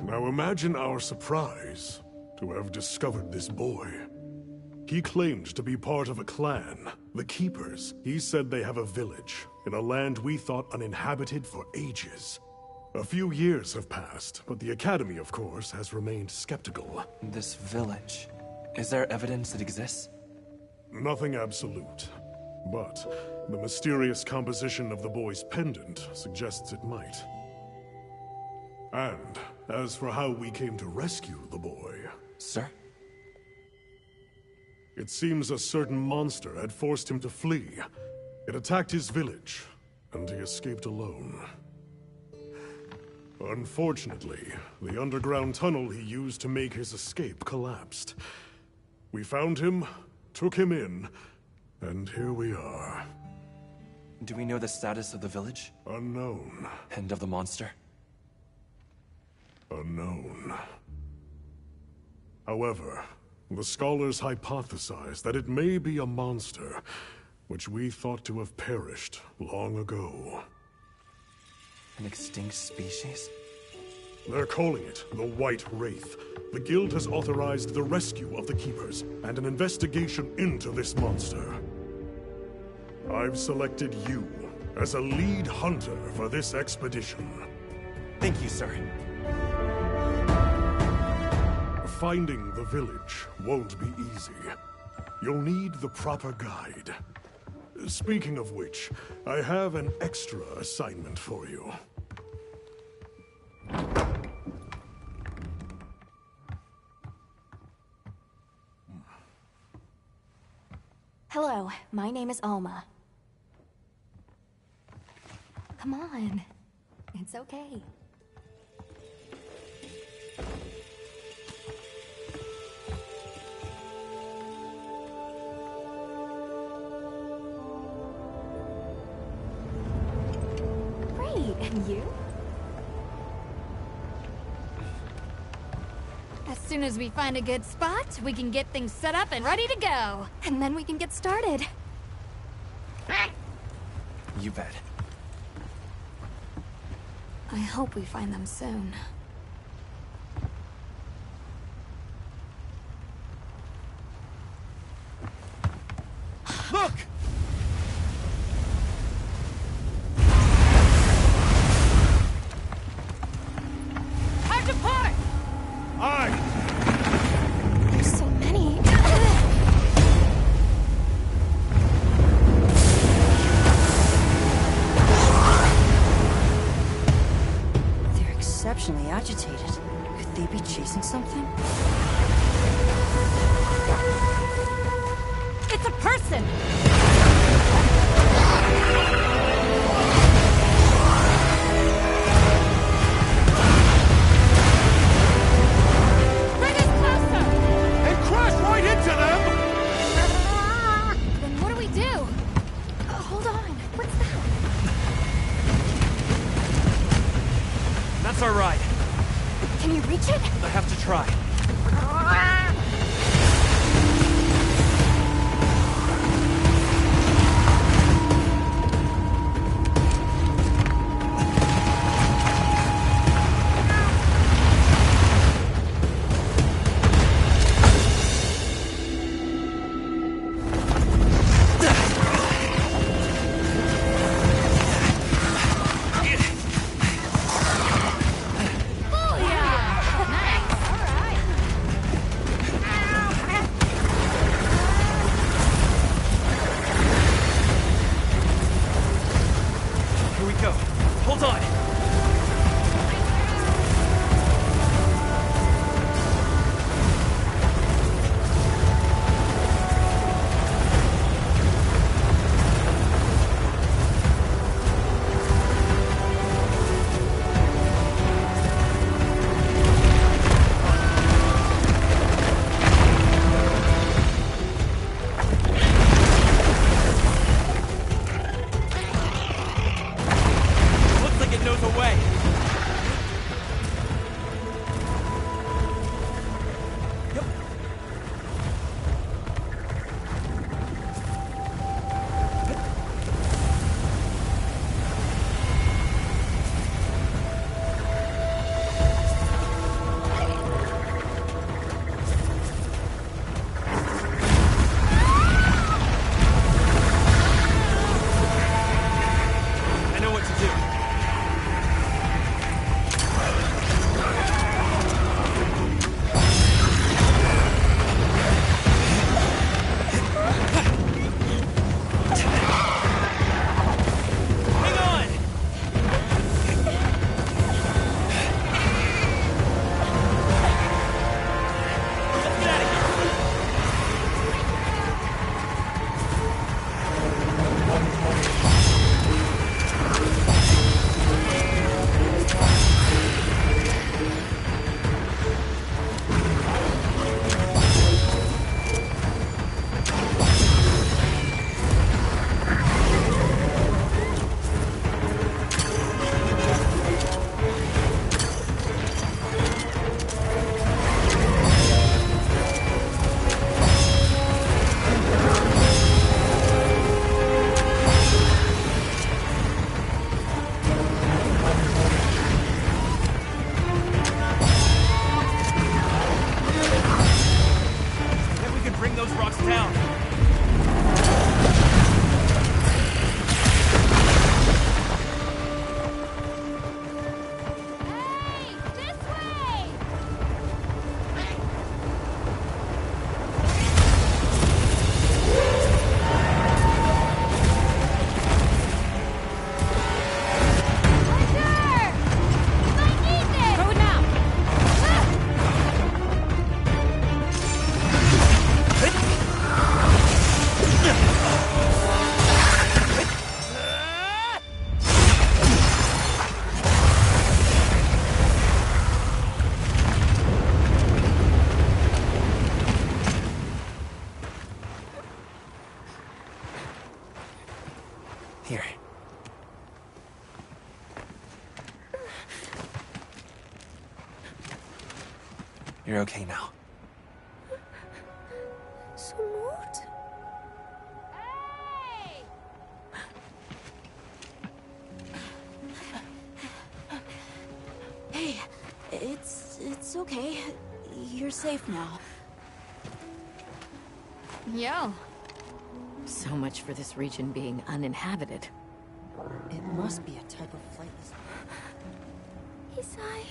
Now imagine our surprise to have discovered this boy. He claimed to be part of a clan, the Keepers. He said they have a village in a land we thought uninhabited for ages. A few years have passed, but the Academy, of course, has remained skeptical. This village, is there evidence it exists? Nothing absolute, but the mysterious composition of the boy's pendant suggests it might. And as for how we came to rescue the boy... Sir? It seems a certain monster had forced him to flee. It attacked his village, and he escaped alone. Unfortunately, the underground tunnel he used to make his escape collapsed. We found him, took him in, and here we are. Do we know the status of the village? Unknown. And of the monster? Unknown. However, the scholars hypothesize that it may be a monster, which we thought to have perished long ago. An extinct species? They're calling it the White Wraith. The Guild has authorized the rescue of the Keepers and an investigation into this monster. I've selected you as a lead hunter for this expedition. Thank you, sir. Finding the village won't be easy. You'll need the proper guide. Speaking of which, I have an extra assignment for you. Hello, my name is Alma. Come on. It's okay. And you? As soon as we find a good spot, we can get things set up and ready to go. And then we can get started. You bet. I hope we find them soon. Look! There's so many. They're exceptionally agitated. Could they be chasing something? It's a person! That's our ride. Can you reach it? I have to try. Hold on! Looks like it knows You're okay now. So moved. Hey, it's okay. You're safe now. Yo. So much for this region being uninhabited. It must be a type of flightless. Isai...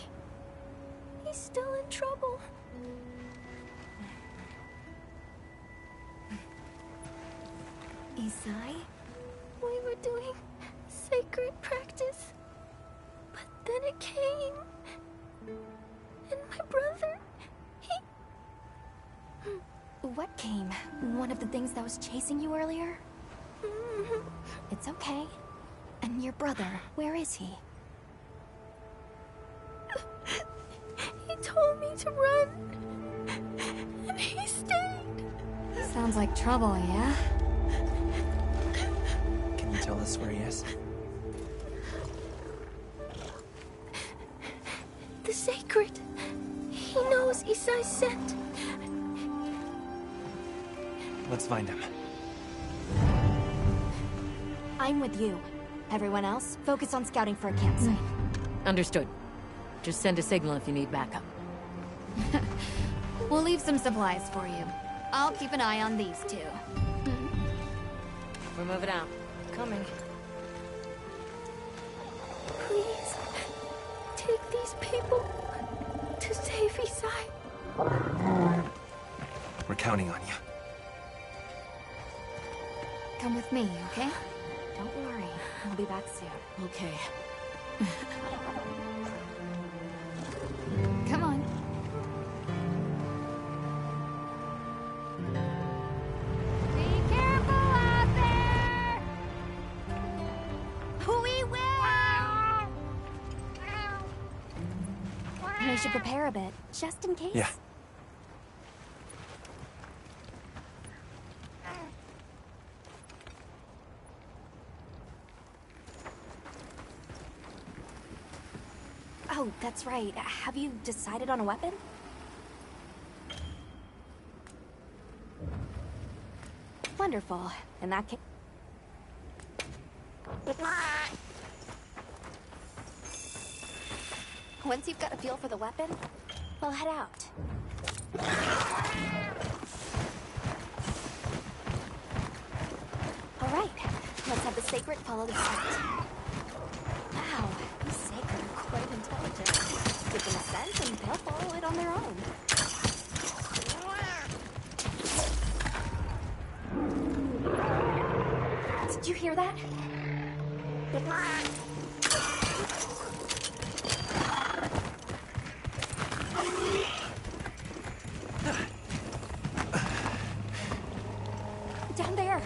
He's still in trouble. Isai? We were doing sacred practice. But then it came... And my brother... He... What came? One of the things that was chasing you earlier? It's okay. And your brother, where is he? He told me to run. And he stayed. Sounds like trouble, yeah? Can you tell us where he is? The sacred. He knows Isai's scent. Let's find him. I'm with you. Everyone else, focus on scouting for a campsite. Understood. Just send a signal if you need backup. We'll leave some supplies for you. I'll keep an eye on these two. We're moving out. Coming. Please, take these people to save Isai. We're counting on you. Come with me, okay? Don't worry, I'll be back soon. Okay. Come on. Be careful out there! We will! We should prepare a bit, just in case. Yeah. Oh, that's right. Have you decided on a weapon? Wonderful. In that case... Once you've got a feel for the weapon, we'll head out. All right, let's have the sacred follow the scent. Wow, these sacred are quite intelligent. Give them a scent and they'll follow it on their own. Did you hear that? Down there.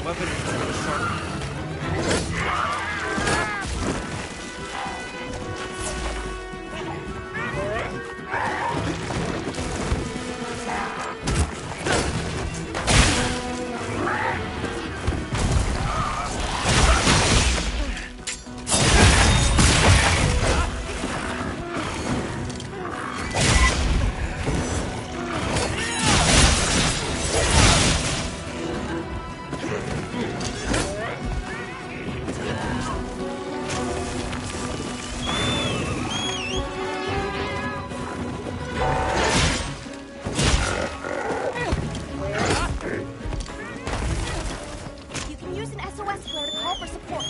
Weapon sharp. You can use an SOS flare to call for support.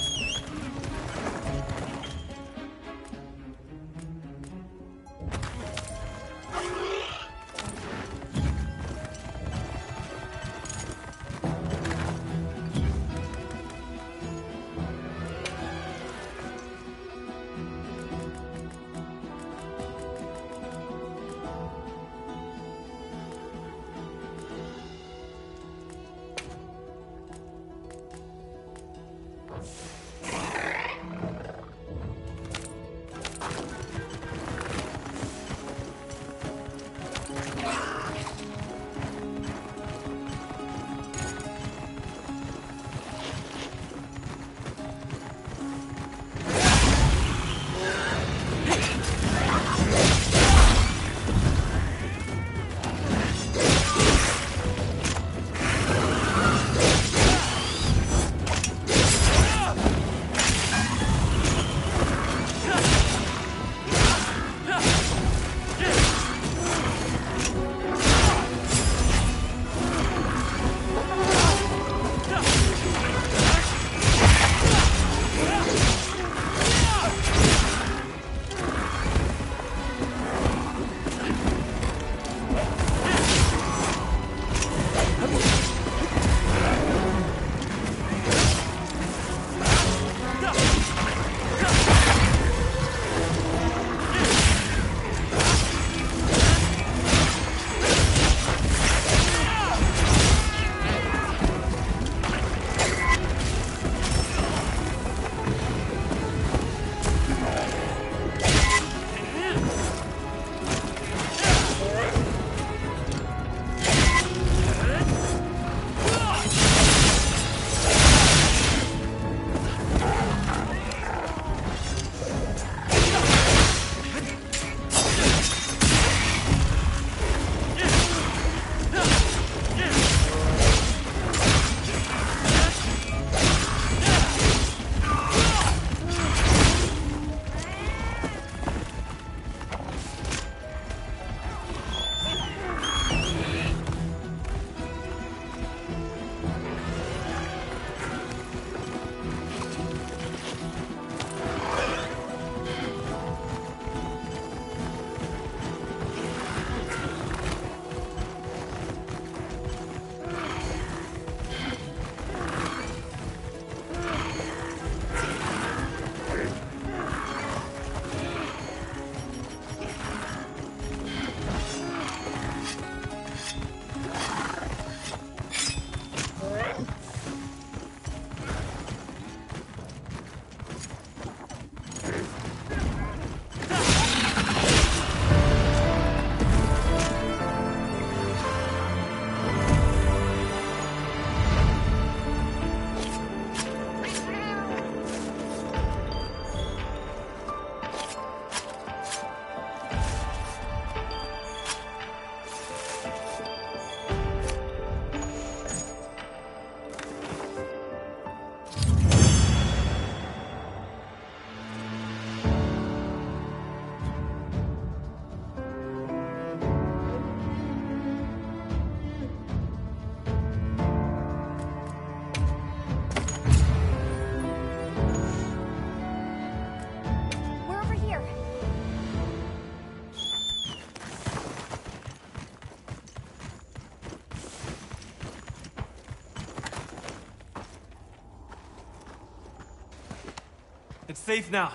It's safe now.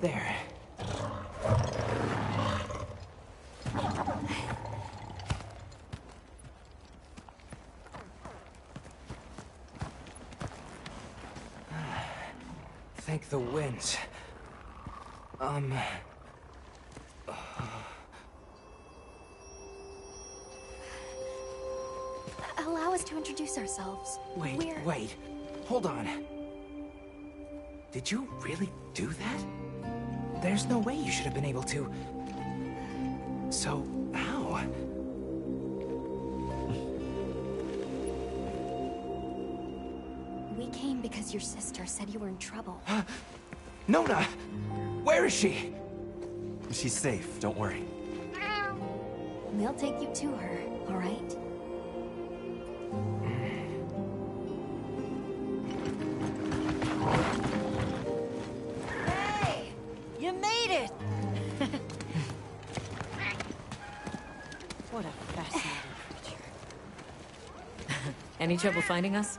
There. Thank the winds. Allow us to introduce ourselves. Wait. Hold on. Did you really do that? There's no way you should have been able to. So, how? We came because your sister said you were in trouble. Nona! Where is she? She's safe, don't worry. We'll take you to her, all right? Hey! You made it! What a fascinating creature. Any trouble finding us?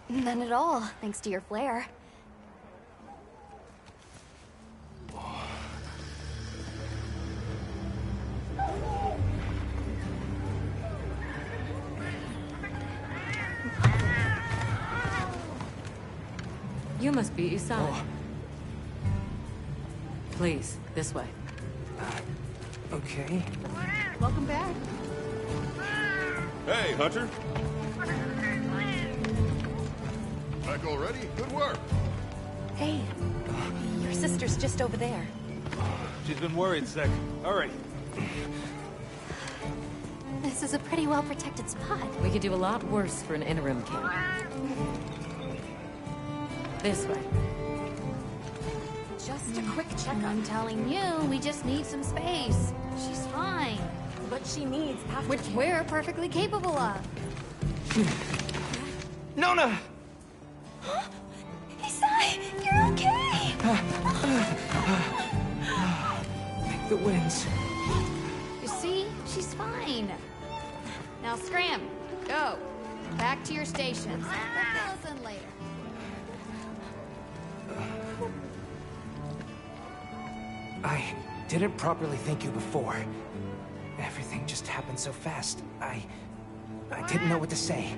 None at all, thanks to your flair. You must be Isai. Please, this way. Okay. Welcome back. Hey, Hunter. Back already? Good work. Hey, your sister's just over there. She's been worried, Sec. Hurry. This is a pretty well-protected spot. We could do a lot worse for an interim camp. This way. Just a quick checkup. I'm telling you, we just need some space. She's fine. What she needs after Which we're perfectly capable of. Nona! Isai, you're okay! Thank the winds. You see? She's fine. Now scram. Go. Back to your stations. We'll fill us in later. I didn't properly thank you before. Everything just happened so fast. I didn't know what to say.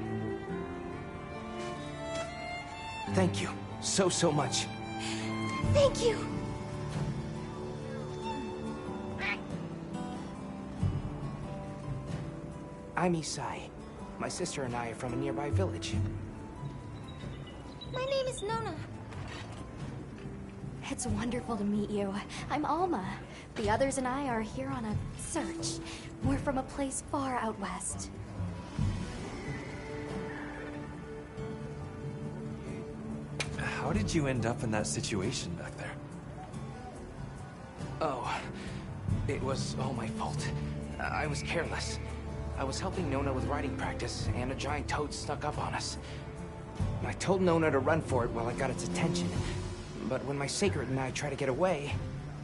Thank you so much. Thank you! I'm Isai. My sister and I are from a nearby village. My name is Nona. It's wonderful to meet you. I'm Alma. The others and I are here on a search. We're from a place far out west. How did you end up in that situation back there? Oh, it was all my fault. I was careless. I was helping Nona with riding practice, and a giant toad snuck up on us. I told Nona to run for it while I got its attention. But when my sacred and I tried to get away,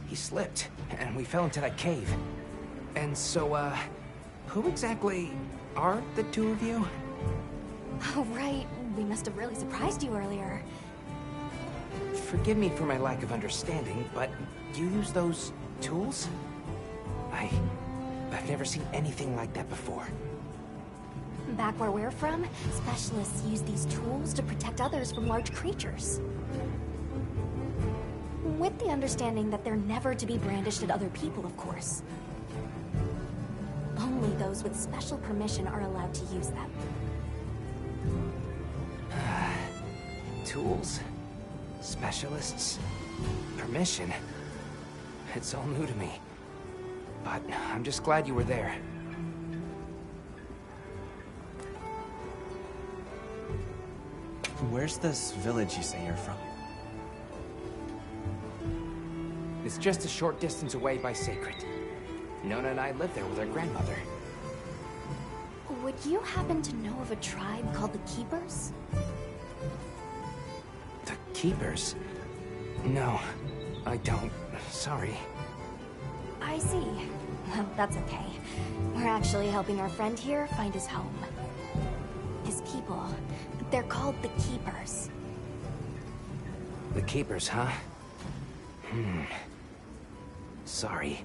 he slipped, and we fell into that cave. And so, who exactly are the two of you? Oh, right. We must have really surprised you earlier. Forgive me for my lack of understanding, but you use those tools? I've never seen anything like that before. Back where we're from, specialists use these tools to protect others from large creatures. With the understanding that they're never to be brandished at other people, of course. Only those with special permission are allowed to use them. Tools? Specialists? Permission? It's all new to me. But I'm just glad you were there. Where's this village you say you're from? It's just a short distance away by Sacred. Nona and I live there with our grandmother. Would you happen to know of a tribe called the Keepers? The Keepers? No, I don't. Sorry. I see. Well, that's okay. We're actually helping our friend here find his home. His people, they're called the Keepers. The Keepers, huh? Sorry.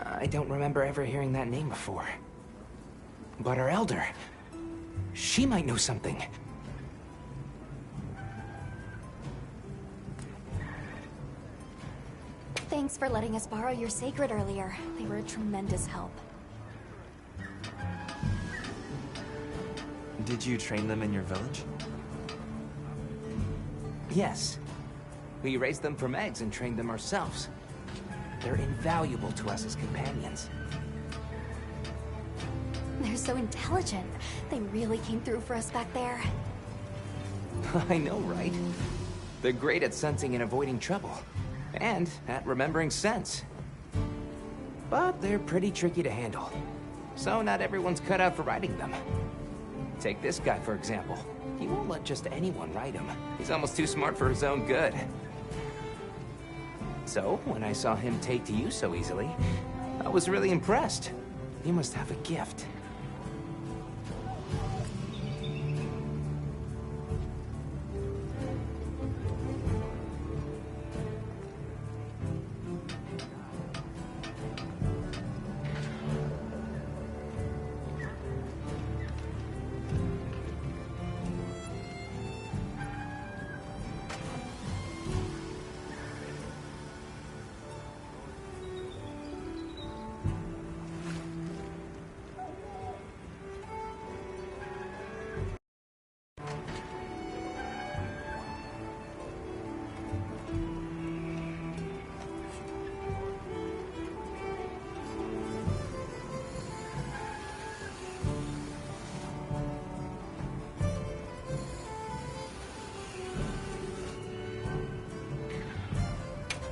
I don't remember ever hearing that name before. But our elder, she might know something. Thanks for letting us borrow your sacred earlier. They were a tremendous help. Did you train them in your village? Yes. We raised them from eggs and trained them ourselves. They're invaluable to us as companions. They're so intelligent. They really came through for us back there. I know, right? They're great at sensing and avoiding trouble. And at remembering scents. But they're pretty tricky to handle. So not everyone's cut out for riding them. Take this guy, for example. He won't let just anyone ride him. He's almost too smart for his own good. So, when I saw him take to you so easily, I was really impressed. You must have a gift.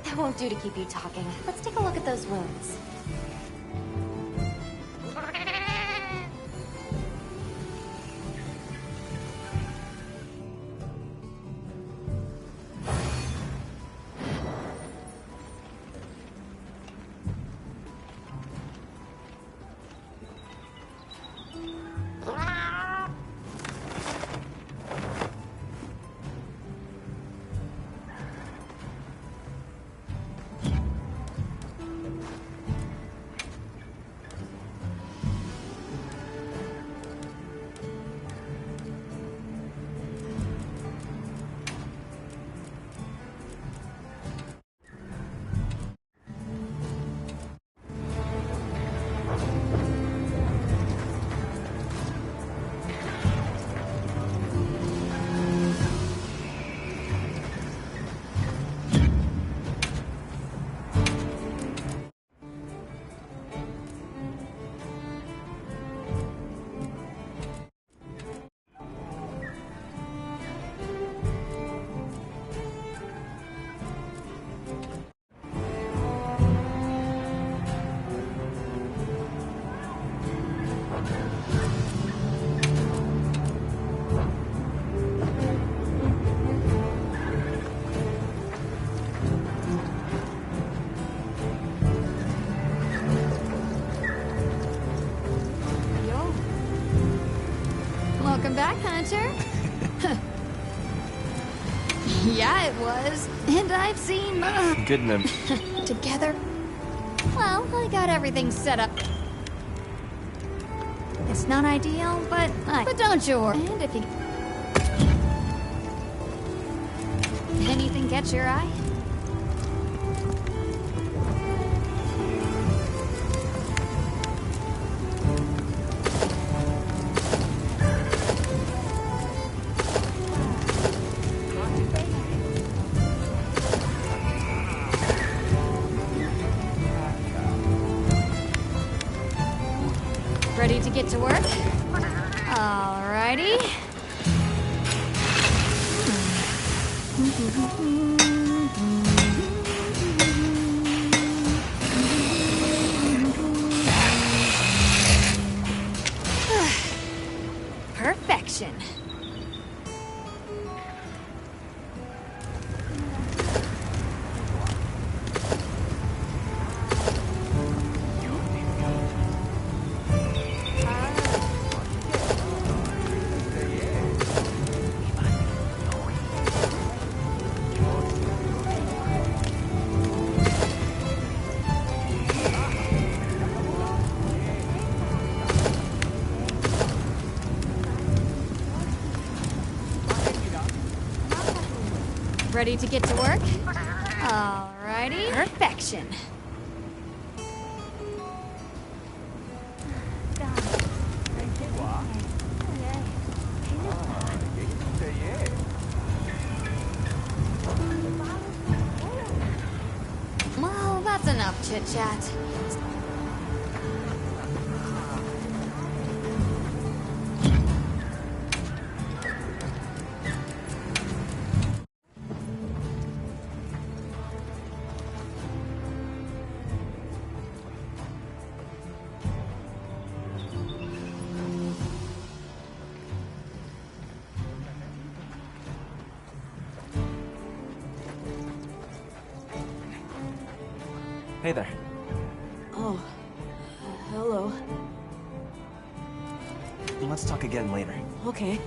That won't do to keep you talking. Let's take a look at those wounds. Welcome back, Hunter. Yeah, it was. And I've seen Good nymph. together. Well, I got everything set up. It's not ideal, but don't you worry. And if you... Anything catch your eye? Ready to get to work? Alrighty. Perfection. Ready to get to work? Alrighty. Alrighty. Perfection. Well, that's enough chit-chat. Hey there. Oh, hello. Let's talk again later. Okay.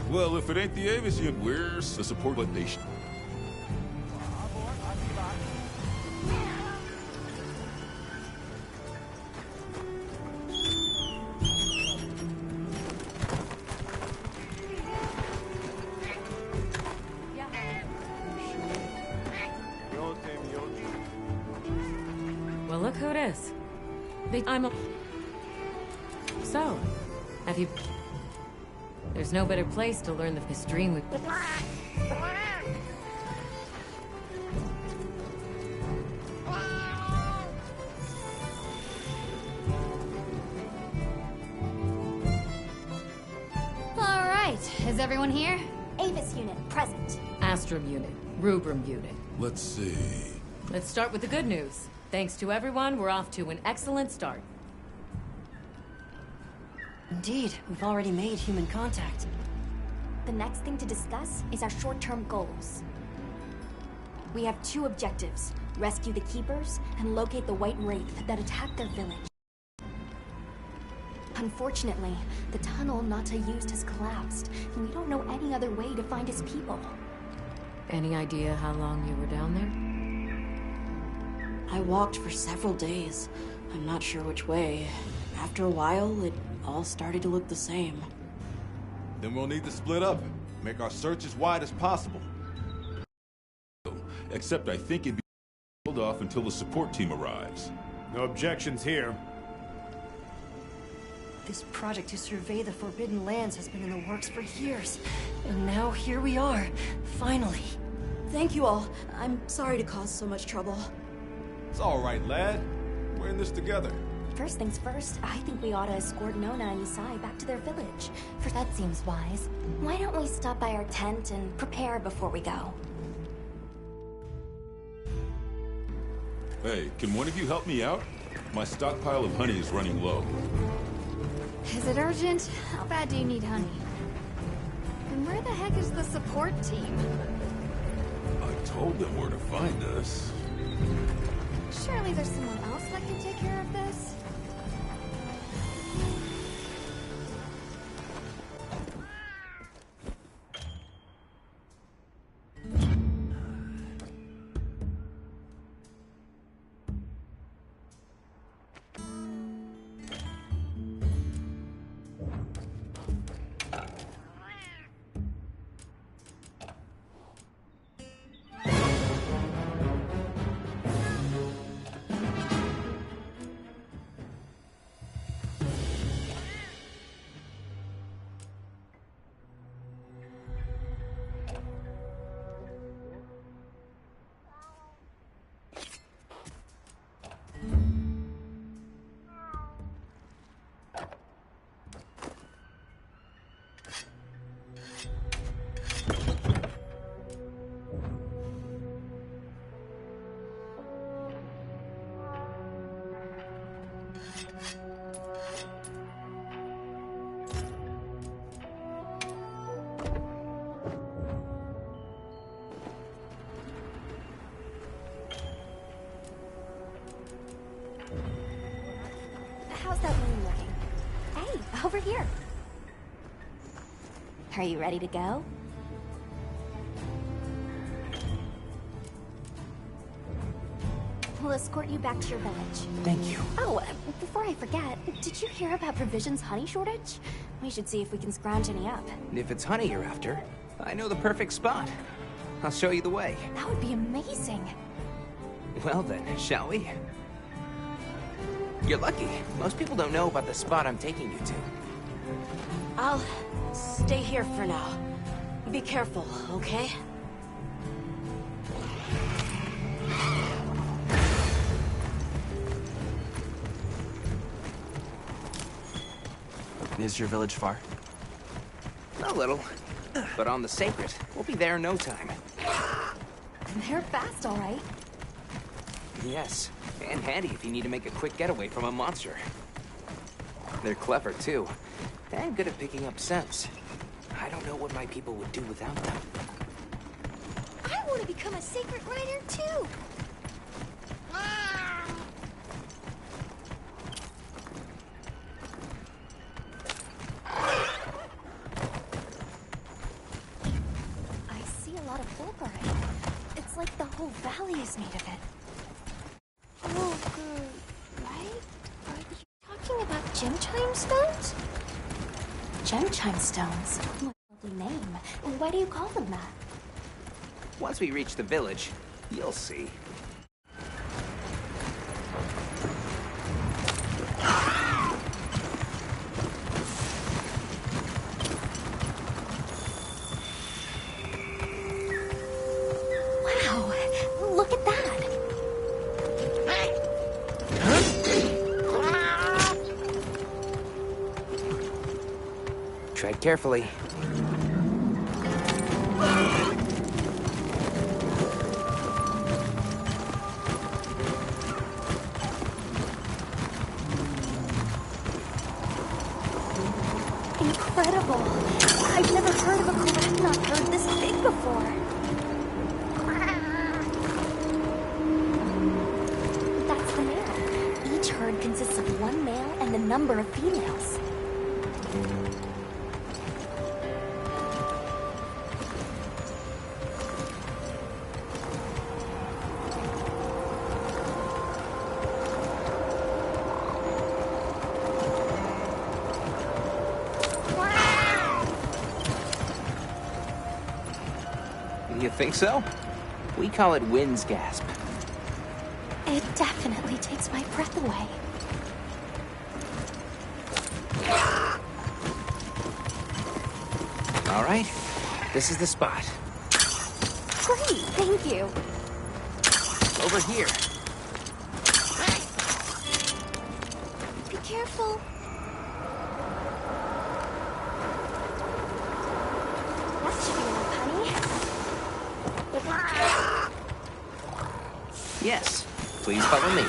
Well, if it ain't the MHWilds, the support nation. Well, look who it is. So, have you... There's no better place to learn this dream we... Alright, is everyone here? Avis unit, present. Astrum unit, Rubrum unit. Let's see. Let's start with the good news. Thanks to everyone, we're off to an excellent start. Indeed, we've already made human contact. The next thing to discuss is our short-term goals. We have two objectives: rescue the Keepers and locate the White Wraith that attacked their village. Unfortunately, the tunnel Nata used has collapsed, and we don't know any other way to find his people. Any idea how long you were down there? I walked for several days. I'm not sure which way. After a while, it all started to look the same. Then we'll need to split up. Make our search as wide as possible. Except I think it'd be held off until the support team arrives. No objections here. This project to survey the Forbidden Lands has been in the works for years. And now here we are, finally. Thank you all. I'm sorry to cause so much trouble. It's all right, lad. We're in this together. First things first, I think we ought to escort Nona and Isai back to their village. For that seems wise. Why don't we stop by our tent and prepare before we go? Hey, can one of you help me out? My stockpile of honey is running low. Is it urgent? How bad do you need honey? And where the heck is the support team? I told them where to find us. Surely there's someone else that can take care of this? How's that wound looking? Hey, over here. Are you ready to go? We'll escort you back to your village. Thank you. Oh, before I forget, did you hear about Provision's honey shortage? We should see if we can scrounge any up. If it's honey you're after, I know the perfect spot. I'll show you the way. That would be amazing. Well then, shall we? You're lucky. Most people don't know about the spot I'm taking you to. I'll stay here for now. Be careful, okay? Is your village far? A little. But on the Sacred, we'll be there in no time. They're fast, all right. Yes, and handy if you need to make a quick getaway from a monster. They're clever, too, and good at picking up scents. I don't know what my people would do without them. I want to become a sacred rider, too. I see a lot of folk already. It's like the whole valley is made of it. Oh, good, right? Are you talking about gem chime stones? Gem chime stones? What a lovely name. Why do you call them that? Once we reach the village, you'll see. Wow, look at that. Tread carefully. Incredible. I've never heard of a Koraknot herd this big before. That's the male. Each herd consists of one male and a number of females. You think so? We call it wind's gasp. It definitely takes my breath away. All right, this is the spot. Great, thank you. Over here. Be careful. That should be enough, honey. Yes, please follow me.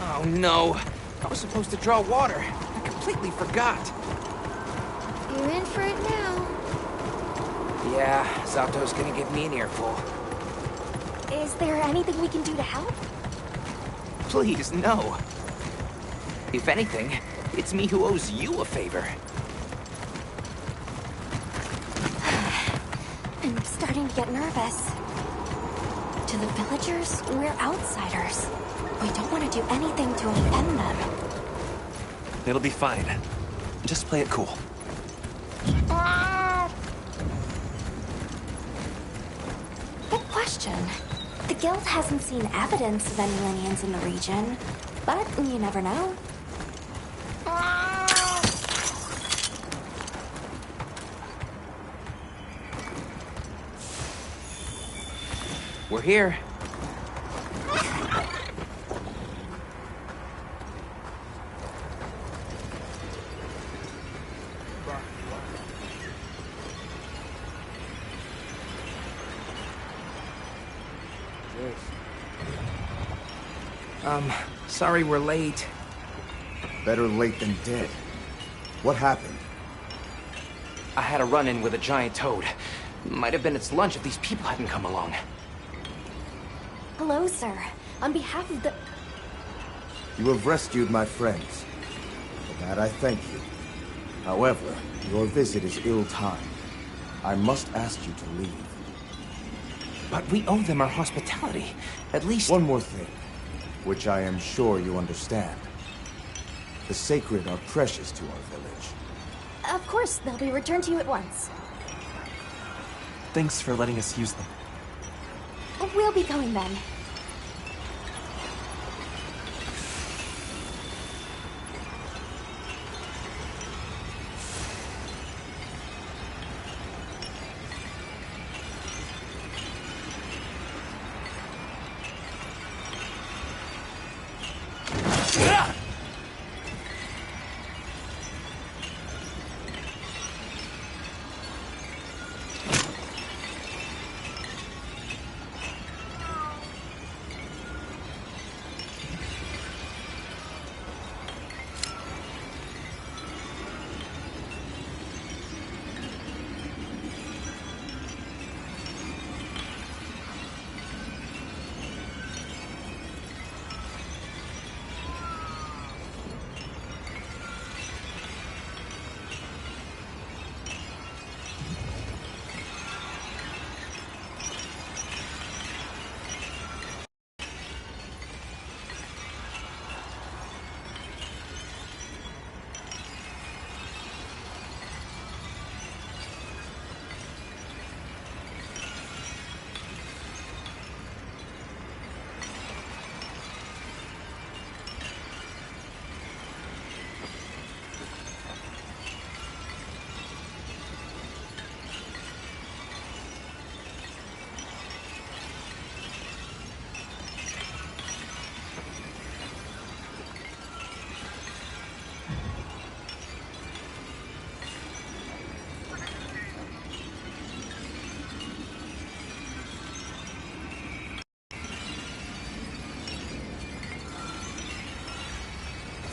Oh no, I was supposed to draw water. I completely forgot. You're in for it now. Yeah, Zato's gonna give me an earful. Is there anything we can do to help? Please, no. If anything, it's me who owes you a favor. I'm starting to get nervous. To the villagers, we're outsiders. We don't want to do anything to offend them. It'll be fine. Just play it cool. Good question. The guild hasn't seen evidence of any Linians in the region, but you never know. We're here. Sorry we're late. Better late than dead. What happened? I had a run-in with a giant toad. Might have been its lunch if these people hadn't come along. Hello, sir. On behalf of the... You have rescued my friends. For that I thank you. However, your visit is ill-timed. I must ask you to leave. But we owe them our hospitality. At least... One more thing, which I am sure you understand. The sacred are precious to our village. Of course, they'll be returned to you at once. Thanks for letting us use them. We'll be going then.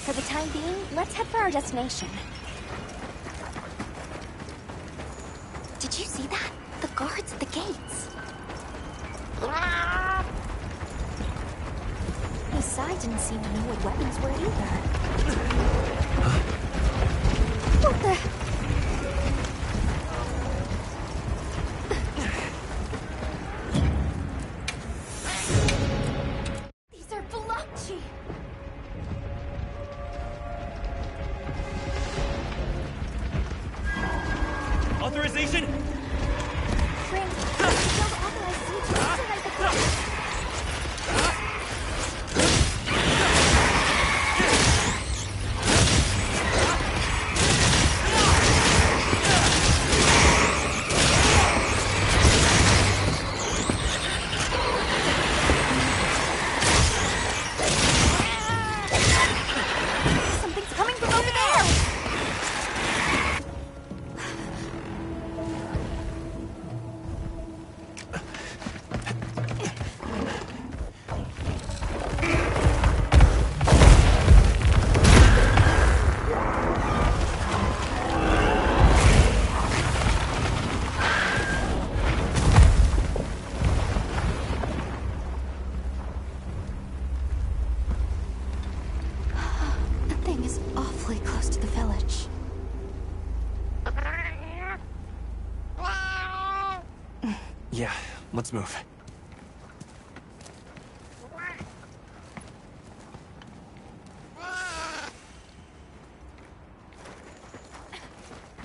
For the time being, let's head for our destination. Did you see that? The guards at the gates. His side didn't seem to know what weapons were either. What the... Authorization? Frank, don't authorize you to expedite the process. Something's coming from over there! Awfully close to the village. Yeah, let's move.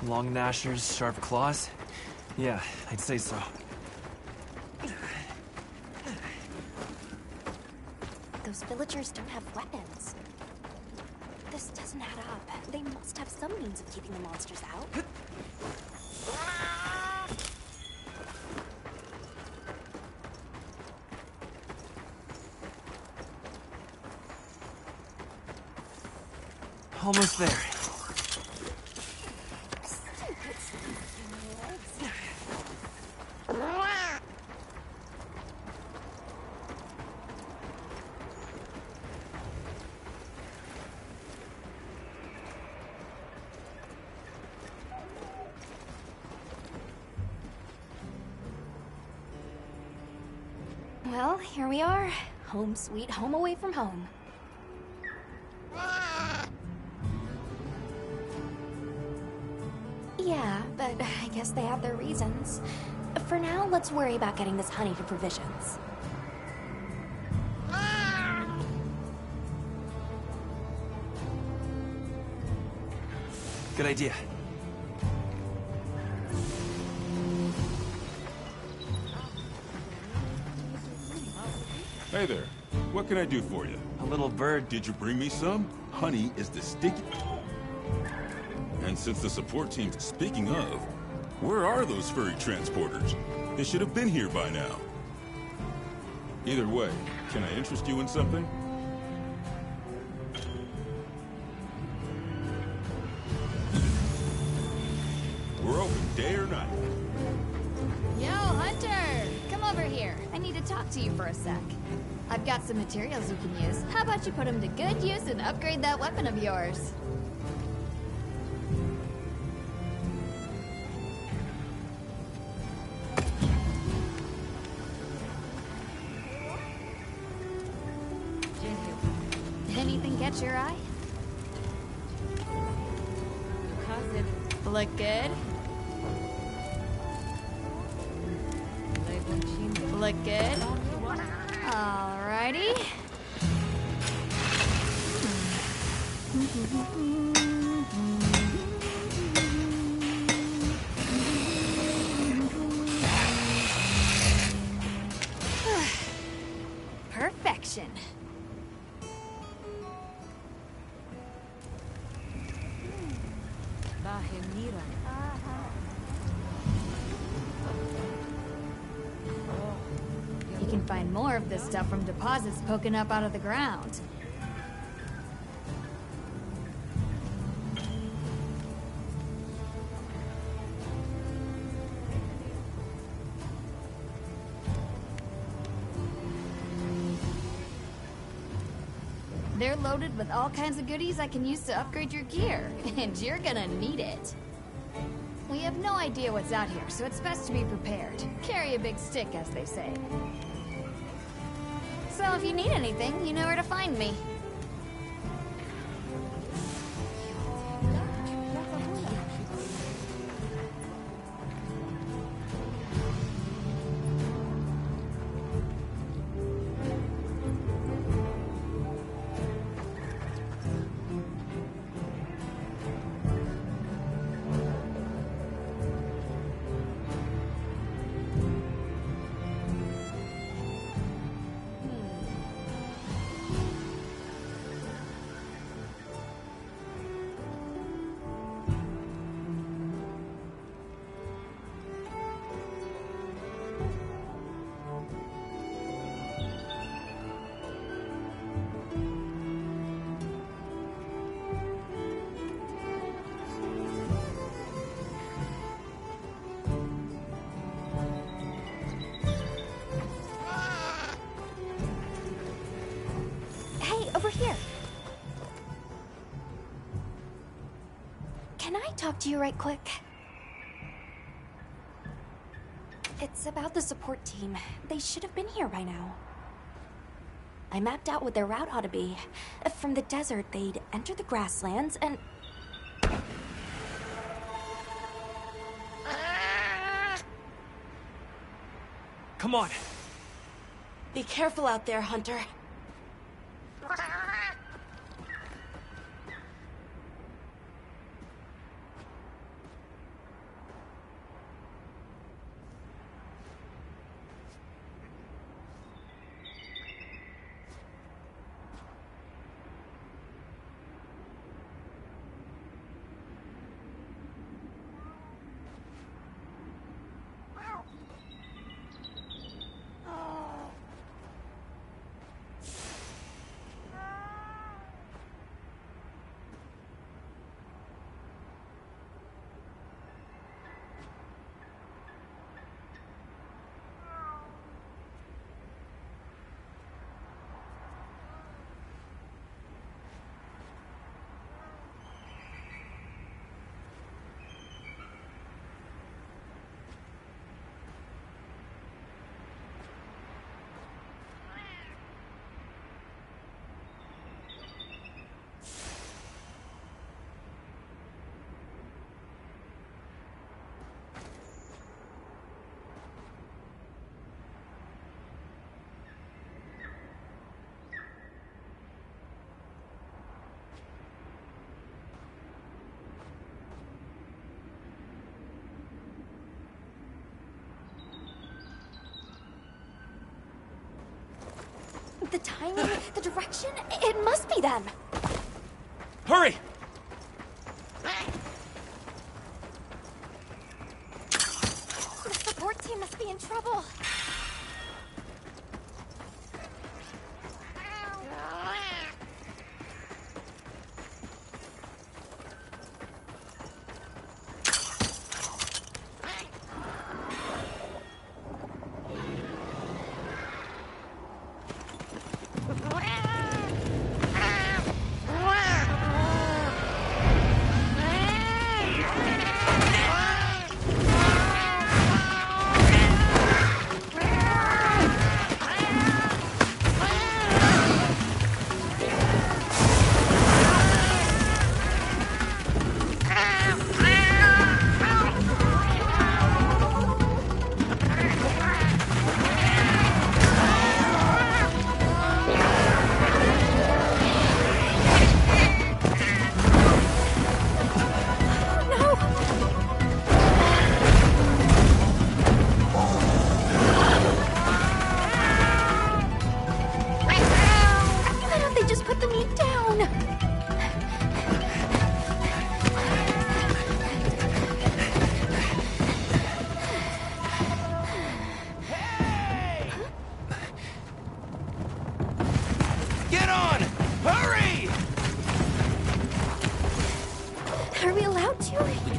Long gnashers, sharp claws? Yeah, I'd say so. Those villagers don't have weapons. This doesn't add up. They must have some means of keeping the monsters out. Almost there. Well, here we are. Home sweet home away from home. Yeah, but I guess they have their reasons. For now, let's worry about getting this honey to provisions. Good idea. Hey there. What can I do for you? A little bird. Did you bring me some? Honey is the sticky... And since the support team's speaking of, where are those furry transporters? They should have been here by now. Either way, can I interest you in something? We're open day or night. Yo, Hunter! Come over here. I need to talk to you for a sec. I've got some materials you can use. How about you put them to good use and upgrade that weapon of yours? Anything catch your eye? Look good? Look good? Alrighty. Perfection. You can find more of this stuff from deposits poking up out of the ground. They're loaded with all kinds of goodies I can use to upgrade your gear, and you're gonna need it. We have no idea what's out here, so it's best to be prepared. Carry a big stick, as they say. So if you need anything, you know where to find me. Over here. Can I talk to you right quick? It's about the support team. They should have been here by now. I mapped out what their route ought to be. From the desert, they'd enter the grasslands and... Come on. Be careful out there, Hunter. The timing, the direction, it must be them. Hurry! The support team must be in trouble.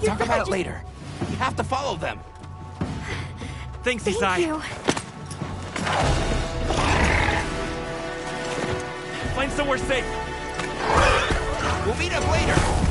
Talk about it later. We have to follow them. Thanks, Thank Isai. you. Find somewhere safe. We'll meet up later.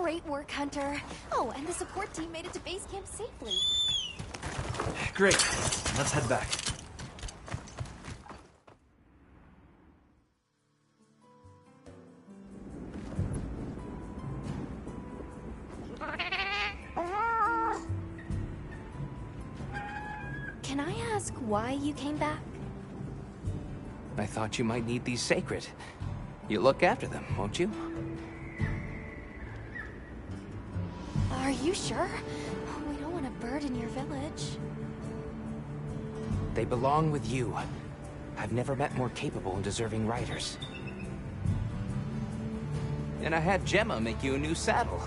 Great work, Hunter. Oh, and the support team made it to base camp safely. Great. Let's head back. Can I ask why you came back? I thought you might need these sacred. You look after them, won't you? Are you sure? We don't want to burden your village. They belong with you. I've never met more capable and deserving riders. And I had Gemma make you a new saddle.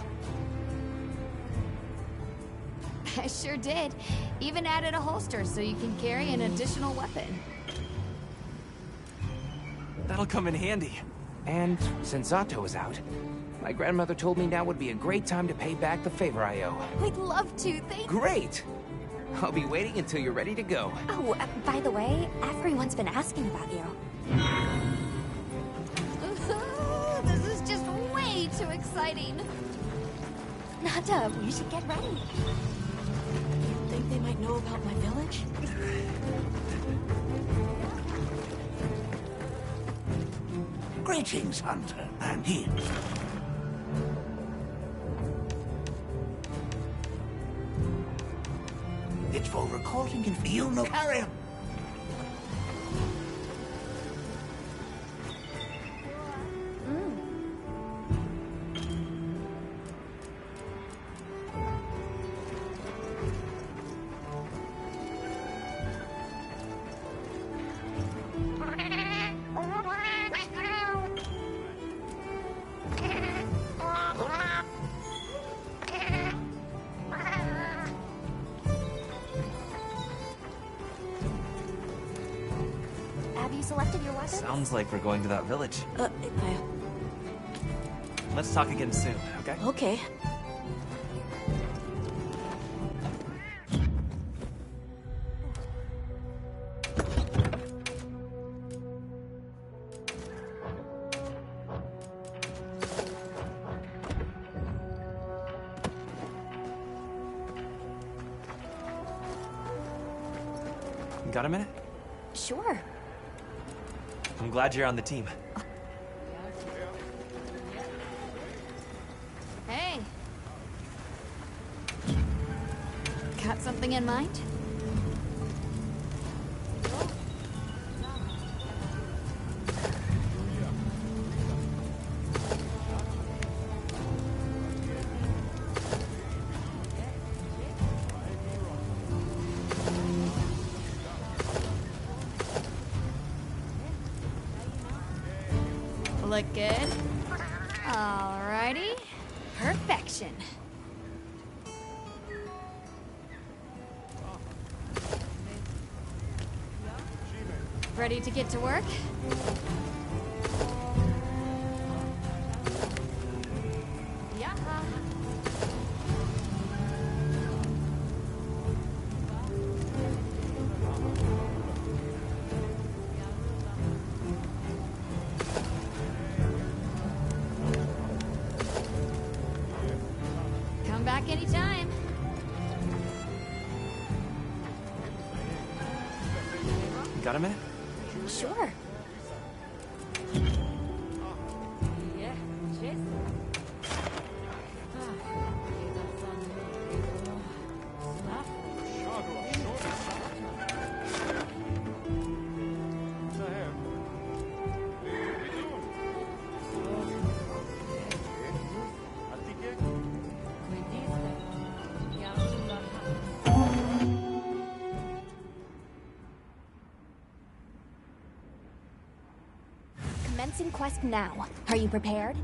I sure did. Even added a holster so you can carry an additional weapon. That'll come in handy. And since Zato is out, my grandmother told me now would be a great time to pay back the favor I owe. We'd love to, thank you. Great! I'll be waiting until you're ready to go. Oh, by the way, everyone's been asking about you. This is just way too exciting. Nada, we should get ready. You think they might know about my village? Greetings, Hunter, and here. It's for recording and you'll know. Carry on. Have you selected your weapons? Sounds like we're going to that village. Let's talk again soon, okay? Okay. Got a minute? Sure. I'm glad you're on the team. Hey. Got something in mind? Look good? Alrighty. Perfection. Ready to get to work? Yeah. Come back anytime. Got a minute? Sure. Commencing quest now. Are you prepared?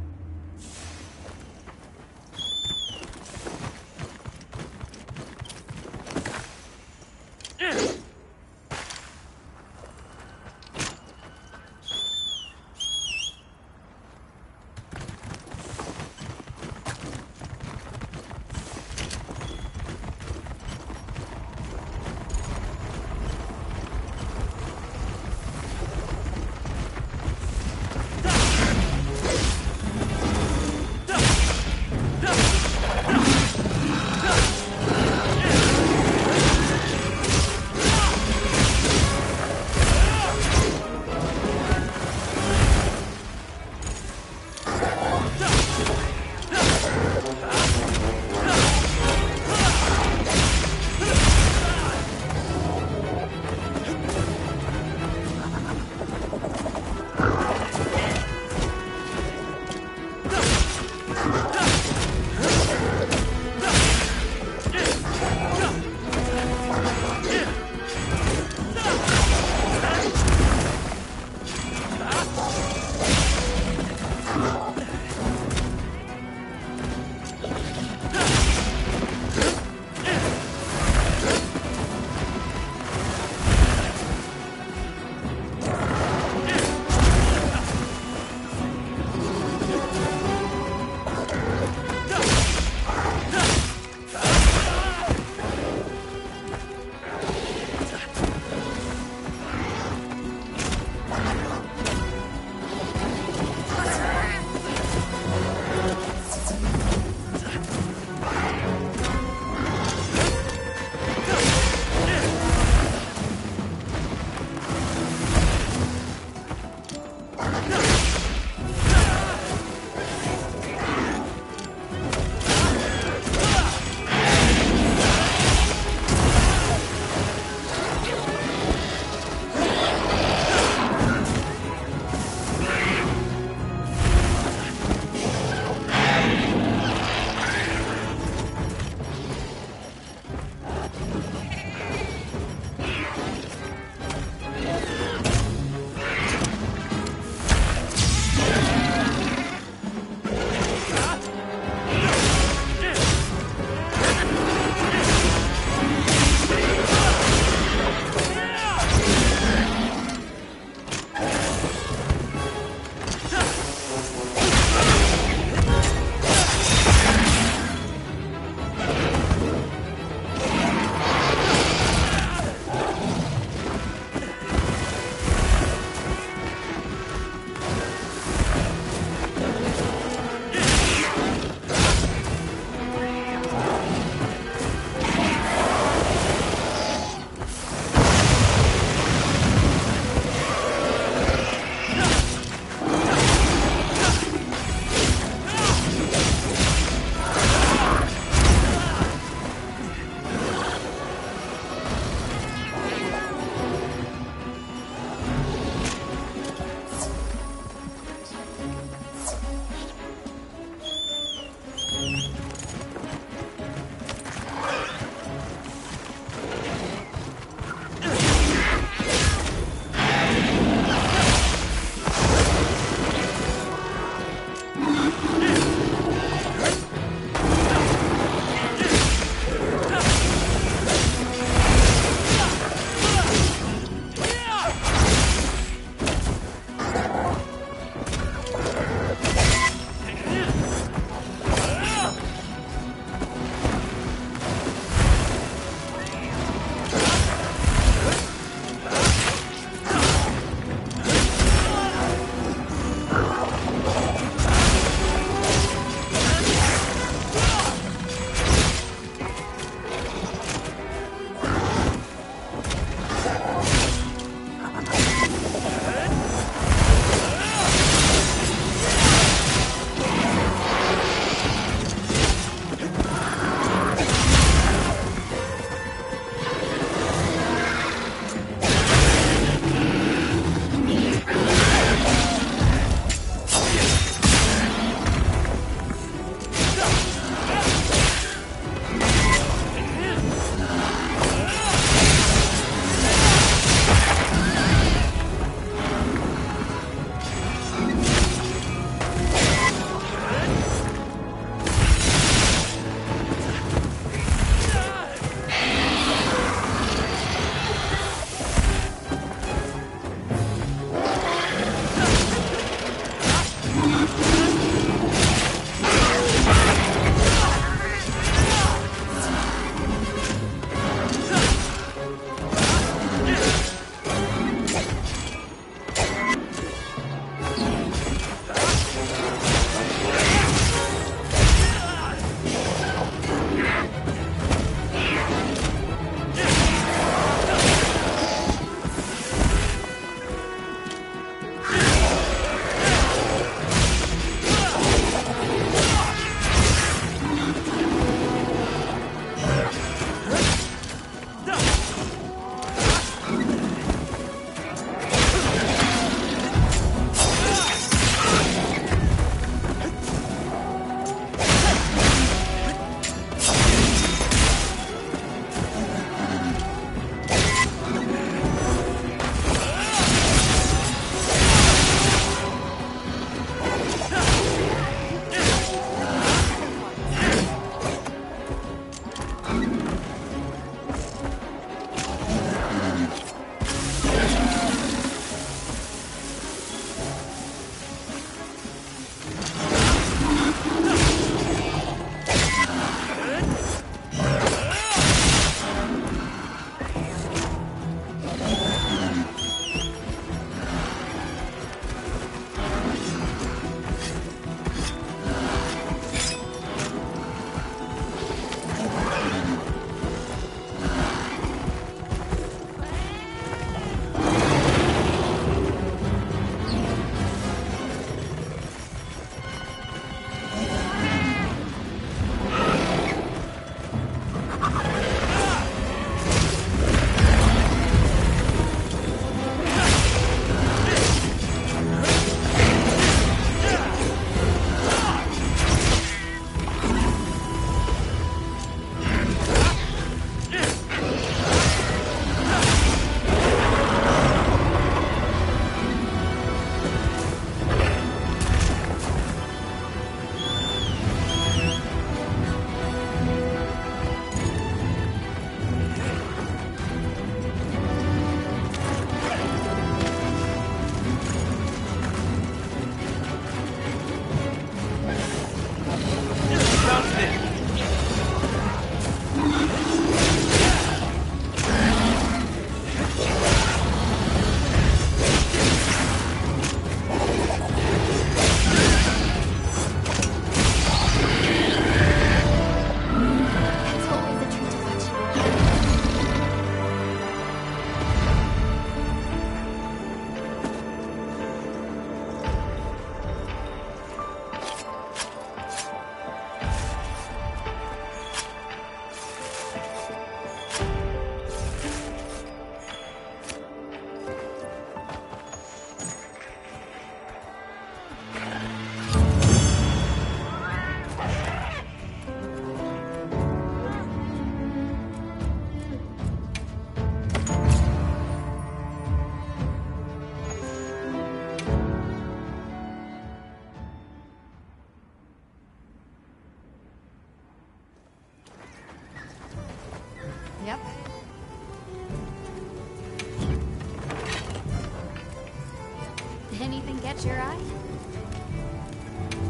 catch your eye?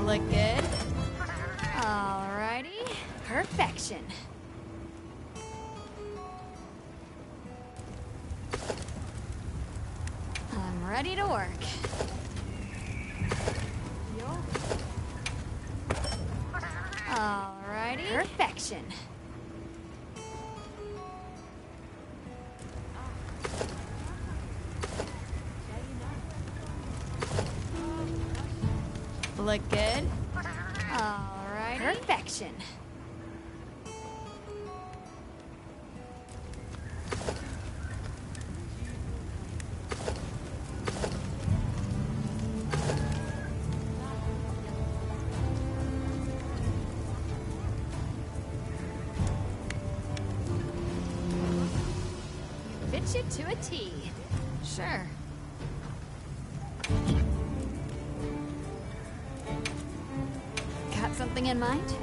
Look good? Alrighty. Perfection. I'm ready to work. Alrighty. Perfection. Look good? Alrighty. Perfection. Fit you to a T. Sure. Got something in mind?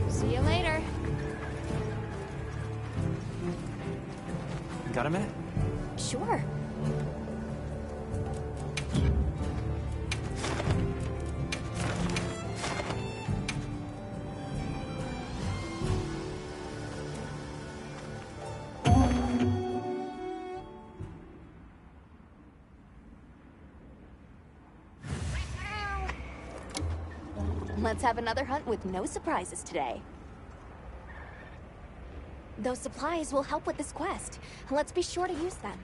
See you later. Got a minute? Sure. Let's have another hunt with no surprises today. Those supplies will help with this quest. Let's be sure to use them.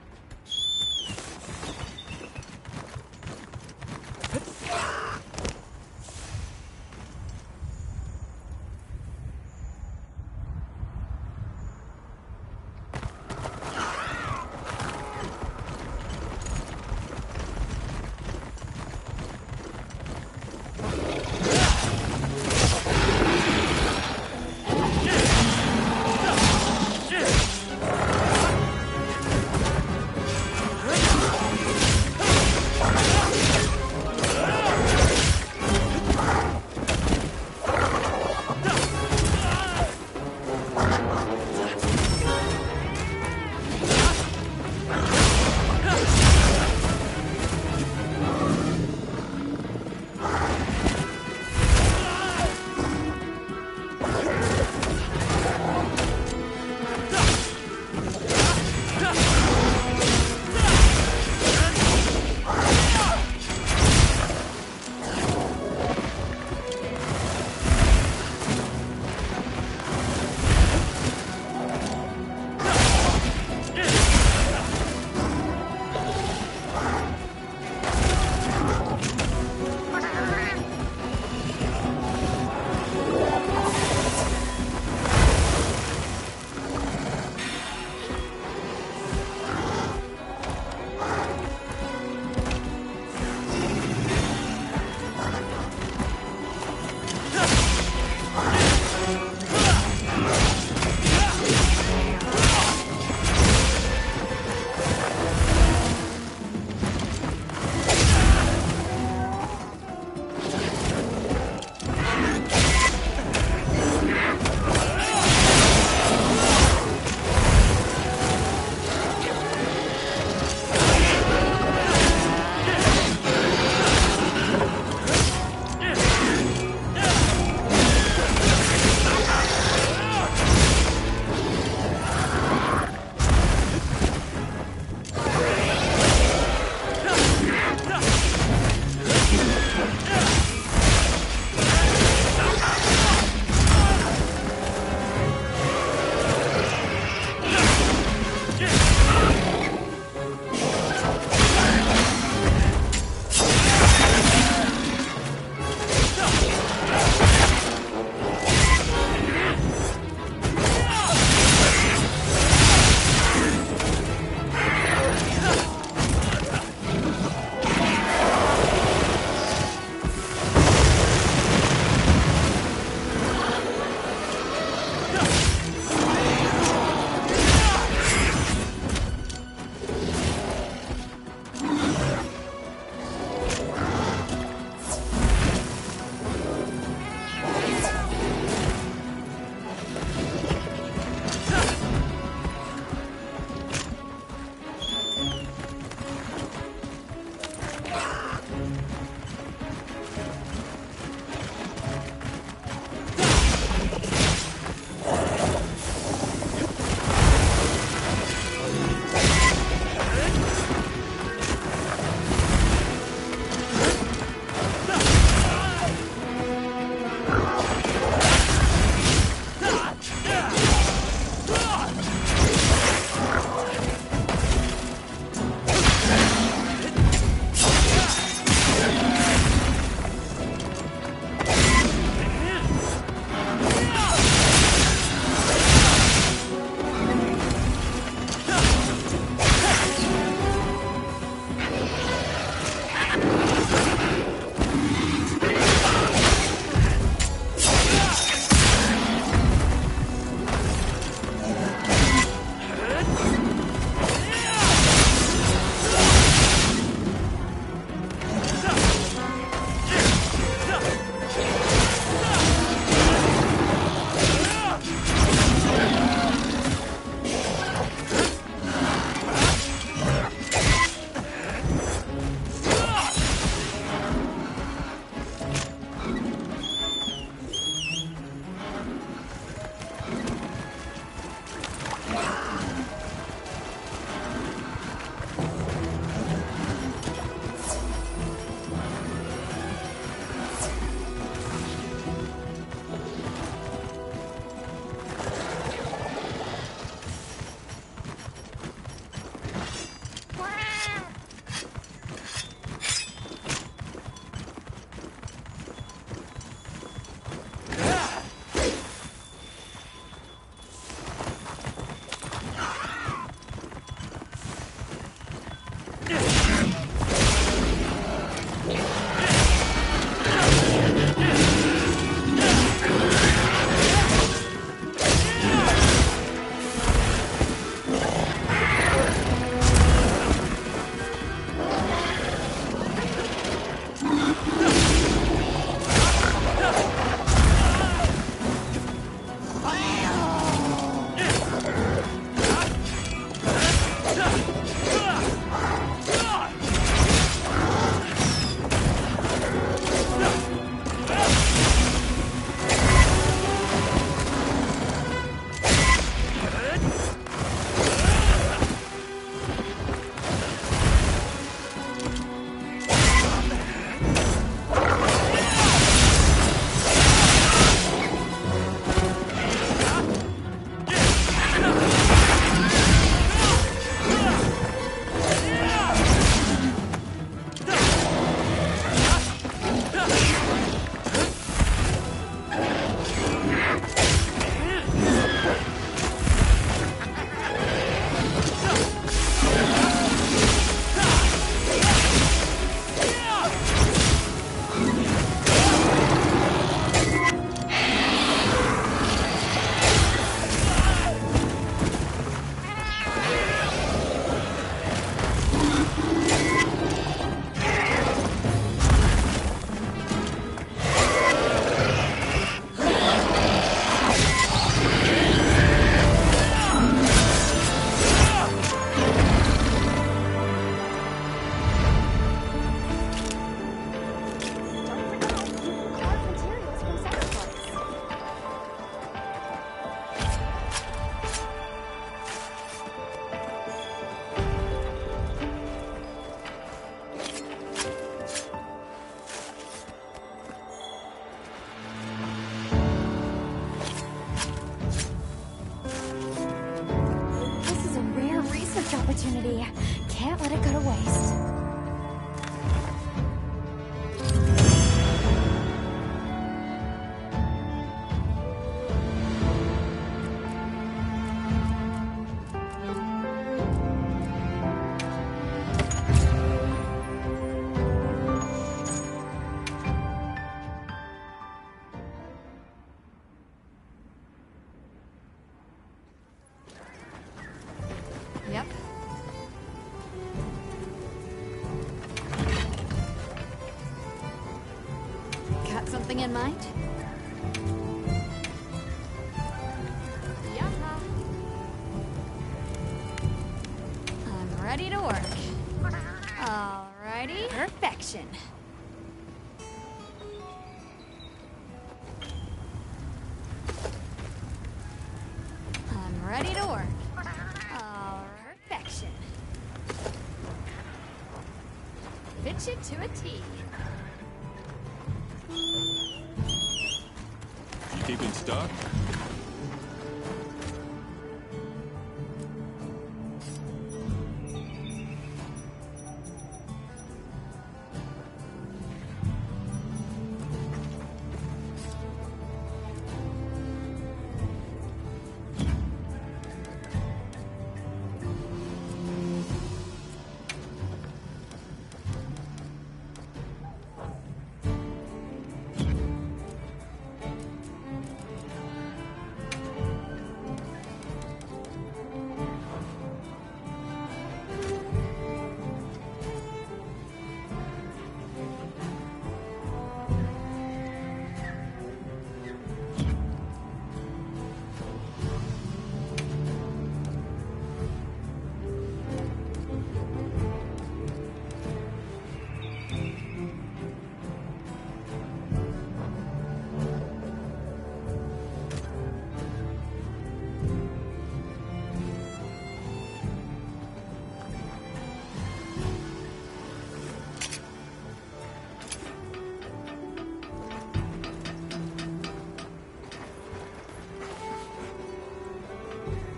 opportunity. Can't let it go to waste. Yep. Got something in mind? Yeah. I'm ready to work. Alrighty. Perfection. I'm ready to work. Perfection. Fit you to a T. You keeping stock?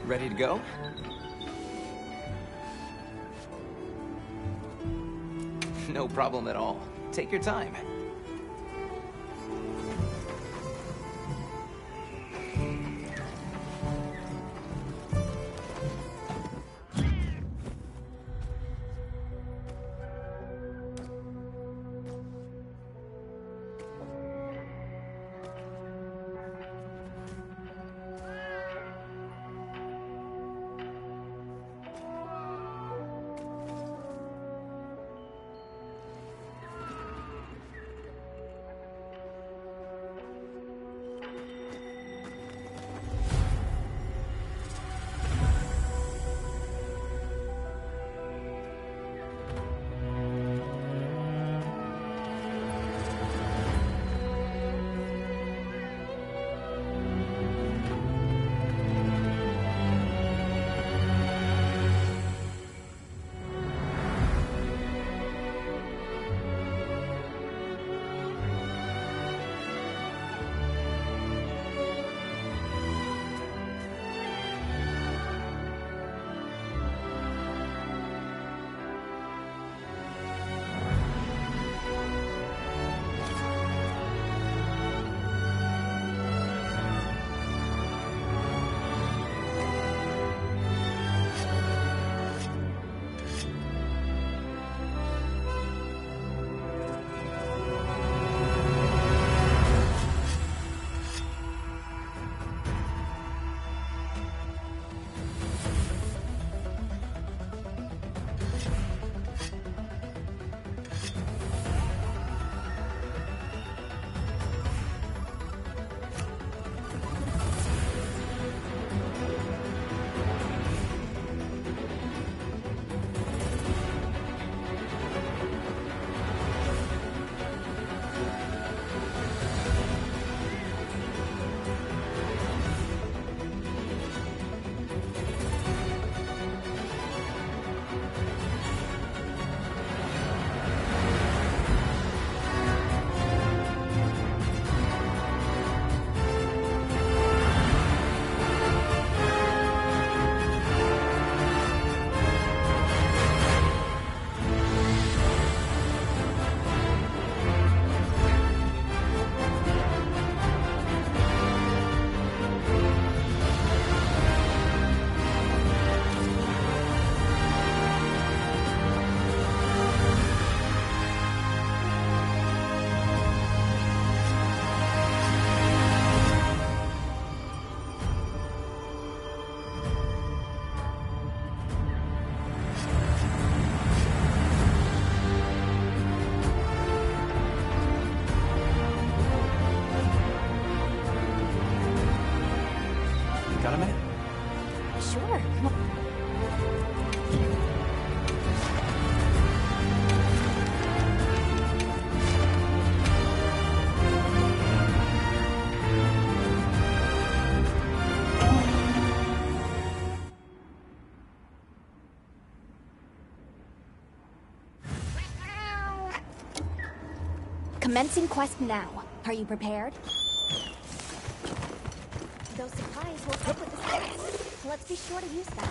Ready to go? No problem at all. Take your time. Commencing quest now. Are you prepared? Those supplies will help with this quest. Let's be sure to use them.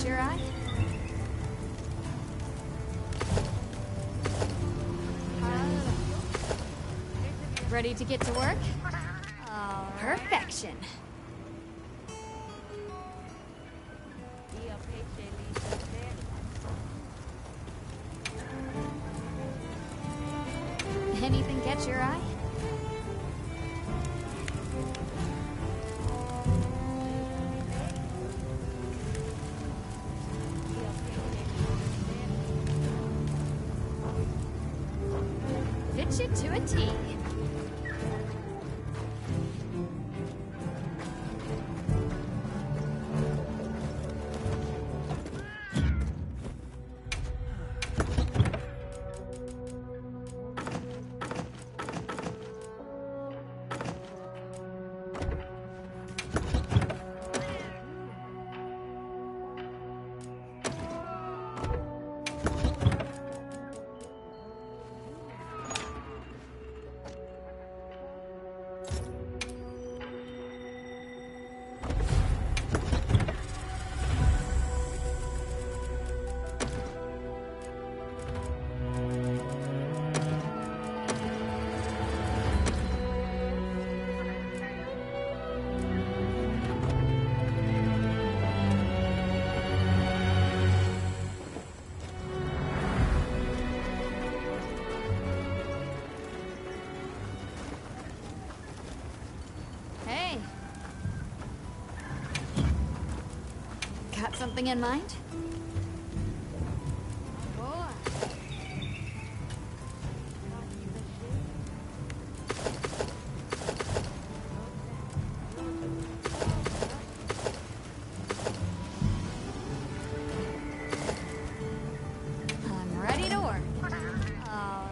catch your eye? Ready to get to work? Perfection. Anything catch your eye? Fit you to a T. Got something in mind? I'm ready to work.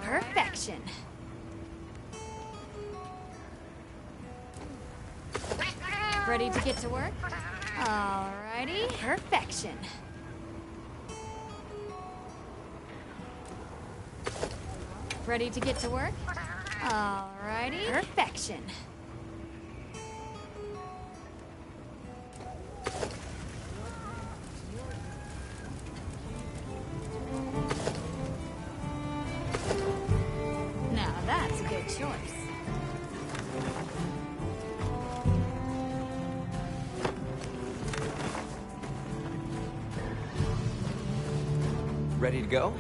Perfection. Ready to get to work? Alrighty. Perfection. Ready to get to work? Alrighty. Perfection. Now that's a good choice. Ready to go?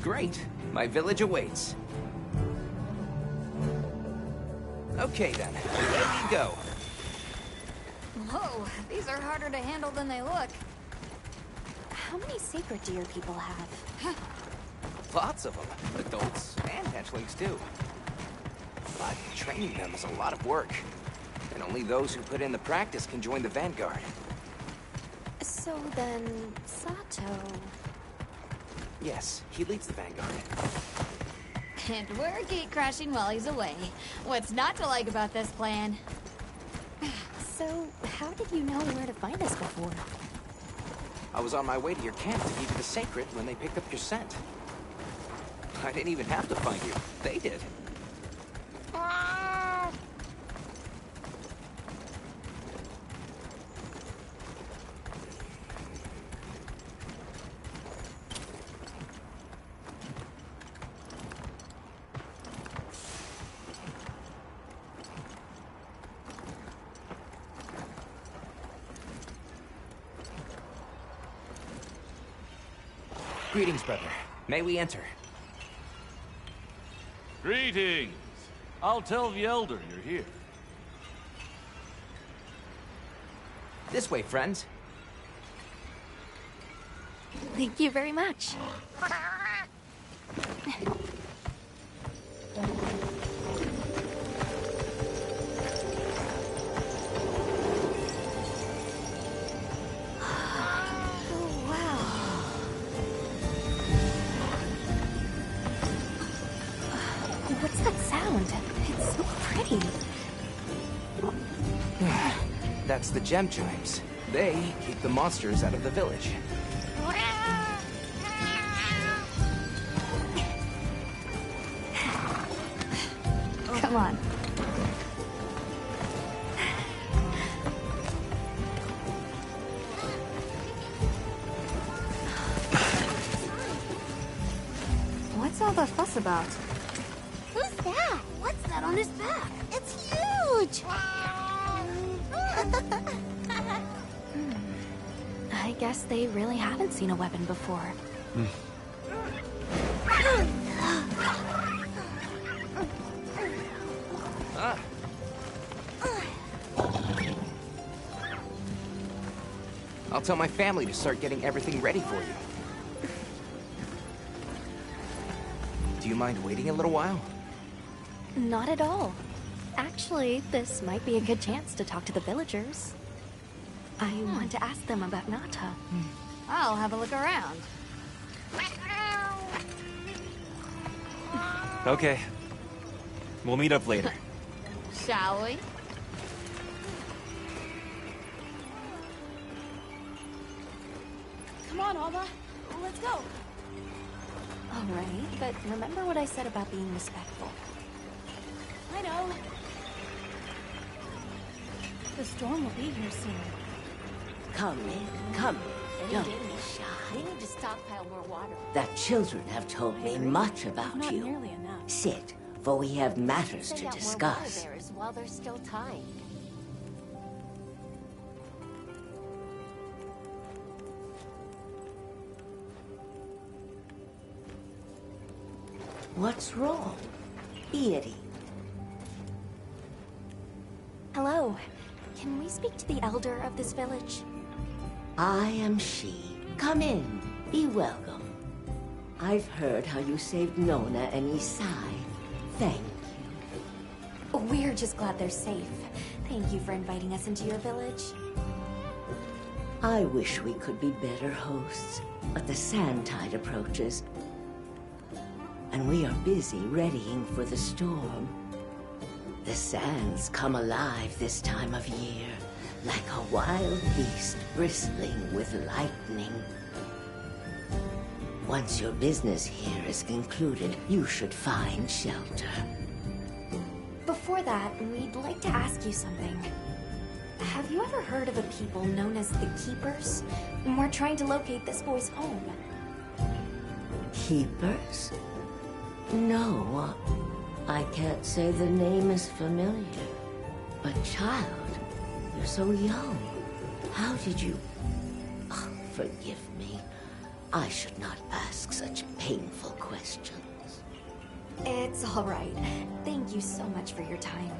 Great. My village awaits. Okay then, here we go. Whoa, these are harder to handle than they look. How many sacred deer people have? Lots of them. Adults and hatchlings too. But training them is a lot of work. And only those who put in the practice can join the Vanguard. So then, Sato... Yes, he leads the Vanguard. And we're gate crashing while he's away. What's not to like about this plan? So, how did you know where to find us before? I was on my way to your camp to give you the sacred when they picked up your scent. I didn't even have to find you. They did. Greetings, brother. May we enter? Greetings. I'll tell the Elder you're here. This way, friends. Thank you very much. What's that sound? It's so pretty. That's the gem chimes. They keep the monsters out of the village. Come on. What's all the fuss about? Who's that? What's that on his back? It's huge! I guess they really haven't seen a weapon before. I'll tell my family to start getting everything ready for you. Do you mind waiting a little while? Not at all. Actually, this might be a good chance to talk to the villagers. I want to ask them about Nata. I'll have a look around. Okay. We'll meet up later. Shall we? Come on, Alma. Let's go. All right, but remember what I said about being respectful. I know. The storm will be here soon. Come in, come in. Don't be shy. We need to stockpile more water. The children have told me much about Not you. nearly enough. Sit, for we have matters Send to out more discuss. water bearers while there's still time. What's wrong? Edie? Hello. Can we speak to the elder of this village? I am she. Come in. Be welcome. I've heard how you saved Nona and Isai. Thank you. We're just glad they're safe. Thank you for inviting us into your village. I wish we could be better hosts, but the sand tide approaches, and we are busy readying for the storm. The sands come alive this time of year, like a wild beast bristling with lightning. Once your business here is concluded, you should find shelter. Before that, we'd like to ask you something. Have you ever heard of a people known as the Keepers? We're trying to locate this boy's home. Keepers? No, I can't say the name is familiar. But child, you're so young. How did you... Oh, forgive me. I should not ask such painful questions. It's all right. Thank you so much for your time.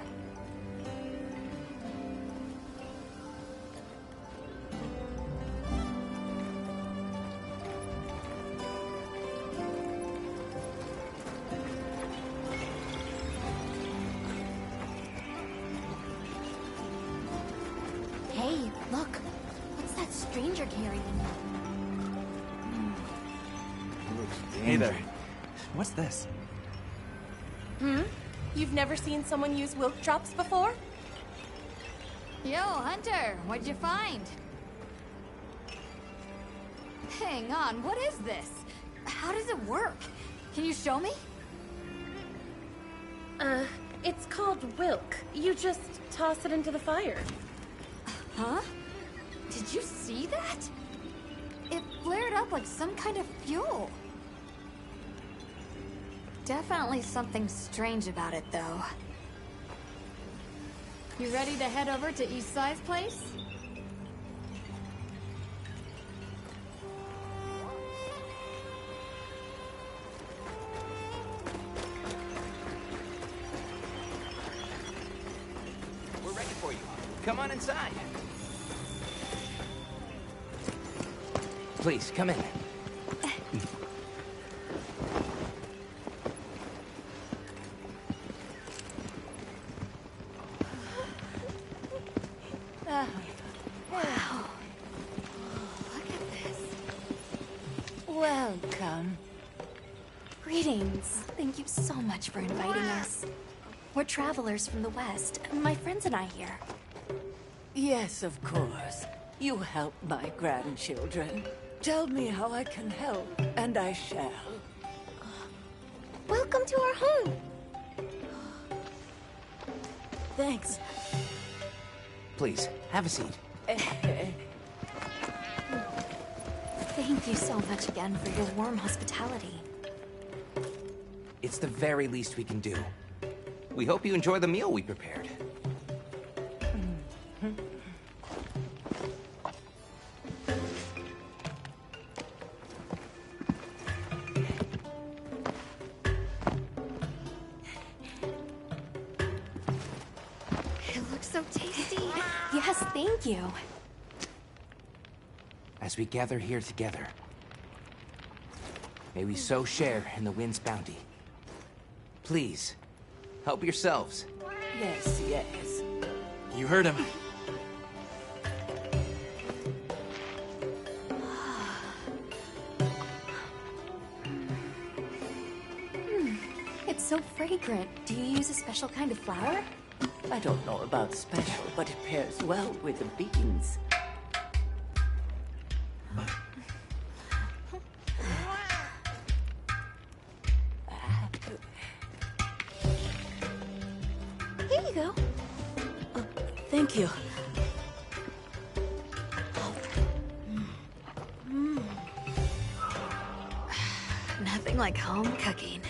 Hey, look. What's that stranger carrying? Hey there. What's this? You've never seen someone use wilk traps before? Yo, Hunter, what'd you find? Hang on, what is this? How does it work? Can you show me? It's called wilk. You just toss it into the fire. Huh? Did you see that? It flared up like some kind of fuel. Definitely something strange about it, though. You ready to head over to Isai's place? We're ready for you. Come on inside. Please, come in. Welcome. Greetings. Thank you so much for inviting us. We're travelers from the West, my friends and I here. Yes, of course. You help my grandchildren. Tell me how I can help, and I shall. Welcome to our home. Thanks. Please, have a seat. Thank you so much again for your warm hospitality. It's the very least we can do. We hope you enjoy the meal we prepared. It looks so tasty. Yes, thank you. As we gather here together, may we so share in the wind's bounty. Please, help yourselves. Yes, yes. You heard him. It's so fragrant. Do you use a special kind of flour? I don't know about special, but it pairs well with the beans. Here you go. Thank you. Nothing like home cooking.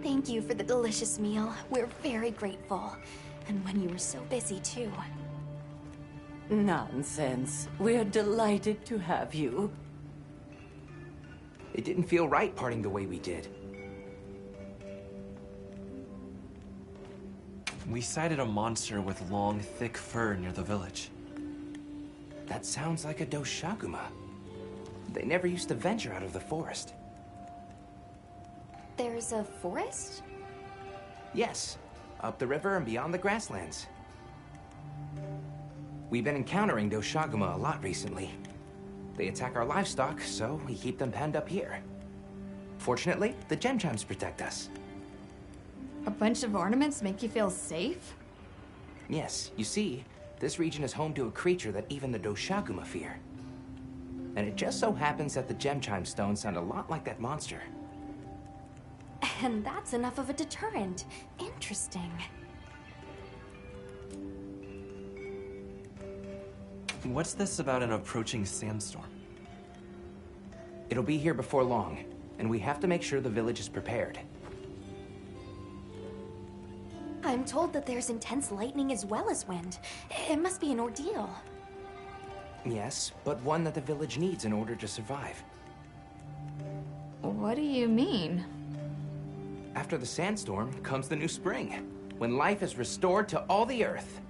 Thank you for the delicious meal. We're very grateful. And when you were so busy, too. Nonsense. We're delighted to have you. It didn't feel right parting the way we did. We sighted a monster with long, thick fur near the village. That sounds like a Doshaguma. They never used to venture out of the forest. There's a forest? Yes, up the river and beyond the grasslands. We've been encountering Doshaguma a lot recently. They attack our livestock, so we keep them penned up here. Fortunately, the gem chimes protect us. A bunch of ornaments make you feel safe? Yes, you see, this region is home to a creature that even the Doshaguma fear. And it just so happens that the gem chime stones sound a lot like that monster. And that's enough of a deterrent. Interesting. What's this about an approaching sandstorm? It'll be here before long, and we have to make sure the village is prepared. I'm told that there's intense lightning as well as wind. It must be an ordeal. Yes, but one that the village needs in order to survive. What do you mean? After the sandstorm comes the new spring, when life is restored to all the earth.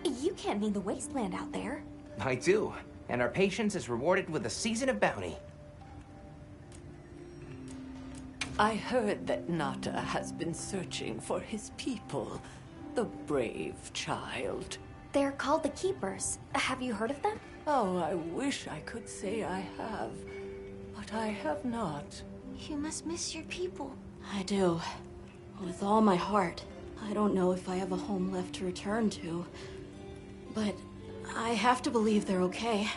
You can't mean the wasteland out there. I do, and our patience is rewarded with a season of bounty. I heard that Nata has been searching for his people. The brave child. They're called the Keepers. Have you heard of them? Oh, I wish I could say I have, but I have not. You must miss your people. I do. With all my heart. I don't know if I have a home left to return to. But I have to believe they're okay.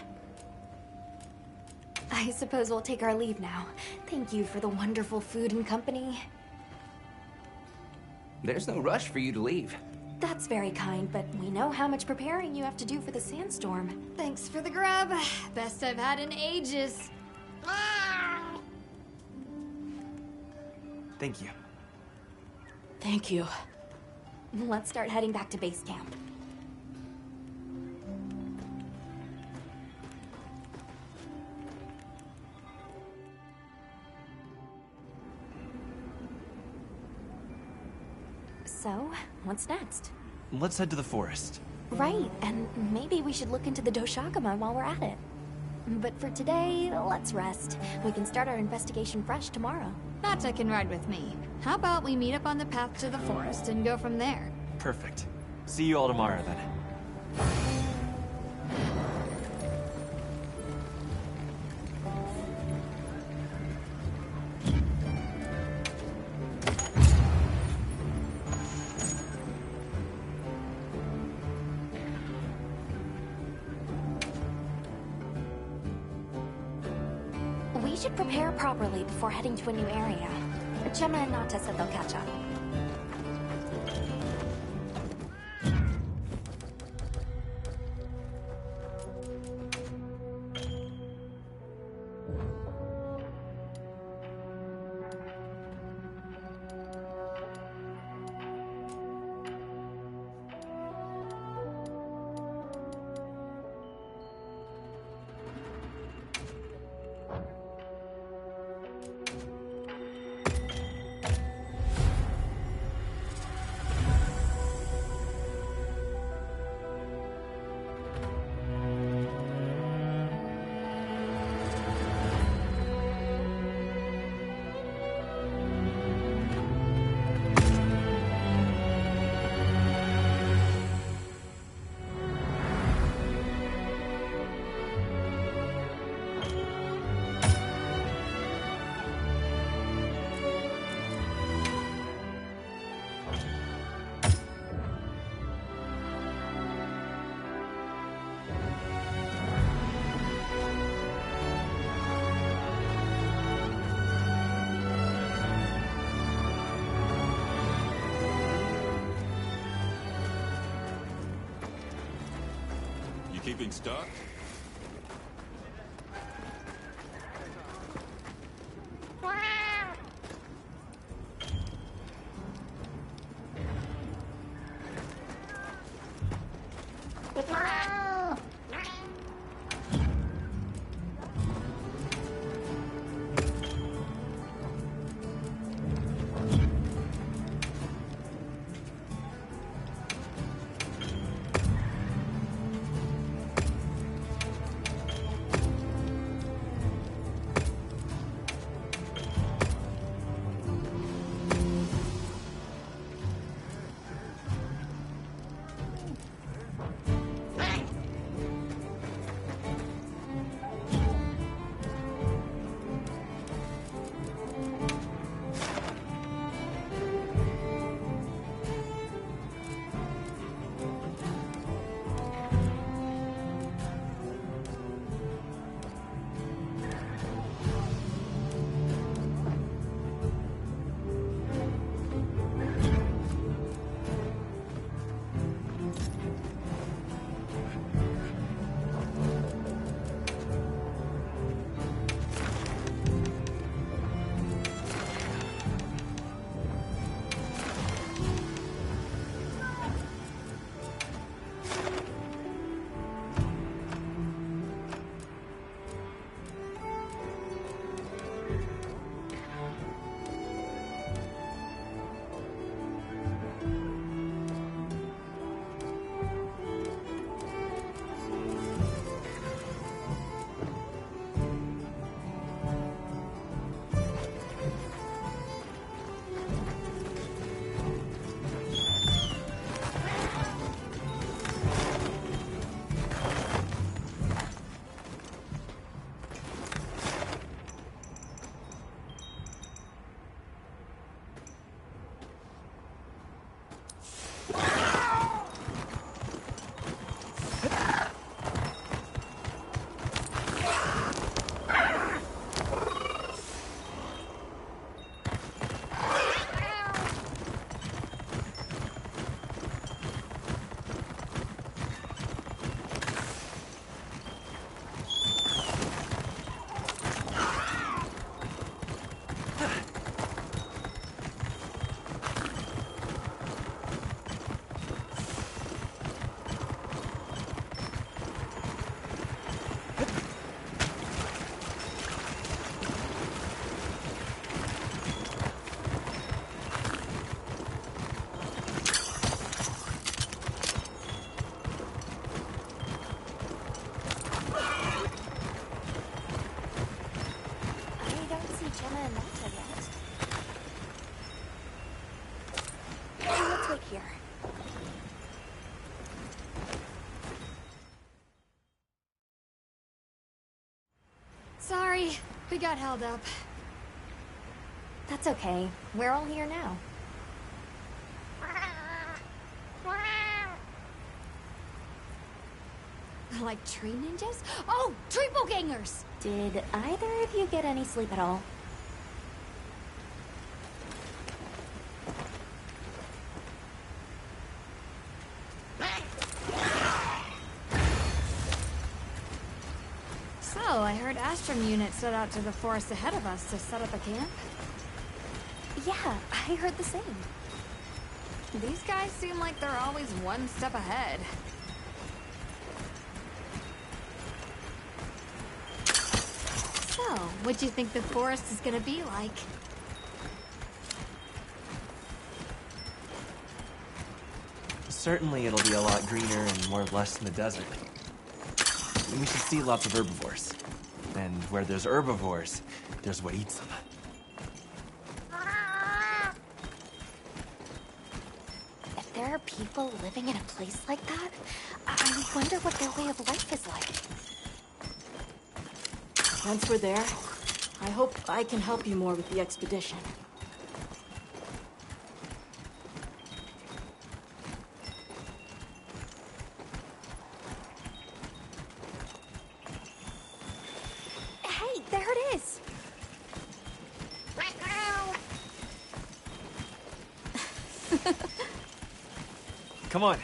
I suppose we'll take our leave now. Thank you for the wonderful food and company. There's no rush for you to leave. That's very kind, but we know how much preparing you have to do for the sandstorm. Thanks for the grub. Best I've had in ages. Thank you. Thank you. Let's start heading back to base camp. So, what's next? Let's head to the forest. Right, and maybe we should look into the Doshagama while we're at it. But for today, let's rest. We can start our investigation fresh tomorrow. Nata can ride with me. How about we meet up on the path to the forest and go from there? Perfect. See you all tomorrow, then. We should prepare properly before heading to a new area. Gemma and Nata said they'll catch up. Keeping stock? Sorry, we got held up. That's okay. We're all here now. Like tree ninjas? Oh, tree gangers! Did either of you get any sleep at all? So, I heard Astrum unit set out to the forest ahead of us to set up a camp? Yeah, I heard the same. These guys seem like they're always one step ahead. So, what'd you think the forest is gonna be like? Certainly it'll be a lot greener and more lush than the desert. And we should see lots of herbivores. And where there's herbivores, there's what eats them. If there are people living in a place like that, I wonder what their way of life is like. Once we're there, I hope I can help you more with the expedition. Hey, there it is! Come on.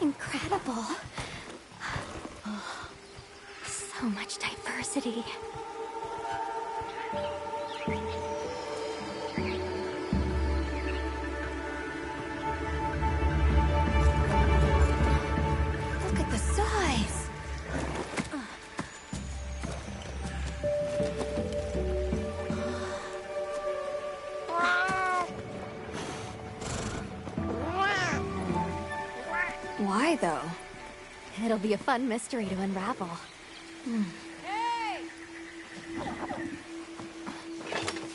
Incredible. So much diversity. Look at the size. Why, though? It'll be a fun mystery to unravel.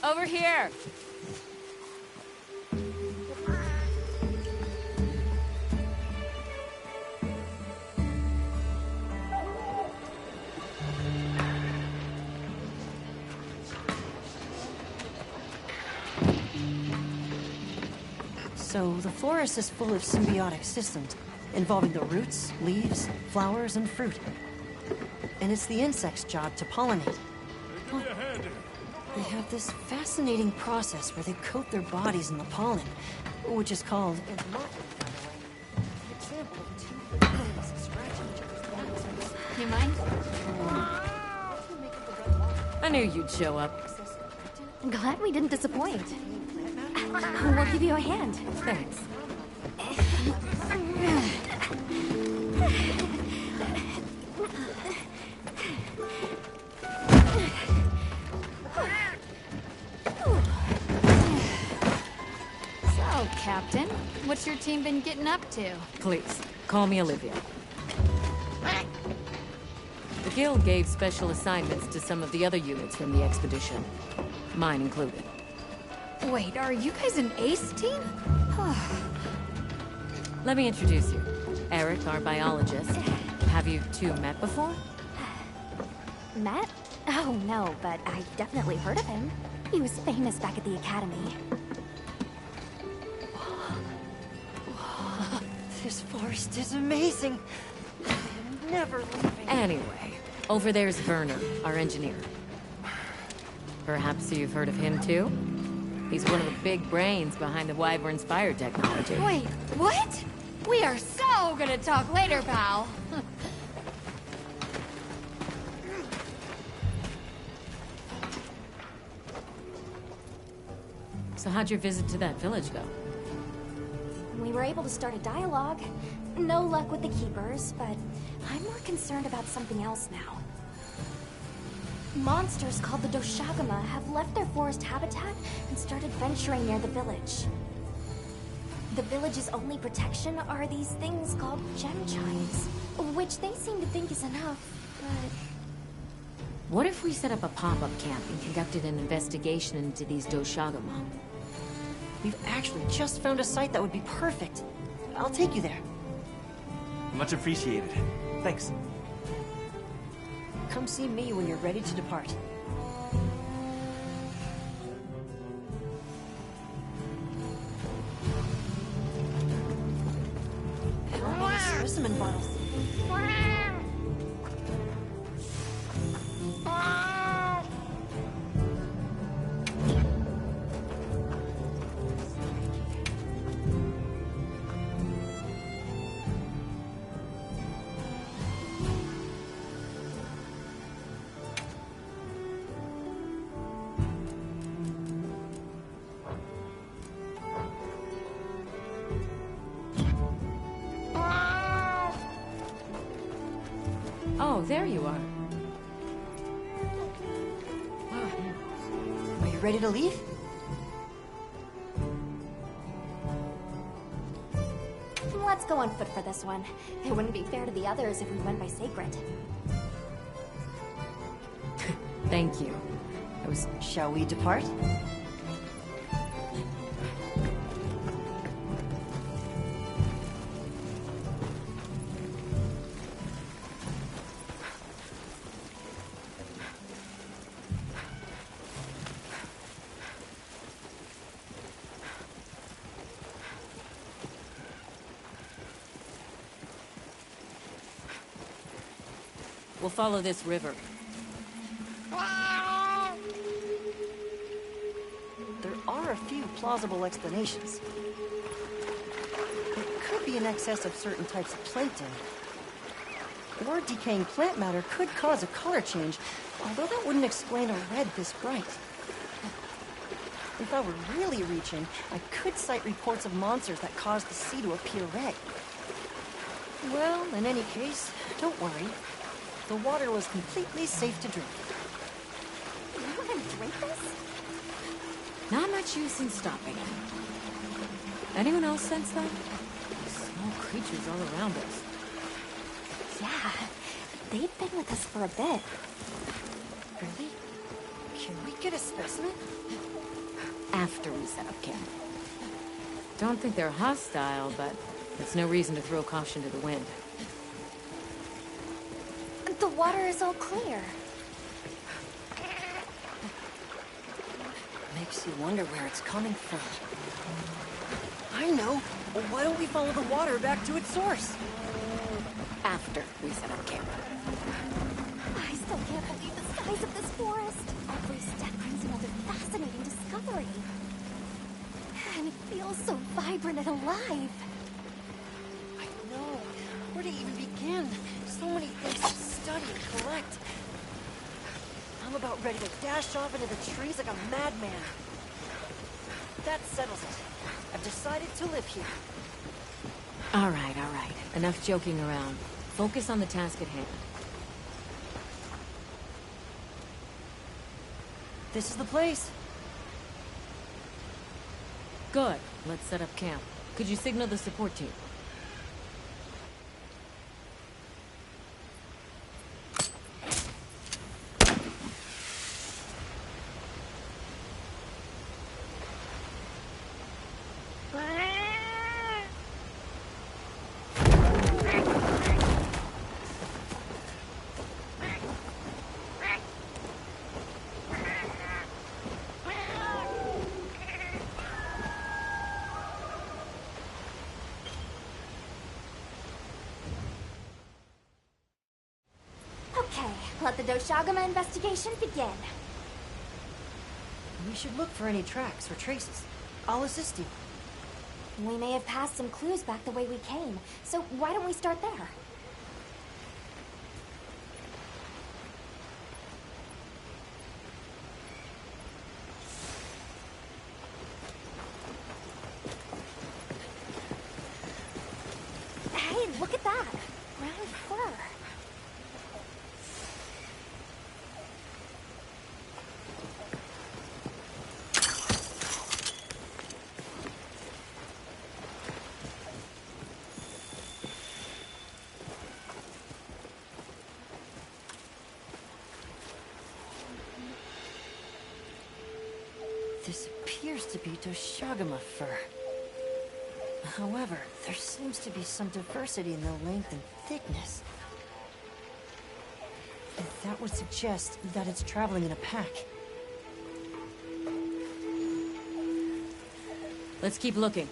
Over here! So, the forest is full of symbiotic systems, involving the roots, leaves, flowers, and fruit. And it's the insect's job to pollinate. Well, they have this fascinating process where they coat their bodies in the pollen, which is called... You mind? I knew you'd show up. Glad we didn't disappoint. We'll give you a hand. Thanks. So, Captain, what's your team been getting up to? Please, call me Olivia. The Guild gave special assignments to some of the other units from the expedition. Mine included. Wait, are you guys an ace team? Let me introduce you. Eric, our biologist. Have you two met before? Matt? Oh, no, but I've definitely heard of him. He was famous back at the academy. This forest is amazing. I'm never leaving. Anyway, over there's Werner, our engineer. Perhaps you've heard of him too? He's one of the big brains behind the Wyvern's fire technology. Wait, what? We are so gonna talk later, pal. So how'd your visit to that village go? We were able to start a dialogue. No luck with the Keepers, but I'm more concerned about something else now. Monsters called the Doshagama have left their forest habitat and started venturing near the village. The village's only protection are these things called gem chimes, which they seem to think is enough, but... What if we set up a pop-up camp and conducted an investigation into these Doshagama? We've actually just found a site that would be perfect. I'll take you there. Much appreciated. Thanks. Come see me when you're ready to depart. And all these specimen bottles. Oh, there you are. Are you ready to leave? Let's go on foot for this one. It wouldn't be fair to the others if we went by Sacred. Thank you. Shall we depart? We'll follow this river. There are a few plausible explanations. It could be an excess of certain types of plankton. Or decaying plant matter could cause a color change, although that wouldn't explain a red this bright. If I were really reaching, I could cite reports of monsters that caused the sea to appear red. Well, in any case, don't worry. The water was completely safe to drink. You want to drink this? Not much use in stopping it. Anyone else sense that? Small creatures all around us. Yeah, they've been with us for a bit. Really? Can we get a specimen? After we set up camp. Don't think they're hostile, but it's no reason to throw caution to the wind. The water is all clear. Makes you wonder where it's coming from. I know. Well, why don't we follow the water back to its source? After we set up camp. I still can't believe the size of this forest. Every step brings another fascinating discovery. And it feels so vibrant and alive. I know. Where to even begin? So many things to study and collect. I'm about ready to dash off into the trees like a madman. That settles it. I've decided to live here. All right. Enough joking around. Focus on the task at hand. This is the place. Good. Let's set up camp. Could you signal the support team? Okay, let the Doshagama investigation begin. We should look for any tracks or traces. I'll assist you. We may have passed some clues back the way we came, so why don't we start there? Hey, look at that! Brown fur. This appears to be Doshagama fur. However, there seems to be some diversity in the length and thickness. That would suggest that it's traveling in a pack. Let's keep looking.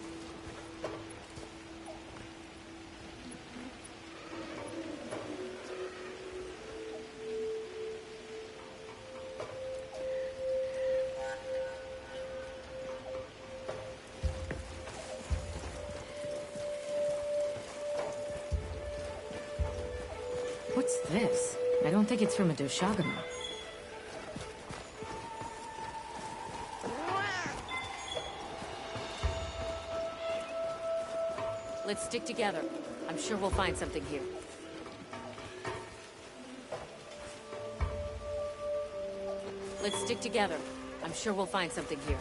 What's this? I don't think it's from a Doshagama. Let's stick together. I'm sure we'll find something here. Let's stick together. I'm sure we'll find something here.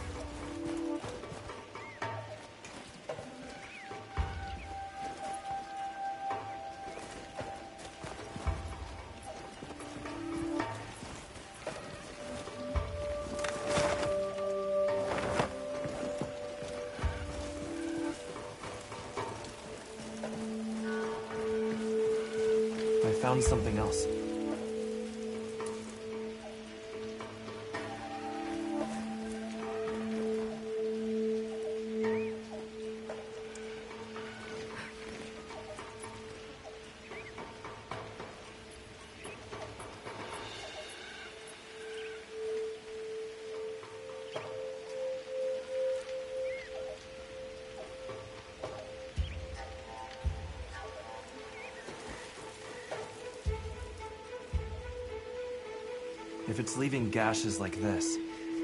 Found something else. If it's leaving gashes like this,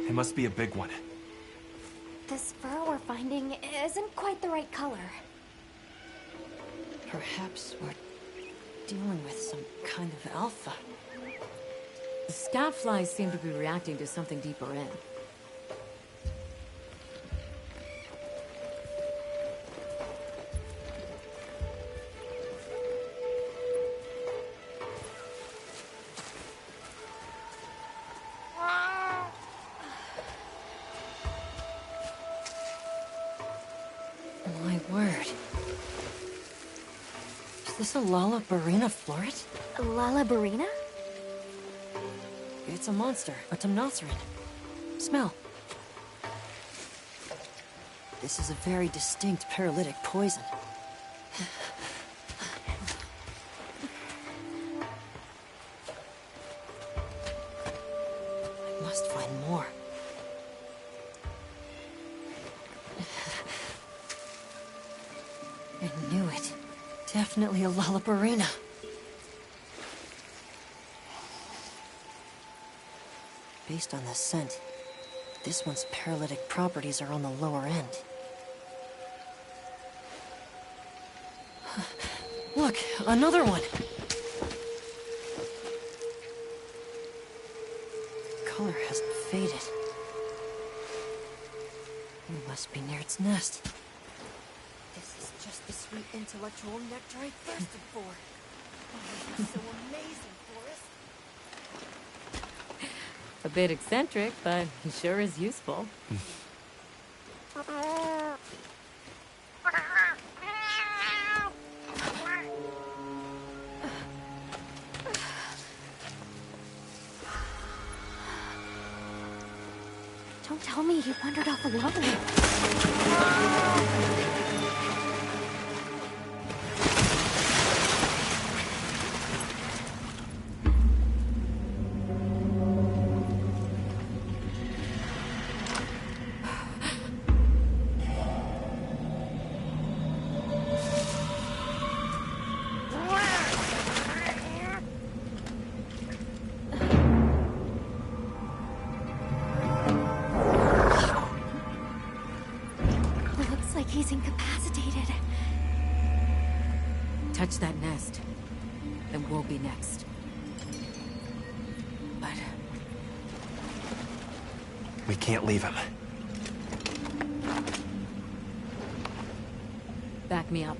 it must be a big one. This fur we're finding isn't quite the right color. Perhaps we're dealing with some kind of alpha. The scout flies seem to be reacting to something deeper in. My word. Is this a Lalabarina floret? Lalabarina? It's a monster, a Temnoceran. Smell. This is a very distinct paralytic poison. I must find more. I knew it. Definitely a Lalabarina. Based on the scent, this one's paralytic properties are on the lower end. Look, another one! Color hasn't faded. It must be near its nest. This is just the sweet intellectual nectar I thirsted for. Oh, this is so amazing, Forrest. A bit eccentric, but he sure is useful. Don't tell me he wandered off alone. He's incapacitated. Touch that nest, and we'll be next. But we can't leave him. Back me up.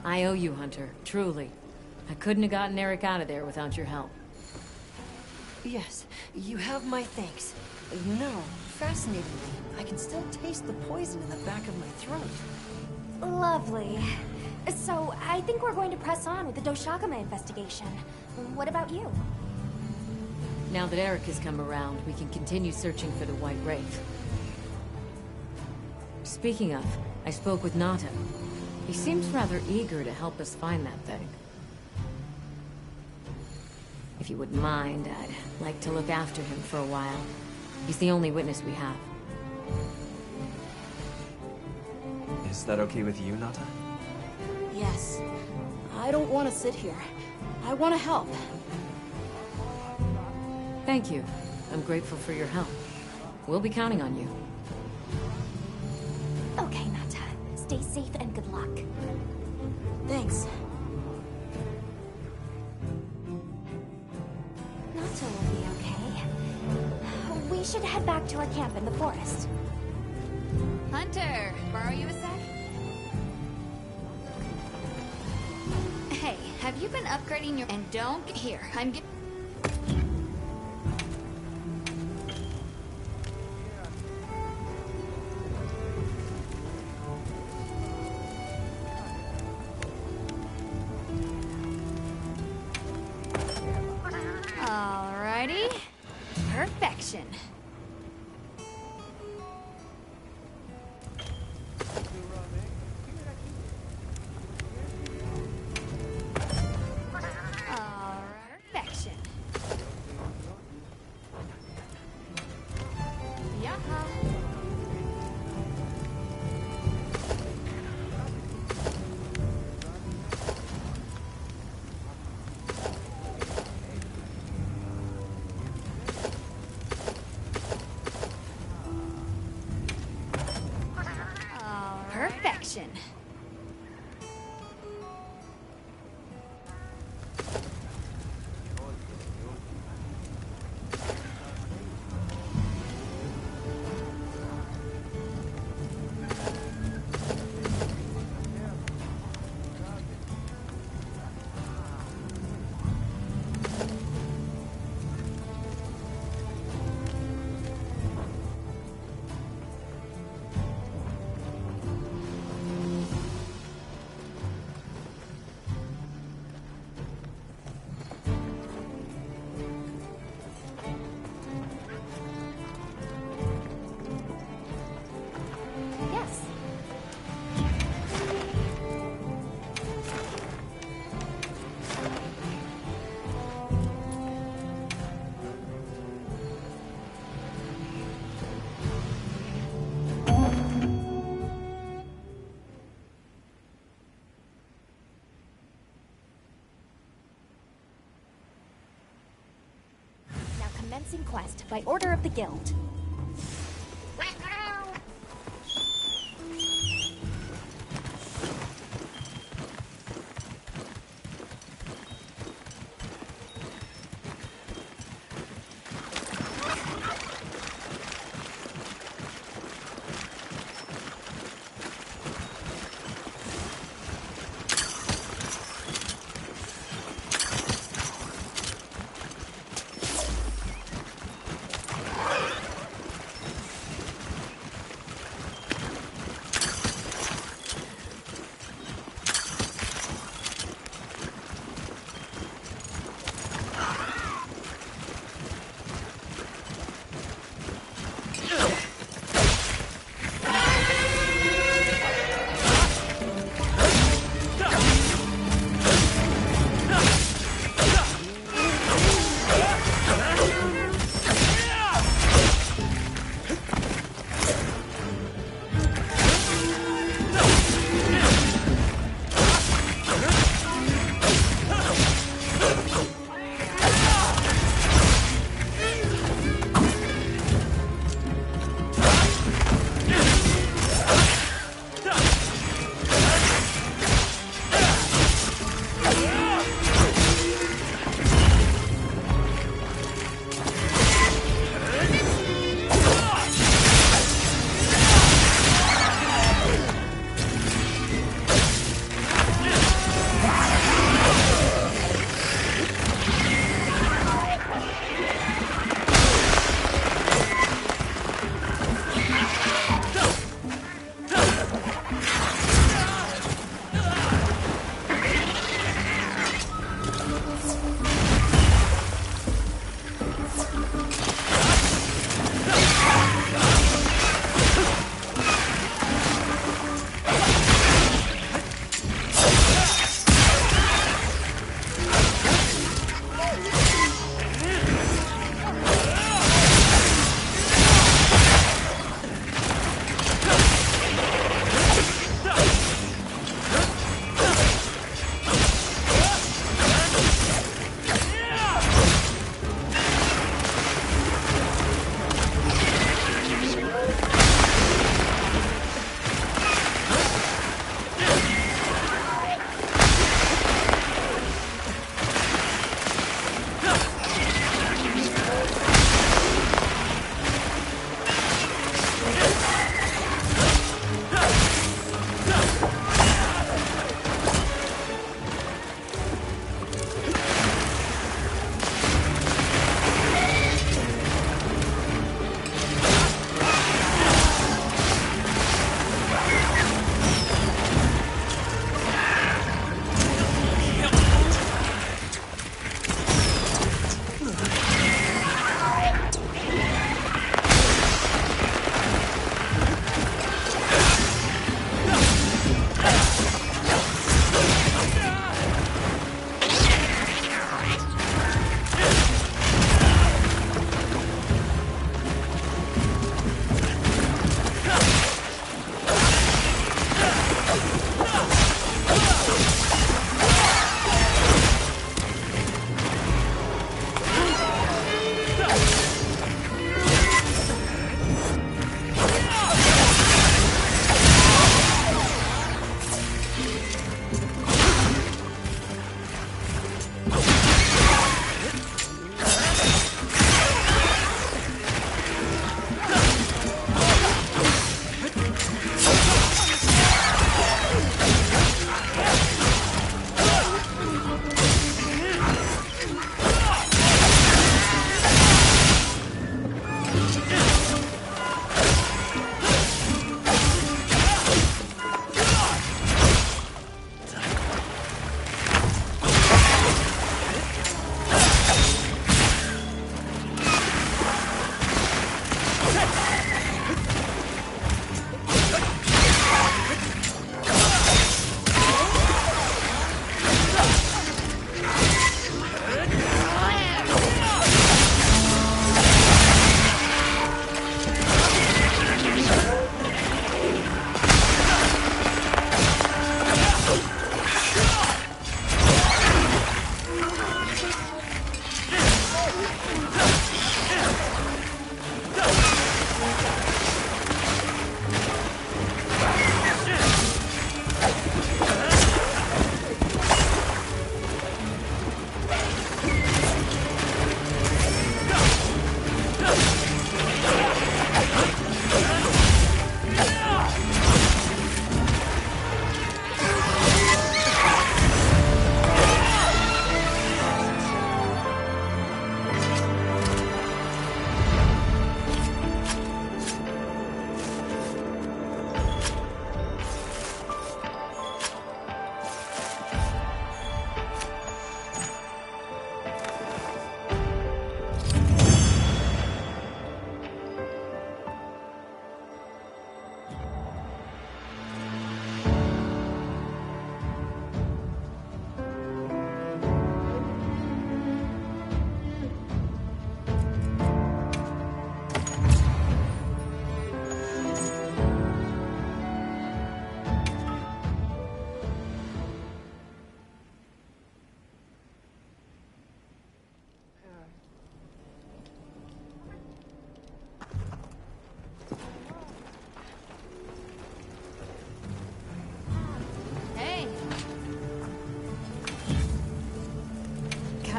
I owe you, Hunter. Truly. I couldn't have gotten Eric out of there without your help. Yes, you have my thanks. You know, fascinatingly, I can still taste the poison in the back of my throat. Lovely. So, I think we're going to press on with the Doshagame investigation. What about you? Now that Eric has come around, we can continue searching for the White Wraith. Speaking of, I spoke with Nata. He seems rather eager to help us find that thing. If you wouldn't mind, I'd like to look after him for a while. He's the only witness we have. Is that okay with you, Nata? Yes. I don't want to sit here. I want to help. Thank you. I'm grateful for your help. We'll be counting on you. Okay, Nata. Stay safe and good luck. Thanks. Nata will be okay. We should head back to our camp in the forest. Hunter, borrow you a sec? Hey, have you been upgrading your... And don't... Here, I'm get... Alrighty. Perfection. Perfection. Yaha. Perfection. Yes. Now commencing quest by order of the guild.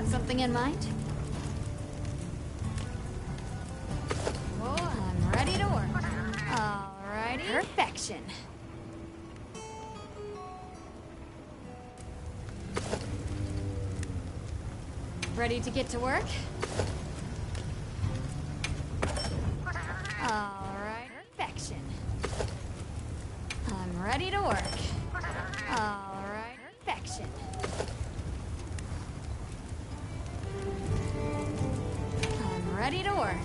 Got something in mind? Oh, I'm ready to work. Alrighty. Perfection. Ready to get to work? Alright. Perfection. I'm ready to work. Alright. Perfection. I'm ready to work.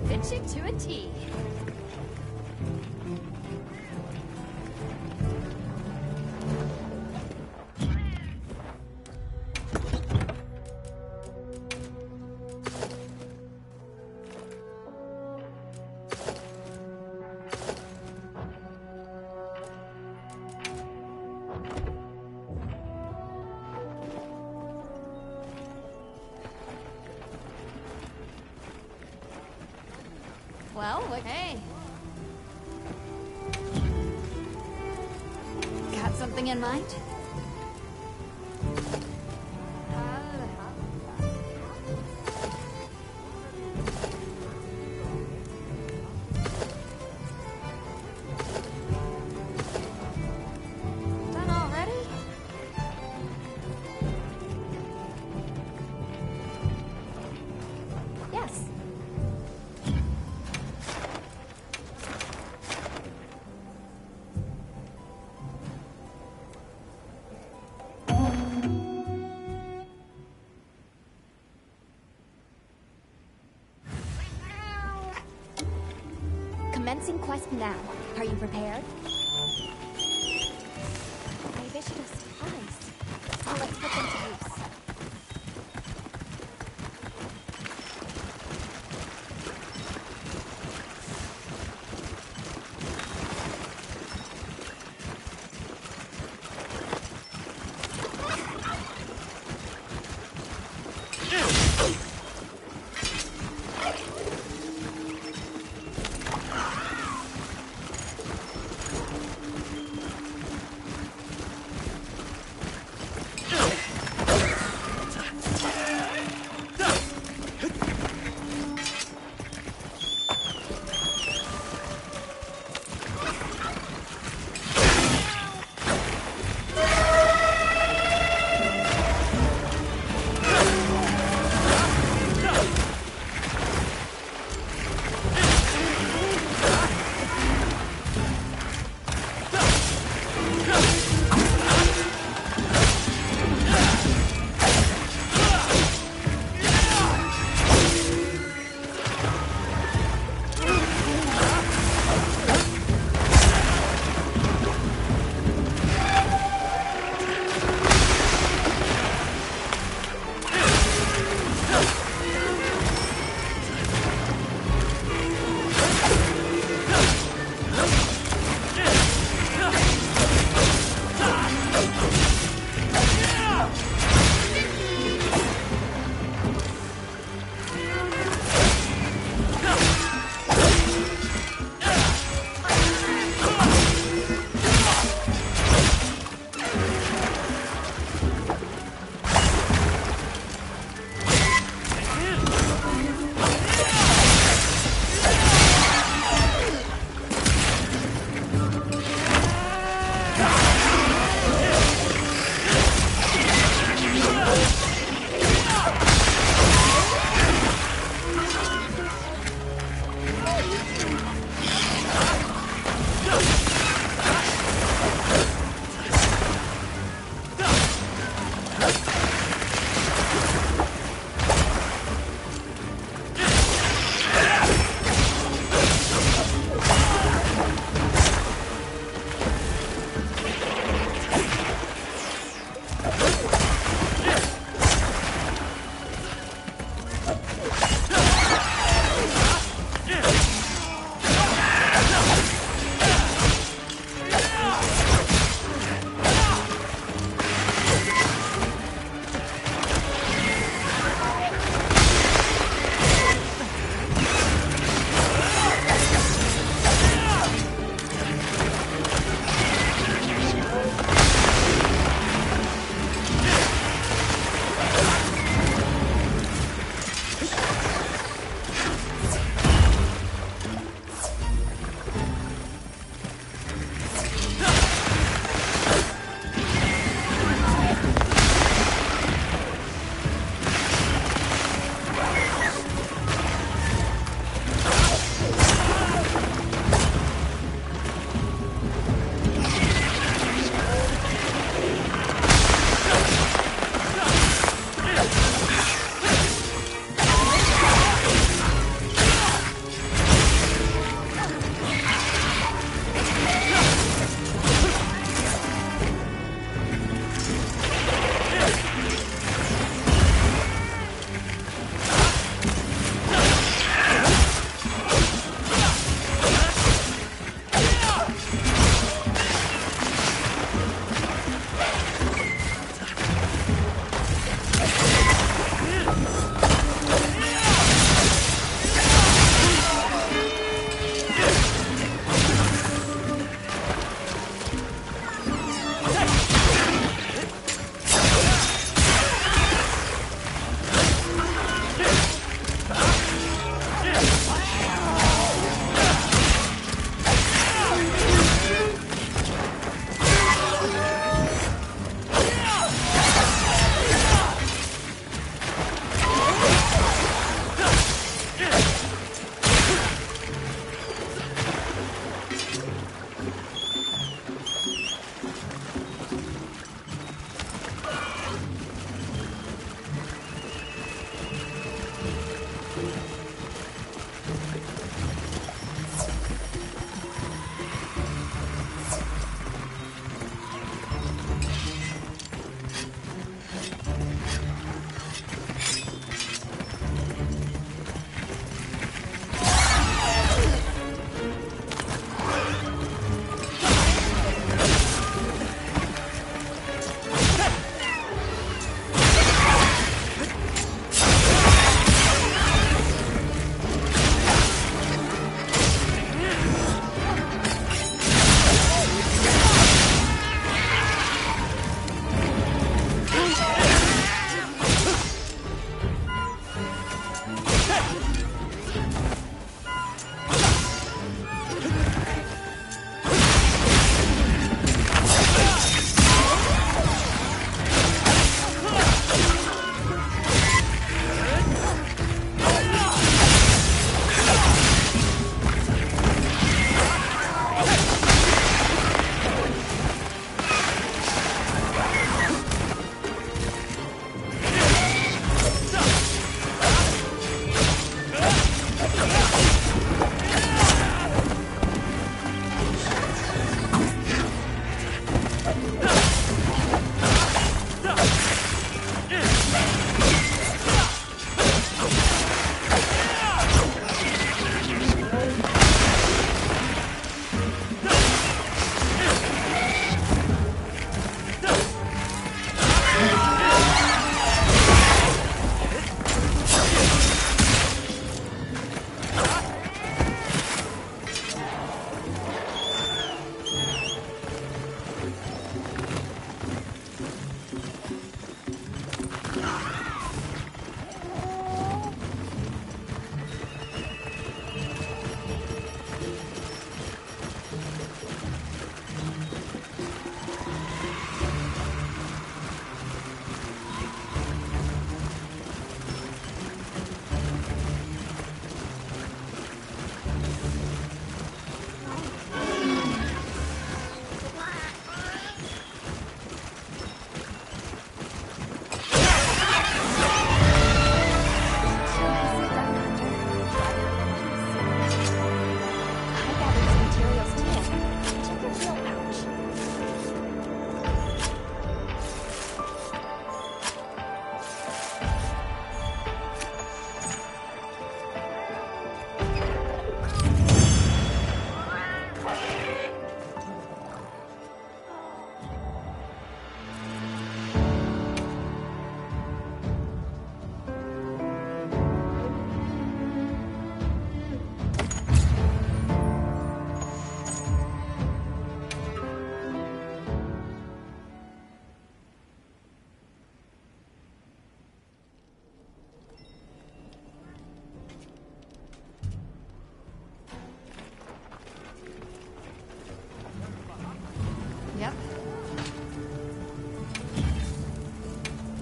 Fit you to a T. Well, hey. Got something in mind? Done already? Yes. Commencing quest now. Are you prepared? I've issued us supplies. So let's put them to use.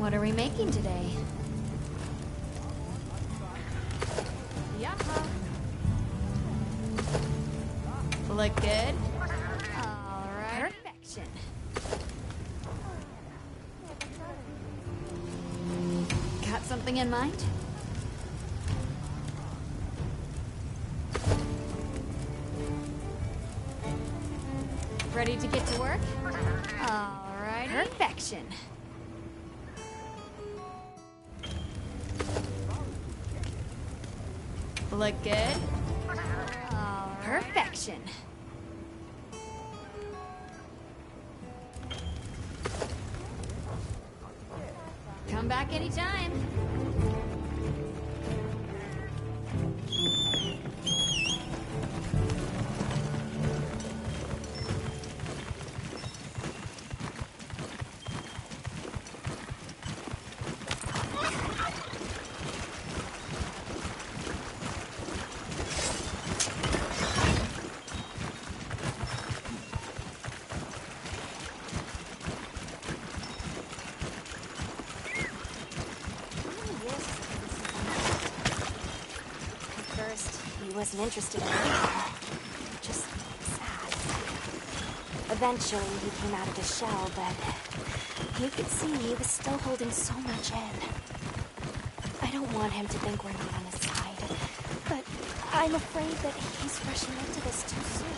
What are we making today? Yaha. Look good? Alright. Perfection. Got something in mind? Ready to get to work? Alright. Perfection. Look good? Perfection. Come back anytime. Wasn't interested in it. Just sad. Eventually, he came out of his shell, but you could see he was still holding so much in. I don't want him to think we're not on his side, but I'm afraid that he's rushing into this too soon.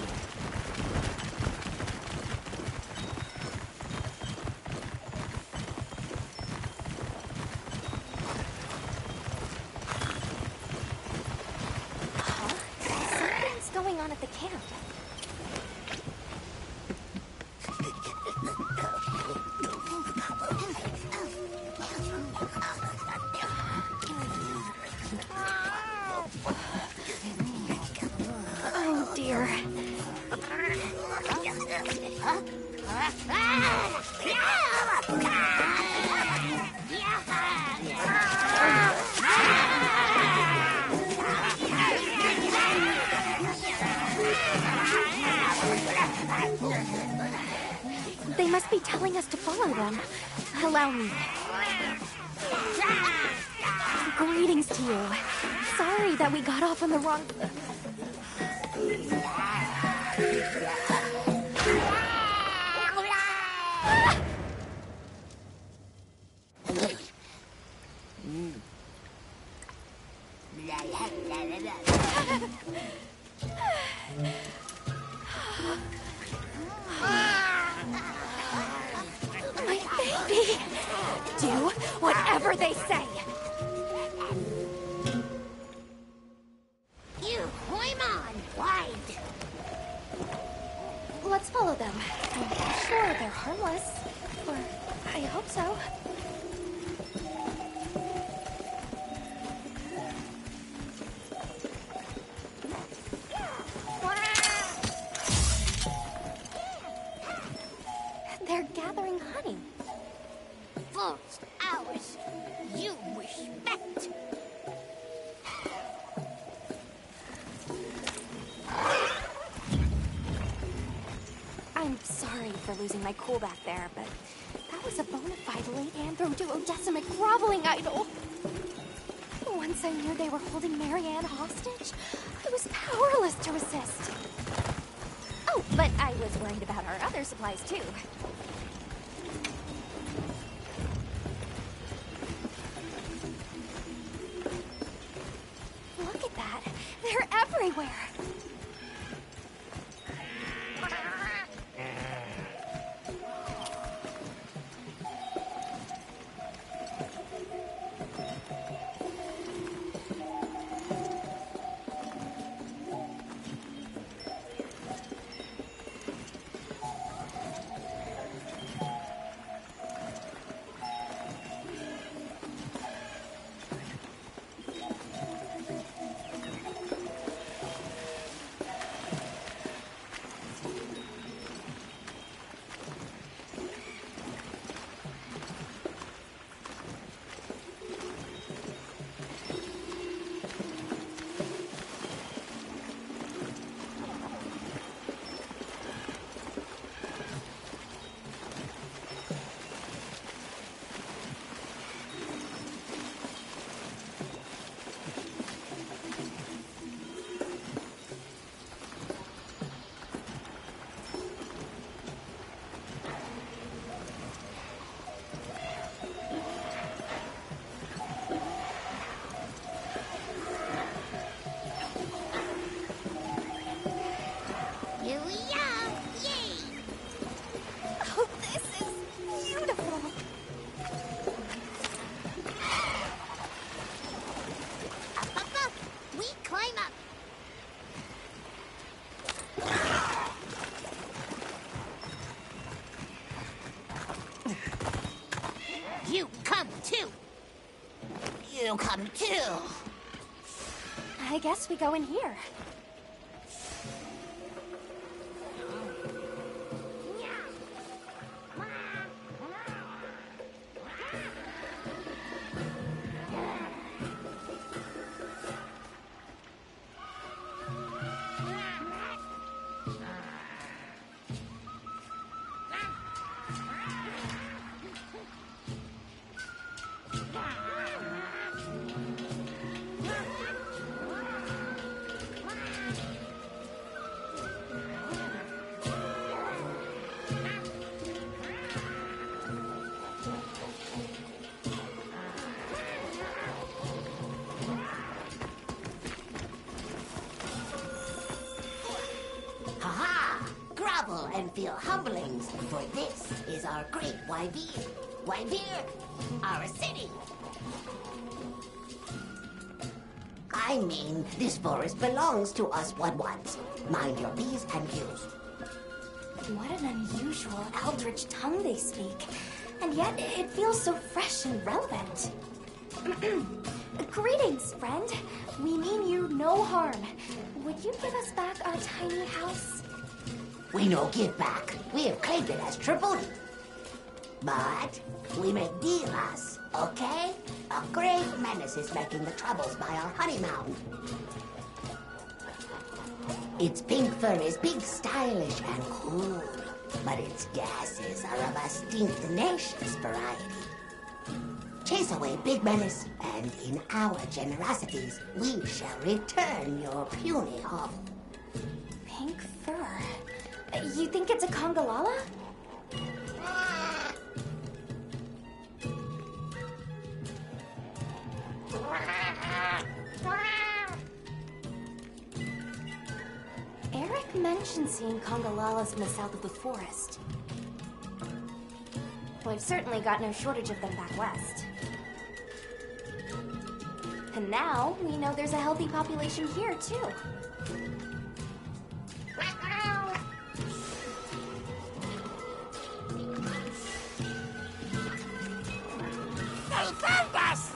At the camp. Oh dear. They must be telling us to follow them. Allow me. Greetings to you. Sorry that we got off on the wrong... My baby! Do whatever they say! You, Hoimon, wide! Let's follow them. I'm sure they're harmless. Or I hope so. They're gathering honey. First, ours. You respect. I'm sorry for losing my cool back there, but that was a bona fide late anthro-duodecimic groveling idol. Once I knew they were holding Marianne hostage, I was powerless to resist. Oh, but I was worried about our other supplies, too. Look at that. They're everywhere. too. You come too. I guess we go in here. And feel humblings, for this is our great Wyvere. Wyvere, our city. I mean, this forest belongs to us one-ones. Mind your P's and Q's. What an unusual eldritch tongue they speak. And yet, it feels so fresh and relevant. Greetings, friend. We mean you no harm. Would you give us back our tiny house? We no give back. We have claimed it as tribute. But we make deals, okay? A great menace is making the troubles by our honey mountain. Its pink fur is big, stylish, and cool. But its gases are of a stink-tenacious variety. Chase away big menace, and in our generosities, we shall return your puny hovel. Pink fur? You think it's a Congalala? Eric mentioned seeing Congalalas in the south of the forest. We've certainly got no shortage of them back west. And now, we know there's a healthy population here, too. They found us!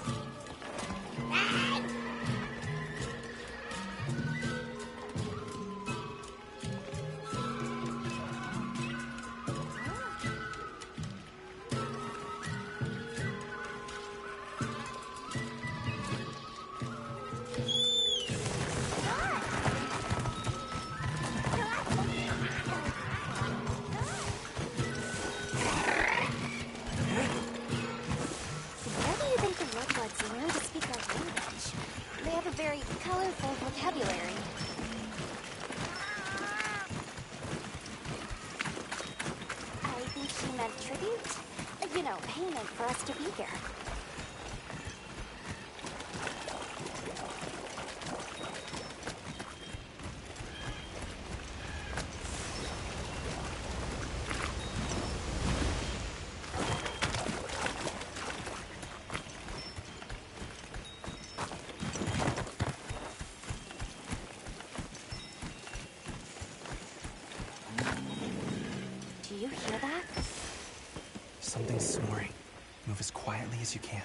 Payment for us to be here. Do you hear that? Something's snoring. Move as quietly as you can.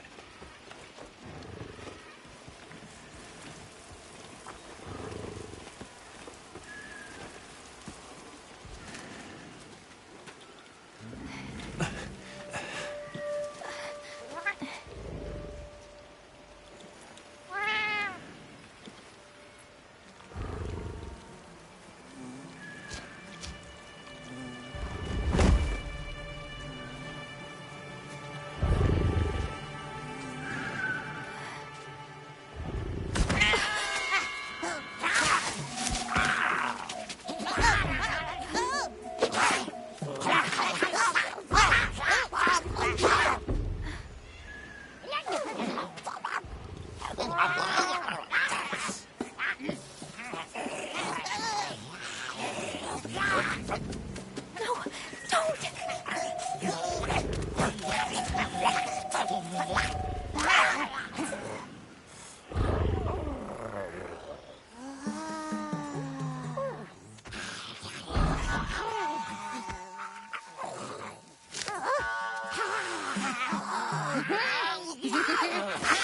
Wake it up!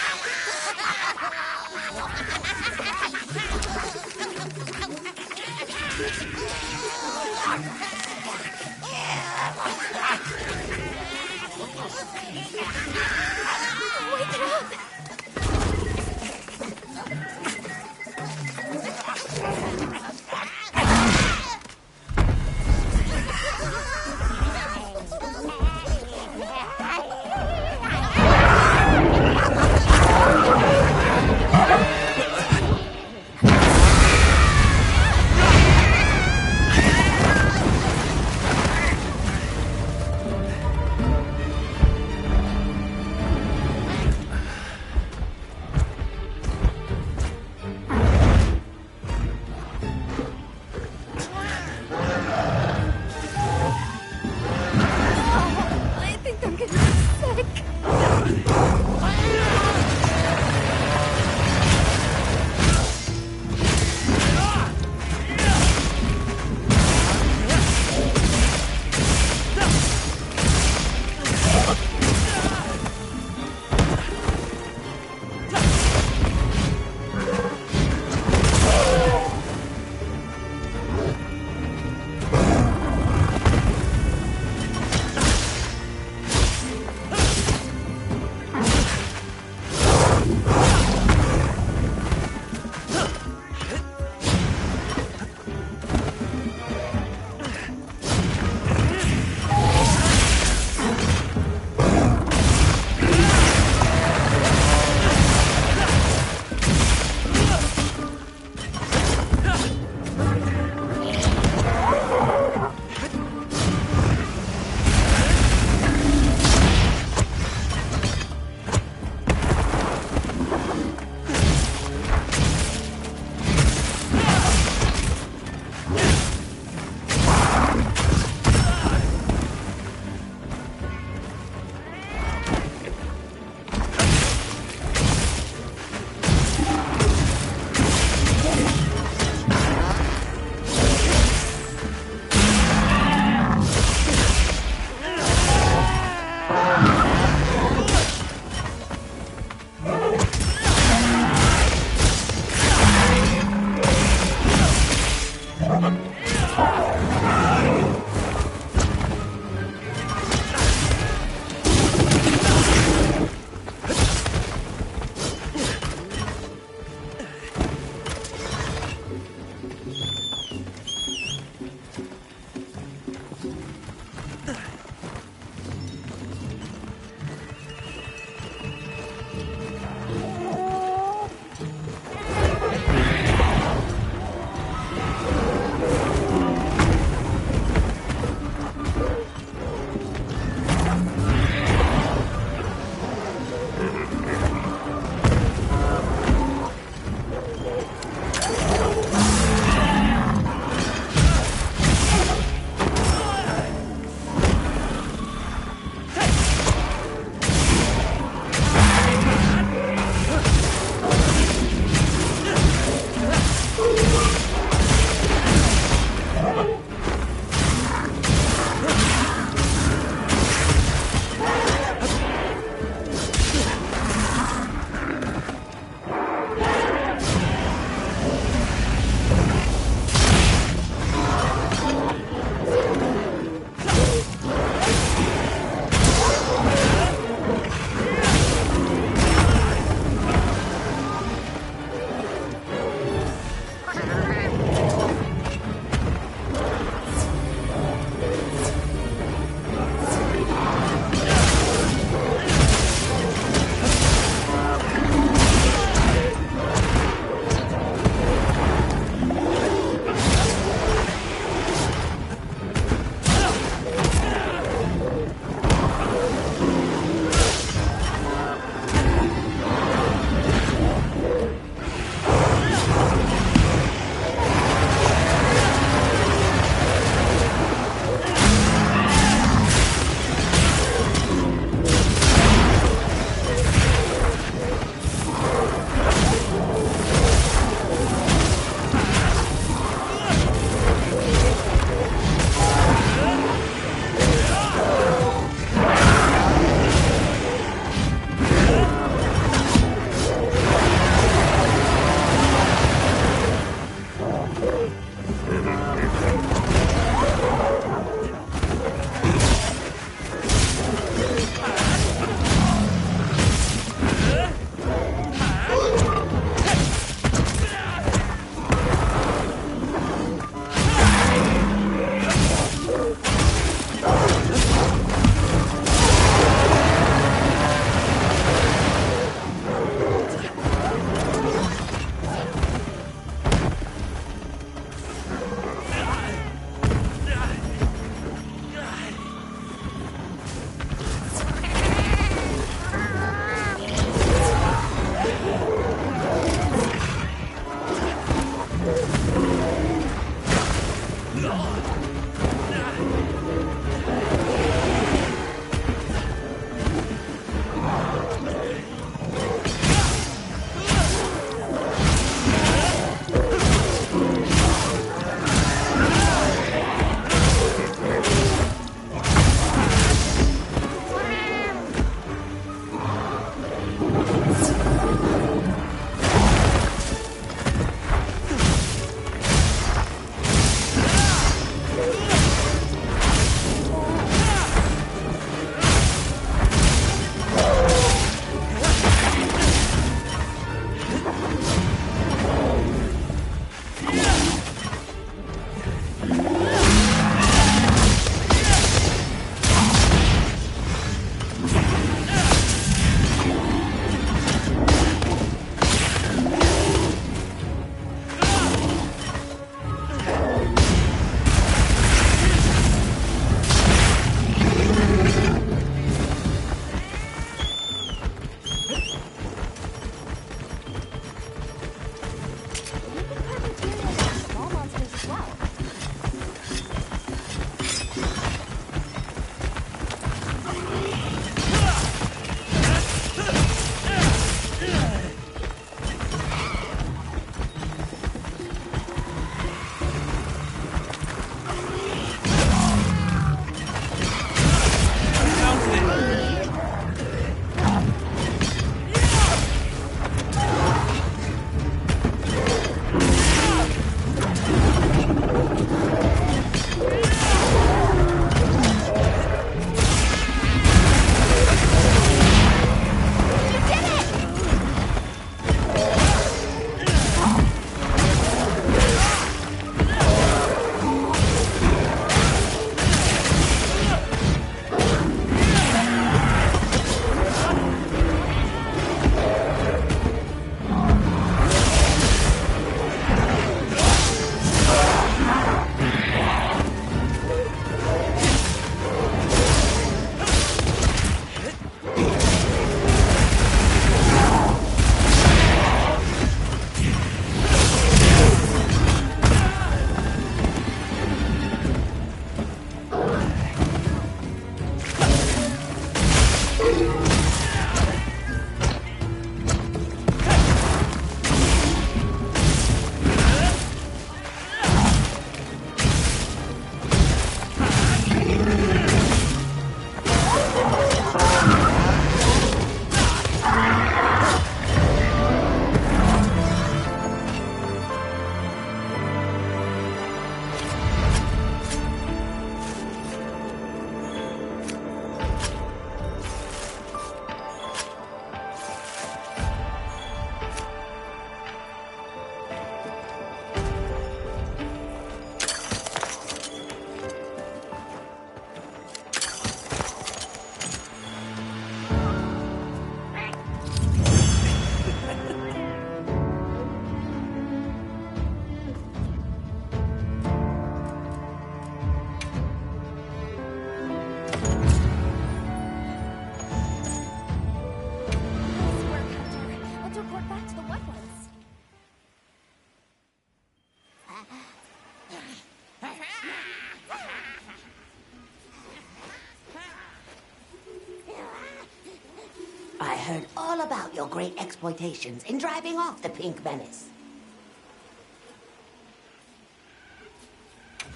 I heard all about your great exploitations in driving off the Pink Menace.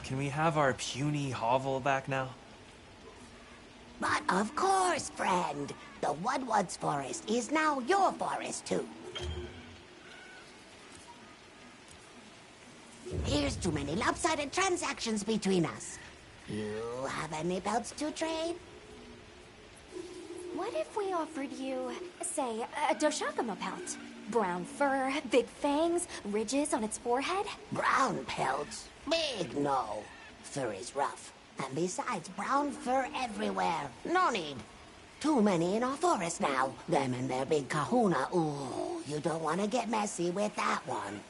Can we have our puny hovel back now? But of course, friend. The Woodwoods forest is now your forest, too. Here's too many lopsided transactions between us. You have any pelts to trade? What if we offered you, say, a Doshakama pelt? Brown fur, big fangs, ridges on its forehead? Brown pelts? Big no. Fur is rough. And besides, brown fur everywhere. No need. Too many in our forest now. Them and their big kahuna. Ooh, you don't want to get messy with that one.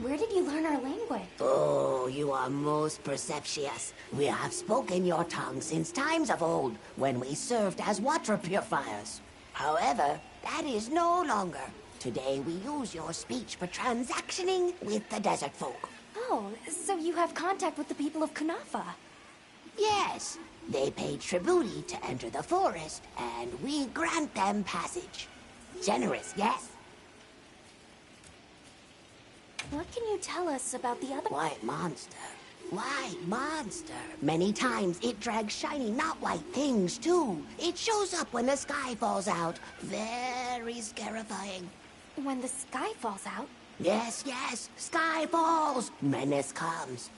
Where did you learn our language? Oh, you are most perceptious. We have spoken your tongue since times of old, when we served as water purifiers. However, that is no longer. Today we use your speech for transactioning with the desert folk. Oh, so you have contact with the people of Kunafa? Yes. They pay tribute to enter the forest, and we grant them passage. Generous, yes? What can you tell us about the other... White monster. White monster. Many times it drags shiny, not white things, too. It shows up when the sky falls out. Very scarifying. When the sky falls out? Yes, yes. Sky falls. Menace comes.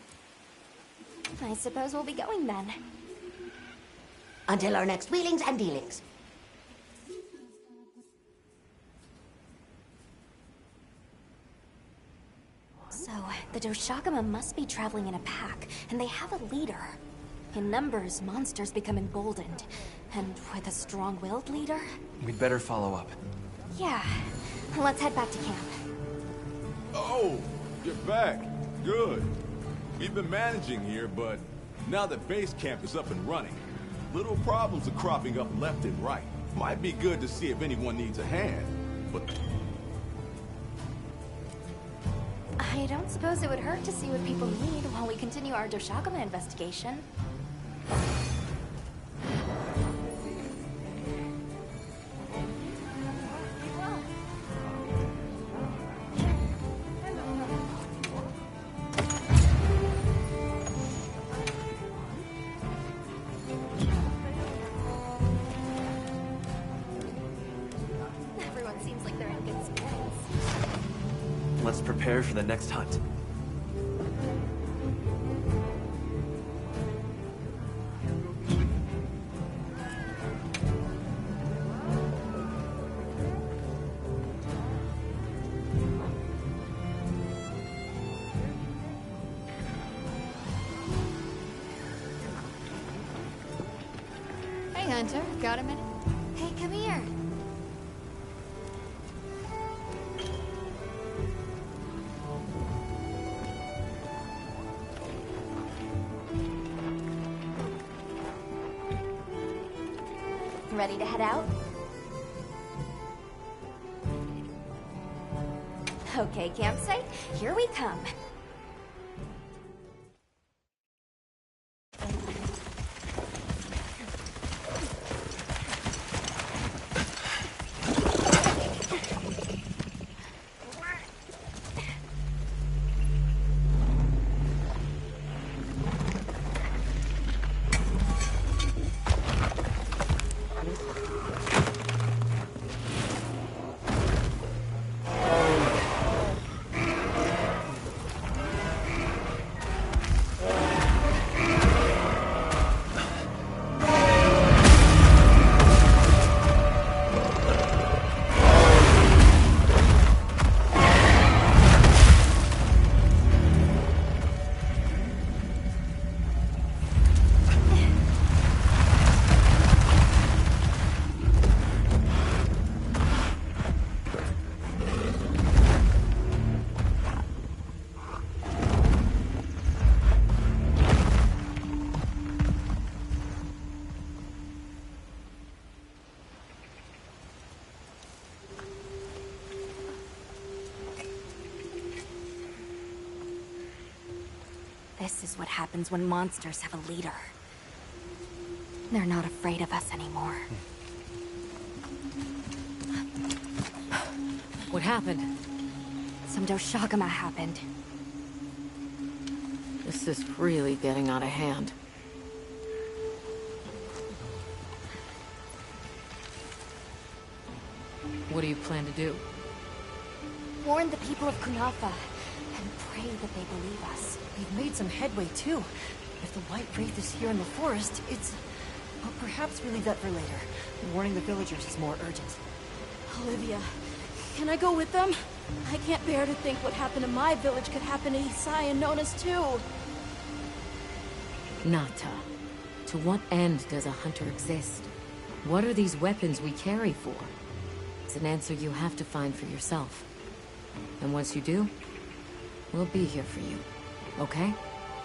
I suppose we'll be going then. Until our next wheelings and dealings. So, the Doshagama must be traveling in a pack, and they have a leader. In numbers, monsters become emboldened. And with a strong-willed leader? We'd better follow up. Yeah. Let's head back to camp. Oh, you're back. Good. We've been managing here, but now that base camp is up and running, little problems are cropping up left and right. Might be good to see if anyone needs a hand, but... I don't suppose it would hurt to see what people need while we continue our Doshagama investigation. Everyone seems like they're in good spirits. Let's prepare for the next hunt. Hey, Hunter. Got a minute? Hey, come here. Ready to head out? Okay, campsite, here we come. This is what happens when monsters have a leader. They're not afraid of us anymore. What happened? Some Doshagama happened. This is really getting out of hand. What do you plan to do? Warn the people of Kunafa, and pray that they believe us. We've made some headway, too. If the White Wraith is here in the forest, it's... Well, perhaps we leave that for later. Warning the villagers is more urgent. Olivia, can I go with them? I can't bear to think what happened to my village could happen to Isai and Nona's too. Nata, to what end does a hunter exist? What are these weapons we carry for? It's an answer you have to find for yourself. And once you do, we'll be here for you, okay?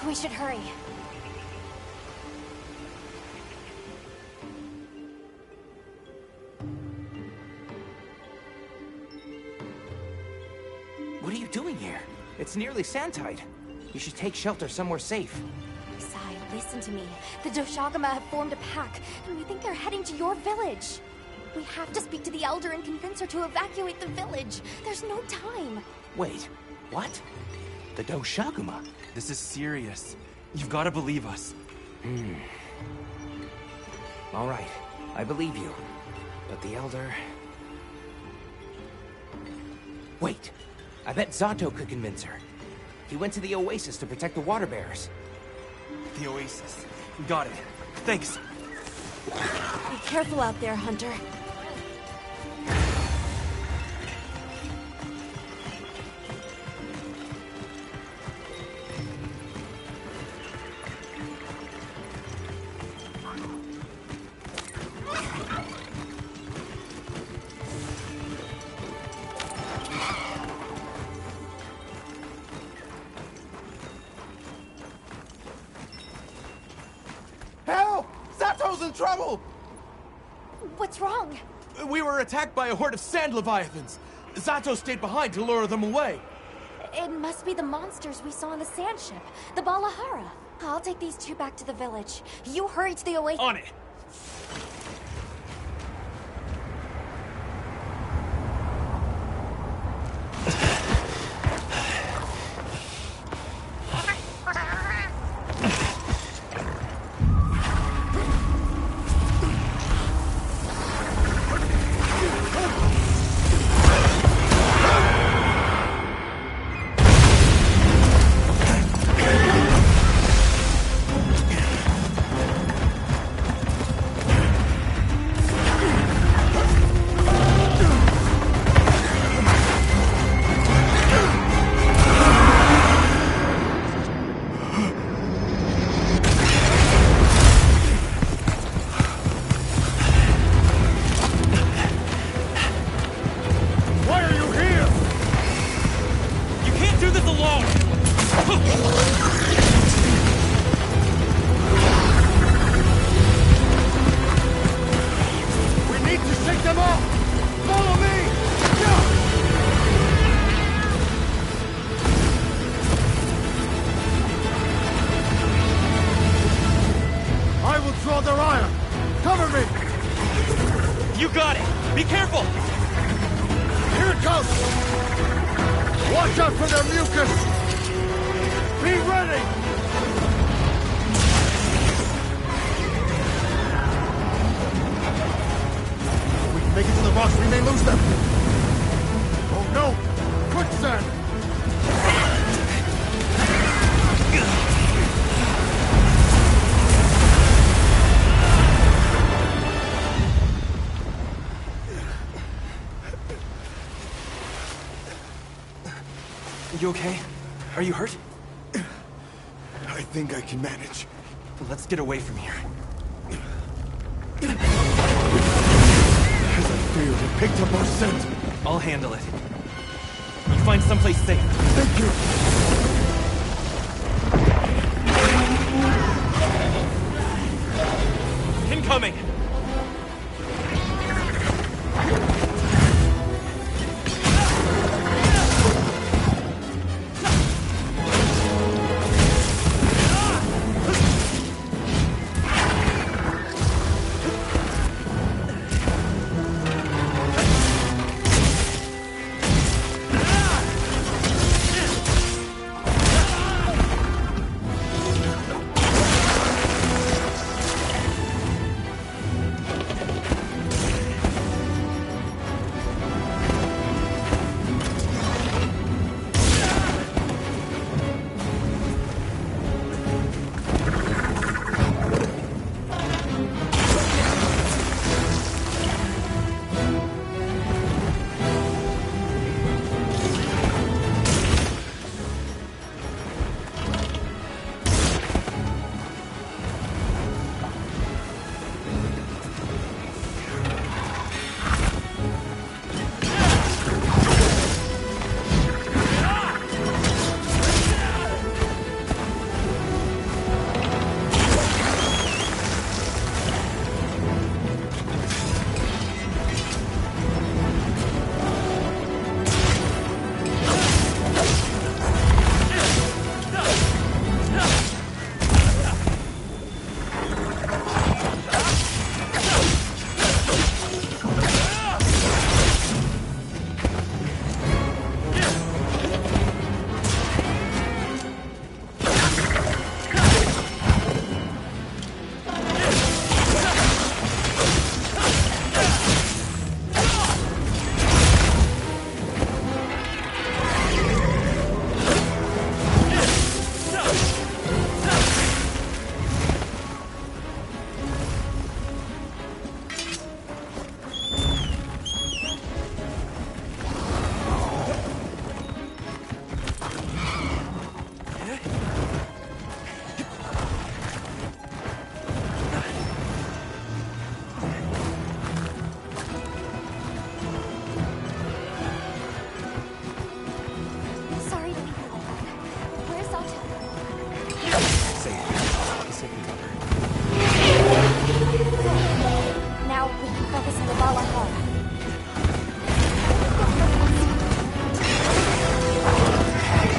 We should hurry. What are you doing here? It's nearly Sandtide. You should take shelter somewhere safe. Isai, listen to me. The Doshagama have formed a pack, and we think they're heading to your village. We have to speak to the Elder and convince her to evacuate the village. There's no time. Wait, what? The Doshagama? This is serious. You've got to believe us. All right, I believe you. But the Elder... Wait, I bet Zato could convince her. He went to the Oasis to protect the water bearers. The Oasis. Got it. Thanks. Be careful out there, Hunter. Help! Zato's in trouble! What's wrong? We were attacked by a horde of sand leviathans. Zato stayed behind to lure them away. It must be the monsters we saw on the sand ship, the Balahara. I'll take these two back to the village. You hurry to the Oasis. On it! You got it! Be careful! Here it comes! Watch out for their mucus! Be ready! If we can make it to the rocks, we may lose them! Oh no! Quicksand! You okay? Are you hurt? I think I can manage. Let's get away from here. As I feared, it picked up our scent. I'll handle it. You find someplace safe. Thank you. Incoming! Valhalla.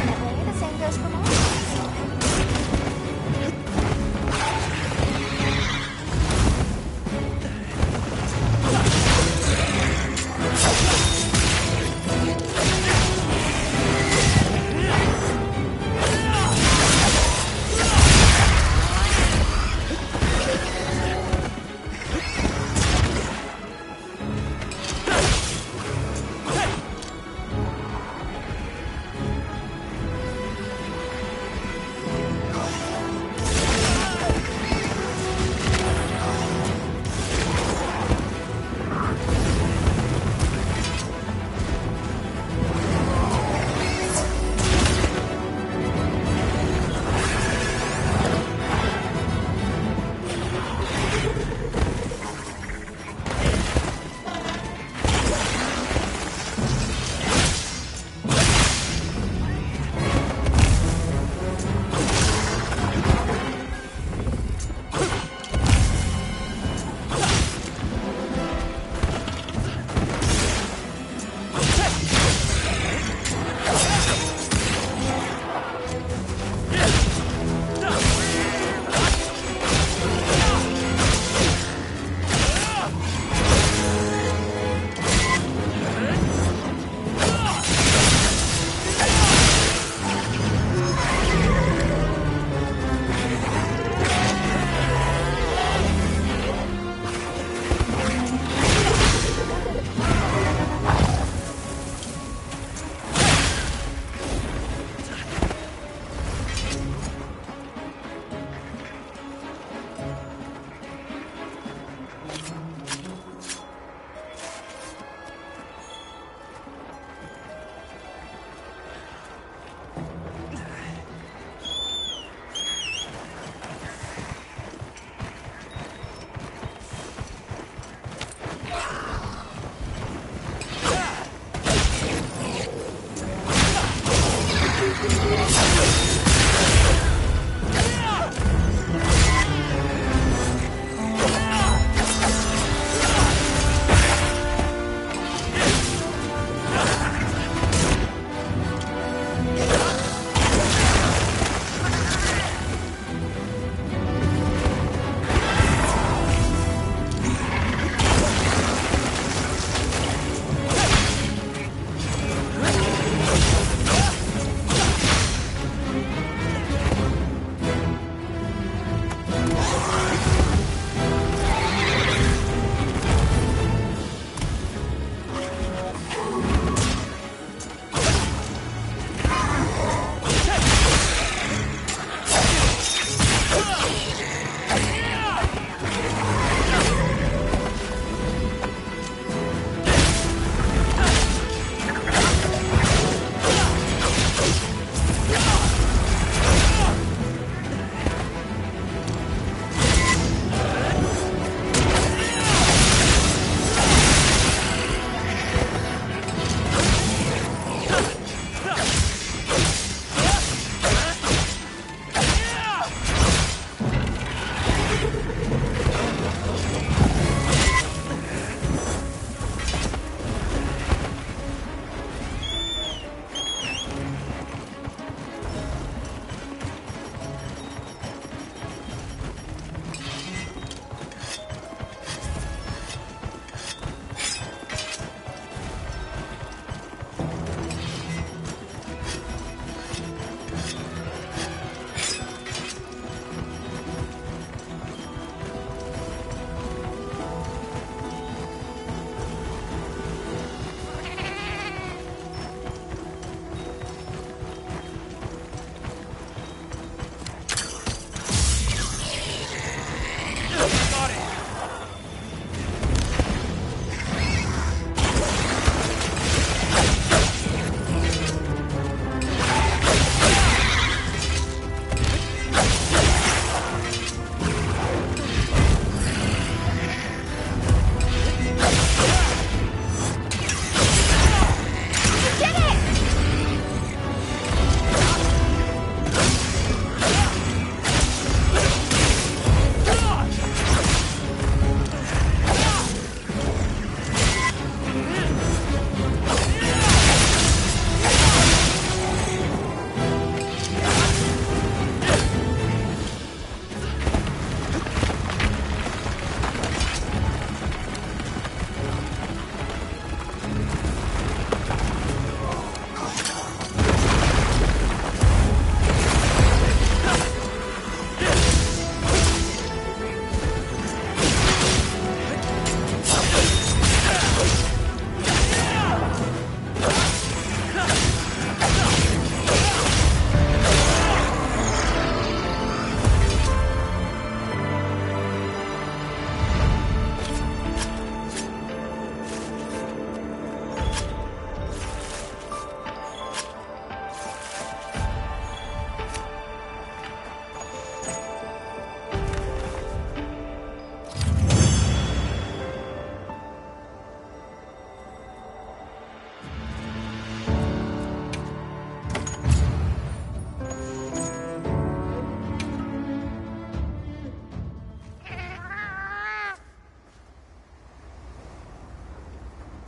Definitely, the same goes for Mars.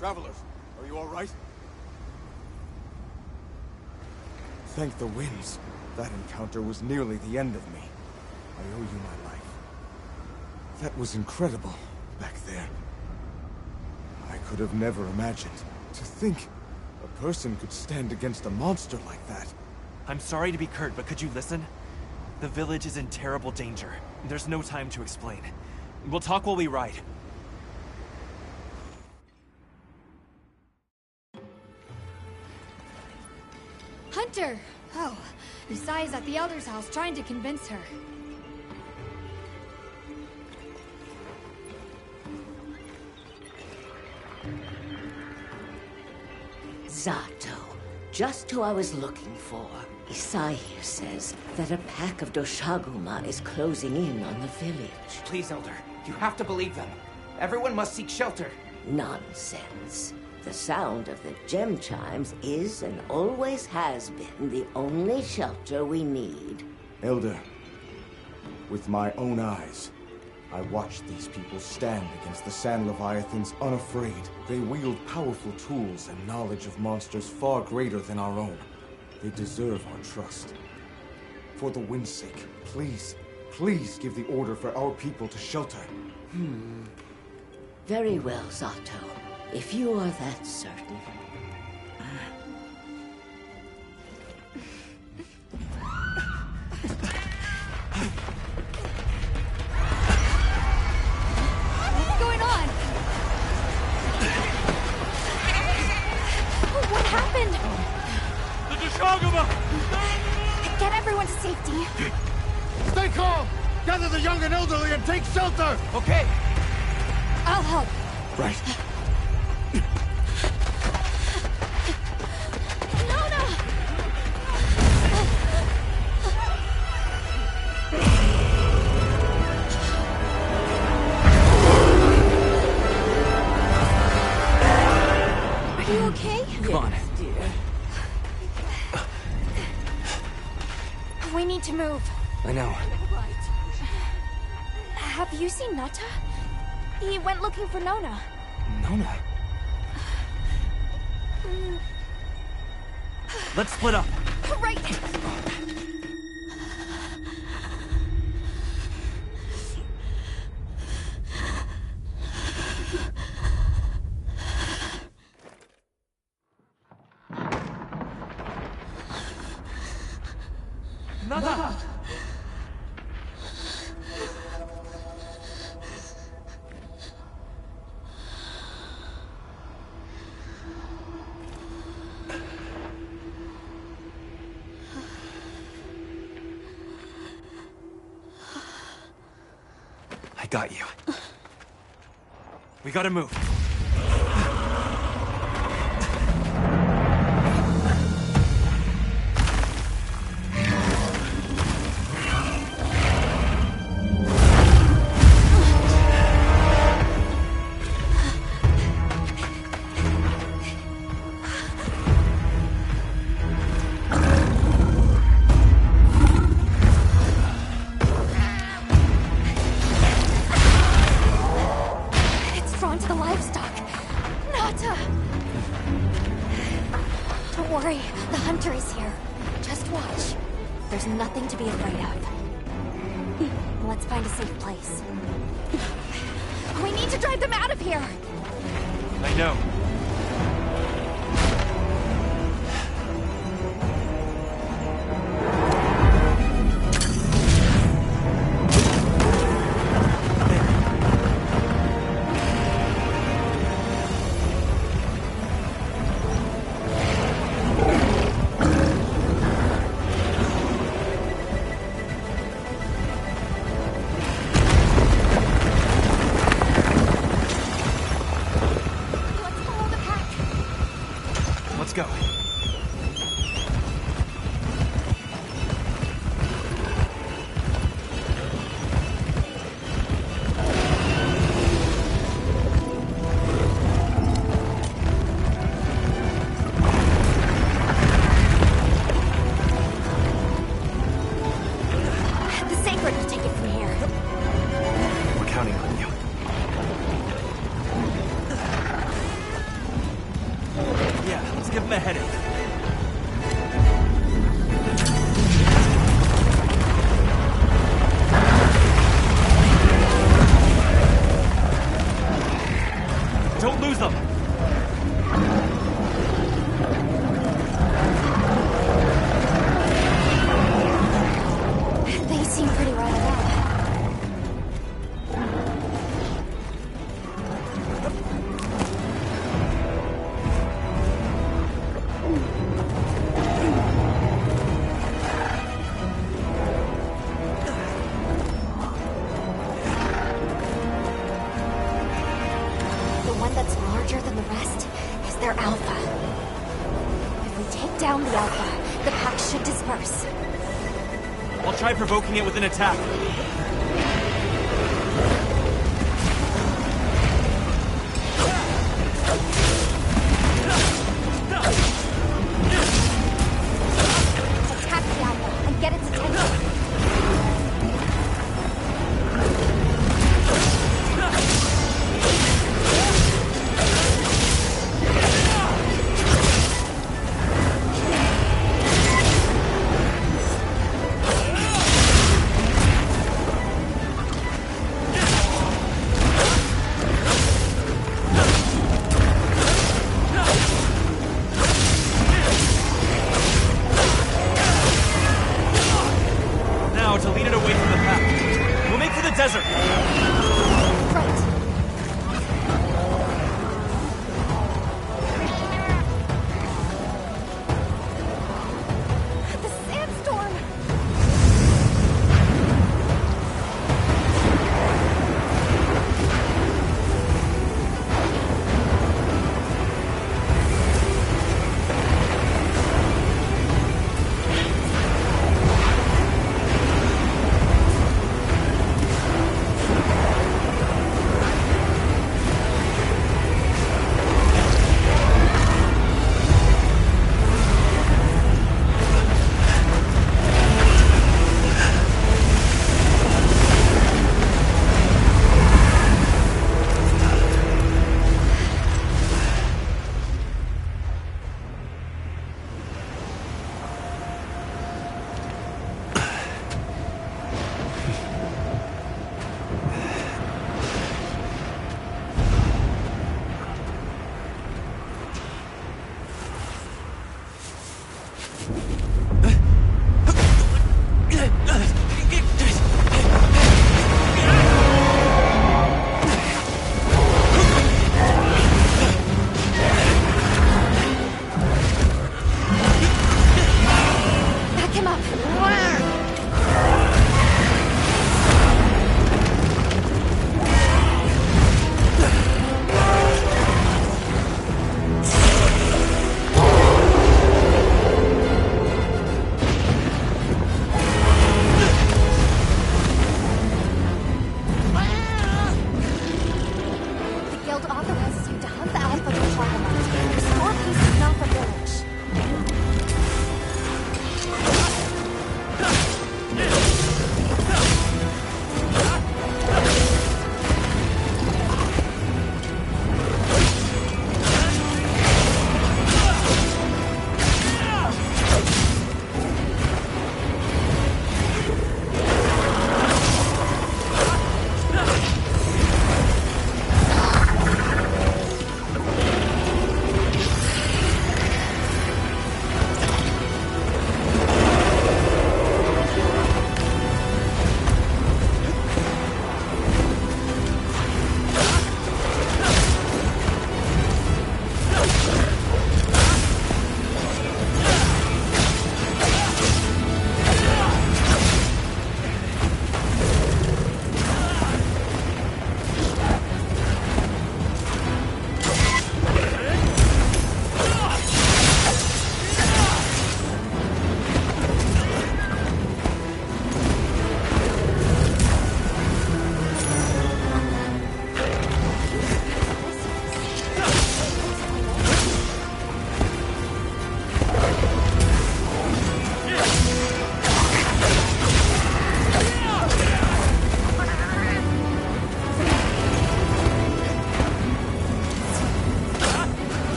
Travelers, are you all right? Thank the winds. That encounter was nearly the end of me. I owe you my life. That was incredible, back there. I could have never imagined. To think a person could stand against a monster like that. I'm sorry to be curt, but could you listen? The village is in terrible danger. There's no time to explain. We'll talk while we ride. Hunter! Oh, Isai's at the Elder's house trying to convince her. Zato, just who I was looking for. Isai here says that a pack of Doshaguma is closing in on the village. Please, Elder, you have to believe them. Everyone must seek shelter. Nonsense. The sound of the gem chimes is and always has been the only shelter we need. Elder, with my own eyes, I watched these people stand against the Sand Leviathans unafraid. They wield powerful tools and knowledge of monsters far greater than our own. They deserve our trust. For the wind's sake, please, please give the order for our people to shelter. Very well, Zato. If you are that certain. What's going on? What happened? The Dishaguma! Get everyone to safety. Stay calm! Gather the young and elderly and take shelter! Okay. I'll help. Right. Are you okay? Come on. We need to move. I know. Have you seen Nata? He went looking for Nona. Nona? Let's split up. Right! Nana! I got you. We gotta move. It's drawn to the livestock. Nata! Don't worry, the hunter is here. Just watch. There's nothing to be afraid of. Let's find a safe place. We need to drive them out of here! I know. Let's go. The Sacred will take it from here. We're counting on you. him a headache. Don't lose them! They seem pretty right about. The one that's larger than the rest is their alpha. If we take down the alpha, the pack should disperse. I'll try provoking it with an attack. Attack the alpha and get its attention.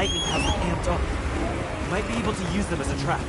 lightning has them amped up. We might be able to use them as a trap.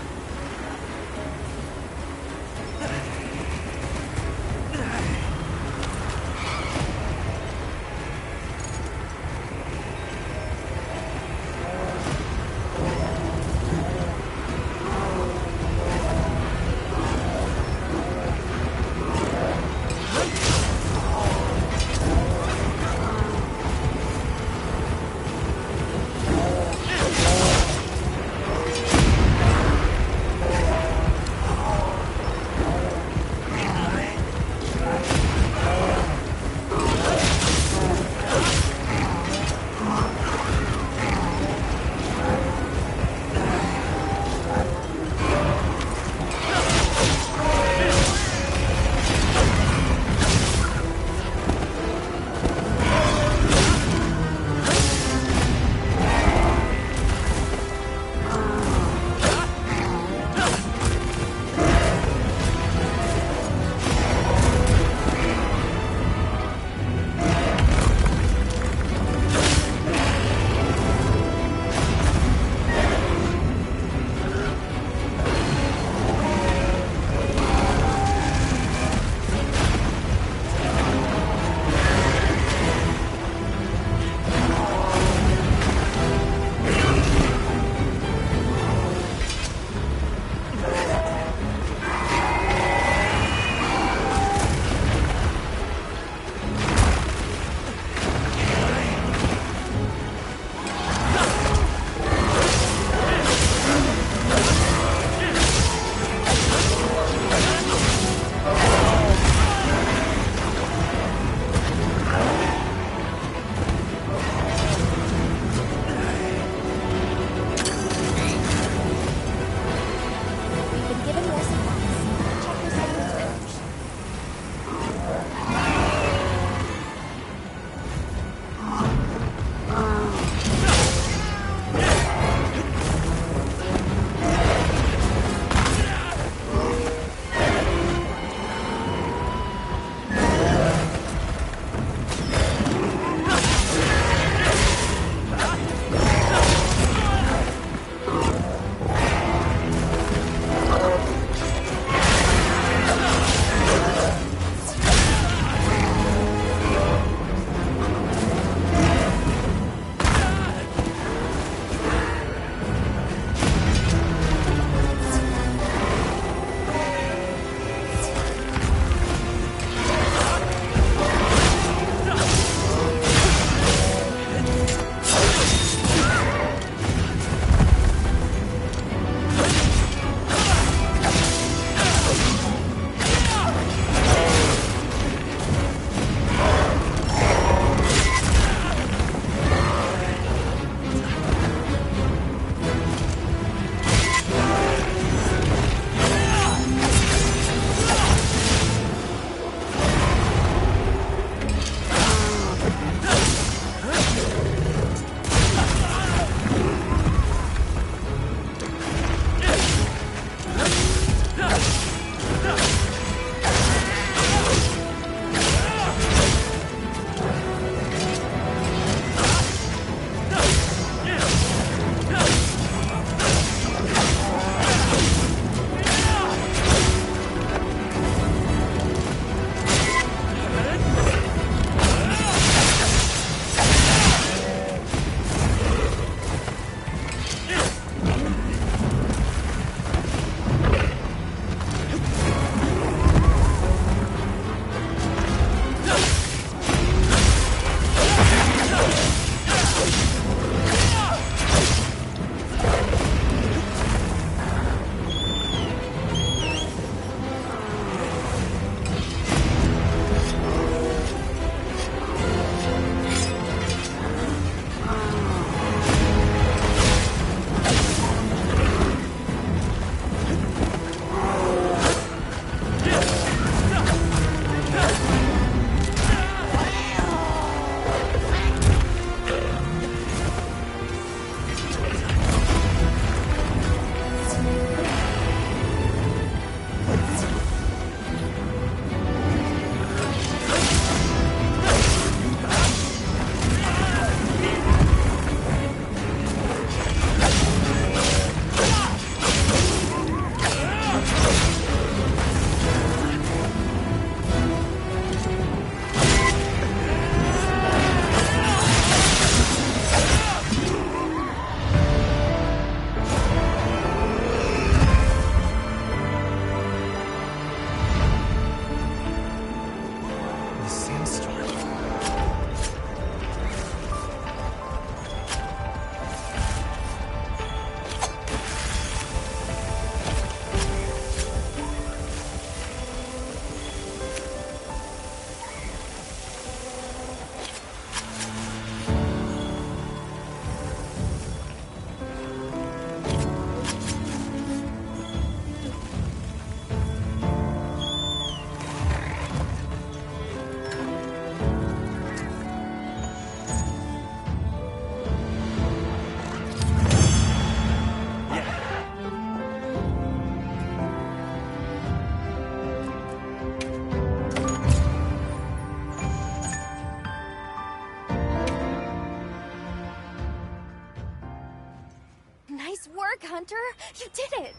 back, Hunter! You did it!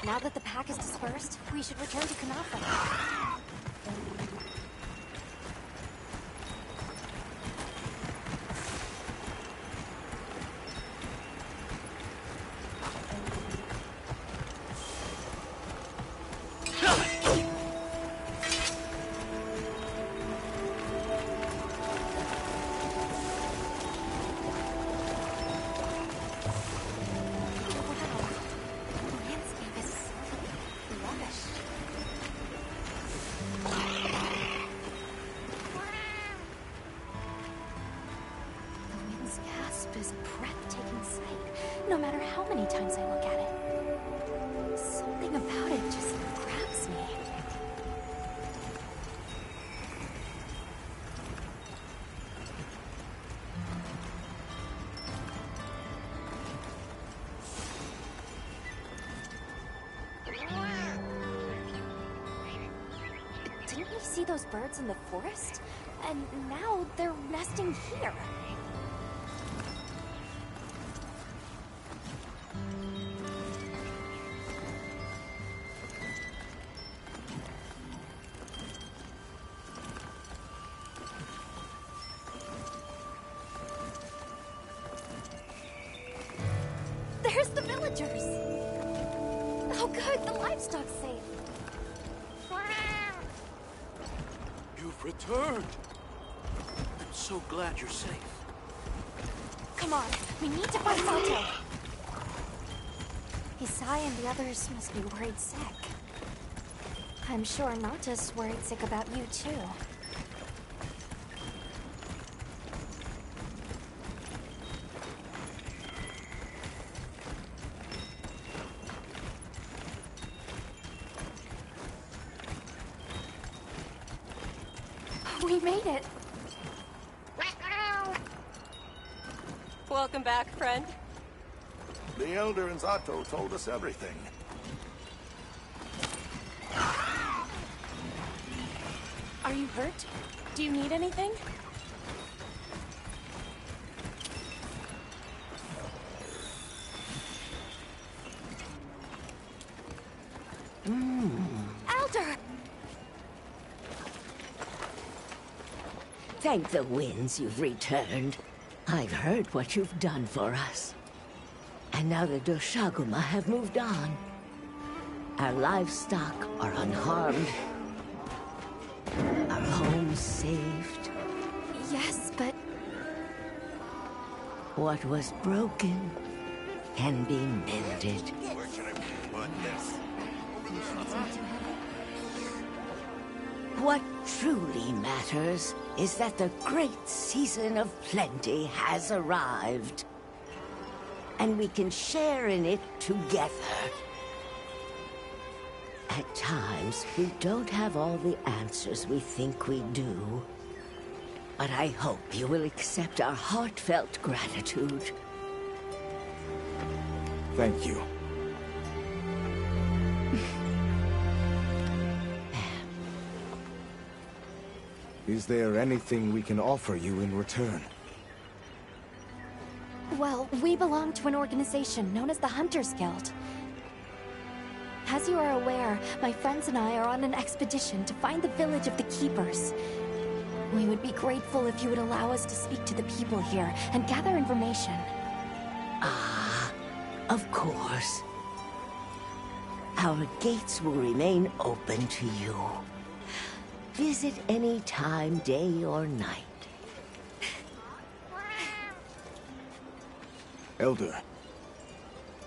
Now that the pack is dispersed, we should return to Kanafa. No matter how many times I look at it. Something about it just grabs me. Didn't we see those birds in the forest? And now they're nesting here. There's the villagers! Oh good, the livestock's safe. You've returned. I'm so glad you're safe. Come on, we need to find Sato. Isai and the others must be worried sick. I'm sure Nata's worried sick about you too. We made it! Welcome back, friend. The Elder and Zato told us everything. Are you hurt? Do you need anything? Elder! Thank the winds you've returned. I've heard what you've done for us. And now the Doshaguma have moved on. Our livestock are unharmed. Our homes saved. Yes, but... What was broken can be mended. Where should I put this? What truly matters is that the great season of plenty has arrived. And we can share in it together. At times, we don't have all the answers we think we do. But I hope you will accept our heartfelt gratitude. Thank you. Is there anything we can offer you in return? Well, we belong to an organization known as the Hunters Guild. As you are aware, my friends and I are on an expedition to find the village of the Keepers. We would be grateful if you would allow us to speak to the people here and gather information. Ah, of course. Our gates will remain open to you. Visit any time, day or night. Elder,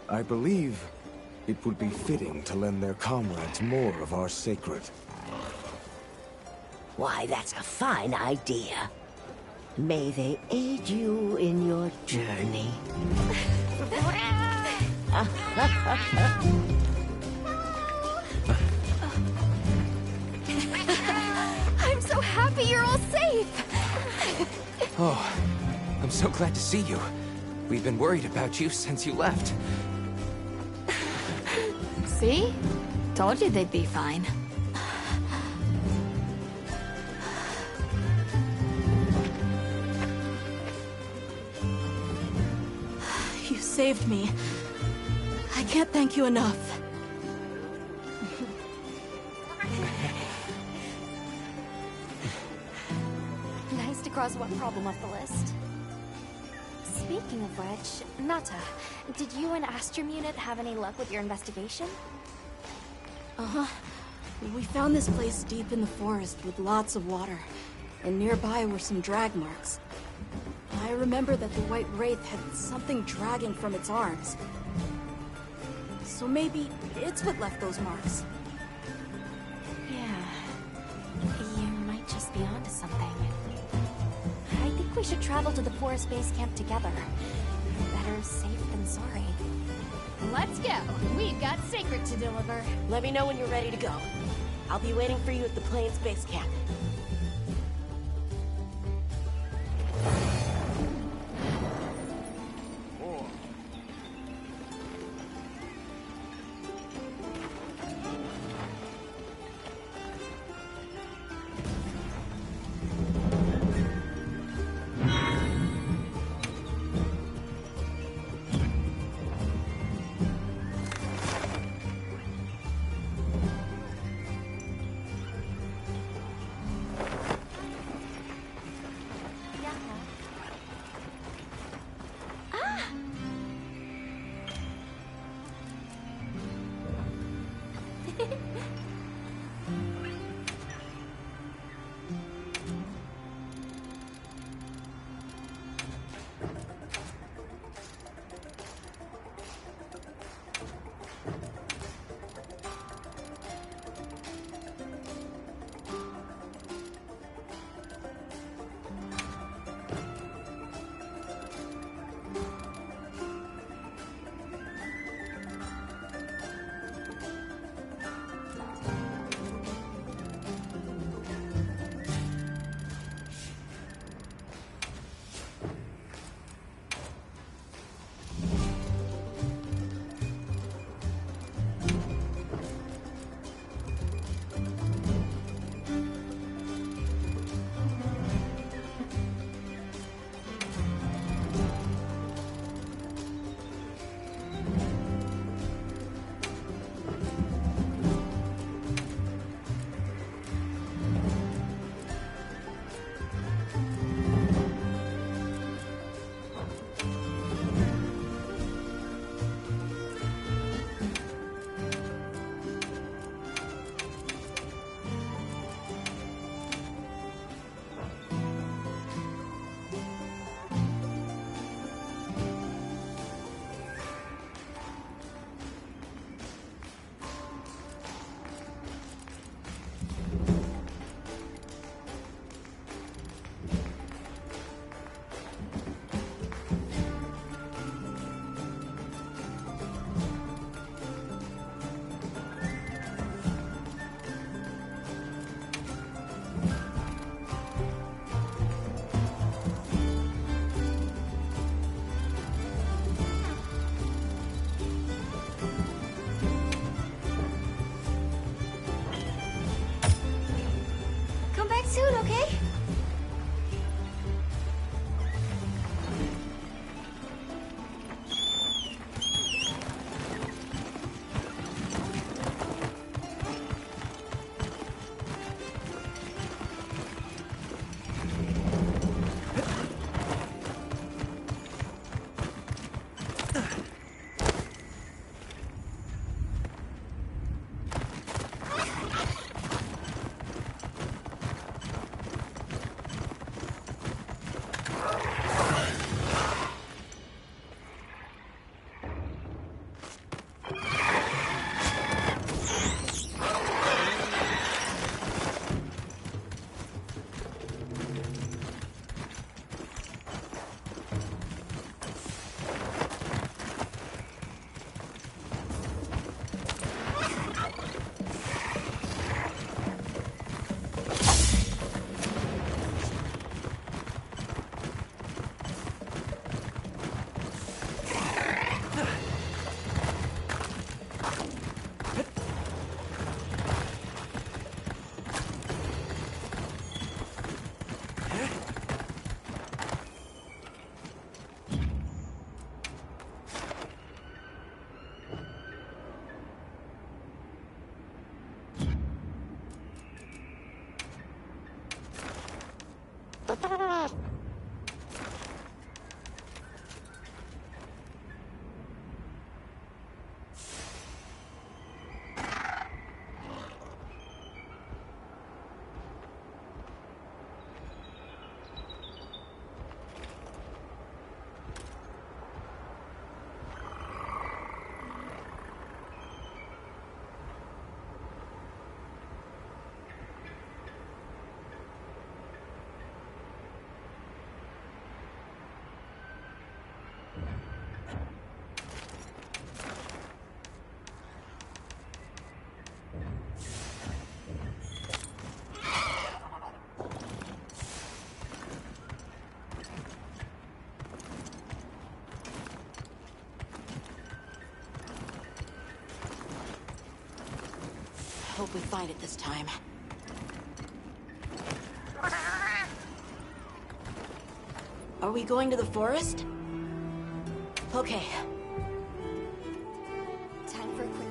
I believe it would be fitting to lend their comrades more of our sacred. Why, that's a fine idea. May they aid you in your journey. I'm so happy you're all safe! Oh, I'm so glad to see you. We've been worried about you since you left. See? Told you they'd be fine. saved me. I can't thank you enough. Nice to cross one problem off the list. Speaking of which, Nata, did you and Astrum Unit have any luck with your investigation? Uh-huh. We found this place deep in the forest with lots of water, and nearby were some drag marks. I remember that the White Wraith had something dragging from its arms. So maybe it's what left those marks. Yeah. You might just be onto something. I think we should travel to the forest base camp together. Better safe than sorry. Let's go. We've got Sacred to deliver. Let me know when you're ready to go. I'll be waiting for you at the Plains base camp. Soon, okay? Hope we find it this time. Are we going to the forest? Okay. Time for a quick...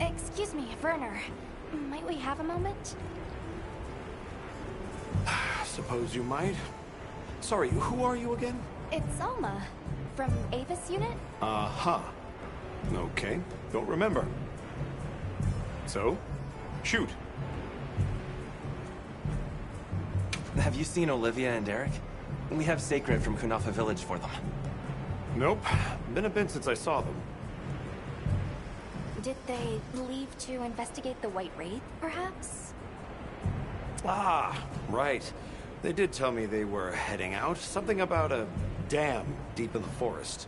Excuse me, Werner. Might we have a moment? Suppose you might. Sorry, who are you again? It's Alma, from Avis Unit. Uh-huh. Okay, don't remember. So, shoot. Have you seen Olivia and Eric? We have Sacred from Kunafa Village for them. Nope. Been a bit since I saw them. Did they leave to investigate the White Wraith, perhaps? Ah, right. They did tell me they were heading out. Something about a dam deep in the forest.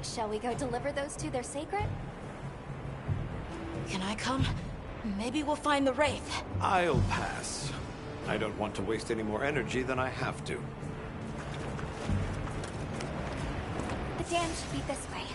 Shall we go deliver those to their Sacred? Can I come? Maybe we'll find the Wraith. I'll pass. I don't want to waste any more energy than I have to. The dam should be this way.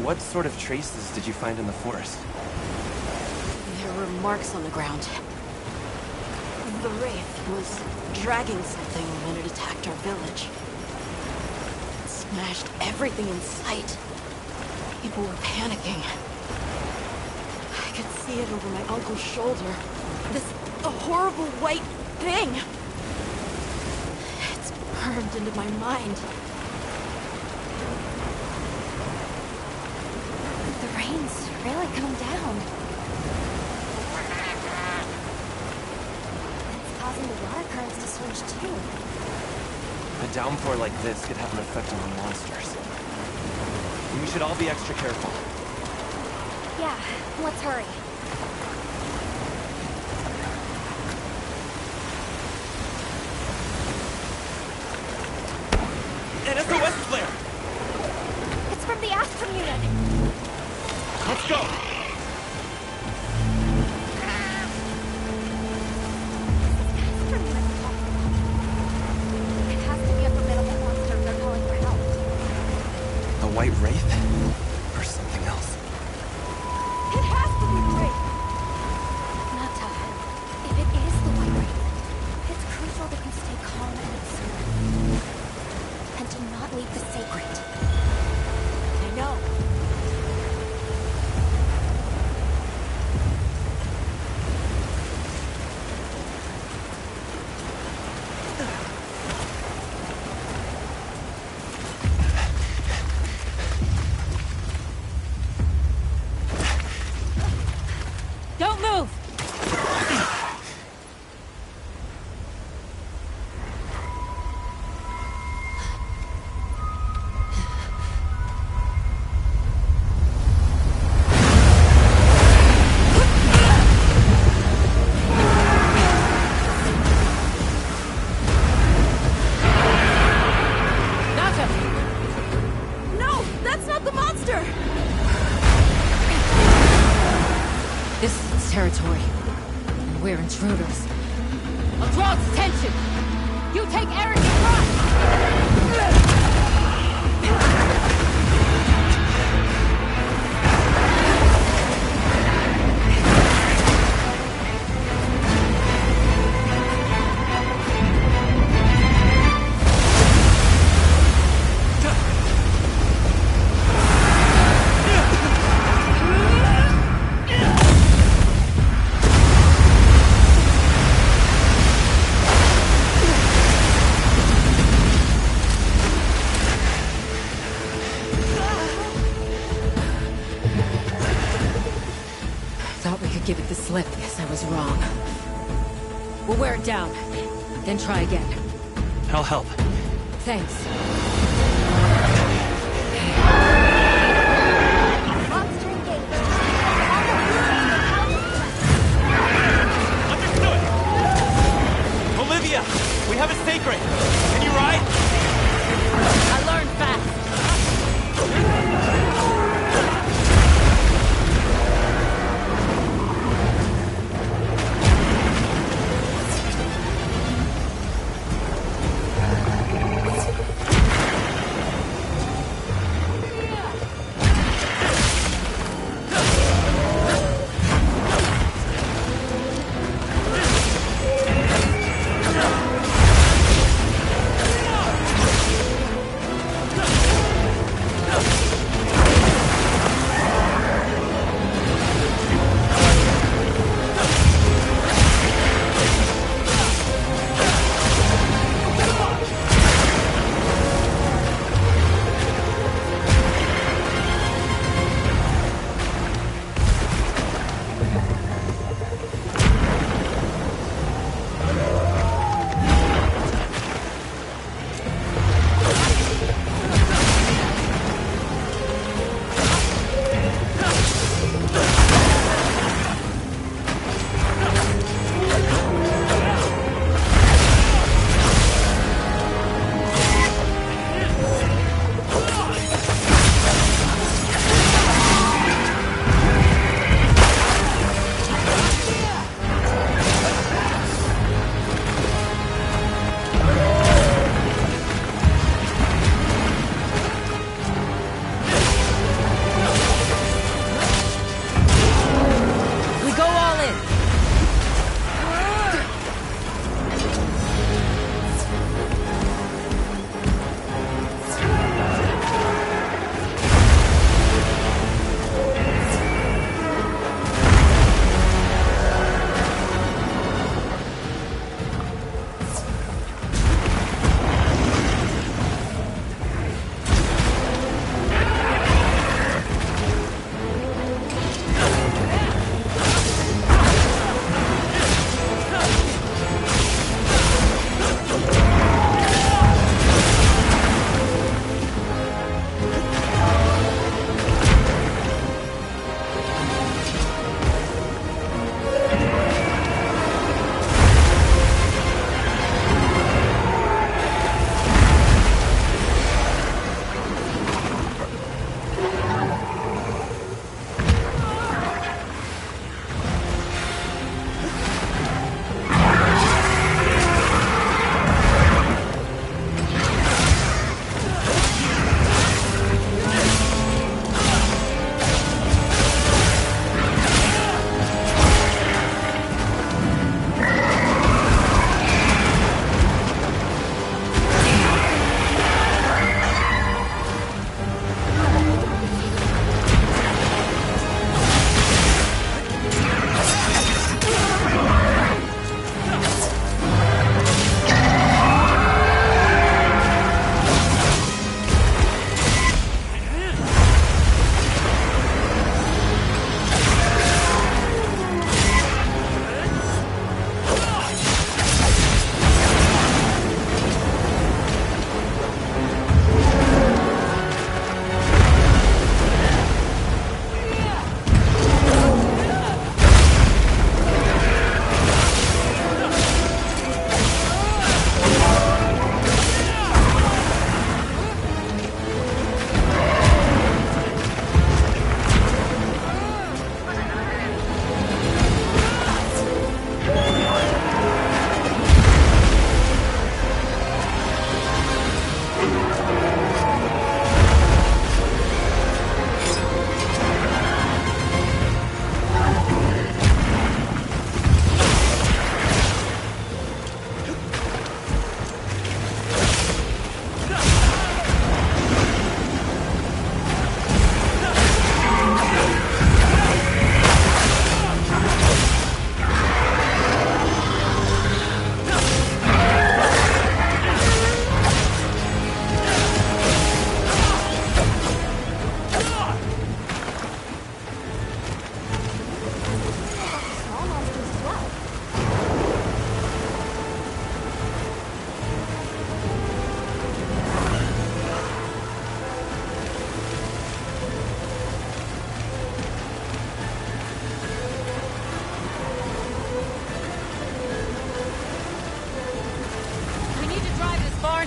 What sort of traces did you find in the forest? There were marks on the ground. The Wraith was dragging something when it attacked our village. It smashed everything in sight. People were panicking. I could see it over my uncle's shoulder. This horrible white thing. It's burned into my mind. The rain's really come down. It's causing the water currents to switch too. A downpour like this could have an effect on the monsters. We should all be extra careful. Yeah, let's hurry. An SOS flare! It's from the Astrum unit. Let's go! It has to be a formidable monster if they're calling for help. A white wraith? Or something else? It has to be the Wraith! Nata, if it is the White Wraith, it's crucial that you stay calm and observe. And do not leave the Sacred. I know. Don't move! Nata! No, that's not the monster! This is its territory. And we're intruders. I'll draw its attention! You take Eric and run! wear it down. Then try again. I'll help. Thanks. Olivia! We have a sacred! Can you ride? I learned fast.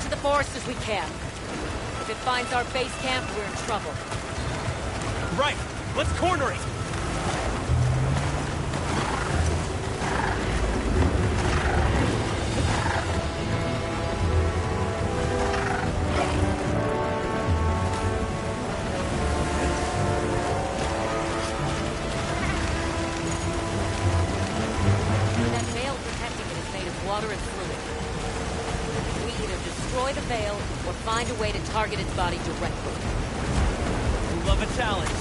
into the forest as we can. If it finds our base camp, we're in trouble. Right! Let's corner it! That veil protecting it is made of water and fluid. We either destroy the veil or find a way to target its body directly. We love a challenge.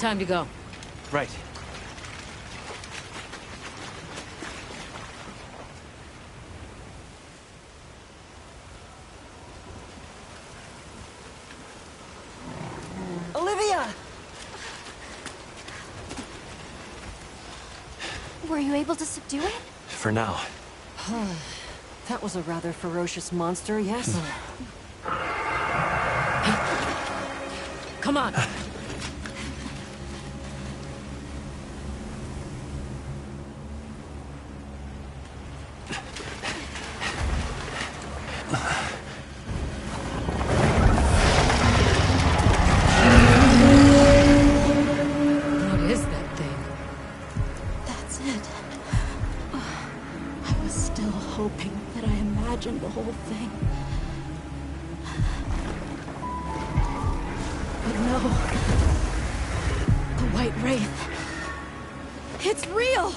Time to go. Right. Olivia! Were you able to subdue it? For now. That was a rather ferocious monster, yes? Come on. What is that thing? That's it. I was still hoping that I imagined the whole thing. But no. The White Wraith. It's real!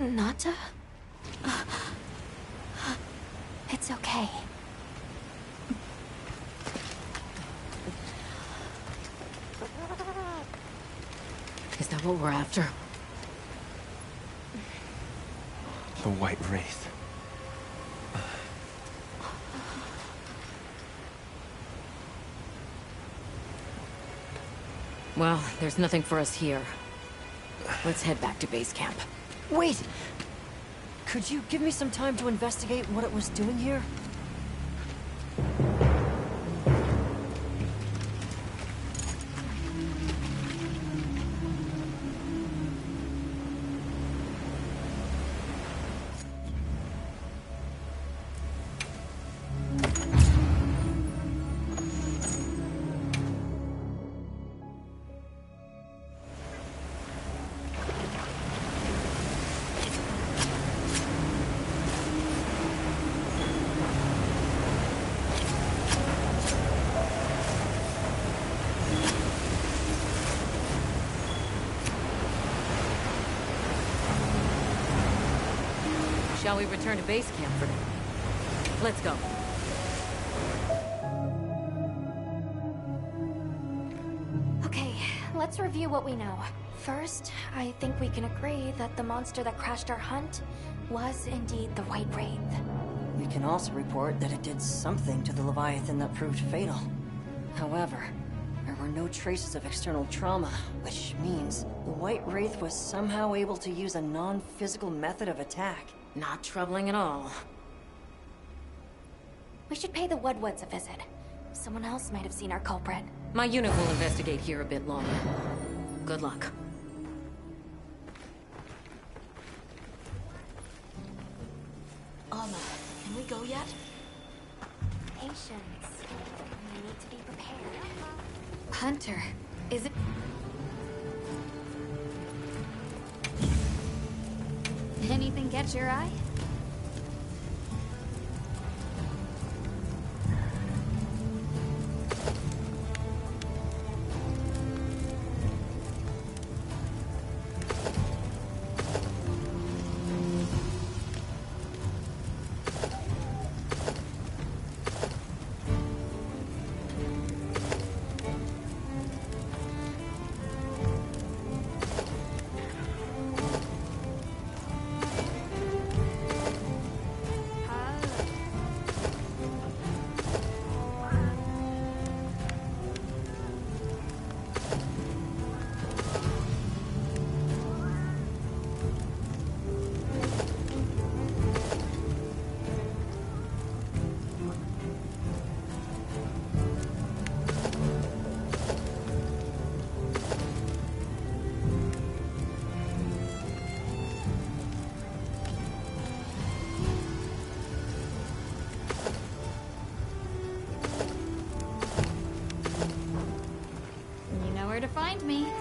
Nata? It's okay. Is that what we're after? The White Wraith. Well, there's nothing for us here. Let's head back to base camp. Wait! Could you give me some time to investigate what it was doing here? Shall we return to base camp for now? Let's go. Okay, let's review what we know. First, I think we can agree that the monster that crashed our hunt was indeed the White Wraith. We can also report that it did something to the Leviathan that proved fatal. However, there were no traces of external trauma, which means the White Wraith was somehow able to use a non-physical method of attack. Not troubling at all. We should pay the Woodwoods a visit. Someone else might have seen our culprit. My unit will investigate here a bit longer. Good luck. Alma, can we go yet? Patience. We need to be prepared. Hunter, is it... Anything catch your eye? find me.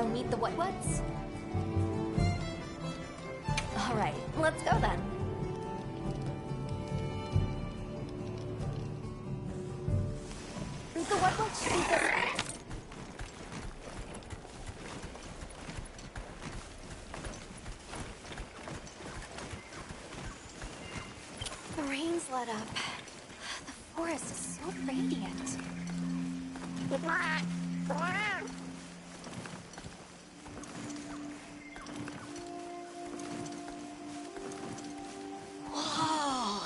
and meet the What-Whats? Alright, let's go then. The What-What should be this way. The rain's let up. The forest is so radiant. Whoa!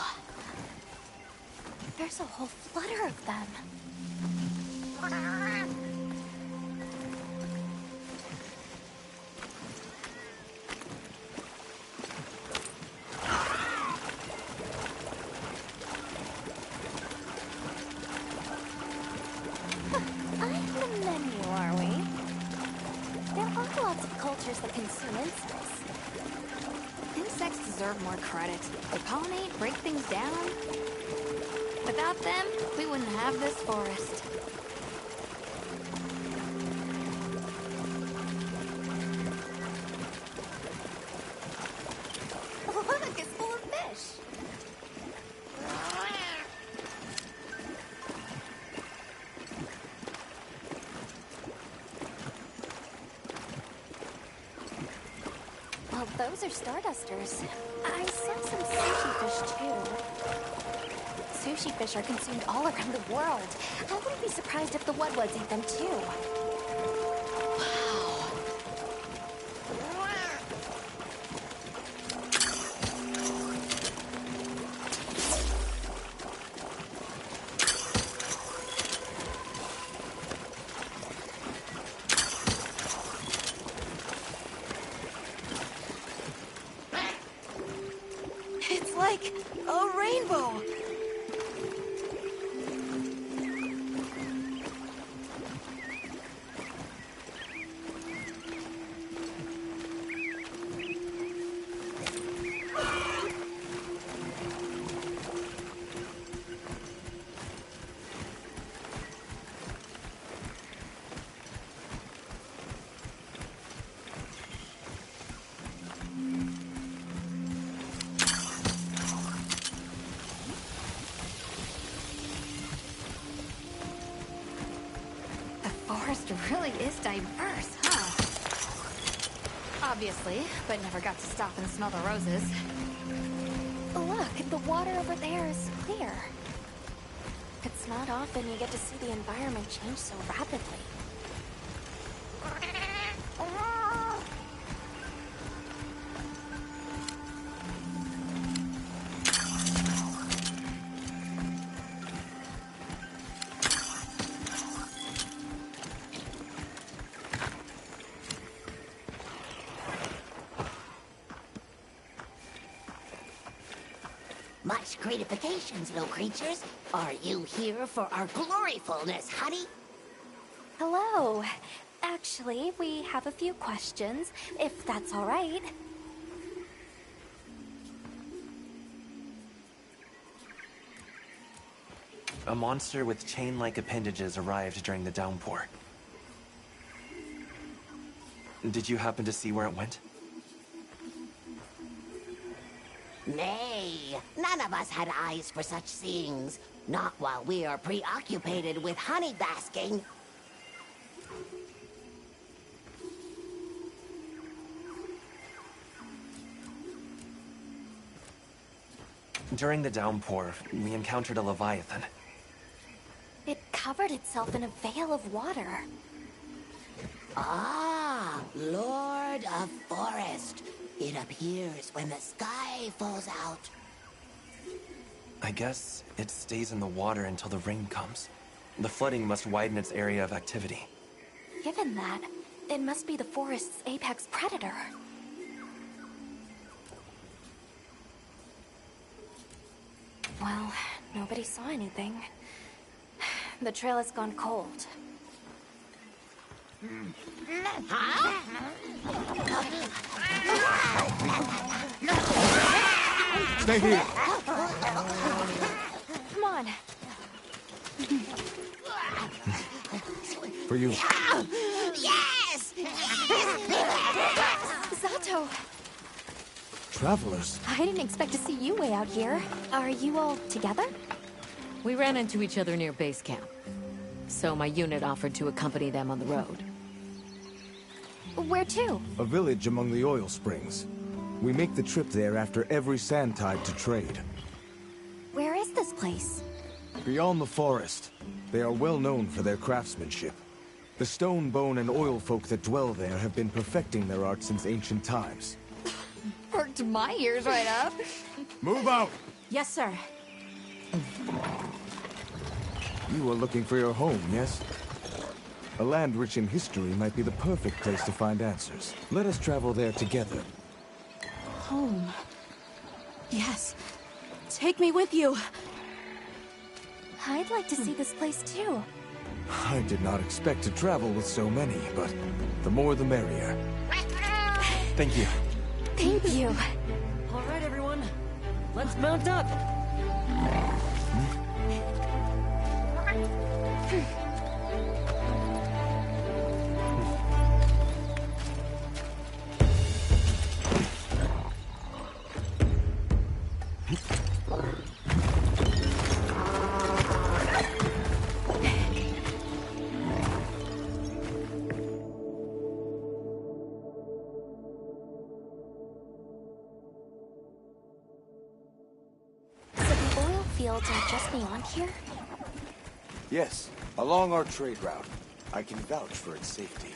There's a whole flutter of them. That consume insects. Insects deserve more credit. They pollinate, break things down. Without them, we wouldn't have this forest. Look, it's full of fish. Well, those are Stardusters. I saw some sushi fish, too. Sushi fish are consumed all around the world. I wouldn't be surprised if the What-Whats eat them, too. It's like a rainbow. Really is diverse, huh? Obviously, but never got to stop and smell the roses. Look, the water over there is clear. It's not often you get to see the environment change so rapidly. Much gratifications, little creatures. Are you here for our gloryfulness, honey? Hello. Actually, we have a few questions, if that's all right. A monster with chain-like appendages arrived during the downpour. Did you happen to see where it went? Nay, none of us had eyes for such things. Not while we are preoccupied with honey basking. During the downpour, we encountered a leviathan. It covered itself in a veil of water. Ah, Lord of Forest. It appears when the sky falls out. I guess it stays in the water until the rain comes. The flooding must widen its area of activity. Given that, it must be the forest's apex predator. Well, nobody saw anything. The trail has gone cold. Stay here. Come on. For you. Yes! So, Travelers? I didn't expect to see you way out here. Are you all together? We ran into each other near base camp. So my unit offered to accompany them on the road. Where to? A village among the oil springs. We make the trip there after every sand tide to trade. Where is this place? Beyond the forest. They are well known for their craftsmanship. The stone, bone, and oil folk that dwell there have been perfecting their art since ancient times. Perked my ears right up. Move out! Yes, sir. You are looking for your home, yes? A land rich in history might be the perfect place to find answers. Let us travel there together. Home. Yes. Take me with you. I'd like to see this place too. I did not expect to travel with so many, but the more the merrier. Thank you. Thank you. All right, everyone. Let's mount up. Fields are just beyond here? Yes, along our trade route. I can vouch for its safety.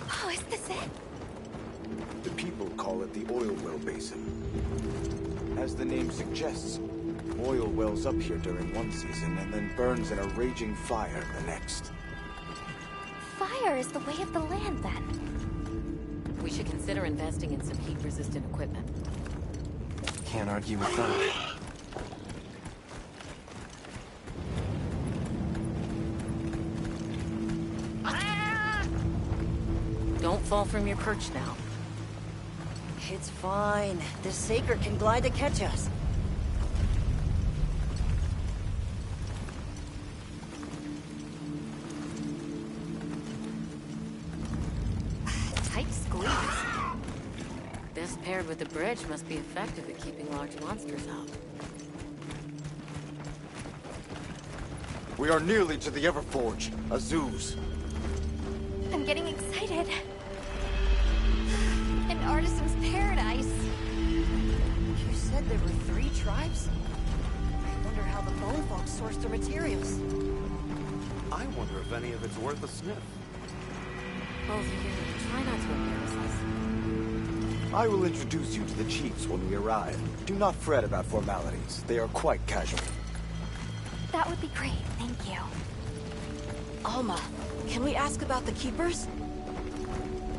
Oh, is this it? The people call it the oil well basin. As the name suggests, oil wells up here during one season and then burns in a raging fire the next. Fire is the way of the land, then. We should consider investing in some heat-resistant equipment. Can't argue with that. Don't fall from your perch now. It's fine. This Saker can glide to catch us. Tight squeeze. This paired with the bridge must be effective at keeping large monsters out. We are nearly to the Everforge, Azuz. I'm getting excited. An artisan's paradise. You said there were 3 tribes? I wonder how the bone folks source their materials. I wonder if any of it's worth a sniff. Both of you, try not to embarrass us. I will introduce you to the chiefs when we arrive. Do not fret about formalities. They are quite casual. That would be great, thank you. Alma, can we ask about the keepers?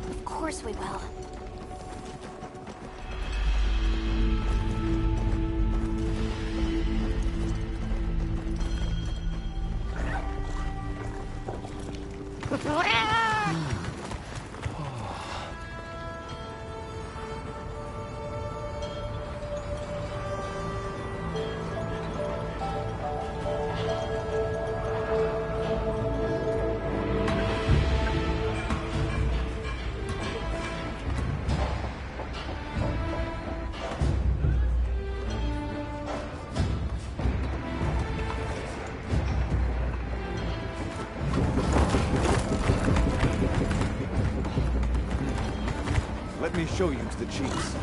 Of course we will. Let me show you to the chiefs.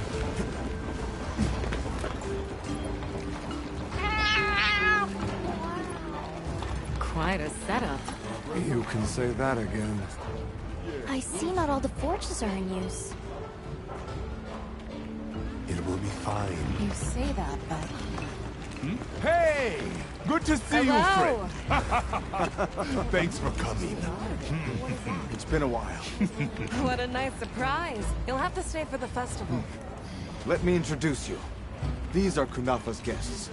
Quite a setup. You can say that again. I see not all the forges are in use. It will be fine. You say that, but Hey! Good to see Hello. you, friend. Thanks for coming. It's been a while. What a nice surprise. You'll have to stay for the festival. Let me introduce you. These are Kunafa's guests.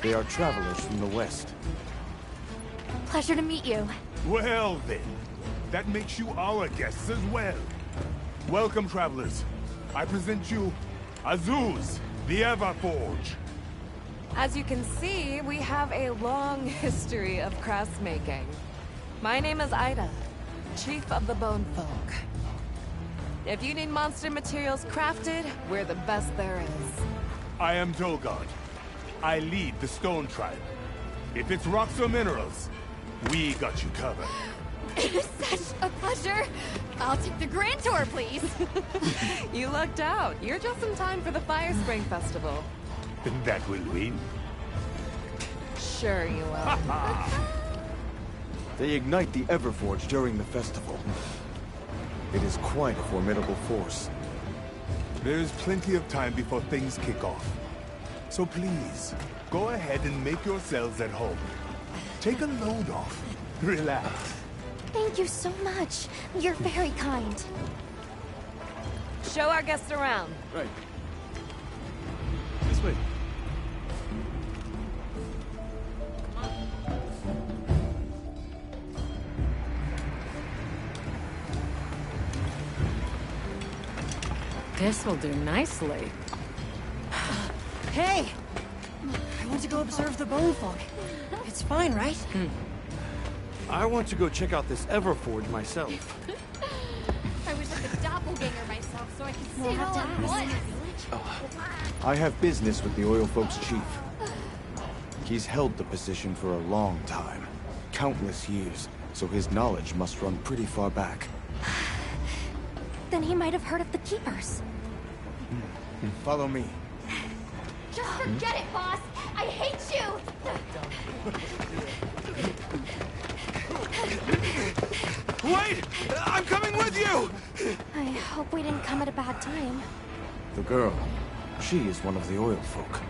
They are travelers from the west. Pleasure to meet you. Well then, that makes you our guests as well. Welcome, travelers. I present you Azuz, the Everforge. As you can see, we have a long history of crafts making. My name is Ida, Chief of the Bone Folk. If you need monster materials crafted, we're the best there is. I am Tolgard. I lead the Stone Tribe. If it's rocks or minerals, we got you covered. It's such a pleasure. I'll take the grand tour, please. You lucked out. You're just in time for the Fire Spring Festival. That will win. Sure you will. They ignite the Everforge during the festival. It is quite a formidable force. There's plenty of time before things kick off. So please, go ahead and make yourselves at home. Take a load off. Relax. Thank you so much. You're very kind. Show our guests around. Right. This way. This'll do nicely. Hey! I want to go observe the bone folk. It's fine, right? I want to go check out this Everforge myself. I wish I could doppelganger myself so I could see We'll it have all to at ask. once. I have business with the Oil Folks' chief. He's held the position for a long time. Countless years, so his knowledge must run pretty far back. Then he might have heard of the Keepers. Follow me. Just forget it, boss. I hate you. Wait! I'm coming with you! I hope we didn't come at a bad time. The girl, she is one of the Oil Folk.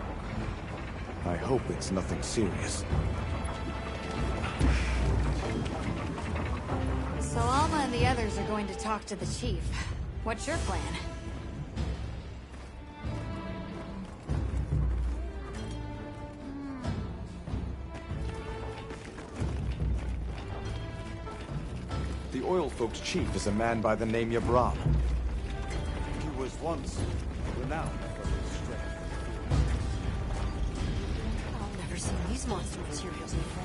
I hope it's nothing serious. So Alma and the others are going to talk to the chief. What's your plan? The Oil Folks' chief is a man by the name Yabram. He was once renowned for his strength. I've never seen these monster materials before.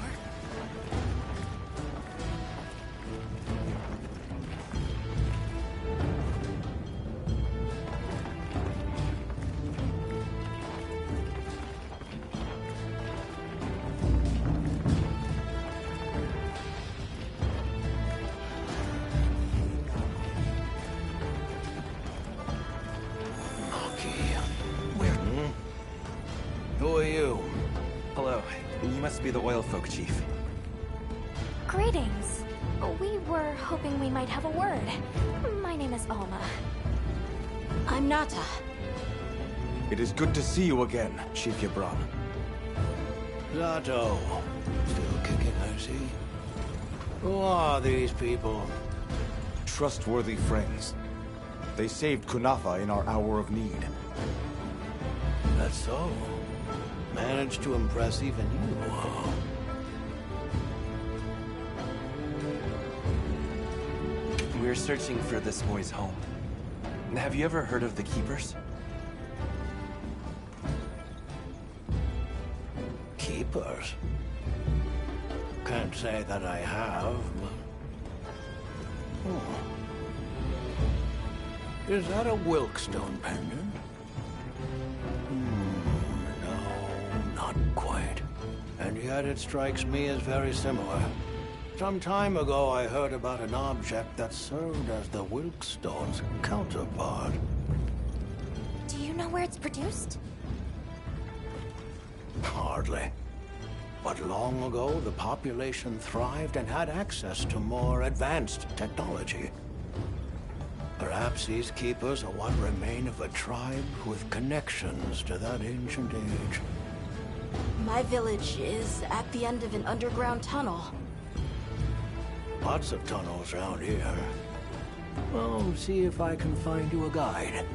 Who are you? Hello. You must be the Oil Folk chief. Greetings. We were hoping we might have a word. My name is Alma. I'm Nata. It is good to see you again, Chief Yabram. Zato. Still kicking, I see. Who are these people? Trustworthy friends. They saved Kunafa in our hour of need. That's so. Managed to impress even you, huh? We're searching for this boy's home. Have you ever heard of the Keepers? Keepers? Can't say that I have, but... Oh. Is that a Wilkstone pendant? No, not quite. And yet it strikes me as very similar. Some time ago I heard about an object that served as the Wilkstone's counterpart. Do you know where it's produced? Hardly. But long ago, the population thrived and had access to more advanced technology. Perhaps these keepers are what remain of a tribe with connections to that ancient age. My village is at the end of an underground tunnel. Lots of tunnels around here. Well, see if I can find you a guide.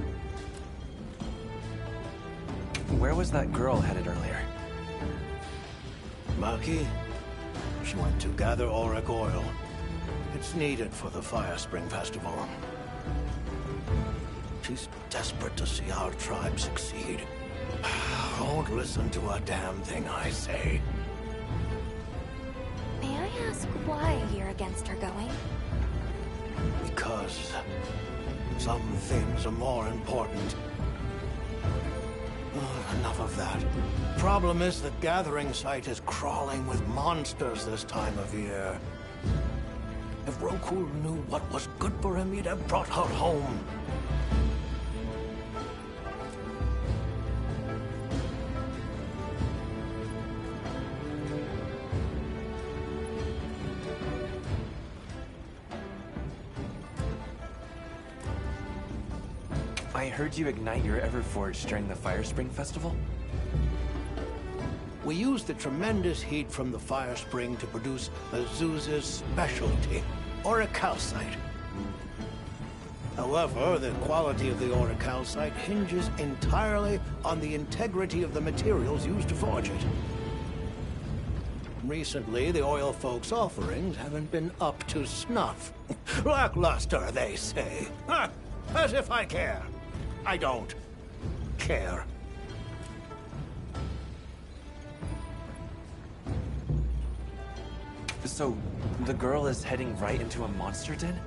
Where was that girl headed earlier? Maki? She went to gather auric oil. It's needed for the Fire Spring Festival. She's desperate to see our tribe succeed. Don't listen to a damn thing I say. May I ask why you're against her going? Because some things are more important. Enough of that. Problem is the gathering site is crawling with monsters this time of year. If Roku knew what was good for him, he'd have brought her home. I heard you ignite your Everforge during the Fire Spring Festival? We use the tremendous heat from the fire spring to produce Azuz's specialty, auricalcite. However, the quality of the auricalcite hinges entirely on the integrity of the materials used to forge it. Recently, the oil folks' offerings haven't been up to snuff. Lackluster, they say. Huh, as if I care. I don't care. So, the girl is heading right into a monster den?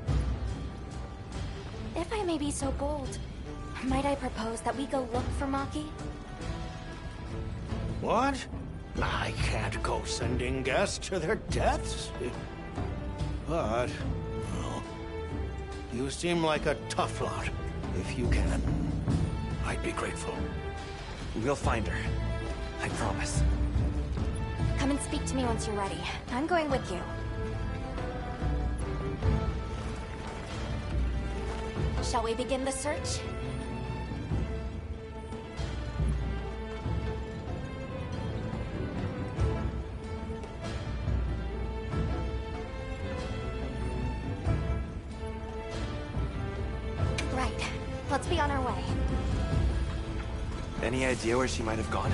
If I may be so bold, might I propose that we go look for Maki? What? I can't go sending guests to their deaths. But, well, you seem like a tough lot. If you can, I'd be grateful. We'll find her. I promise. Come and speak to me once you're ready. I'm going with you. Shall we begin the search? Right. Let's be on our way. Any idea where she might have gone?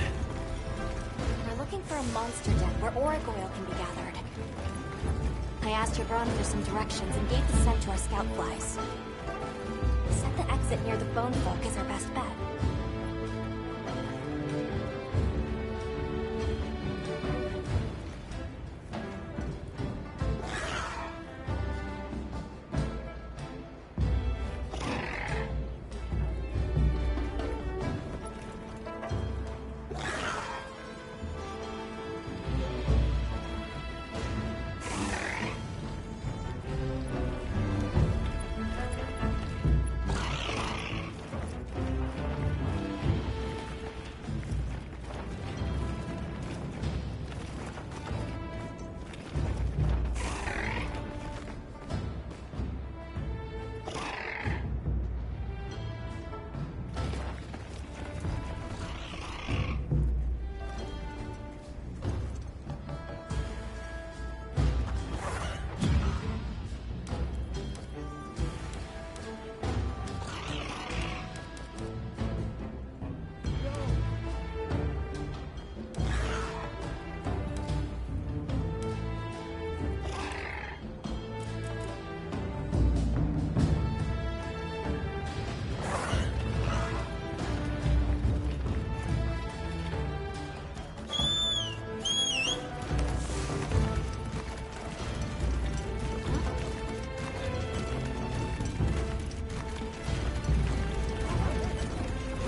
We're looking for a monster den where auric oil can be gathered. I asked Jabron for some directions and gave the scent to our scout flies. He said the exit near the bone folk is our best bet.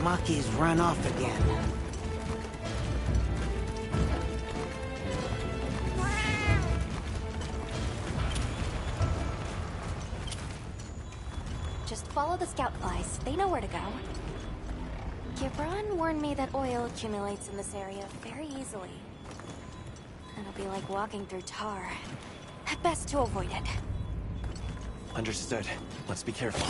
Maki's run off again. Just follow the scout flies. They know where to go. Gibran warned me that oil accumulates in this area very easily. It'll be like walking through tar. Best to avoid it. Understood. Let's be careful.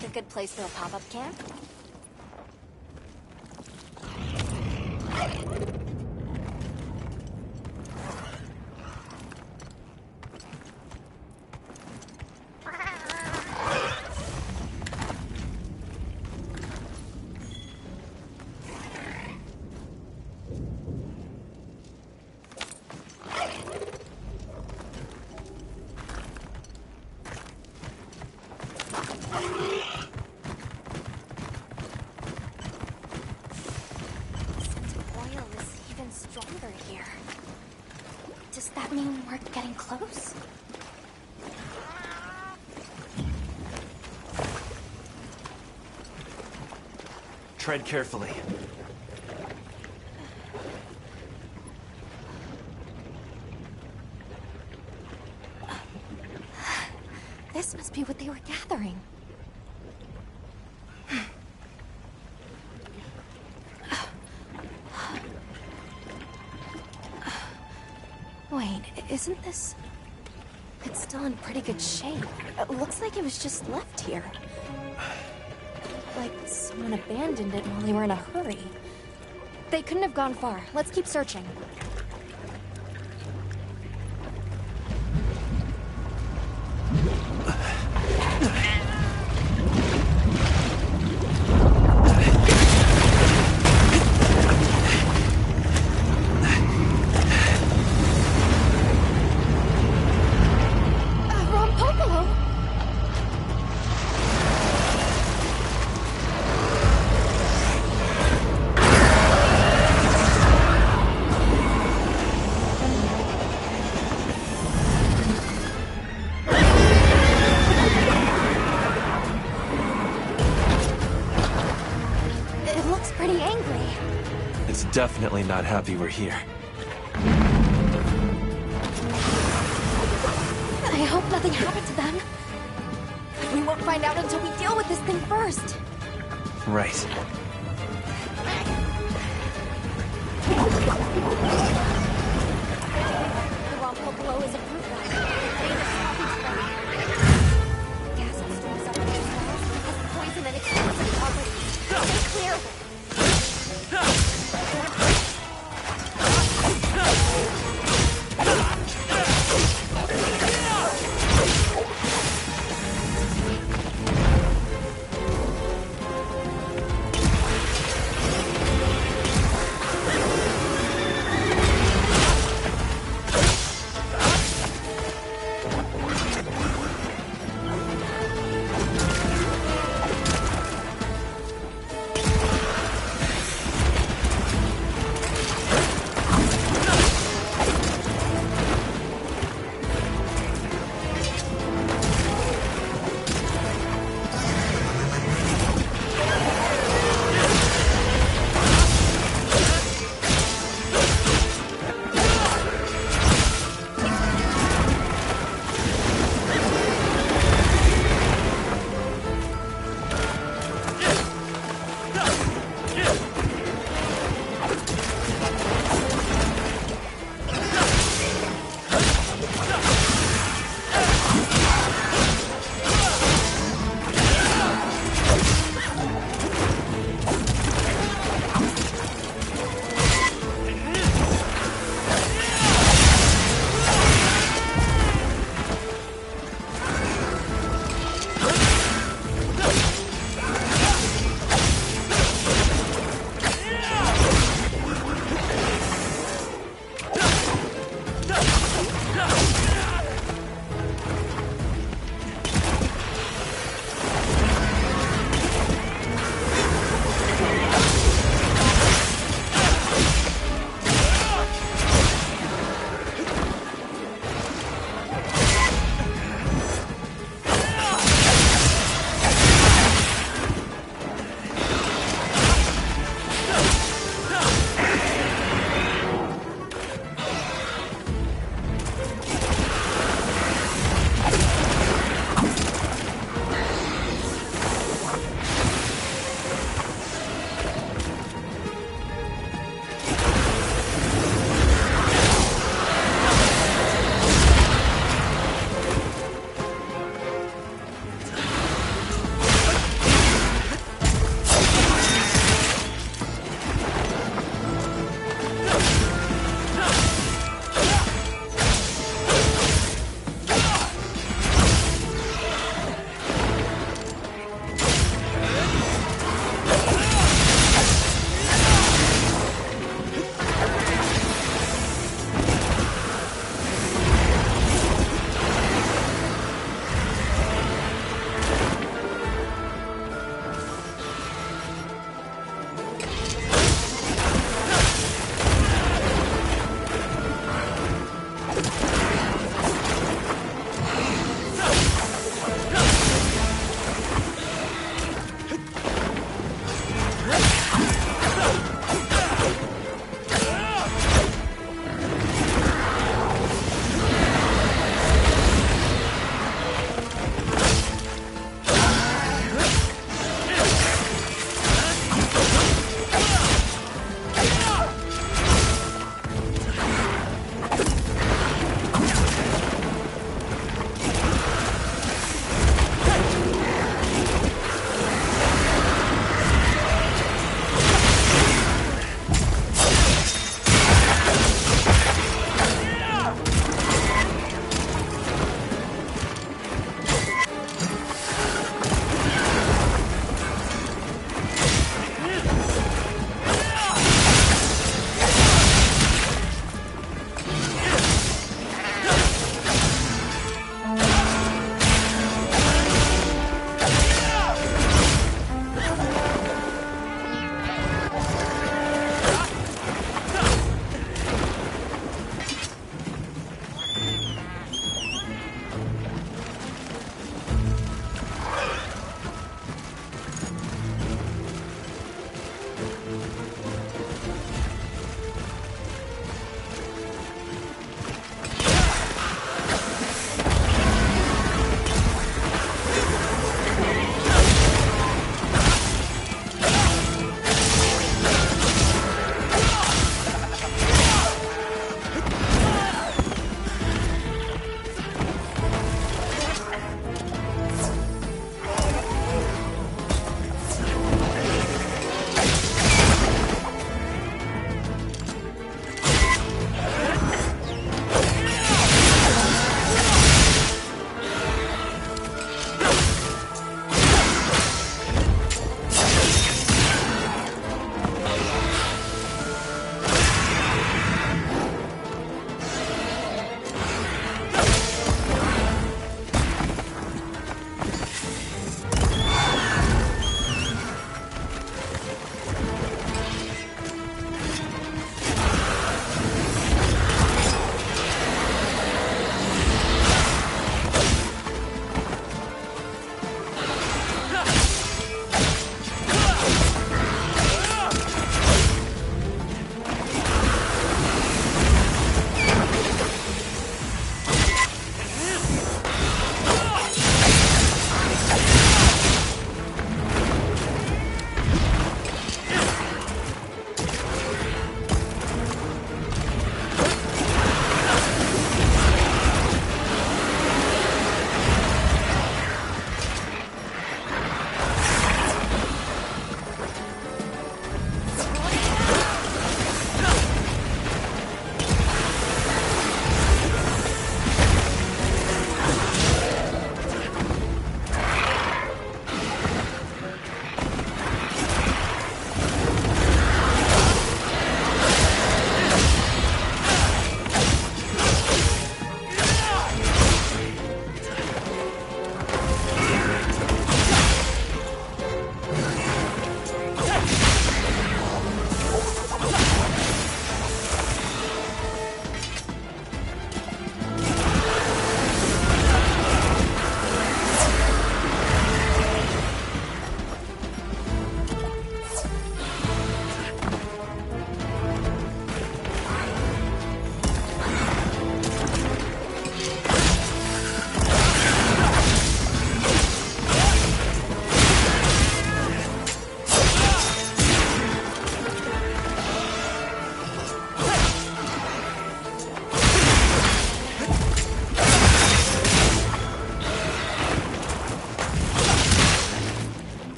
like a good place for a pop-up camp. Stronger here. Does that mean we're getting close? Tread carefully. This must be what they were gathering. Wait, isn't this... It's still in pretty good shape. It looks like it was just left here. Like someone abandoned it while they were in a hurry. They couldn't have gone far. Let's keep searching. Definitely not happy we're here. I hope nothing happened to them. But we won't find out until we deal with this thing first. Right. The Rompo below is a fruit ride. Famous coffee spray. Gas that stores up in the cells has poison and explosive properties. Stay clear of it.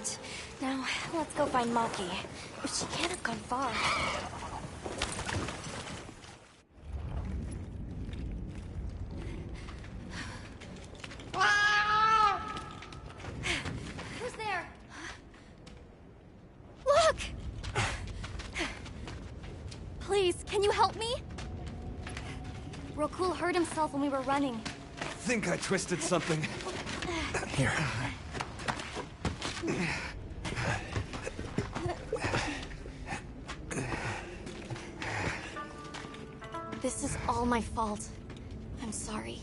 Great. Now, let's go find Maki. She can't have gone far. Who's there? Look! Please, can you help me? Rokul hurt himself when we were running. I think I twisted something. Here. This is all my fault. I'm sorry.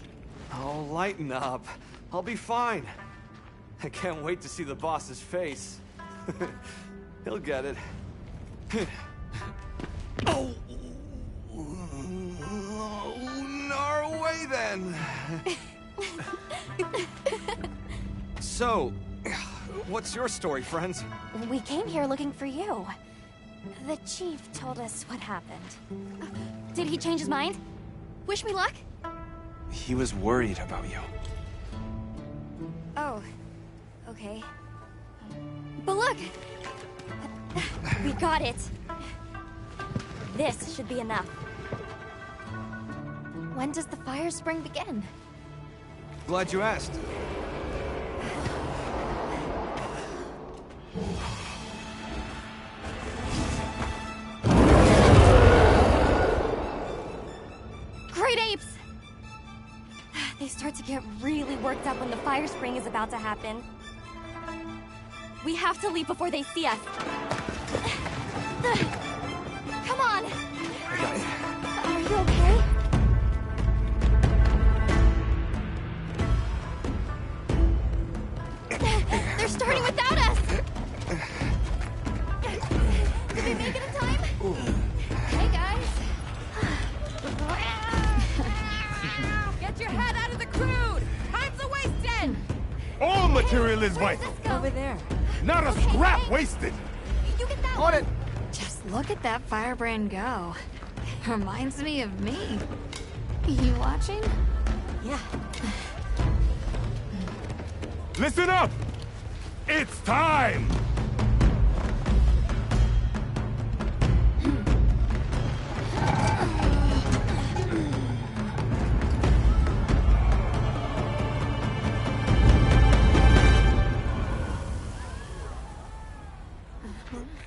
Oh, lighten up. I'll be fine. I can't wait to see the boss's face. He'll get it. Oh! No way then! So, what's your story, friends? We came here looking for you. The chief told us what happened. Did he change his mind? Wish me luck? He was worried about you. Oh, okay. But look! We got it. This should be enough. When does the fire spring begin? Glad you asked. Great apes! They start to get really worked up when the fire spring is about to happen. We have to leave before they see us. Come on! I got it. Are you okay? They're starting without us! Did we make it in time? Hey, guys. Get your head out of the crude! Time's a wasted! All material is vital. Over there. Not a scrap wasted. You get that On it. Just look at that firebrand go. Reminds me of me. You watching? Yeah. Listen up! It's time!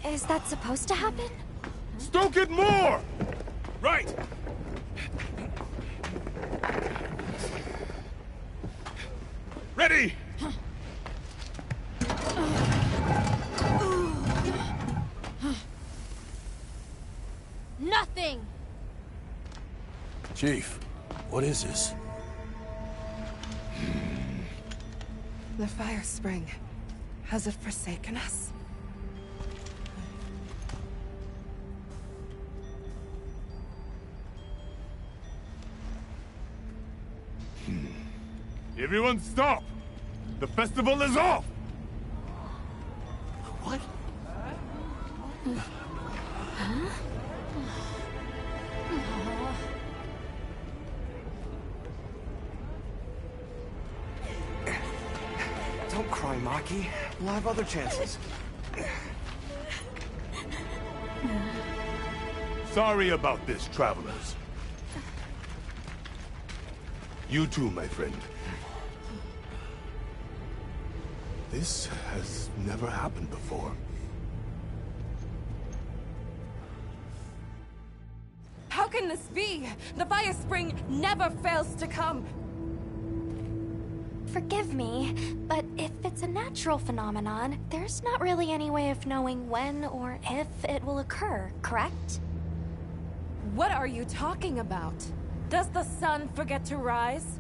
Is that supposed to happen? Stoke it more! Right! Ready! Nothing! Chief, what is this? The fire spring. Has it forsaken us? Everyone stop! The festival is off! What? Don't cry, Maki. We'll have other chances. Sorry about this, travelers. You too, my friend. This has never happened before. How can this be? The fire spring never fails to come. Forgive me, but if it's a natural phenomenon, there's not really any way of knowing when or if it will occur, correct? What are you talking about? Does the sun forget to rise?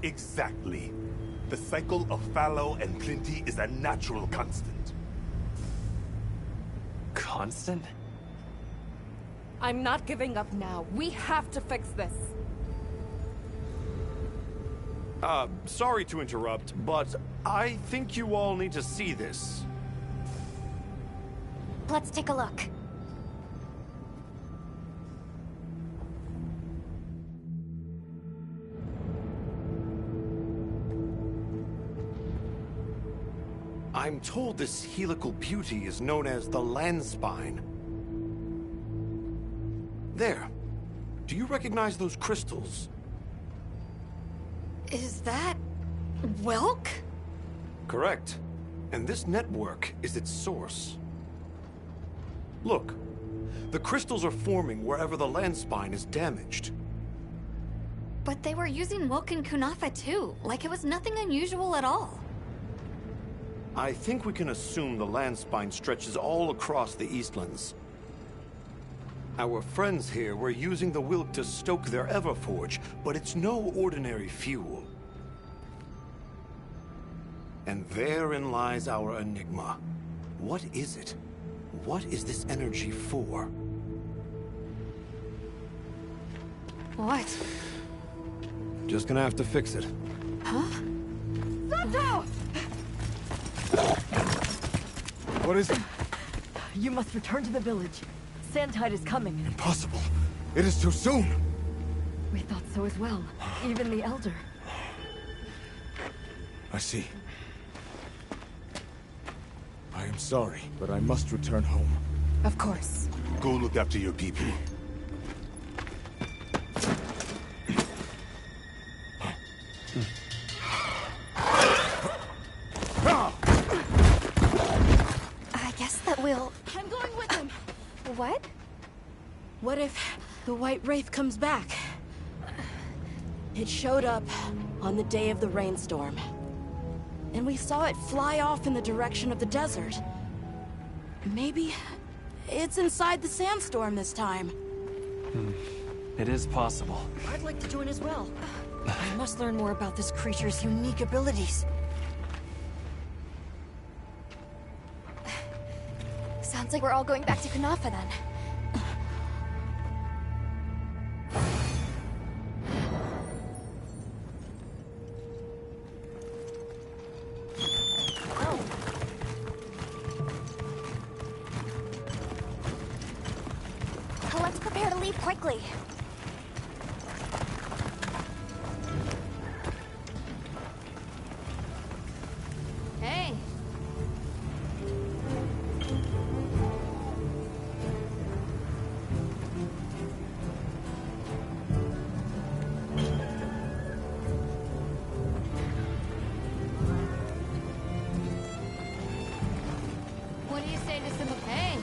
Exactly. The cycle of fallow and plenty is a natural constant. Constant? I'm not giving up now. We have to fix this. Sorry to interrupt, but I think you all need to see this. Let's take a look. I'm told this helical beauty is known as the land spine. There. Do you recognize those crystals? Is that... Wilk? Correct. And this network is its source. Look. The crystals are forming wherever the land spine is damaged. But they were using Wilk and Kunafa too, like it was nothing unusual at all. I think we can assume the land spine stretches all across the Eastlands. Our friends here were using the Wilk to stoke their Everforge, but it's no ordinary fuel. And therein lies our enigma. What is it? What is this energy for? What? Just gonna have to fix it. Huh? Sato! What is it? You must return to the village. Sandtide is coming. Impossible. It is too soon. We thought so as well. Even the Elder. I see. I am sorry, but I must return home. Of course. Go look after your people. I guess that we'll... I'm going with him. What? What if the White Wraith comes back? It showed up on the day of the rainstorm. And we saw it fly off in the direction of the desert. Maybe it's inside the sandstorm this time. It is possible. I'd like to join as well. I must learn more about this creature's unique abilities. Sounds like we're all going back to Kunafa then. Let's prepare to leave quickly. Hey. What do you say to some... Hey!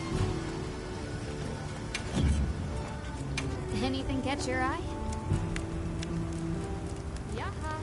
Anything catch your eye? Yaha.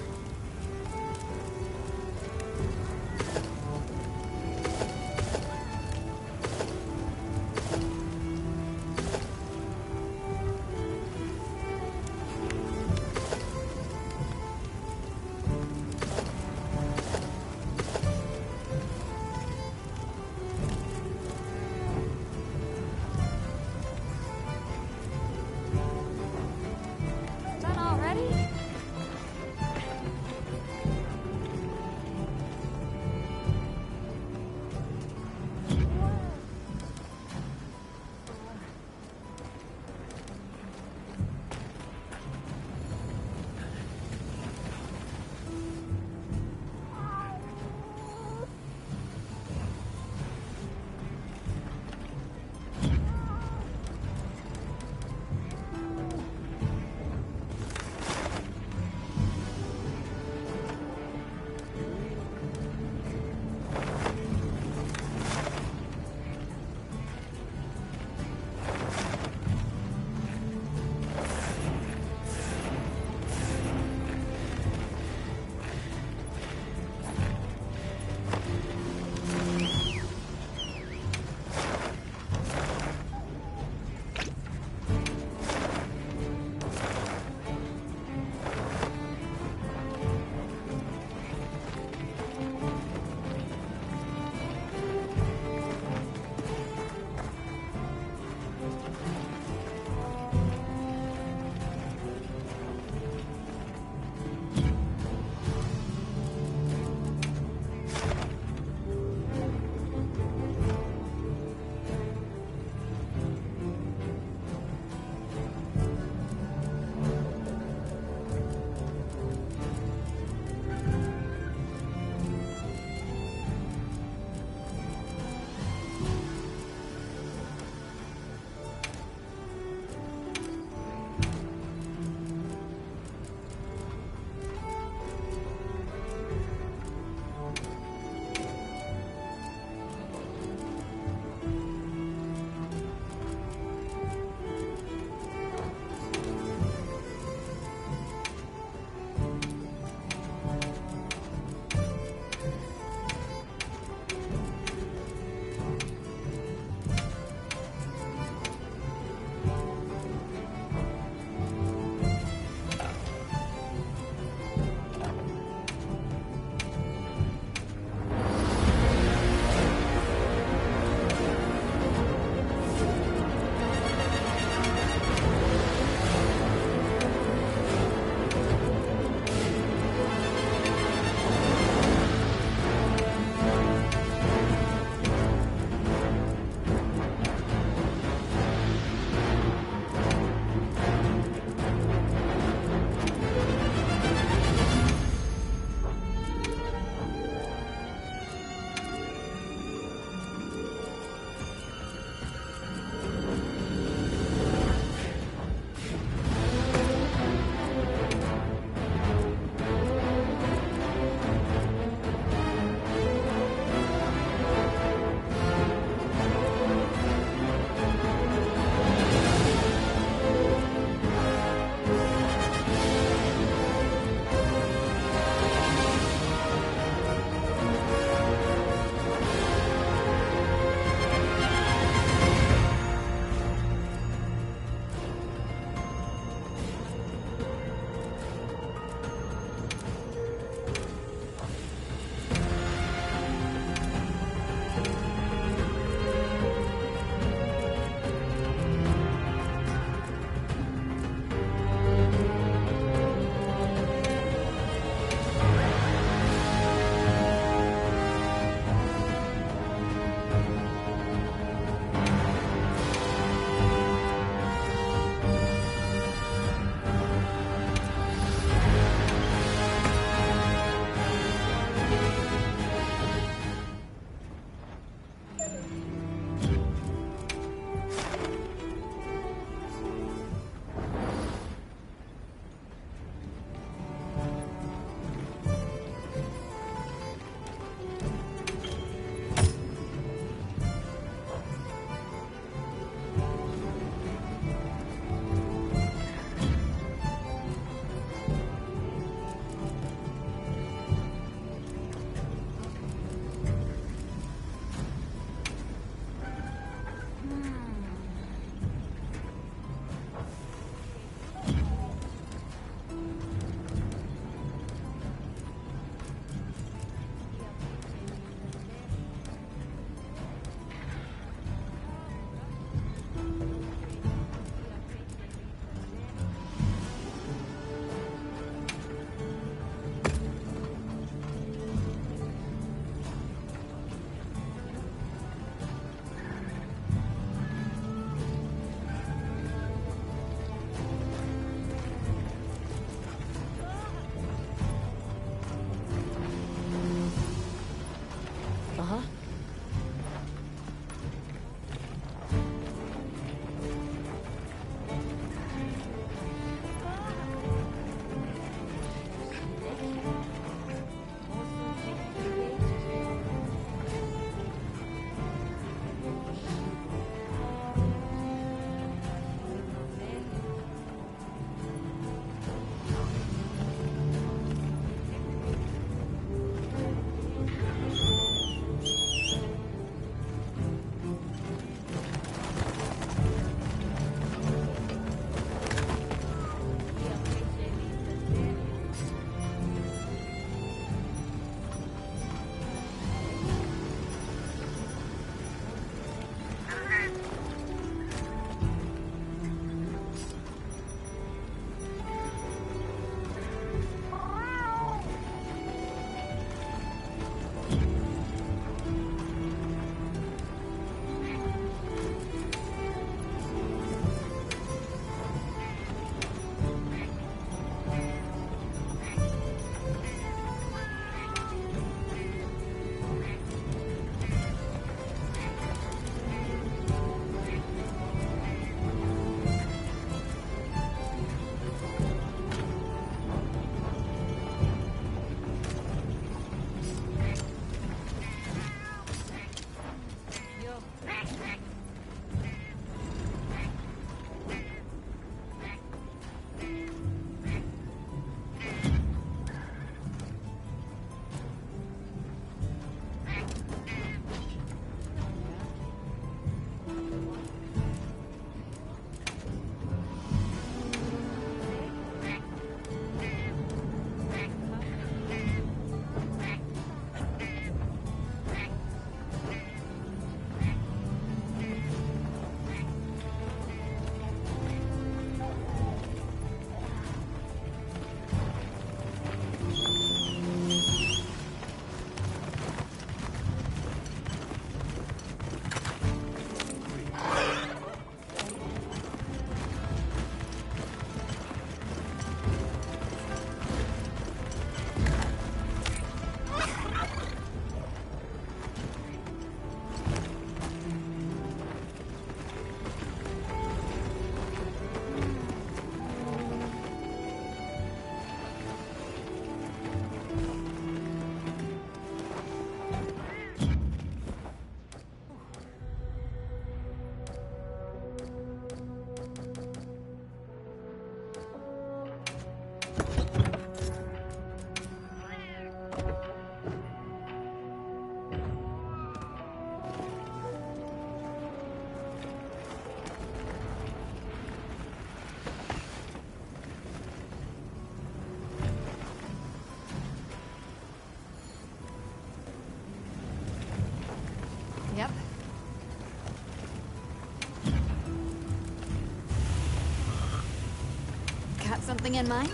Something in mind?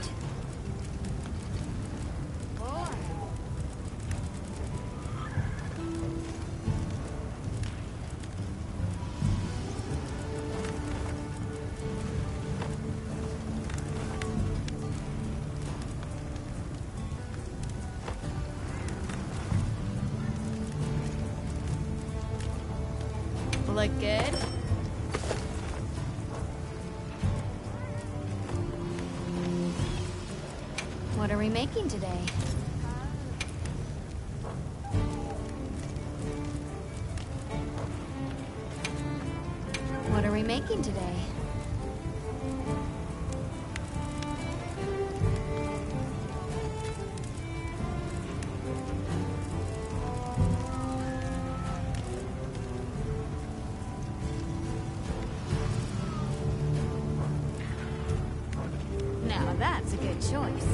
Look good? What are we making today? What are we making today? Now that's a good choice.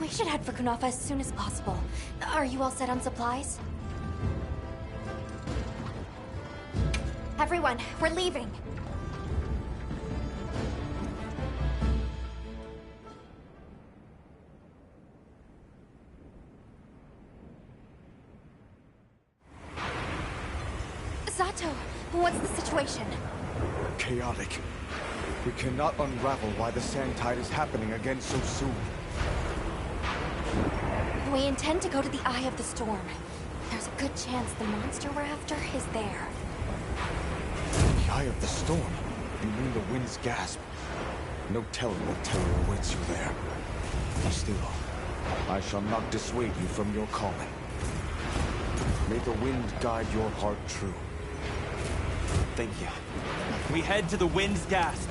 We should head for Kunafa as soon as possible. Are you all set on supplies? Everyone, we're leaving. Sato, what's the situation? Chaotic. We cannot unravel why the sand tide is happening again so soon. We intend to go to the Eye of the Storm. There's a good chance the monster we're after is there. The Eye of the Storm? You mean the wind's gasp? No telling what terror awaits you there. Still, I shall not dissuade you from your calling. May the wind guide your heart true. Thank you. We head to the wind's gasp.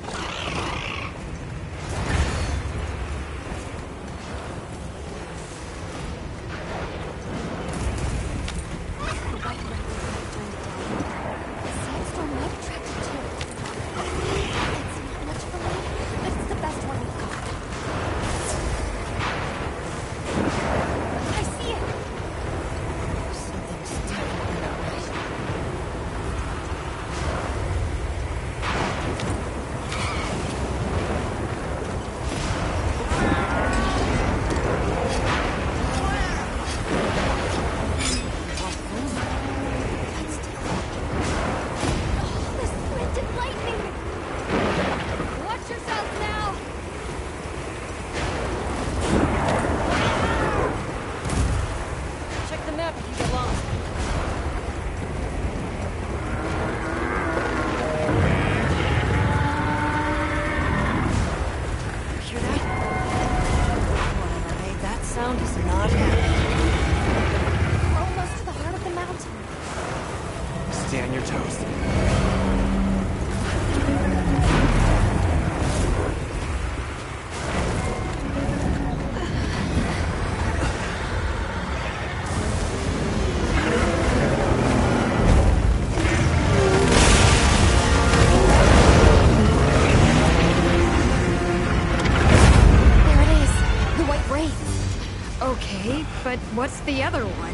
But what's the other one?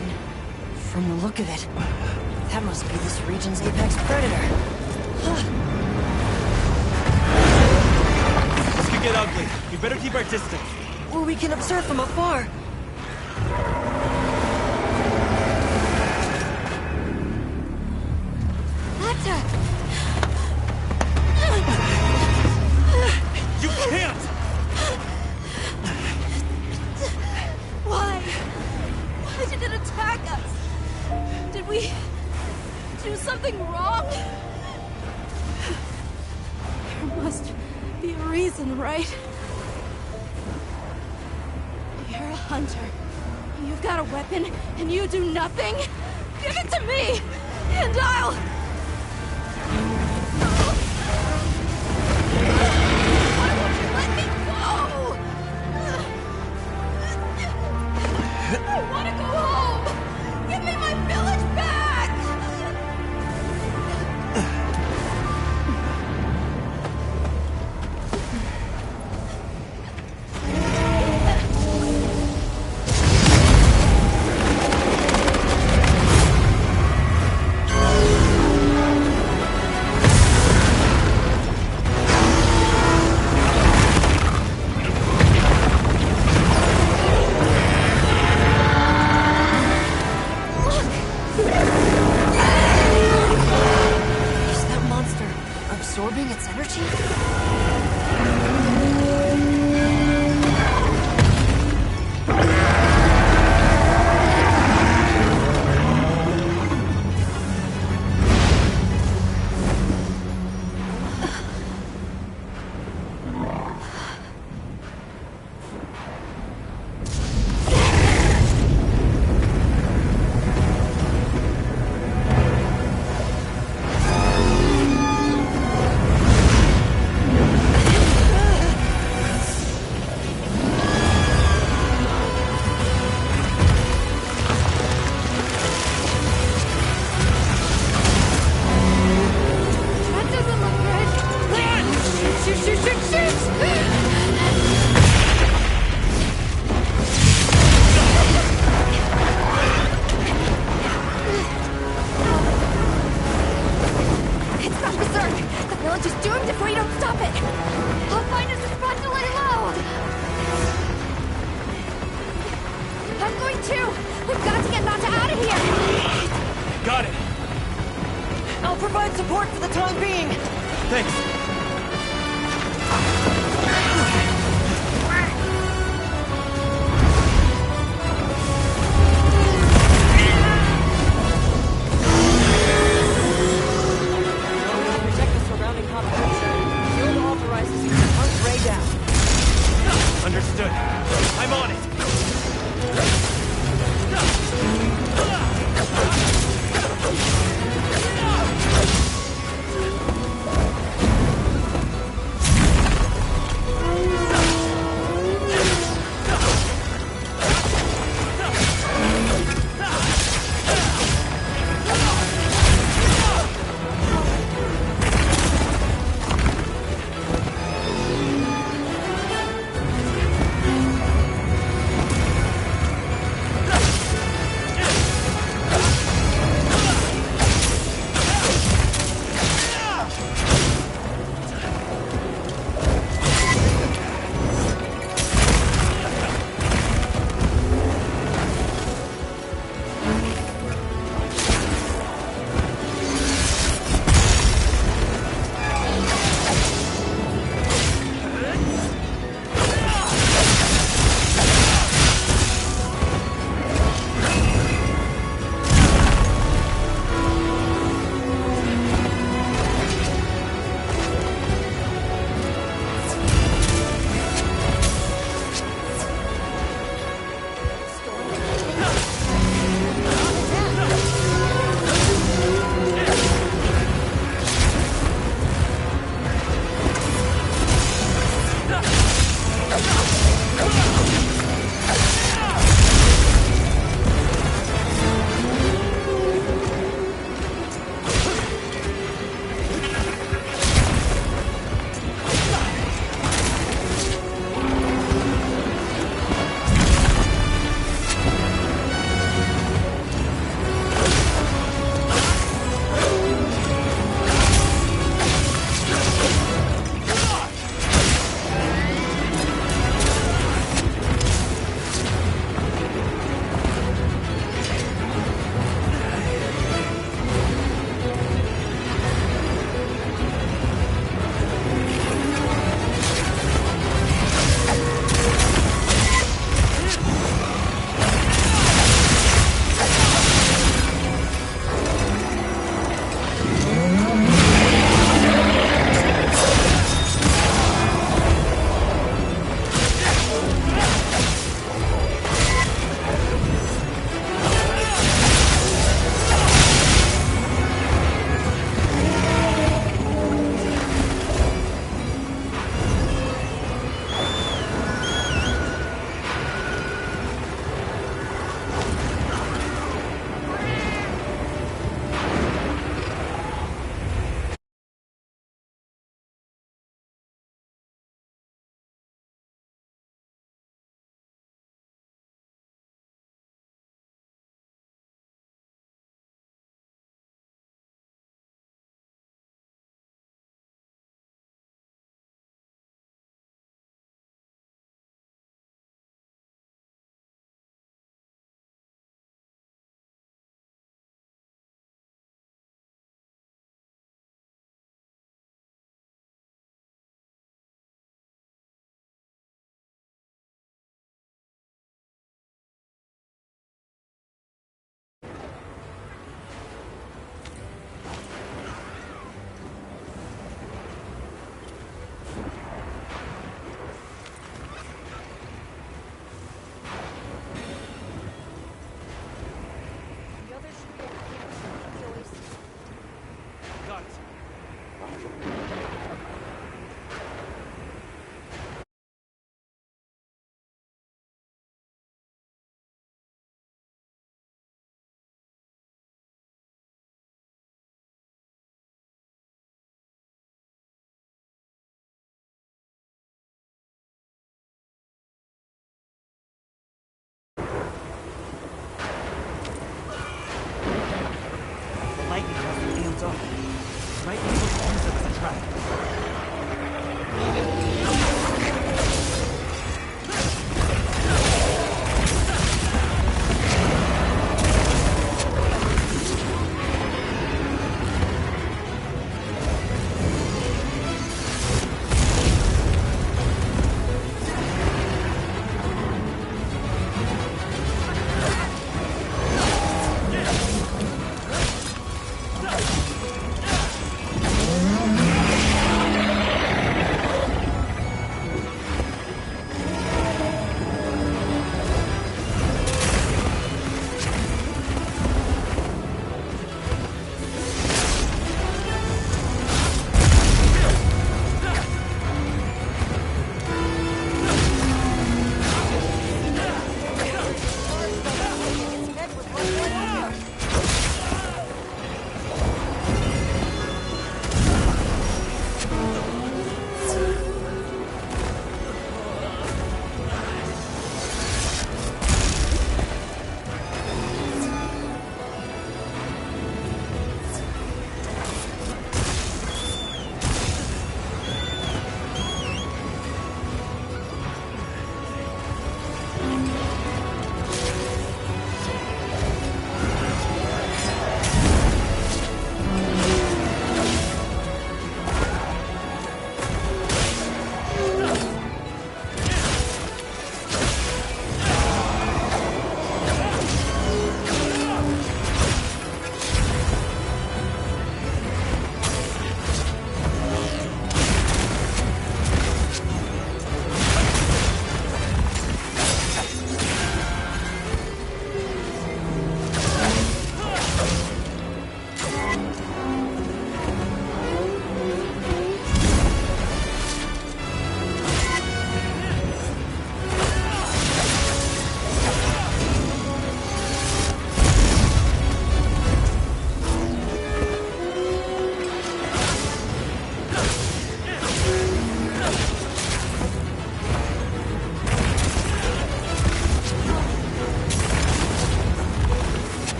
From the look of it, that must be this region's apex predator. This could get ugly. We better keep our distance. Or we can observe from afar. You can't! Why? Why did it attack us? Did we do something wrong? There must be a reason, right? You're a hunter. You've got a weapon, and you do nothing? Give it to me, and I'll... Why won't you let me go? I want to go home! Give me my village back! Is that monster absorbing its energy? That doesn't look good. Run! Shoot, shoot, shoot, shoot! It's not berserk! The village is doomed if we don't stop it! I'll find us a spot to lay low! I'm going too! We've got to get Nata out of here! Got it! I'll provide support for the time being. Thanks. Protect the surrounding competition. Guild authorizes you to hunt Ray down. Understood. I'm on it.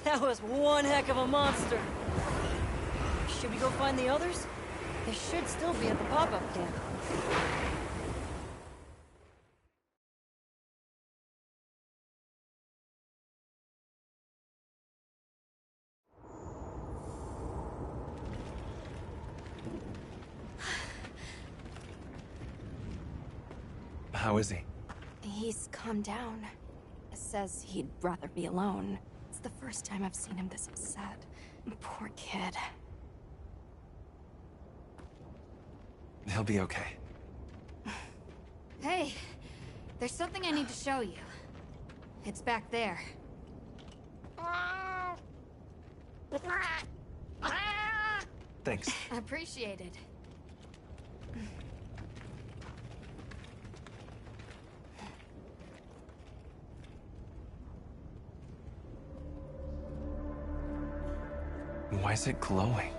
That was one heck of a monster. Should we go find the others? They should still be at the pop-up camp. How is he? He's calmed down. Says he'd rather be alone. It's the first time I've seen him this upset. Poor kid. He'll be okay. Hey, there's something I need to show you. It's back there. Thanks. Appreciated. Why is it glowing?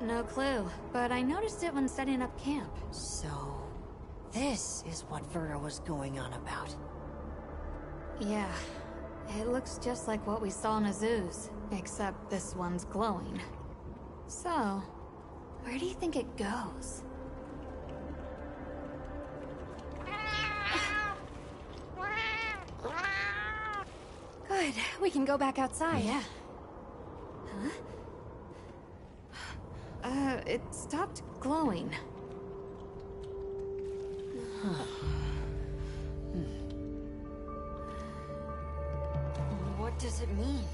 No clue, but I noticed it when setting up camp. So, this is what Verta was going on about. Yeah, it looks just like what we saw in Azu's, except this one's glowing. So, where do you think it goes? Good, we can go back outside. Yeah. Huh? It stopped glowing. Huh. does it mean?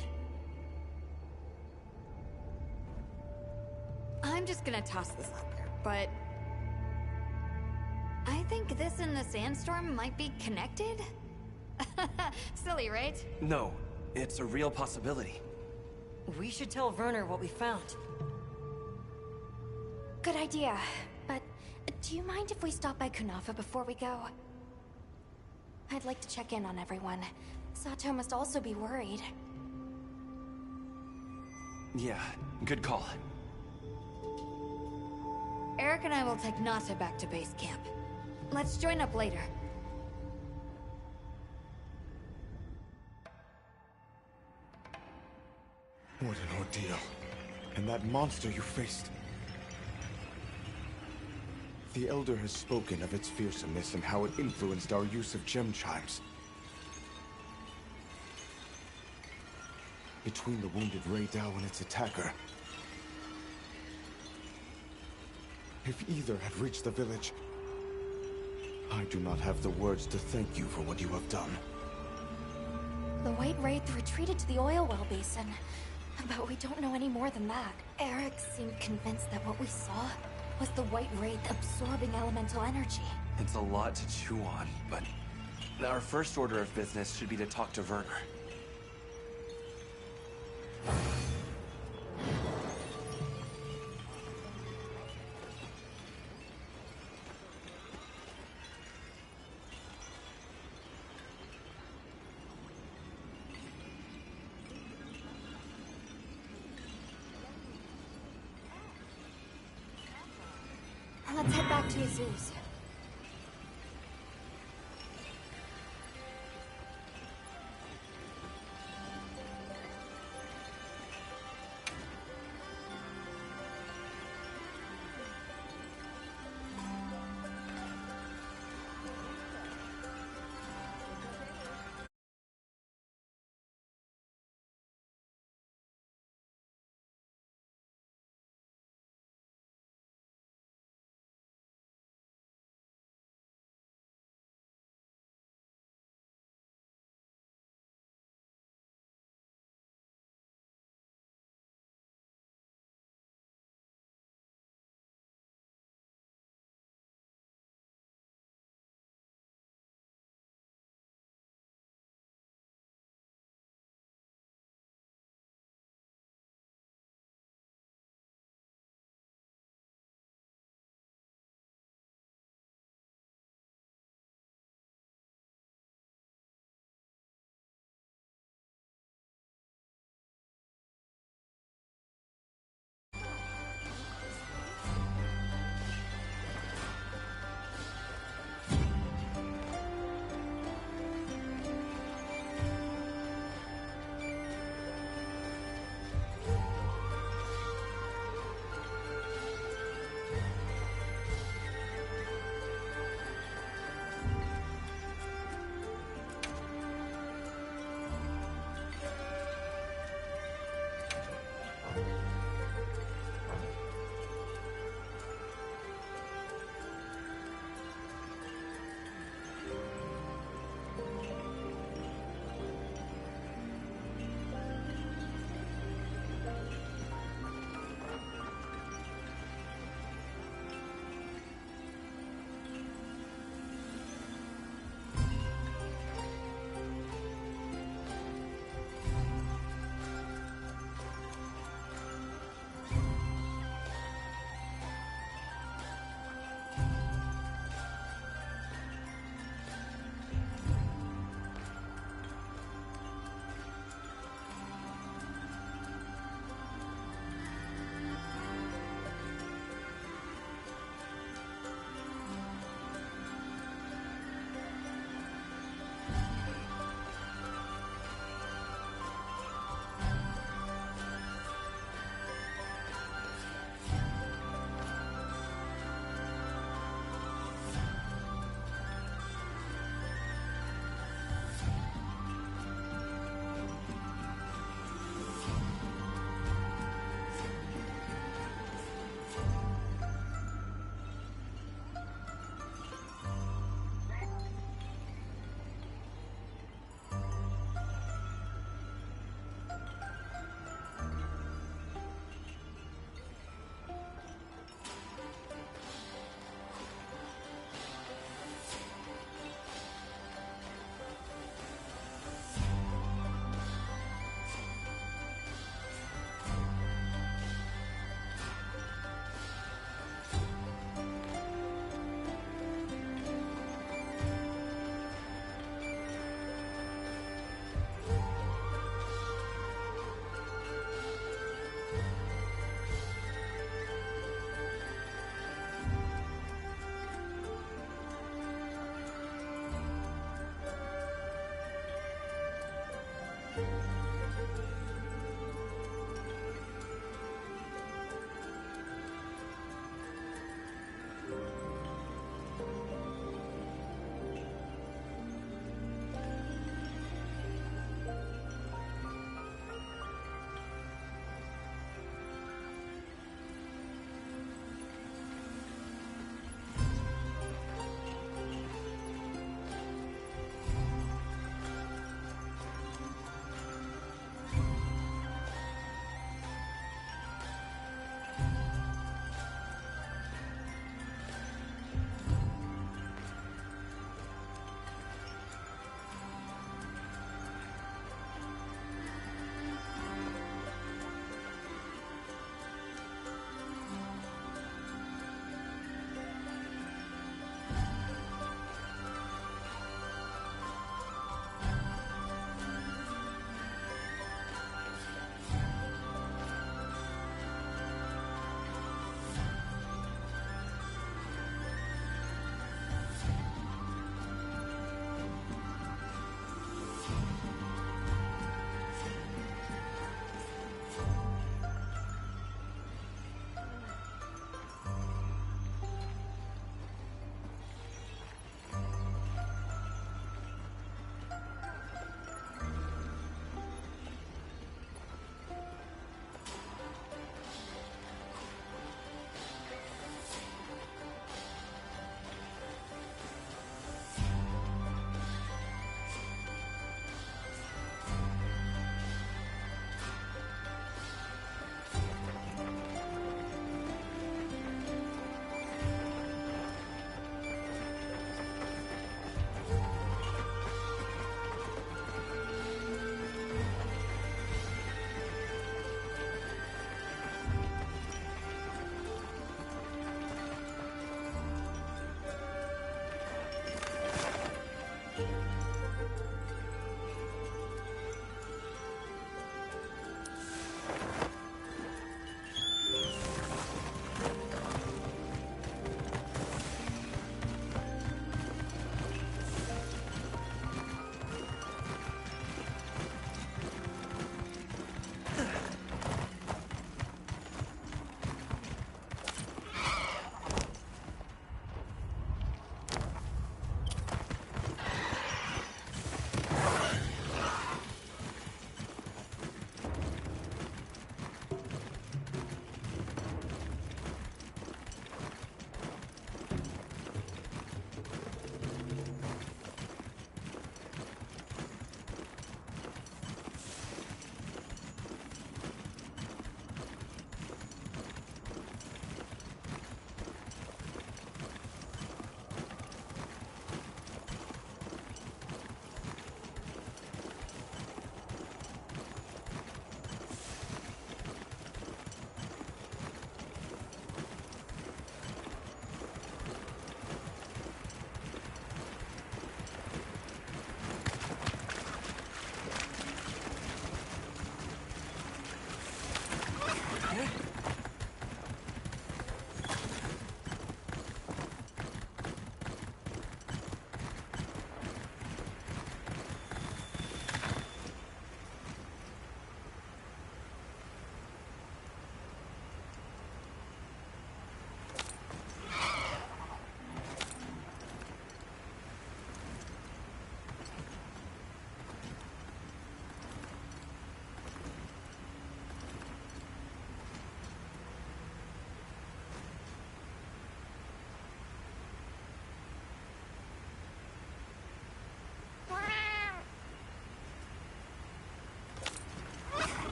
I'm just gonna toss this out there, but... I think this and the sandstorm might be connected? Silly, right? No, it's a real possibility. We should tell Werner what we found. Good idea. But do you mind if we stop by Kunafa before we go? I'd like to check in on everyone. Sato must also be worried. Yeah, good call. Eric and I will take Nata back to base camp. Let's join up later. What an ordeal. And that monster you faced. The Elder has spoken of its fearsomeness and how it influenced our use of gem chimes. Between the wounded Rei Dao and its attacker, if either had reached the village, I do not have the words to thank you for what you have done. The White Wraith retreated to the oil well basin. But we don't know any more than that. Eric seemed convinced that what we saw was the White Wraith absorbing elemental energy. It's a lot to chew on, but our first order of business should be to talk to Werner. Let's head back to Azu's.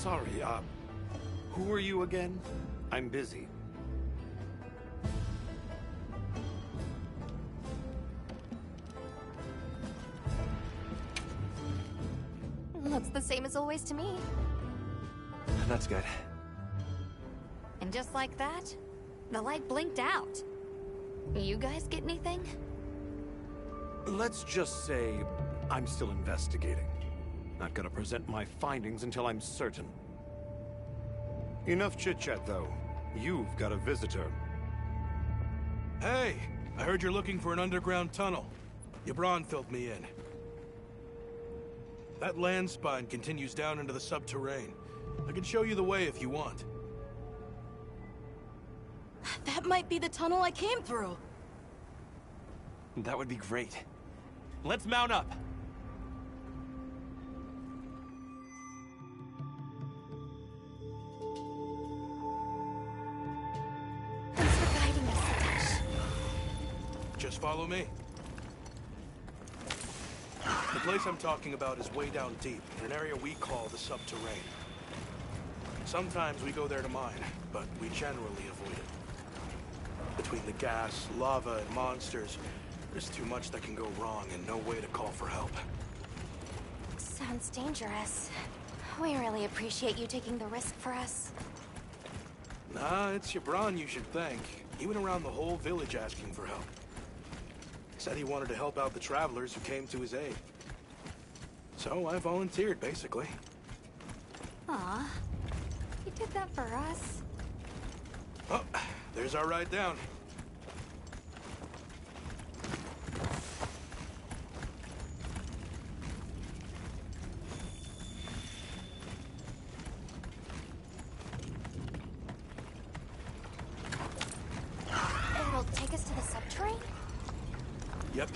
sorry, who are you again? I'm busy. Looks the same as always to me. That's good. And just like that, the light blinked out. You guys get anything? Let's just say I'm still investigating. Not gonna present my findings until I'm certain. Enough chit-chat, though. You've got a visitor. Hey, I heard you're looking for an underground tunnel. Yabron filled me in. That land spine continues down into the subterrane. I can show you the way if you want. That might be the tunnel I came through. That would be great. Let's mount up. Thanks for guiding us, Satoshi. Just follow me. The place I'm talking about is way down deep, in an area we call the subterrane. Sometimes we go there to mine, but we generally avoid it. Between the gas, lava, and monsters, there's too much that can go wrong and no way to call for help. Sounds dangerous. We really appreciate you taking the risk for us. Nah, it's Yabron you should thank. He went around the whole village asking for help. Said he wanted to help out the travelers who came to his aid. So I volunteered, basically. Aw, you did that for us. Oh, there's our ride down. It'll take us to the subterrane? Yep.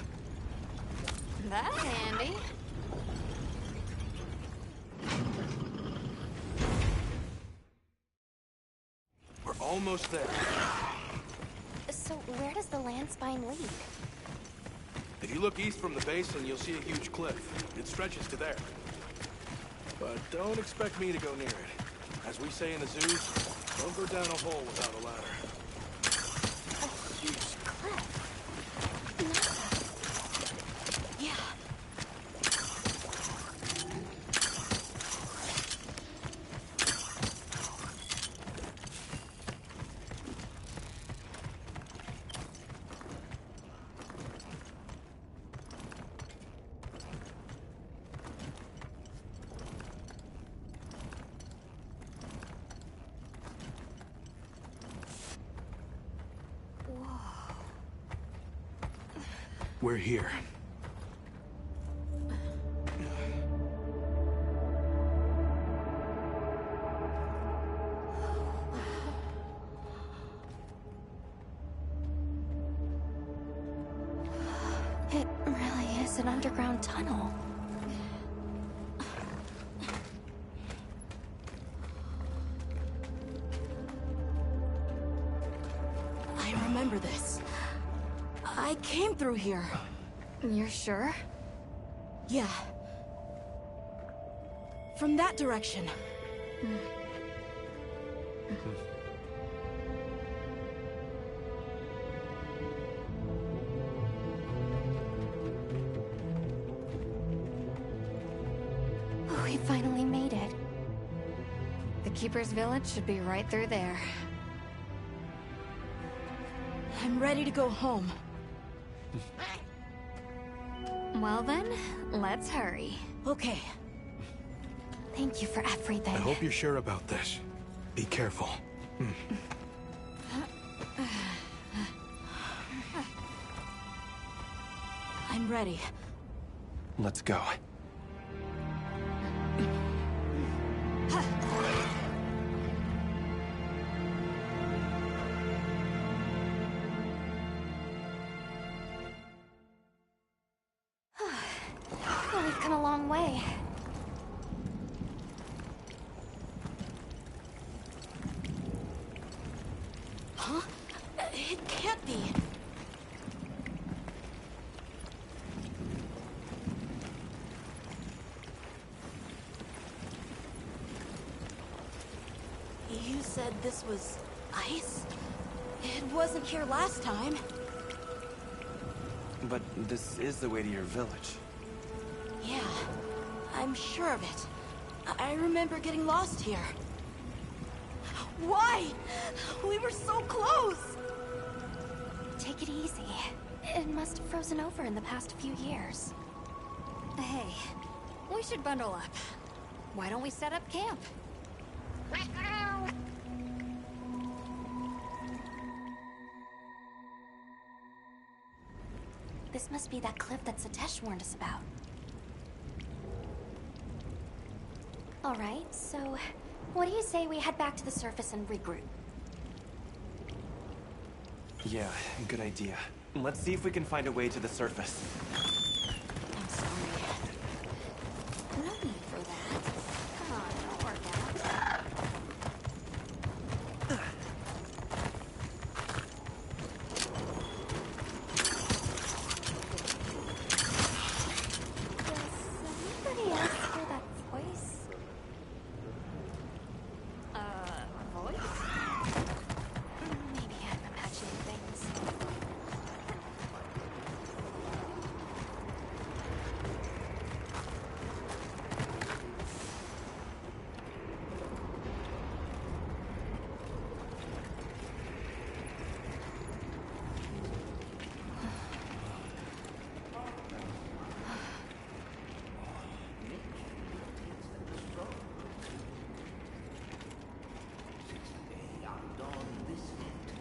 That's handy. We're almost there. So where does the land spine lead? If you look east from the basin, you'll see a huge cliff. It stretches to there. But don't expect me to go near it. As we say in the zoos, don't go down a hole without a ladder. A huge cliff. Yeah. We're here. It really is an underground tunnel. I remember this. I came through here. You're sure? Yeah. From that direction. We finally made it. The Keeper's village should be right through there. I'm ready to go home. Well then, let's hurry. Okay. Thank you for everything. I hope you're sure about this. Be careful. I'm ready. Let's go. Well, we've come a long way. Huh? It can't be. this was ice? It wasn't here last time. But this is the way to your village. Yeah, I'm sure of it. I remember getting lost here. Why? We were so close! Take it easy. It must have frozen over in the past few years. Hey, we should bundle up. Why don't we set up camp? This must be that cliff that Satesh warned us about. Alright, so what do you say we head back to the surface and regroup? Yeah, good idea. Let's see if we can find a way to the surface. I'm sorry. No need for that. Come on, don't work out. Does anybody else hear that voice? Voice? Maybe I'm imagining things.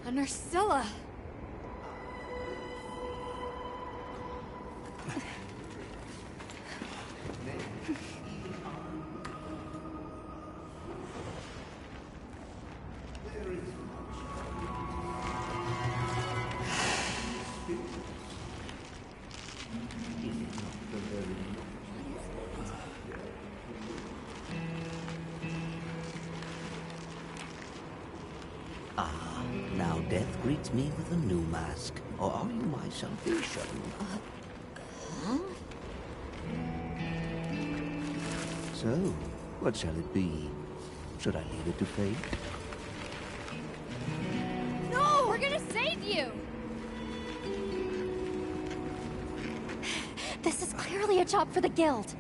A Nursilla! Now death greets me with a new mask. Or are you my salvation? So, what shall it be? Should I leave it to fate? No! We're gonna save you! This is clearly a job for the guild.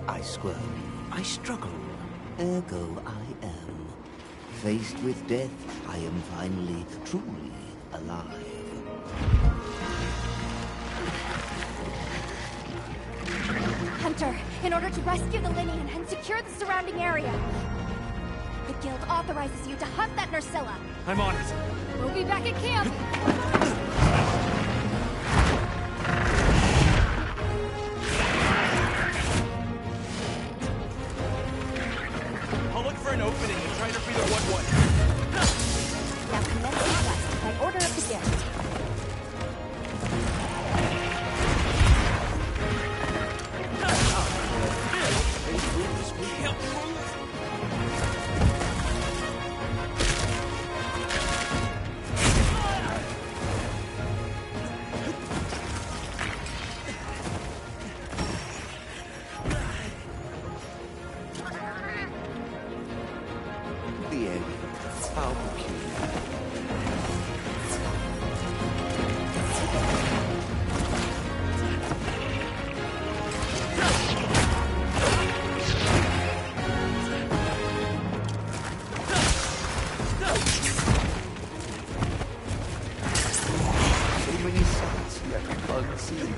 I squirm, I struggle, ergo I am. Faced with death, I am finally, truly alive. Hunter, in order to rescue the Linian and secure the surrounding area, the guild authorizes you to hunt that Nursilla. I'm on it. We'll be back at camp! I'll look for an opening and try to free the 1-1. Now commence the quest by order of the guild. The end. How peculiar. So many sights left unseen.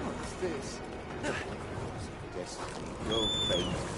What's this? Destiny, your fate.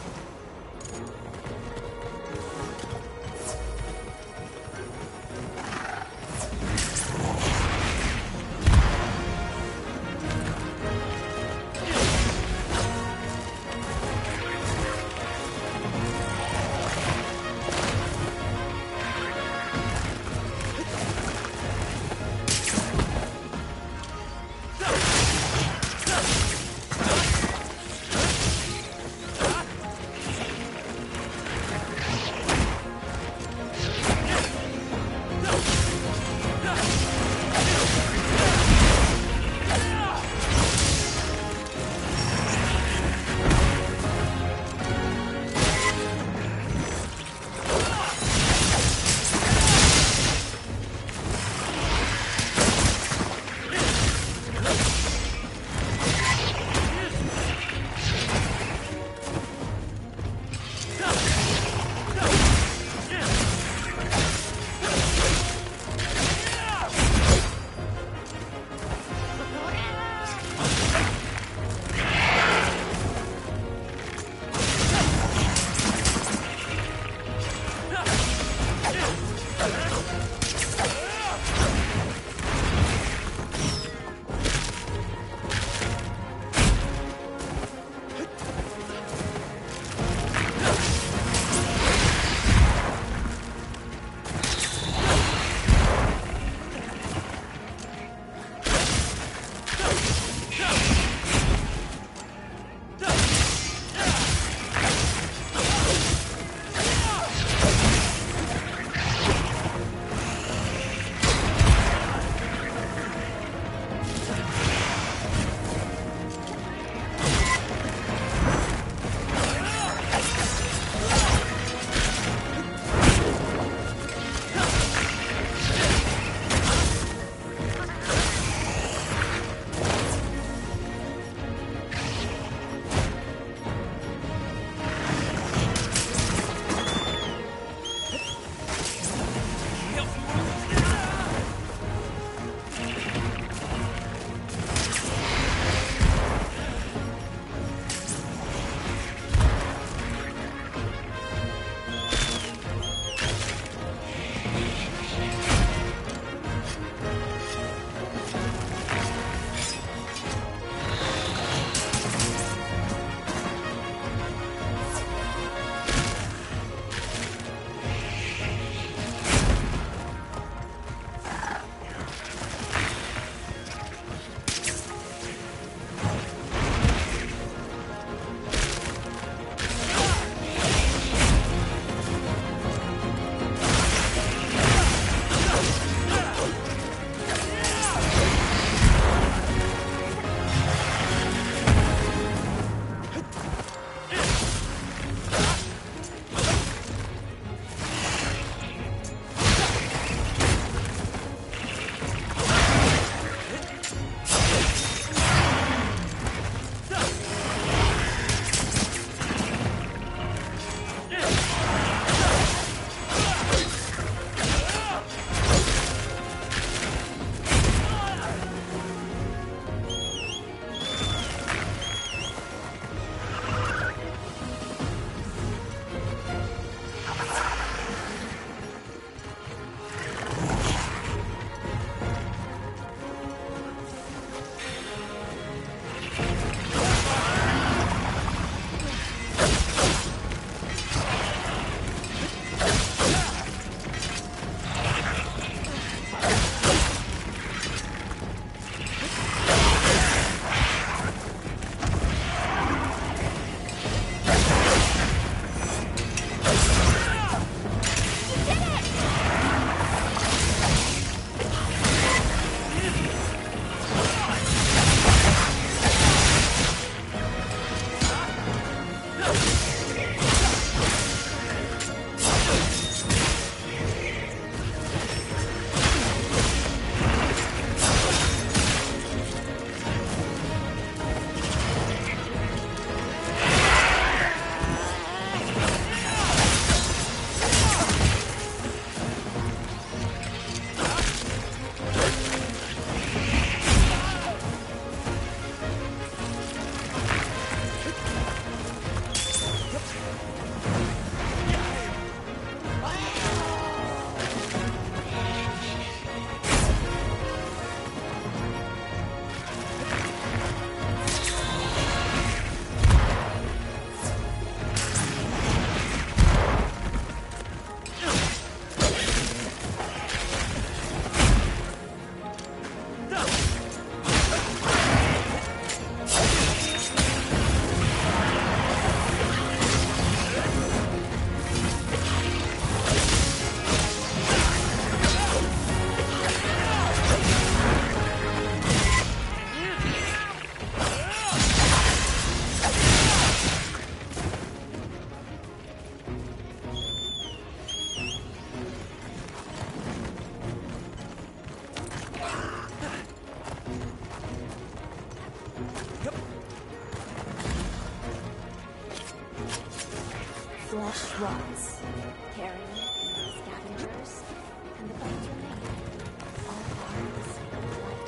MHWilds. Carrion, scavengers, and the bones remain. All part of the same life.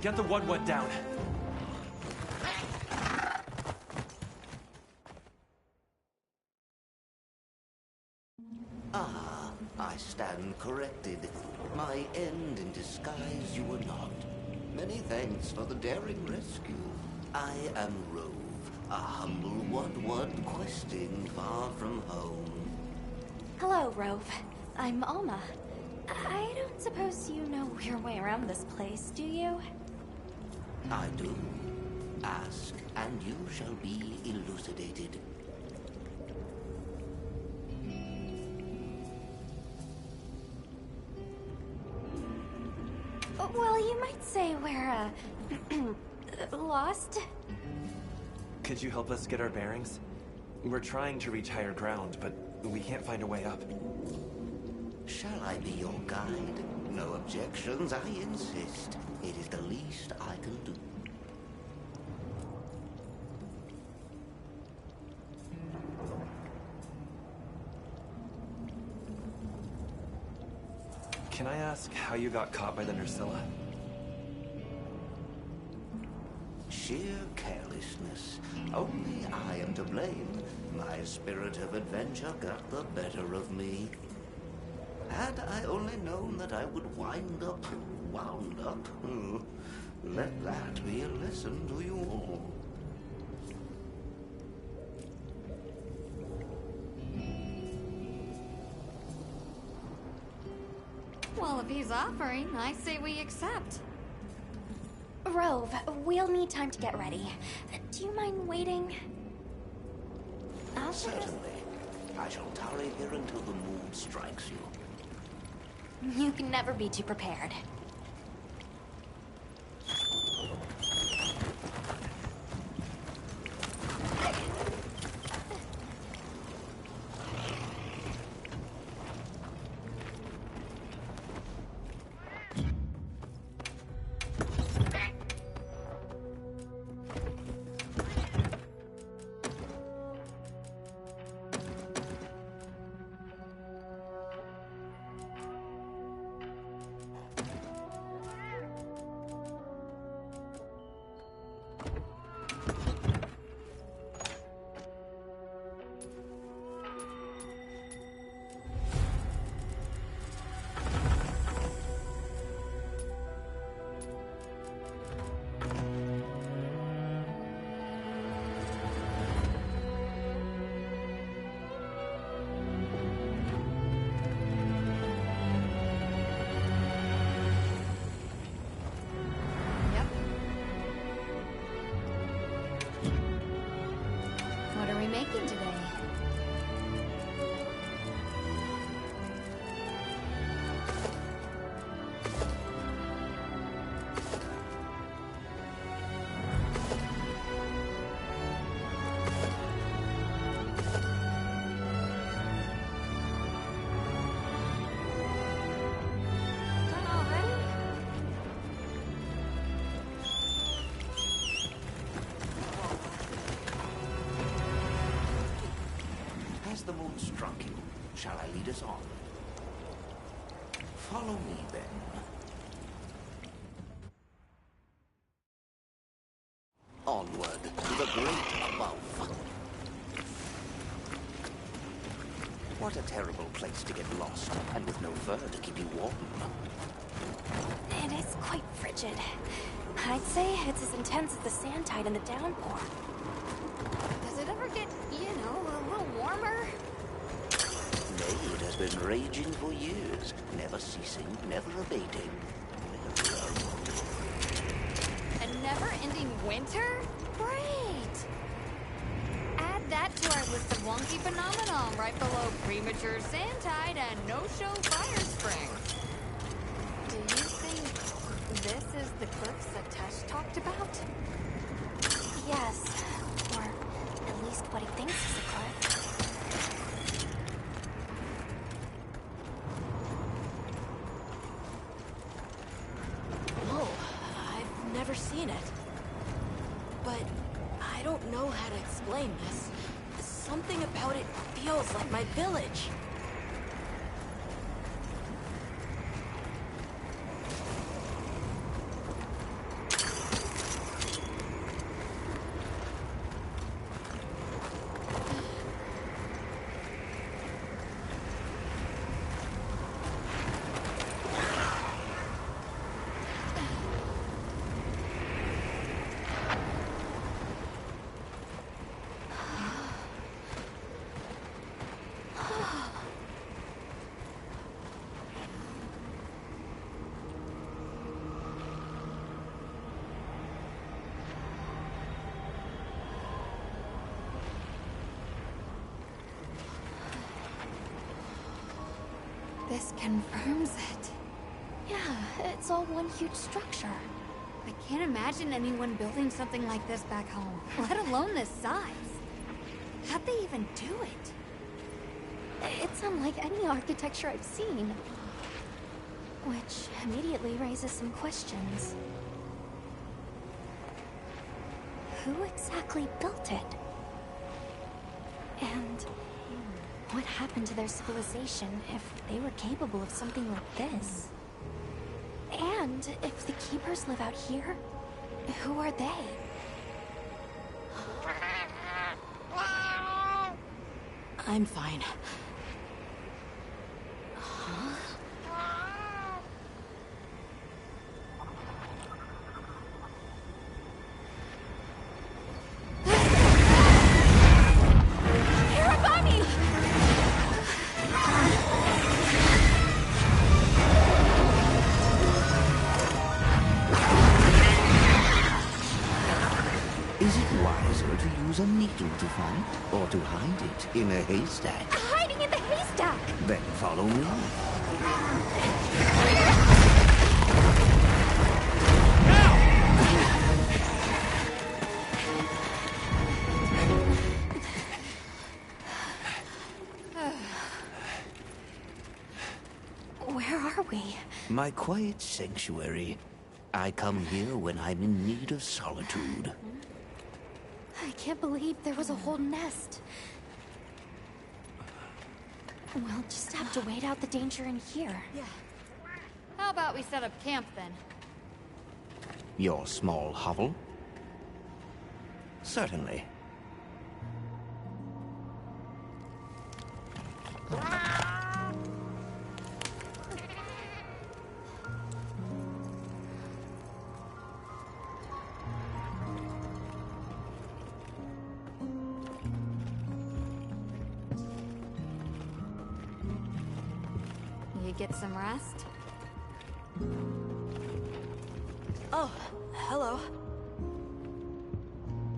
Get the what down. Ah, I stand corrected. My end in disguise you were not. Many thanks for the daring rescue. I am Rove, a humble what questing far from home. Hello, Rove. I'm Alma. I don't suppose you know your way around this place, do you? I do. Ask, and you shall be elucidated. Well, you might say we're, lost. Could you help us get our bearings? We're trying to reach higher ground, but we can't find a way up. Shall I be your guide? No objections, I insist. It is the least I can do. Can I ask how you got caught by the Nursilla? Sheer carelessness. Only I am to blame. My spirit of adventure got the better of me. Had I only known that I would wound up, let that be a lesson to you all. Well, if he's offering, I say we accept. Rove, we'll need time to get ready. Do you mind waiting? Certainly. I shall tarry here until the mood strikes you. You can never be too prepared. What are we making today? Done already? Has the moon struck you? Shall I lead us on? Follow me, then. Onward to the great above. What a terrible place to get lost, and with no fur to keep you warm. It is quite frigid. I'd say it's as intense as the sand tide in the downpour. Does it ever get, a little warmer? Nay, it has been raging for years, never ceasing, never abating. A never-ending winter? Great! Add that to our list of wonky phenomenon right below premature sand tide and no-show fire spring. Do you think this is the cliffs that Tesh talked about? Yes, or at least what he thinks is a cliff. Whoa, I've never seen it. But I don't know how to explain this. Something about it feels like my village. confirms it. Yeah, it's all one huge structure. I can't imagine anyone building something like this back home, let alone this size. How'd they even do it? It's unlike any architecture I've seen. Which immediately raises some questions. Who exactly built it? And what happened to their civilization if they were capable of something like this? And if the Keepers live out here, who are they? I'm fine. Is it wiser to use a needle to find, or to hide it in a haystack? Hiding in the haystack! Then follow me. Where are we? My quiet sanctuary. I come here when I'm in need of solitude. I can't believe there was a whole nest. We'll just have to wait out the danger in here. Yeah. How about we set up camp then? Your small hovel? Certainly. You get some rest? Oh, hello.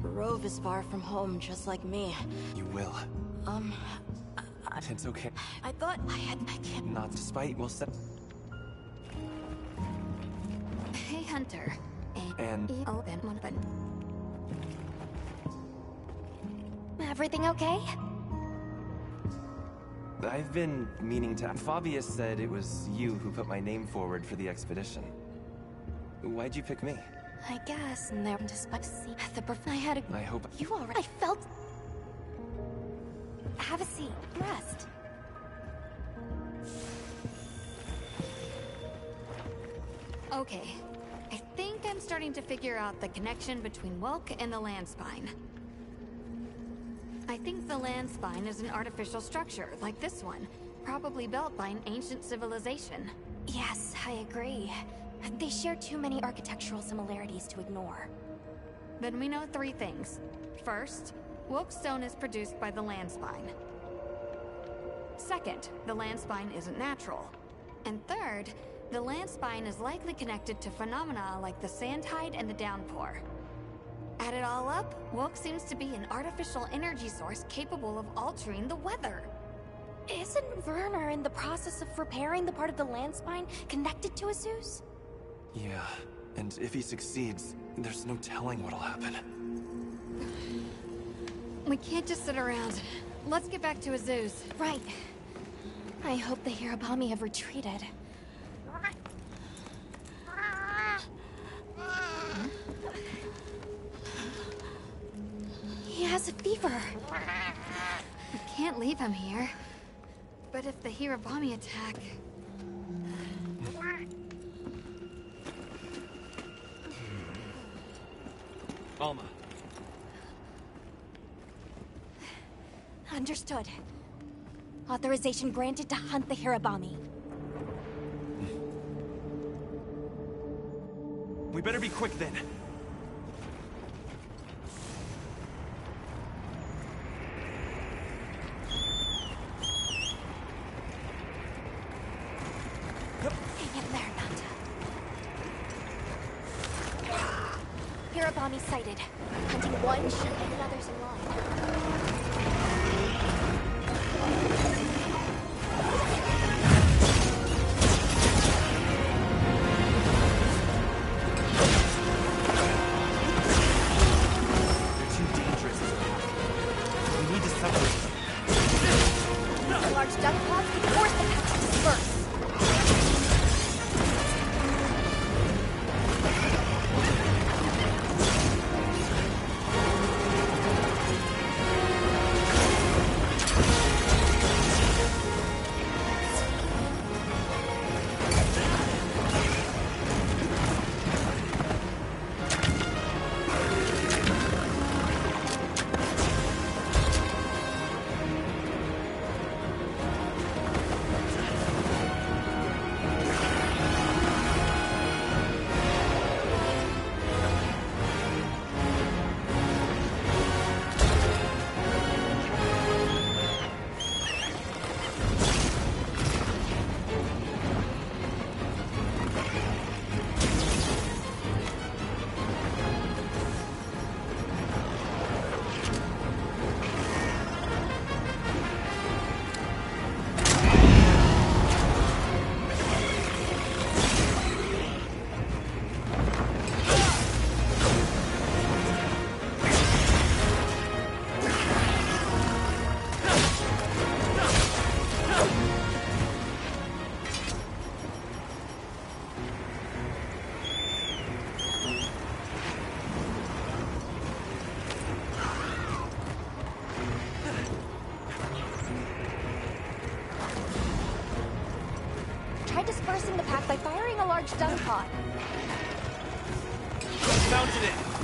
Rove is far from home, just like me. You will. It's okay. I thought I had my camp. Not despite, we'll set... Hey, Hunter. And... Open one button. Everything okay? I've been meaning to... Fabius said it was you who put my name forward for the expedition. Why'd you pick me? I guess, and there despite I had a... I hope... You already... I felt... Have a seat. Rest. Okay. I think I'm starting to figure out the connection between Welk and the land spine. I think the land spine is an artificial structure, like this one. Probably built by an ancient civilization. Yes, I agree. They share too many architectural similarities to ignore. Then we know three things. First, Welk stone is produced by the land spine. Second, the land spine isn't natural. And third, the land spine is likely connected to phenomena like the sand tide and the downpour. Add it all up, Welk seems to be an artificial energy source capable of altering the weather. Isn't Werner in the process of repairing the part of the land spine connected to Azus? Yeah, and if he succeeds, there's no telling what'll happen. We can't just sit around. Let's get back to Azus. Right. I hope the Hirabami have retreated. He has a fever. We can't leave him here. But if the Hirabami attack... Alma. Understood. Authorization granted to hunt the Hirabami. We better be quick then. Hang in there, Nanta. Hirabami sighted. Hunting one should make others in line. pod. Mounted it.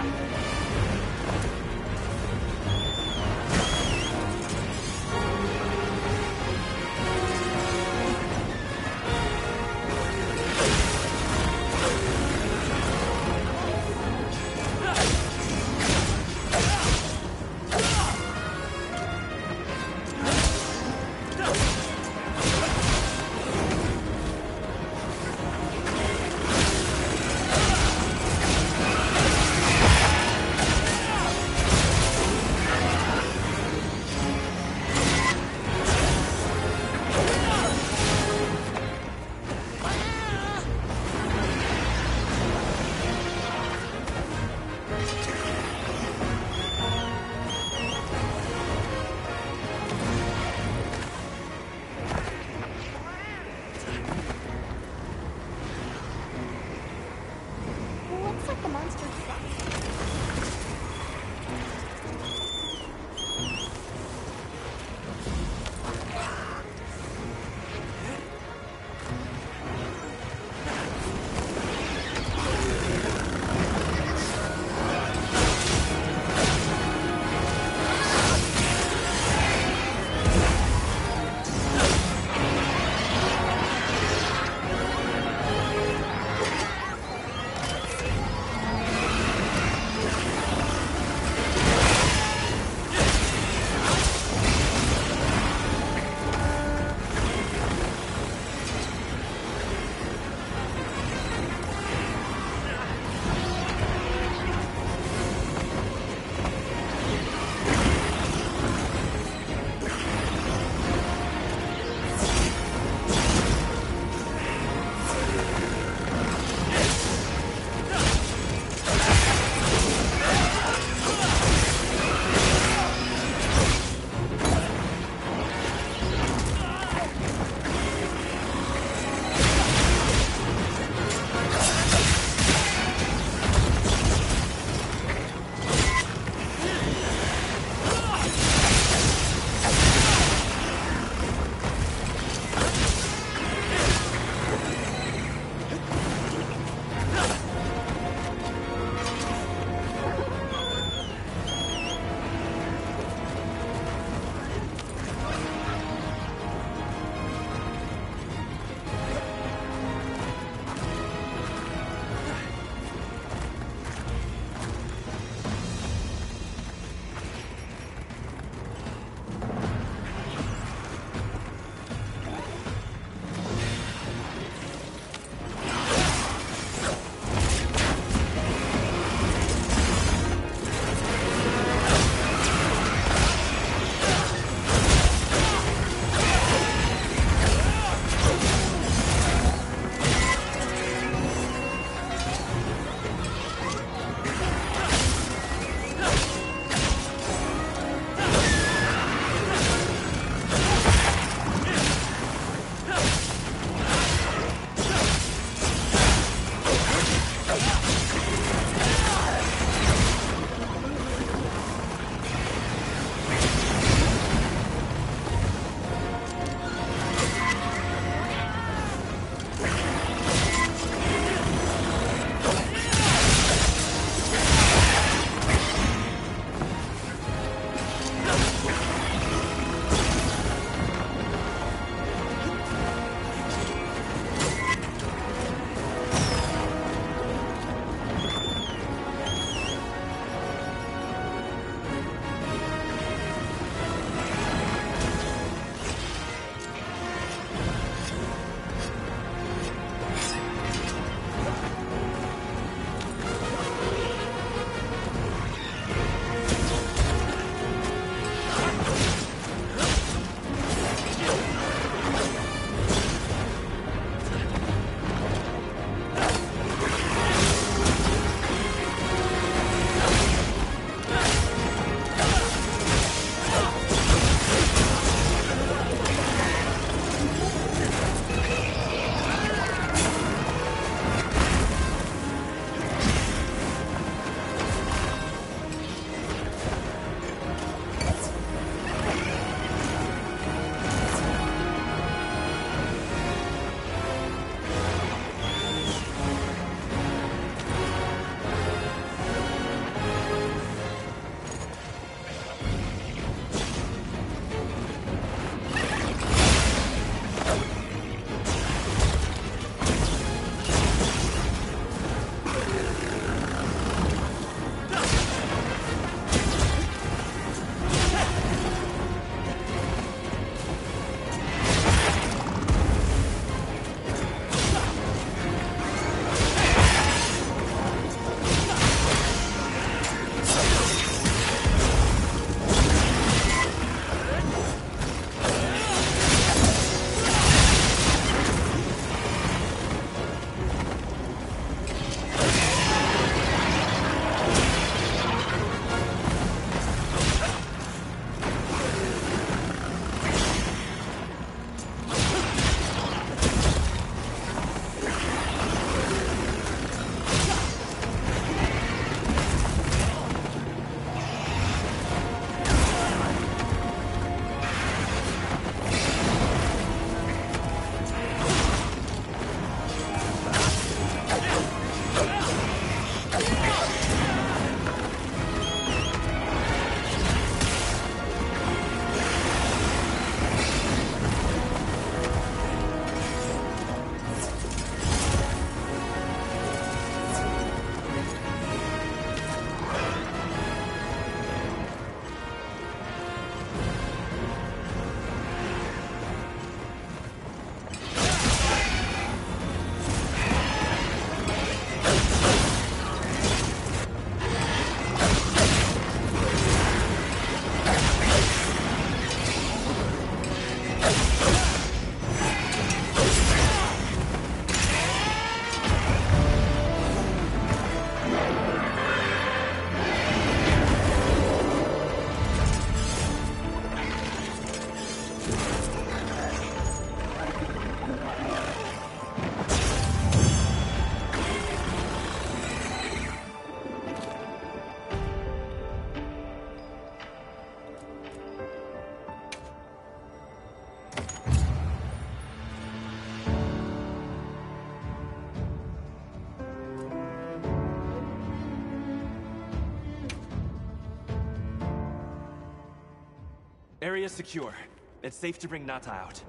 trap. Looks like the monster truck. Area secure. It's safe to bring Nata out.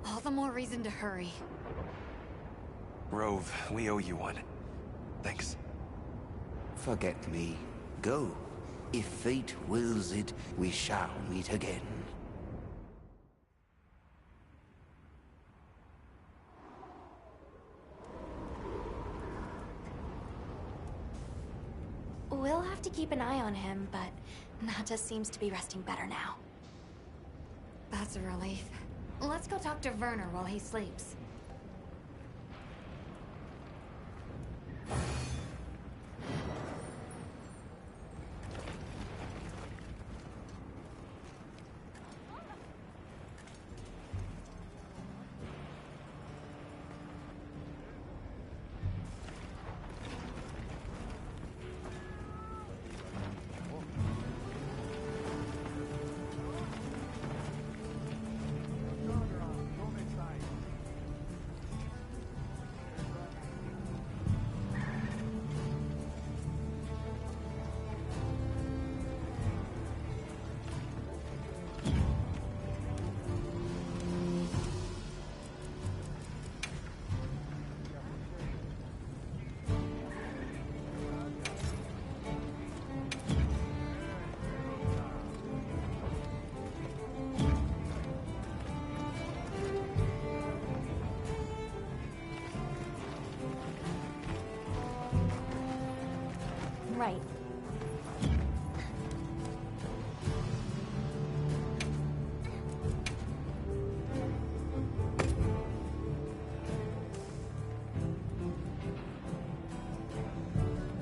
All the more reason to hurry. Rove, we owe you one. Thanks. Forget me. Go. If fate wills it, we shall meet again. We'll have to keep an eye on him, but Nata seems to be resting better now. That's a relief. Let's go talk to Werner while he sleeps. Right.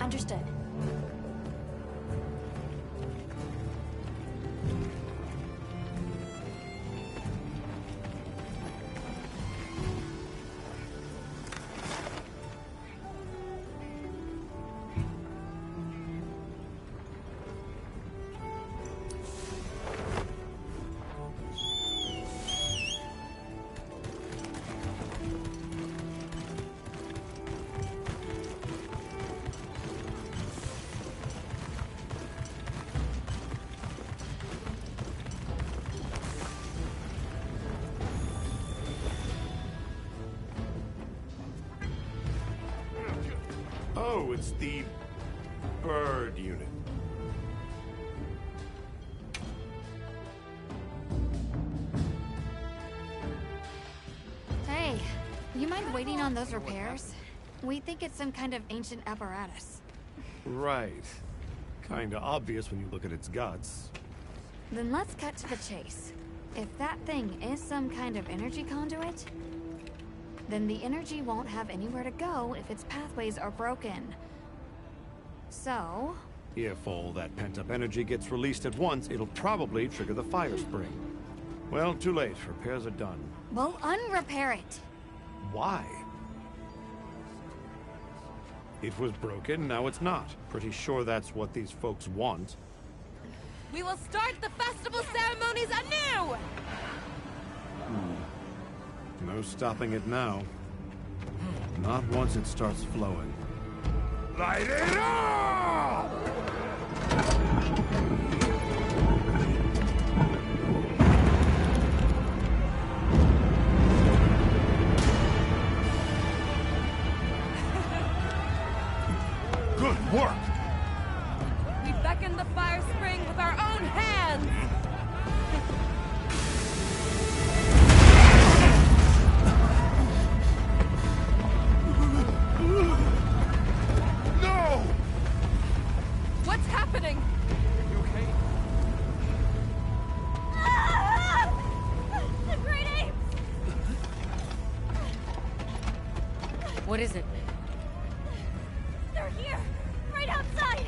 Understood. Oh, it's the bird unit. Hey, you mind waiting on those repairs? We think it's some kind of ancient apparatus. Right. Kinda obvious when you look at its guts. Then let's cut to the chase. If that thing is some kind of energy conduit, then the energy won't have anywhere to go if its pathways are broken. So... If all that pent-up energy gets released at once, it'll probably trigger the fire spring. Well, too late. Repairs are done. we'll unrepair it. Why? It was broken, now it's not. Pretty sure that's what these folks want. We will start the festival ceremonies anew! No stopping it now. Not once it starts flowing. Light it up! Good work! We beckon the fire spring with our own hands! No! What's happening? You okay? The great apes! What is it? They're here! Right outside!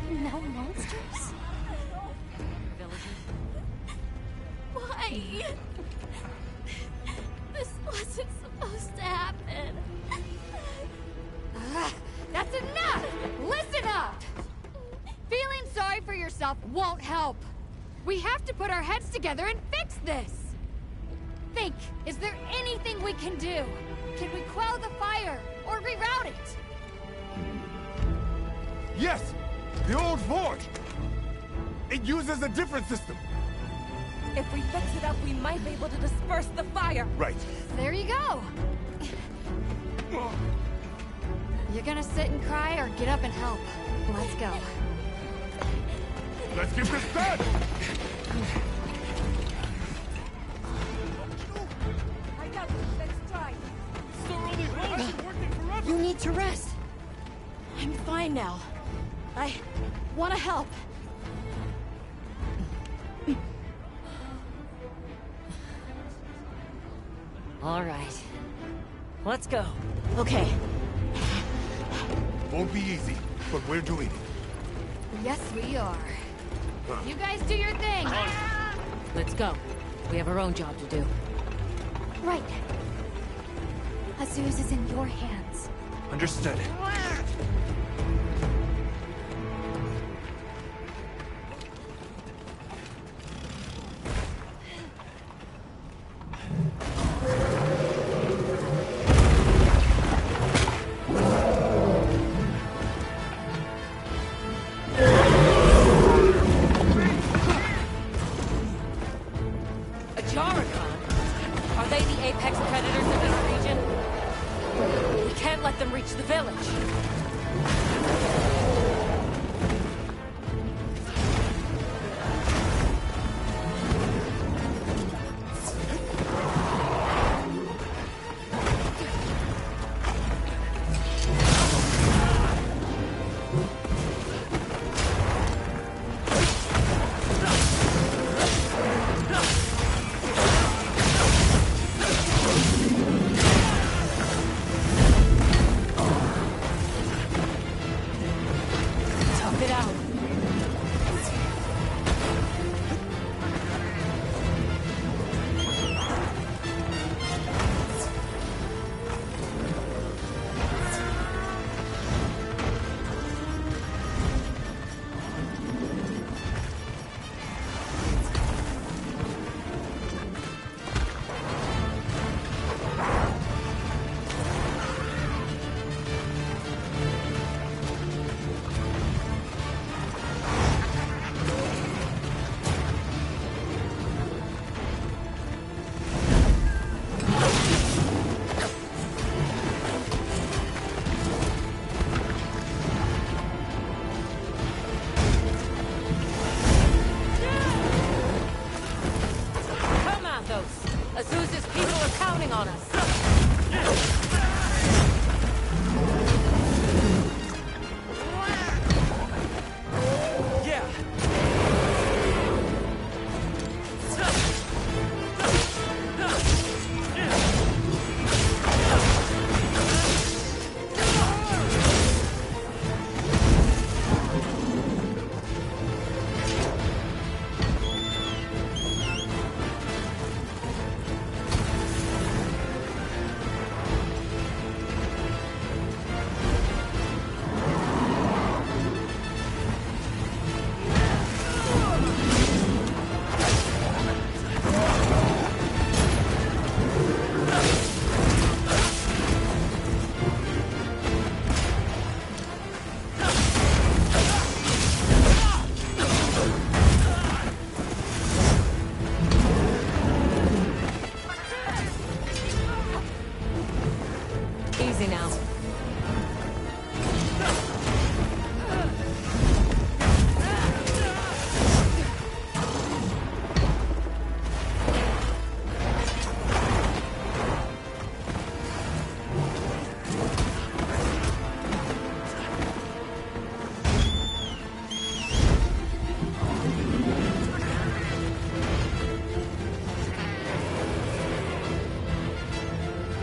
No monsters? Why? This wasn't supposed to happen. That's enough! Listen up! Feeling sorry for yourself won't help. We have to put our heads together and fix this. Think, is there anything we can do? Can we quell the fire or reroute it? Yes! The old forge! It uses a different system. If we fix it up, we might be able to disperse the fire. Right. There you go. You're gonna sit and cry or get up and help. Let's go. Let's get this done! I got this. Let's try. You need to rest. I'm fine now. I want to help. All right. Let's go. Okay. Won't be easy, but we're doing it. Yes, we are. You guys do your thing. Let's go. We have our own job to do. Right. Azuz is in your hands. Understood. Are they the apex predators of this region? We can't let them reach the village. on us. Easy now.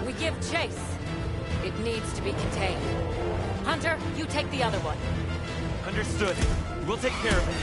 We give chase. It needs to be contained. Hunter, you take the other one. Understood. We'll take care of it.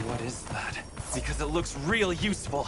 What is that? Because it looks real useful.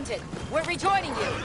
disappointed. We're rejoining you.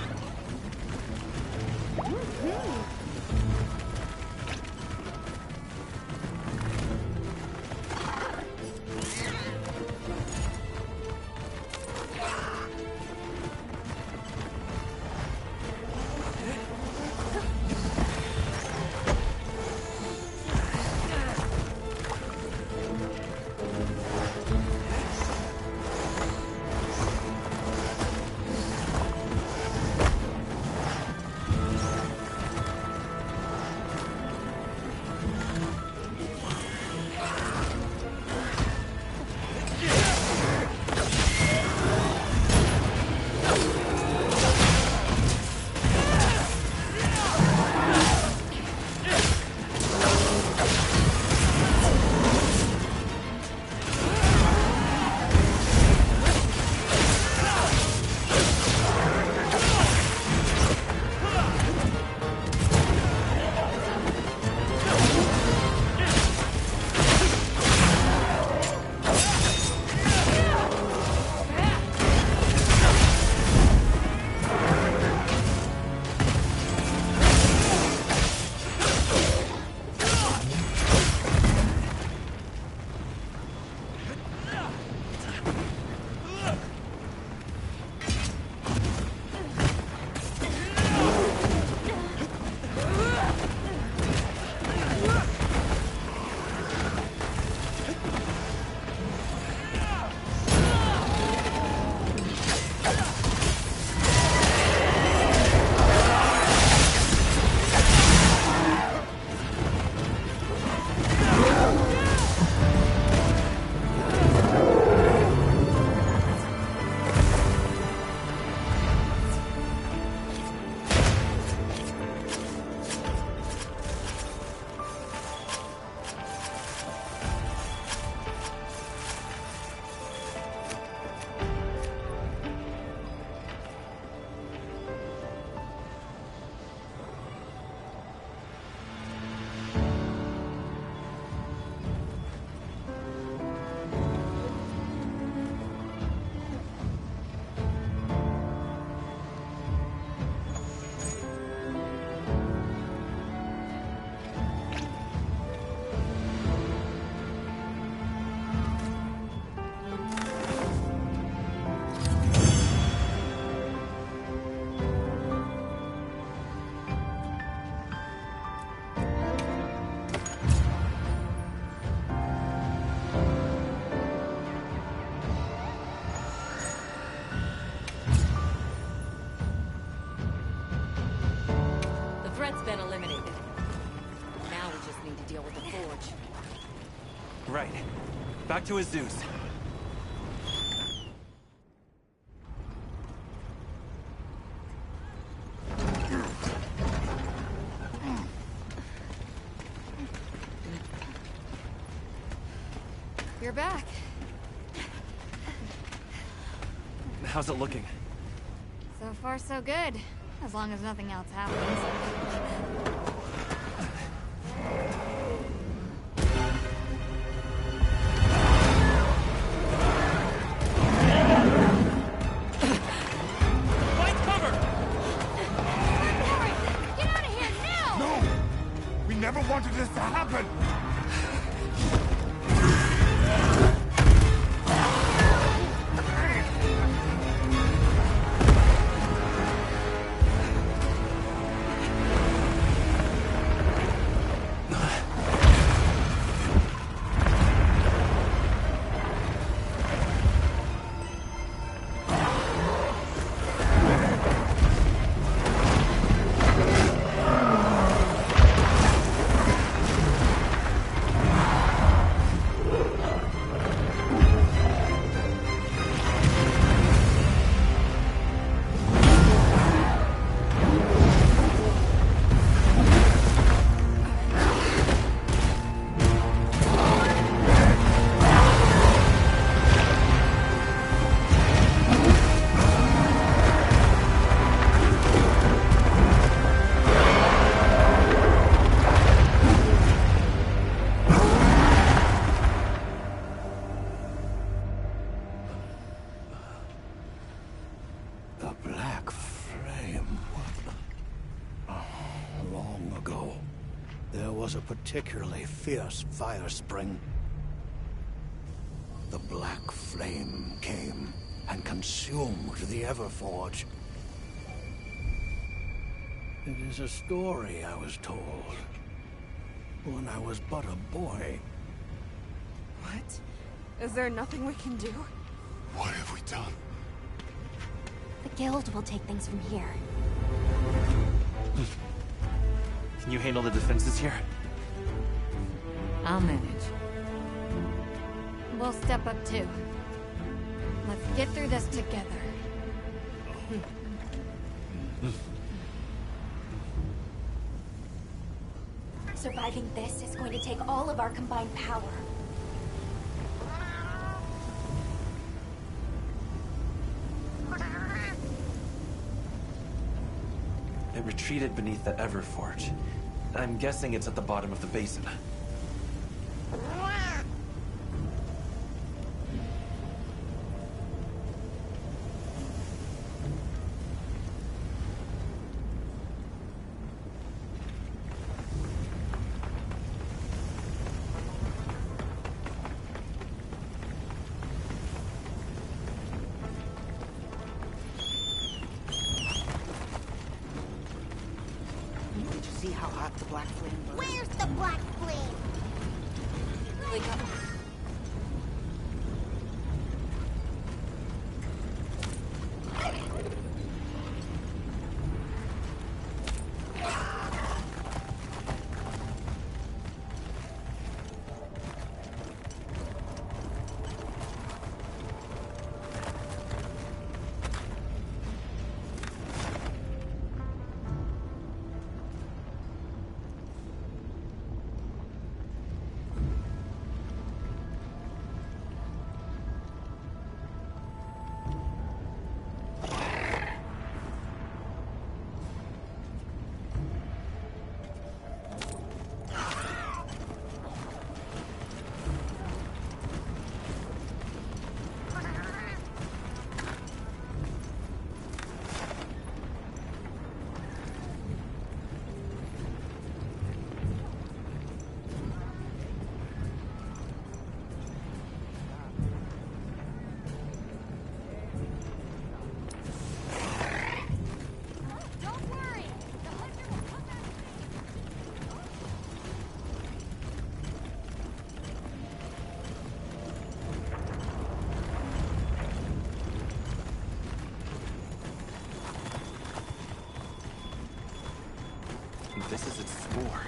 Threat's been eliminated. Now we just need to deal with the forge. Right. Back to Zeus. You're back. How's it looking? So far, so good. As long as nothing else happens. Find cover! Get out of here now! No! We never wanted this to happen! was a particularly fierce fire spring. The black flame came and consumed the Everforge. It is a story I was told when I was but a boy. What? Is there nothing we can do? What have we done? The guild will take things from here. Can you handle the defenses here? I'll manage. We'll step up too. Let's get through this together. Surviving this is going to take all of our combined power. It retreated beneath the Everforge. I'm guessing it's at the bottom of the basin. Did you see how hot the black flame burns? Where's the black flame? Wake up. This is its spore.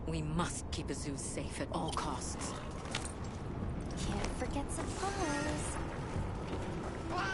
We must keep Azuz safe at all costs. Can't forget supplies. Wow.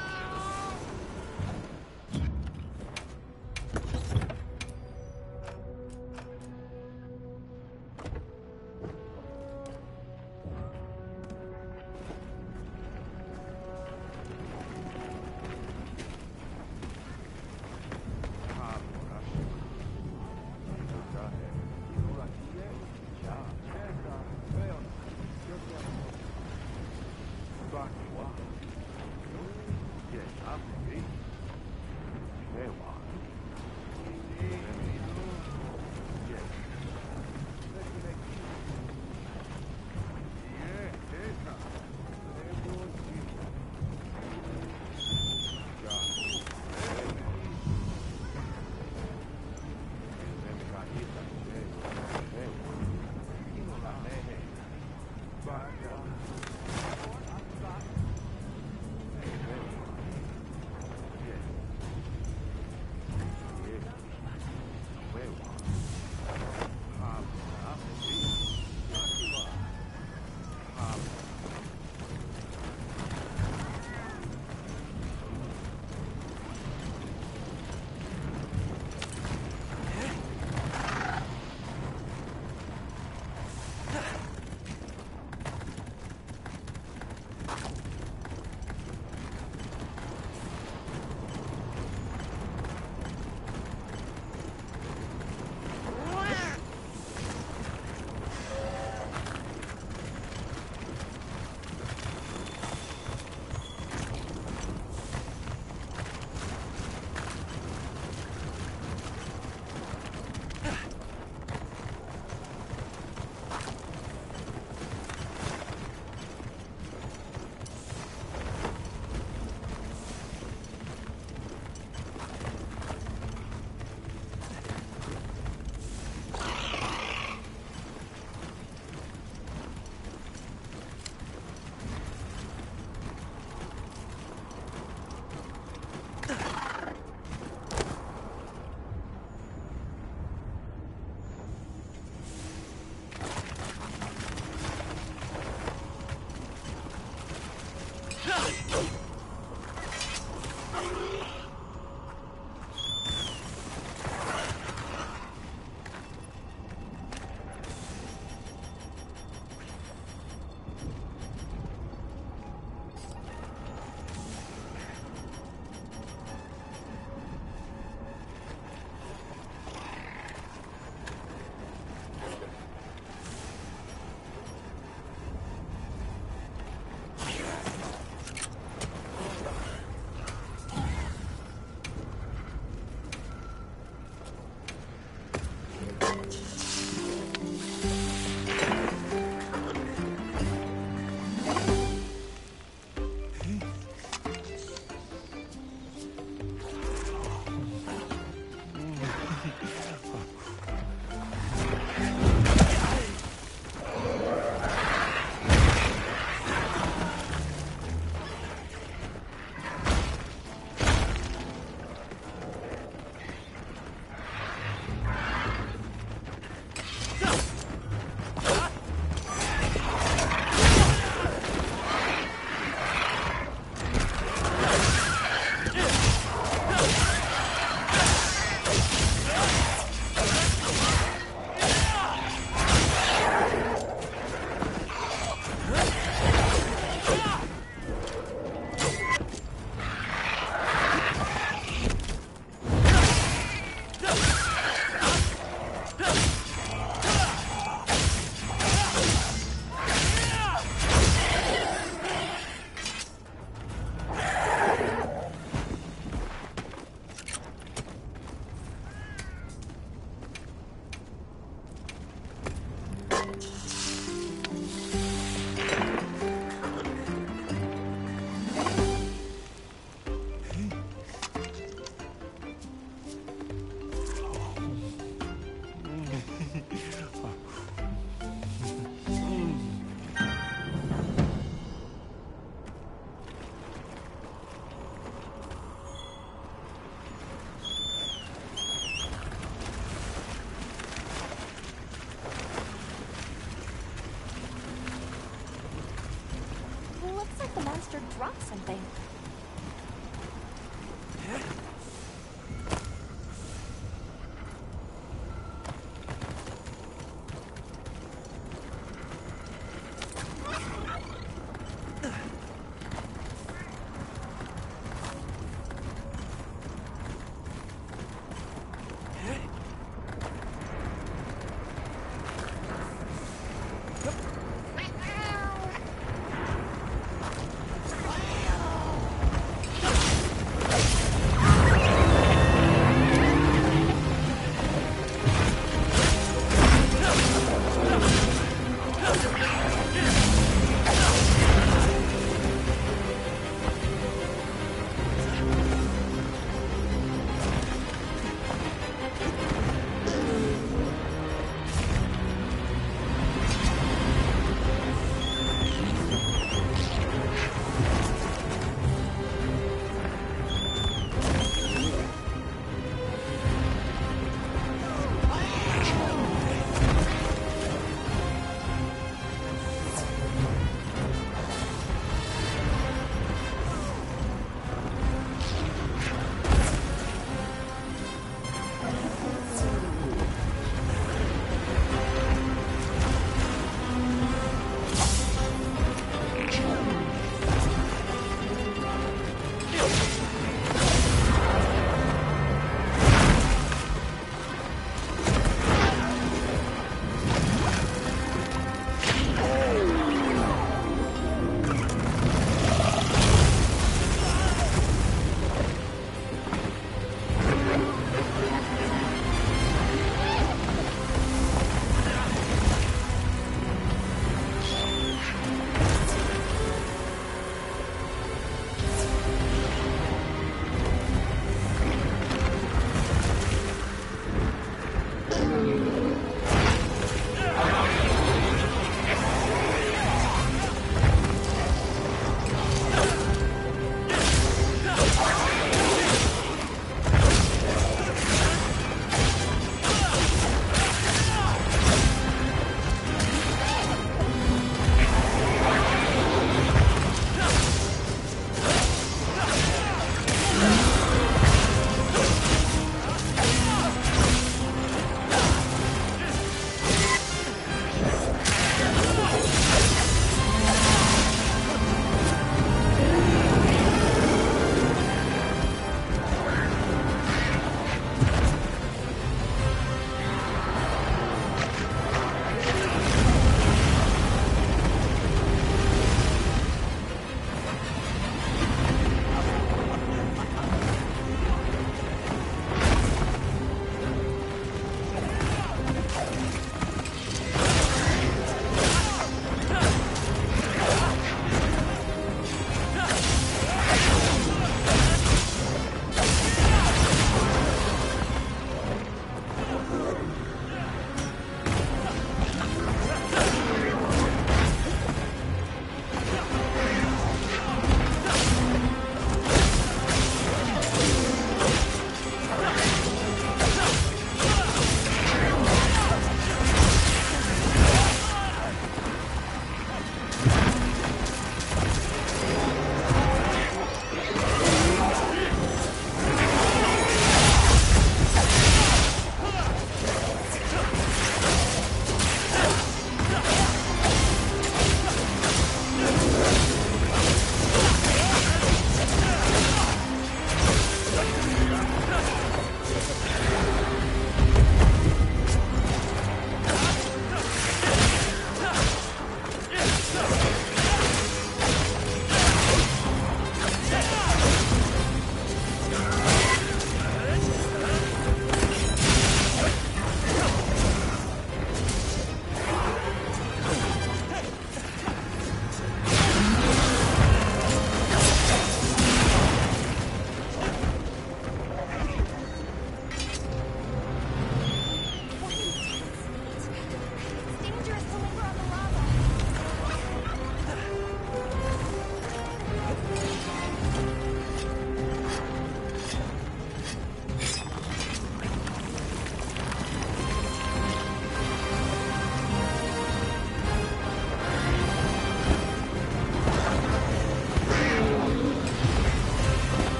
Looks like the monster dropped something.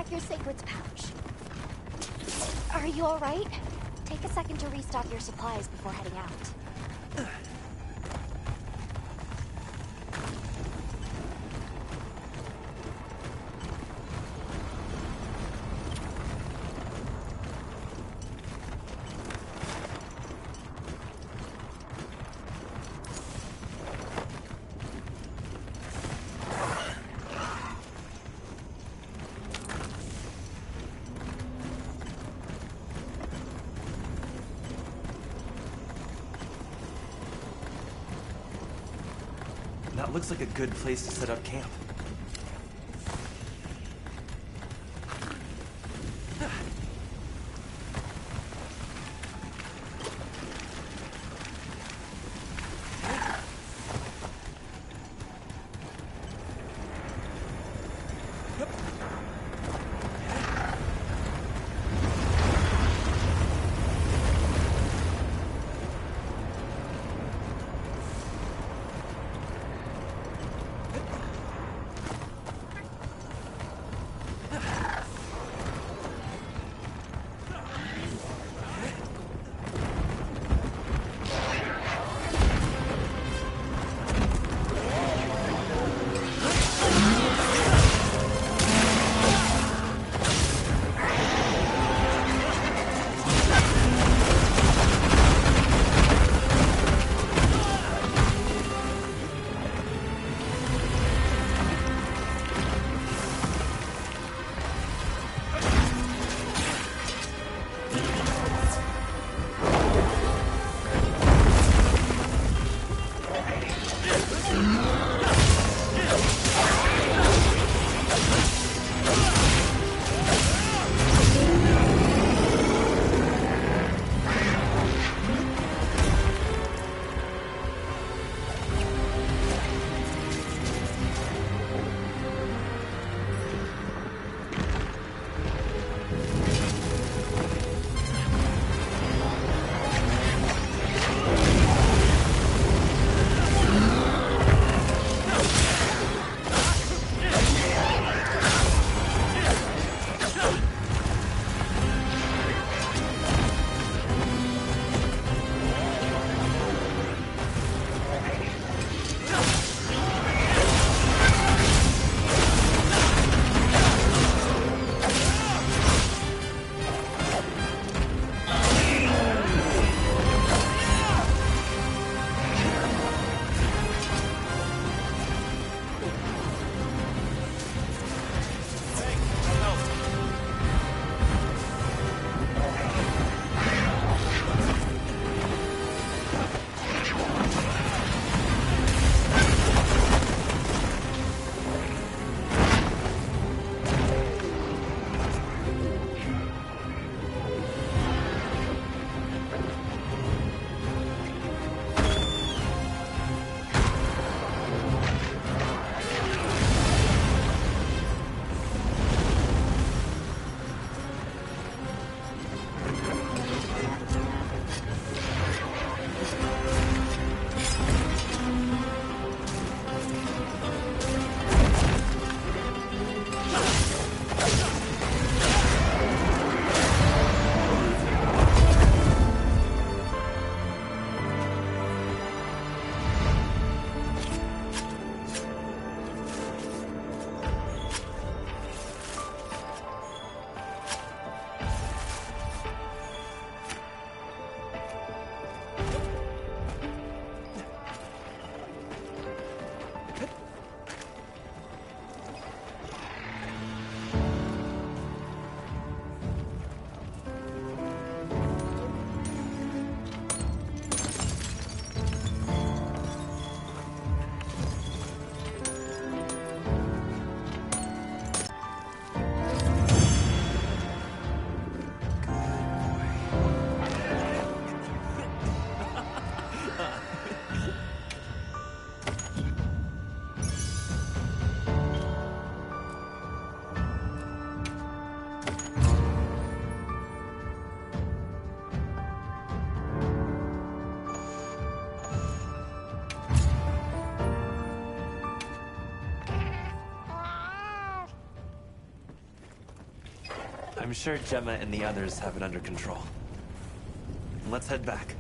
have your sacred's pouch. Are you alright? Take a second to restock your supplies before heading out. That looks like a good place to set up camp. I'm sure Gemma and the others have it under control. Let's head back.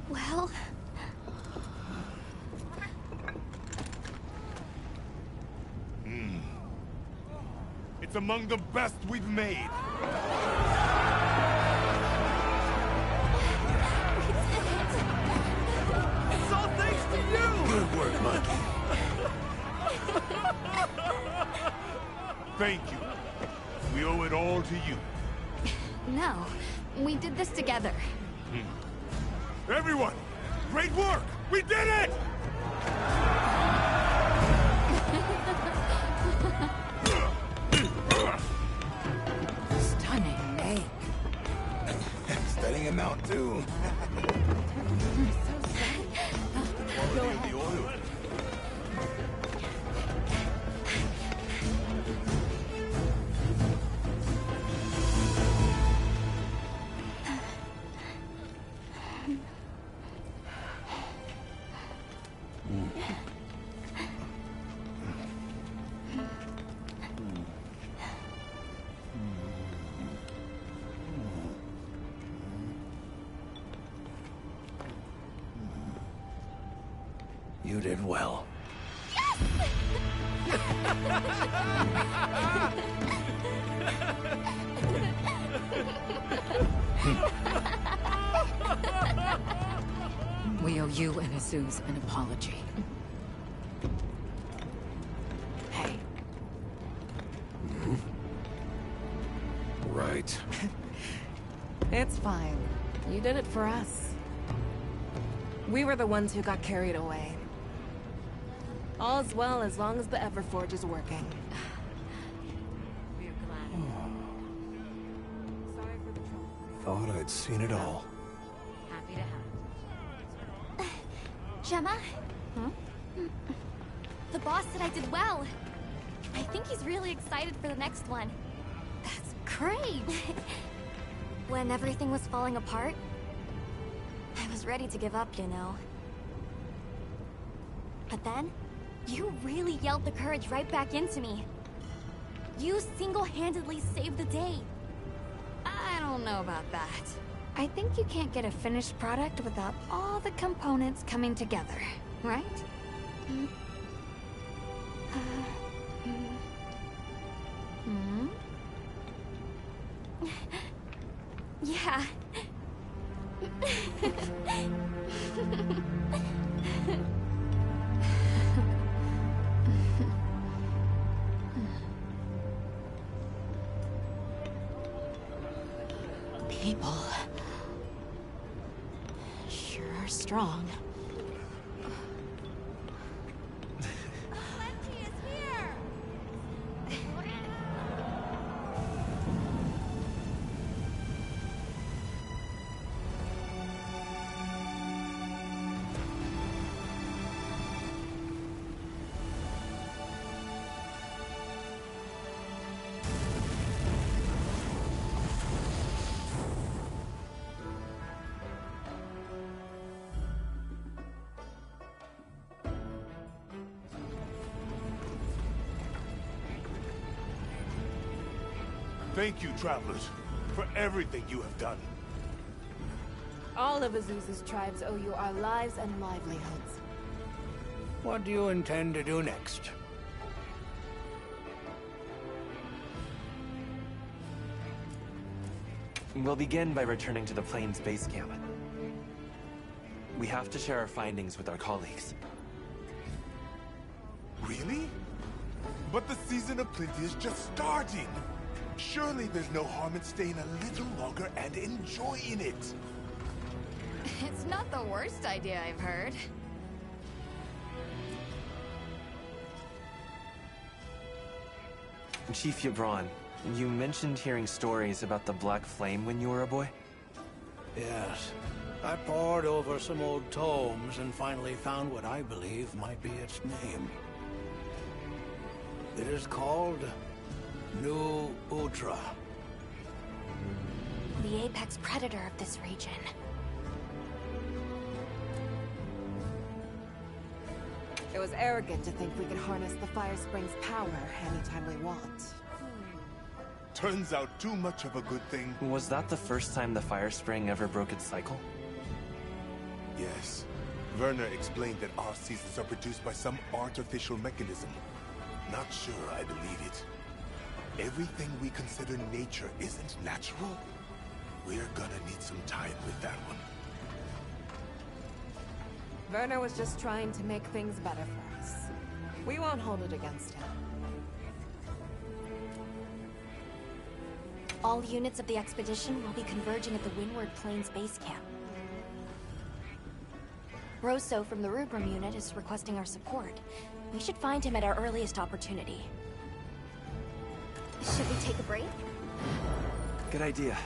Well... It's among the best we've made. It's all thanks to you! Good work, Monkey. Thank you. We owe it all to you. No, we did this together. Everyone, great work! We did it! Stunning make. Studying him out, too. Go ahead. The oil. You did well. We owe you and Azuz an apology. Hey. Right. It's fine. You did it for us. We were the ones who got carried away. All's well as long as the Everforge is working. We're glad. Sorry for the trouble. Thought I'd seen it all. Happy to have it. Gemma? Huh? The boss said I did well. I think he's really excited for the next one. That's great! When everything was falling apart, I was ready to give up, you know. But then, you really yelled the courage right back into me. You single-handedly saved the day. I don't know about that. I think you can't get a finished product without all the components coming together, right? Hmm? Yeah. People sure are strong. Thank you, travelers, for everything you have done. All of Azuz's tribes owe you our lives and livelihoods. What do you intend to do next? We'll begin by returning to the Plains base camp. We have to share our findings with our colleagues. Really? But the season of plenty is just starting. Surely there's no harm in staying a little longer and enjoying it. It's not the worst idea I've heard. Chief Yabron, you mentioned hearing stories about the Black Flame when you were a boy? Yes. I pored over some old tomes and finally found what I believe might be its name. It is called New Ultra. The apex predator of this region. It was arrogant to think we could harness the Fire Spring's power anytime we want. Turns out too much of a good thing. Was that the first time the Fire Spring ever broke its cycle? Yes. Werner explained that our seasons are produced by some artificial mechanism. Not sure I believe it. Everything we consider nature isn't natural. We're gonna need some time with that one. Werner was just trying to make things better for us. We won't hold it against him. All units of the expedition will be converging at the Windward Plains base camp. Rosso from the Rubrum unit is requesting our support. We should find him at our earliest opportunity. Should we take a break? Good idea.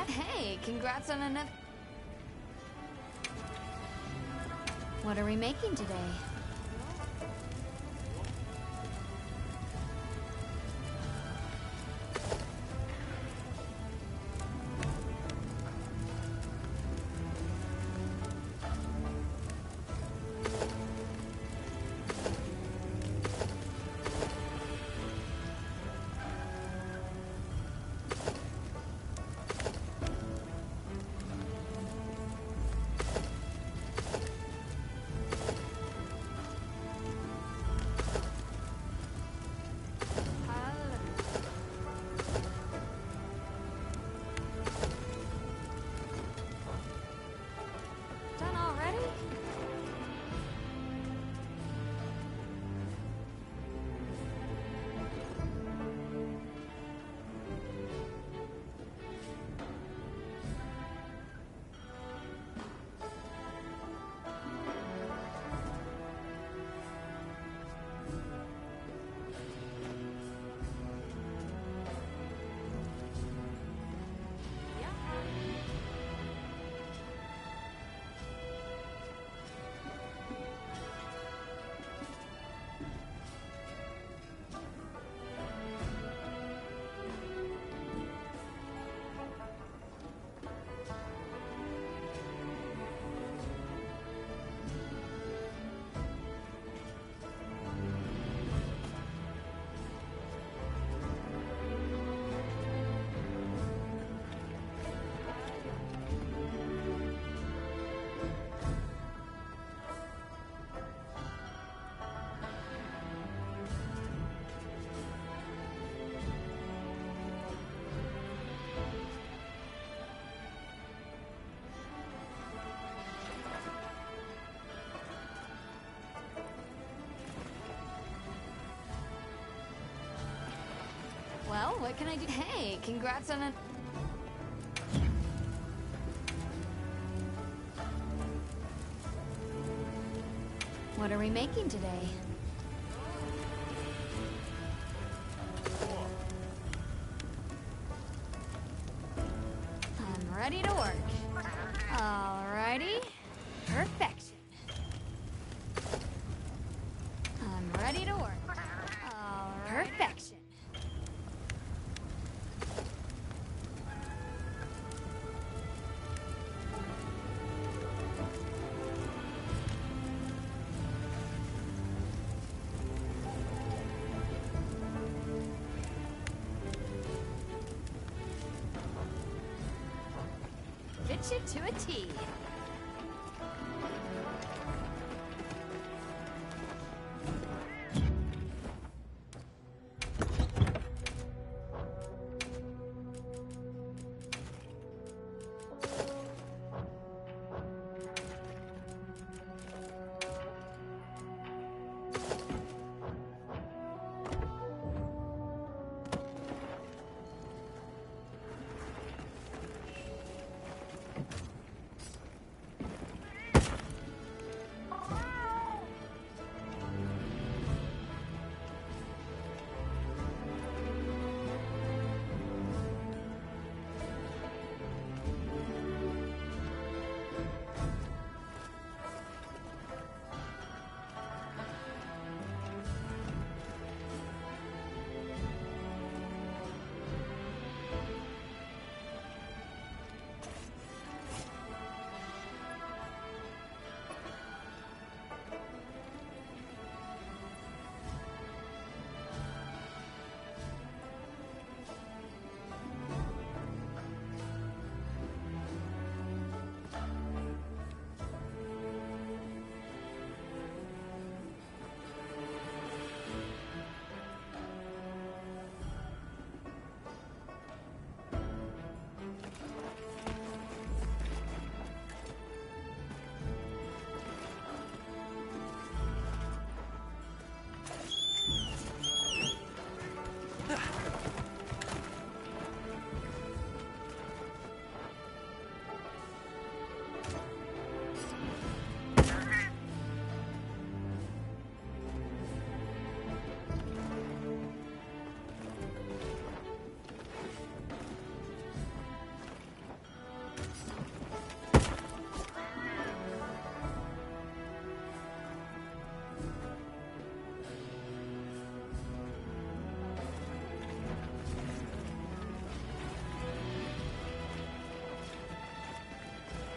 Hey, congrats on another... What are we making today? Well, what can I do? Hey, congrats on a... What are we making today? I'm ready to work. Alrighty. Perfection. I'm ready to work. Perfection. Fit you to a T.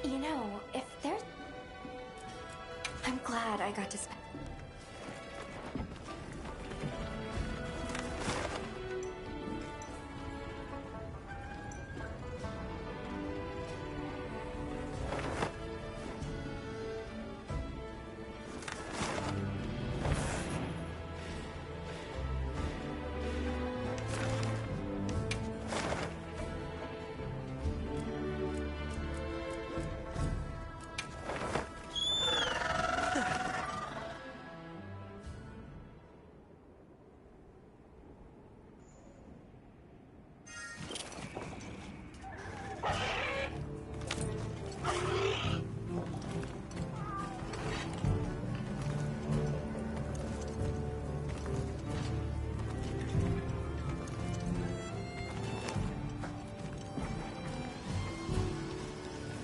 You know, if there's... I'm glad I got to spend...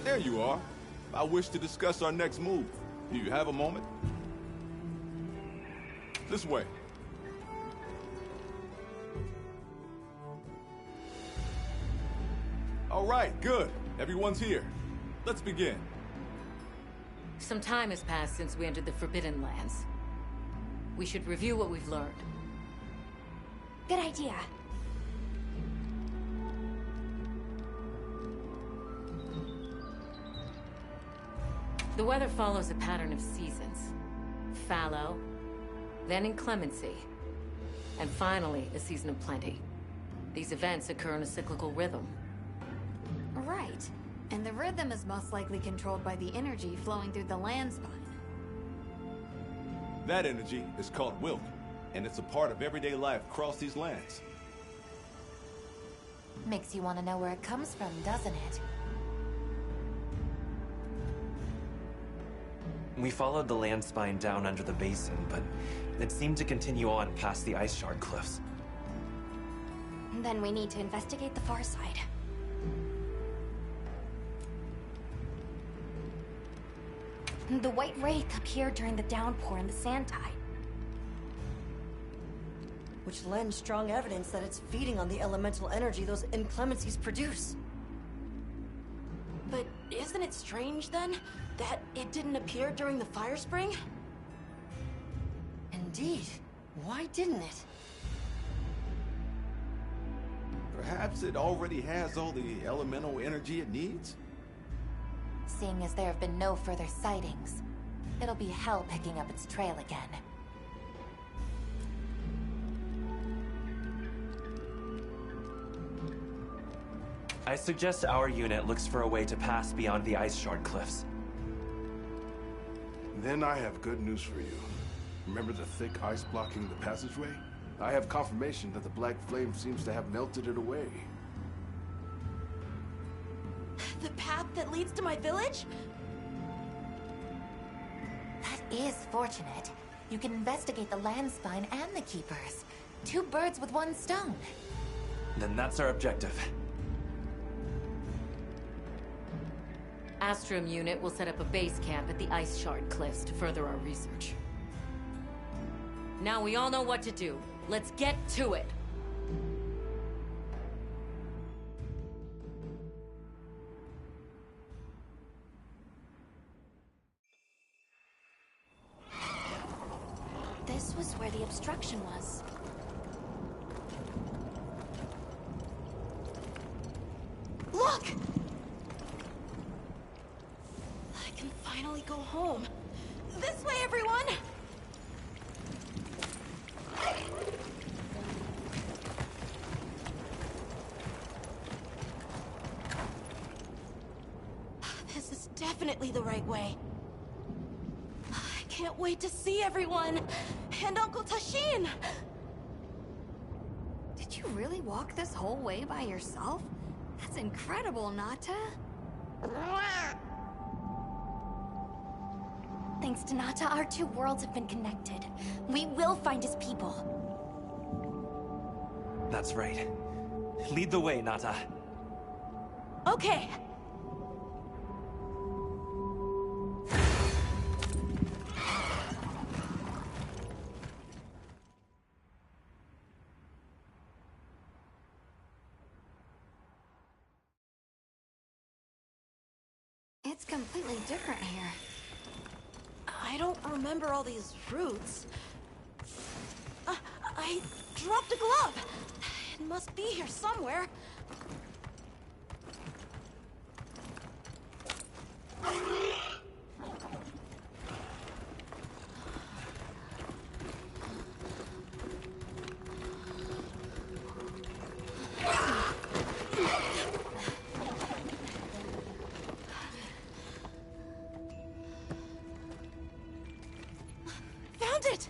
There you are. I wish to discuss our next move. Do you have a moment? This way. All right, good. Everyone's here. Let's begin. Some time has passed since we entered the Forbidden Lands. We should review what we've learned. Good idea. The weather follows a pattern of seasons. Fallow, then inclemency, and finally a season of plenty. These events occur in a cyclical rhythm. Right. And the rhythm is most likely controlled by the energy flowing through the land spine. That energy is called Wilk, and it's a part of everyday life across these lands. Makes you want to know where it comes from, doesn't it? We followed the land spine down under the basin, but it seemed to continue on past the ice shard cliffs. Then we need to investigate the far side. The White Wraith appeared during the downpour and the sand tide. Which lends strong evidence that it's feeding on the elemental energy those inclemencies produce. But isn't it strange, then, that it didn't appear during the fire spring? Indeed. Why didn't it? Perhaps it already has all the elemental energy it needs? Seeing as there have been no further sightings, it'll be hell picking up its trail again. I suggest our unit looks for a way to pass beyond the ice shard cliffs. Then I have good news for you. Remember the thick ice blocking the passageway? I have confirmation that the black flame seems to have melted it away. The path that leads to my village? That is fortunate. You can investigate the land spine and the keepers. 2 birds with 1 stone. Then that's our objective. Astrum unit will set up a base camp at the ice shard cliffs to further our research. Now we all know what to do. Let's get to it. This was where the obstruction was. Look! I can finally go home. This way, everyone! This is definitely the right way. I can't wait to see everyone! And Uncle Tashin! Did you really walk this whole way by yourself? That's incredible, Nata. Thanks to Nata, our 2 worlds have been connected. We will find his people. That's right. Lead the way, Nata. Okay. It's completely different here. I don't remember all these roots. I dropped a glove. It must be here somewhere. Found it!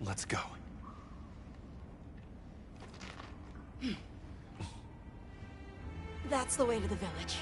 Let's go. That's the way to the village.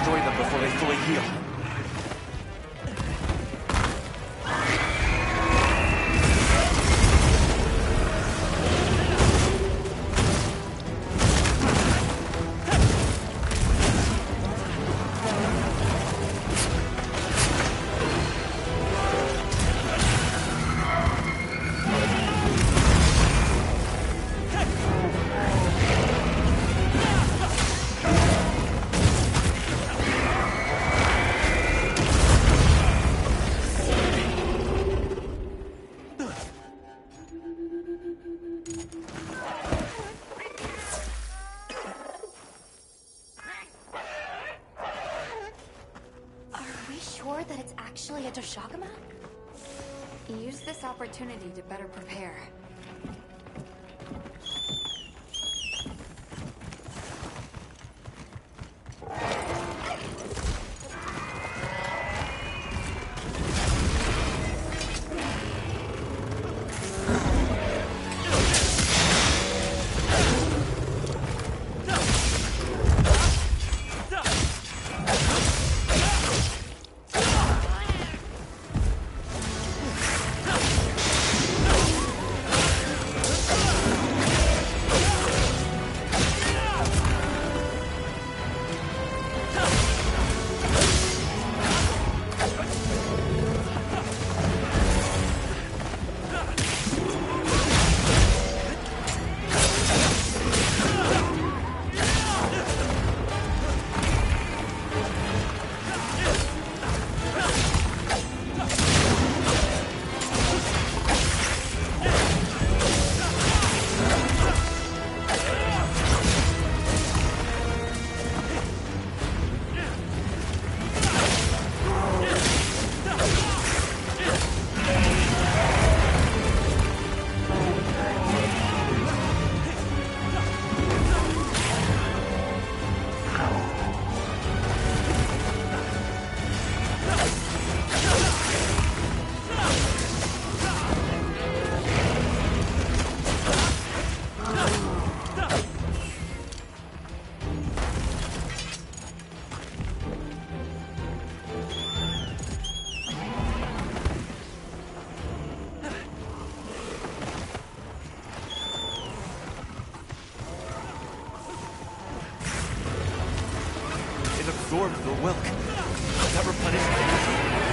destroy them before they fully heal. That it's actually a Doshagama? Use this opportunity to better prepare. Absorbed the Wilk. That replenished my energy.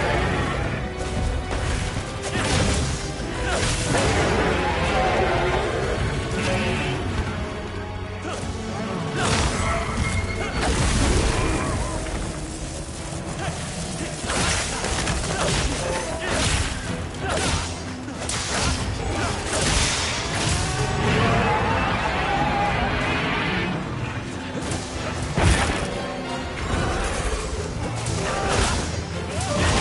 Yeah.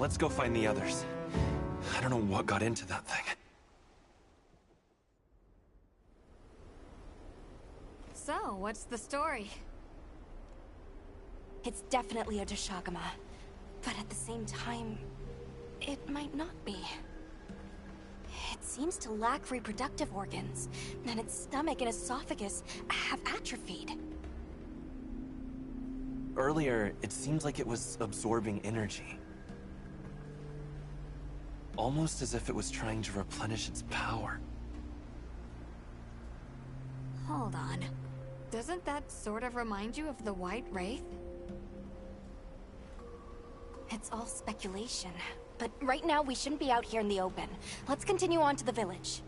let's go find the others. I don't know what got into that thing. So, what's the story? It's definitely a Deshagama. But at the same time, it might not be. It seems to lack reproductive organs, and its stomach and esophagus have atrophied. Earlier, it seems like it was absorbing energy. Almost as if it was trying to replenish its power. Hold on. Doesn't that sort of remind you of the White Wraith? It's all speculation. But right now, we shouldn't be out here in the open. Let's continue on to the village.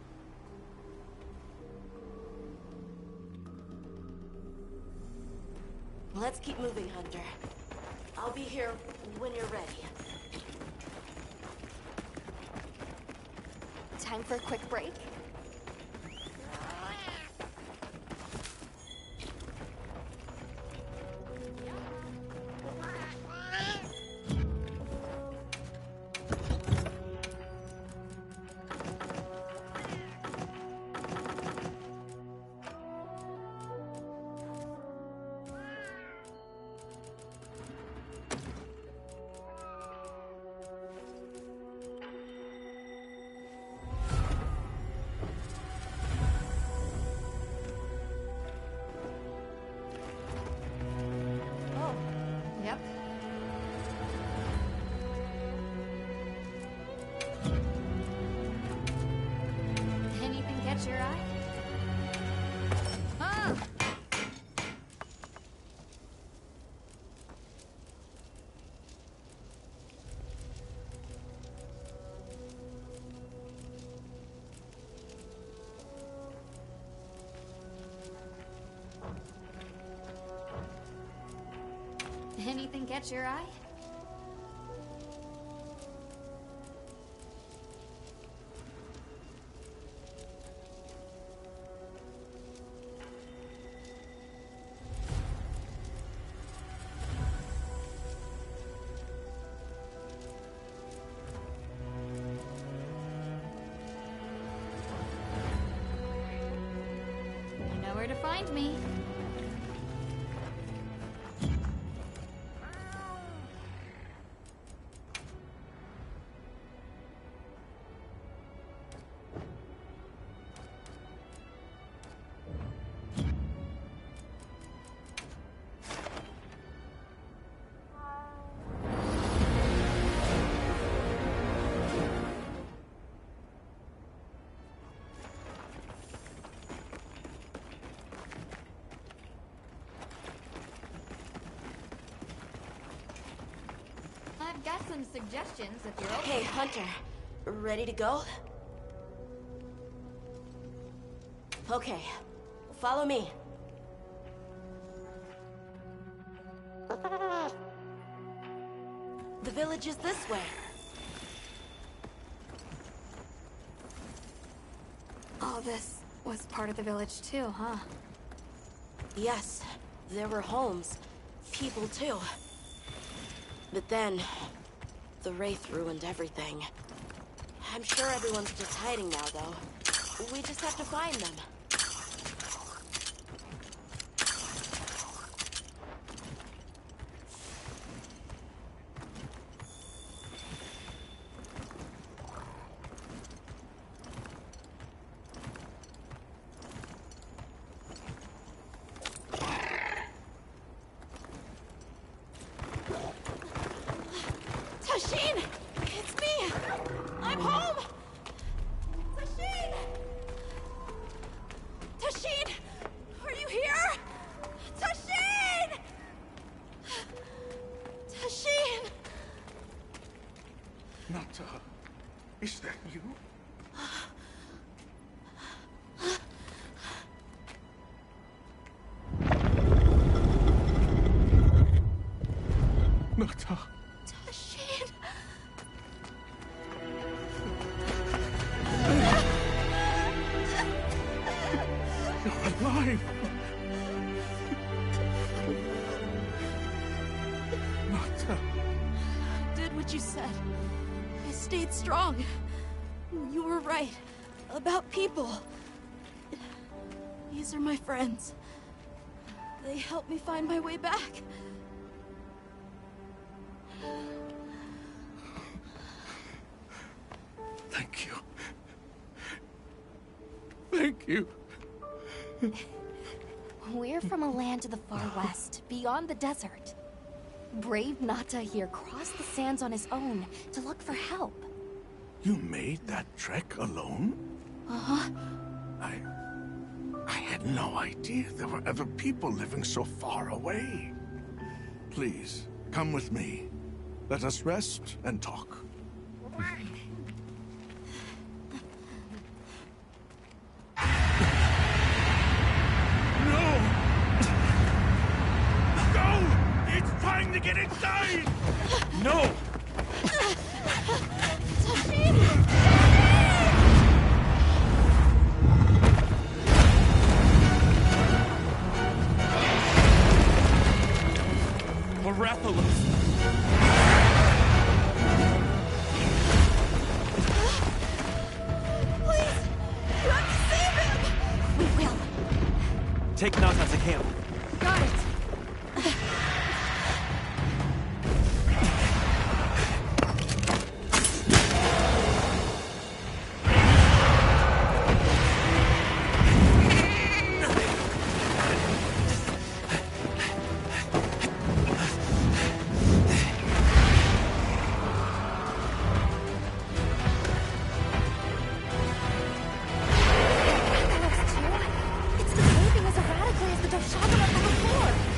Let's keep moving, Hunter. I'll be here when you're ready. Time for a quick break? Yep. Anything catch your eye? Ah! Anything catch your eye? You know where to find me. I've got some suggestions if you're open. Hey, Hunter. Ready to go? Okay. Follow me. The village is this way. All this was part of the village too, huh? Yes, there were homes. People too. But then, the Wraith ruined everything. I'm sure everyone's just hiding now, though. We just have to find them. Tashin! It's me! I'm home! Tashin! Tashin! Are you here? Tashin! Tashin! Nata, is that you? Nata. Tashin! You're alive! Nata. Did what what you said. I stayed strong. You were right. About people. These are my friends. They helped me find my way back. Thank you. Thank you. We're from a land to the far west, beyond the desert. Brave Nata here crossed the sands on his own to look for help. You made that trek alone? Uh-huh. I had no idea there were other people living so far away. Please, come with me. Let us rest and talk. Trying to get inside! No! Rathalos! Please! You have to save him! We will. Take Nata to camp. Got it! It's behaving as erratically as the Doshagama before.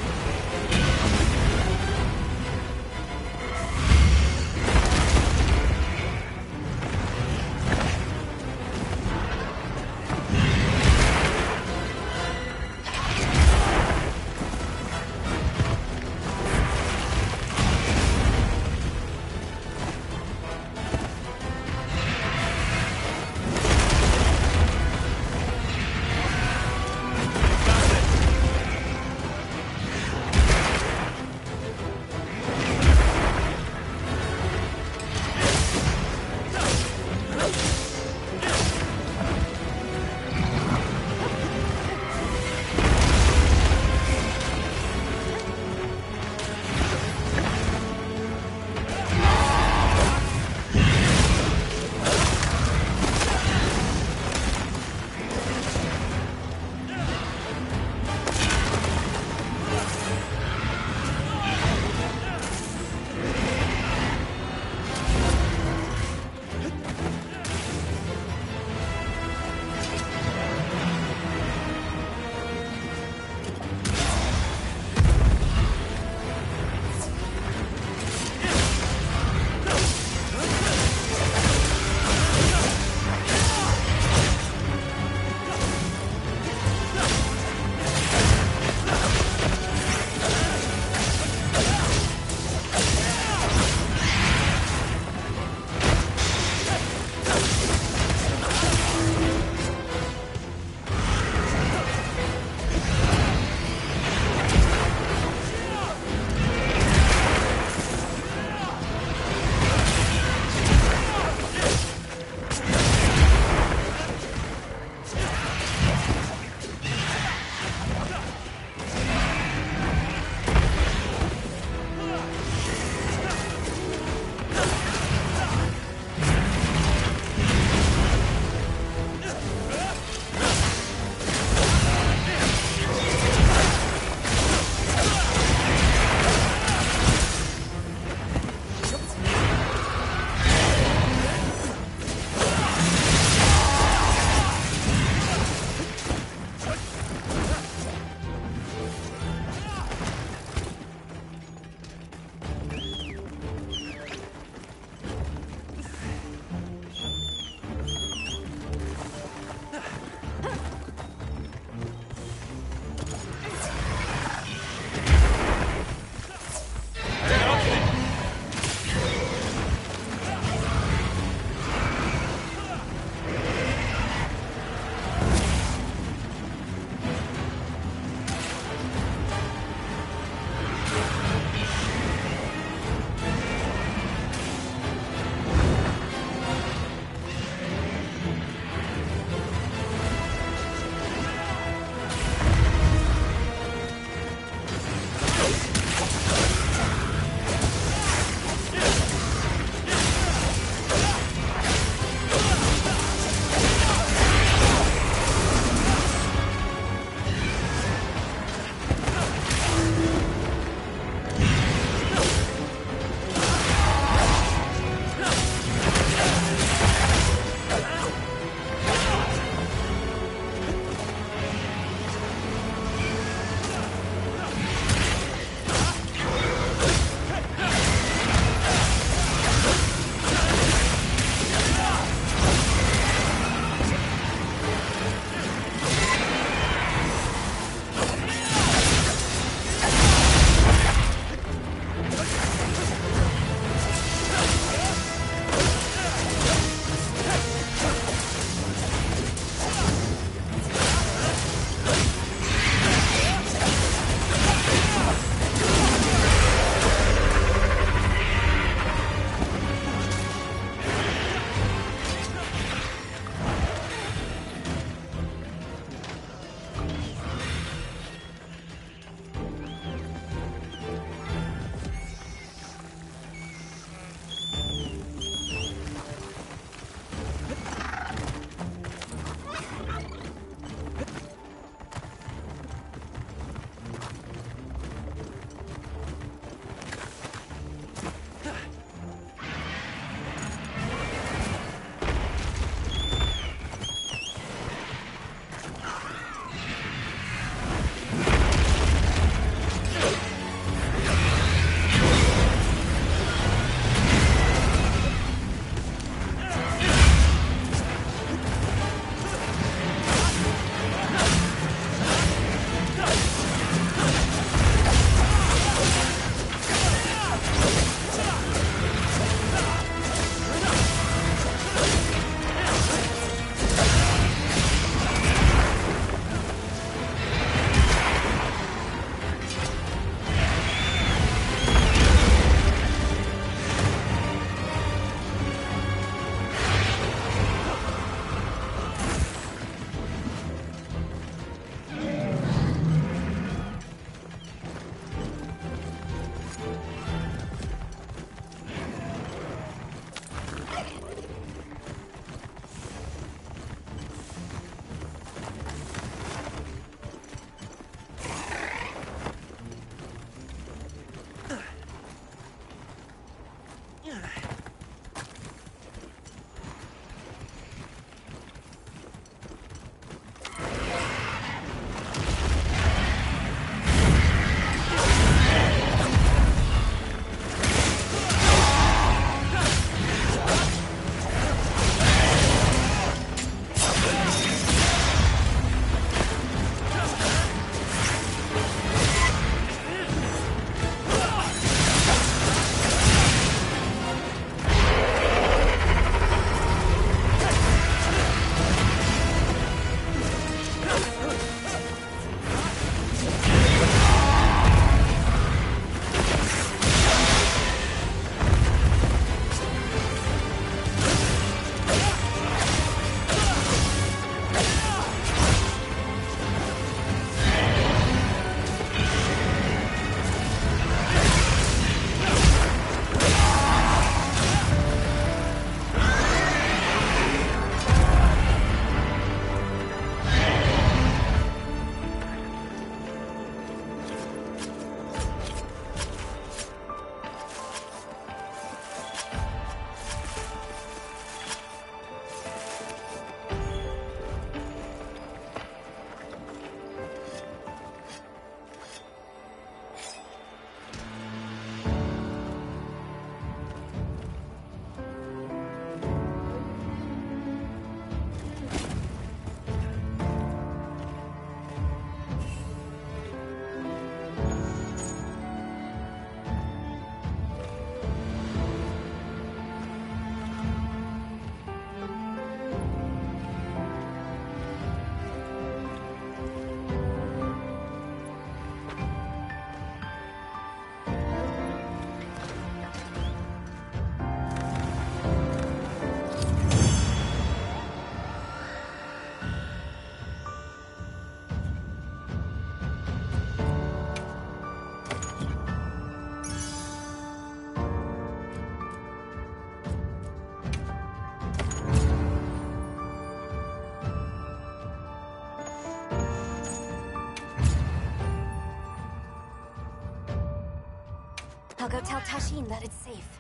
I'll go tell Tashin that it's safe.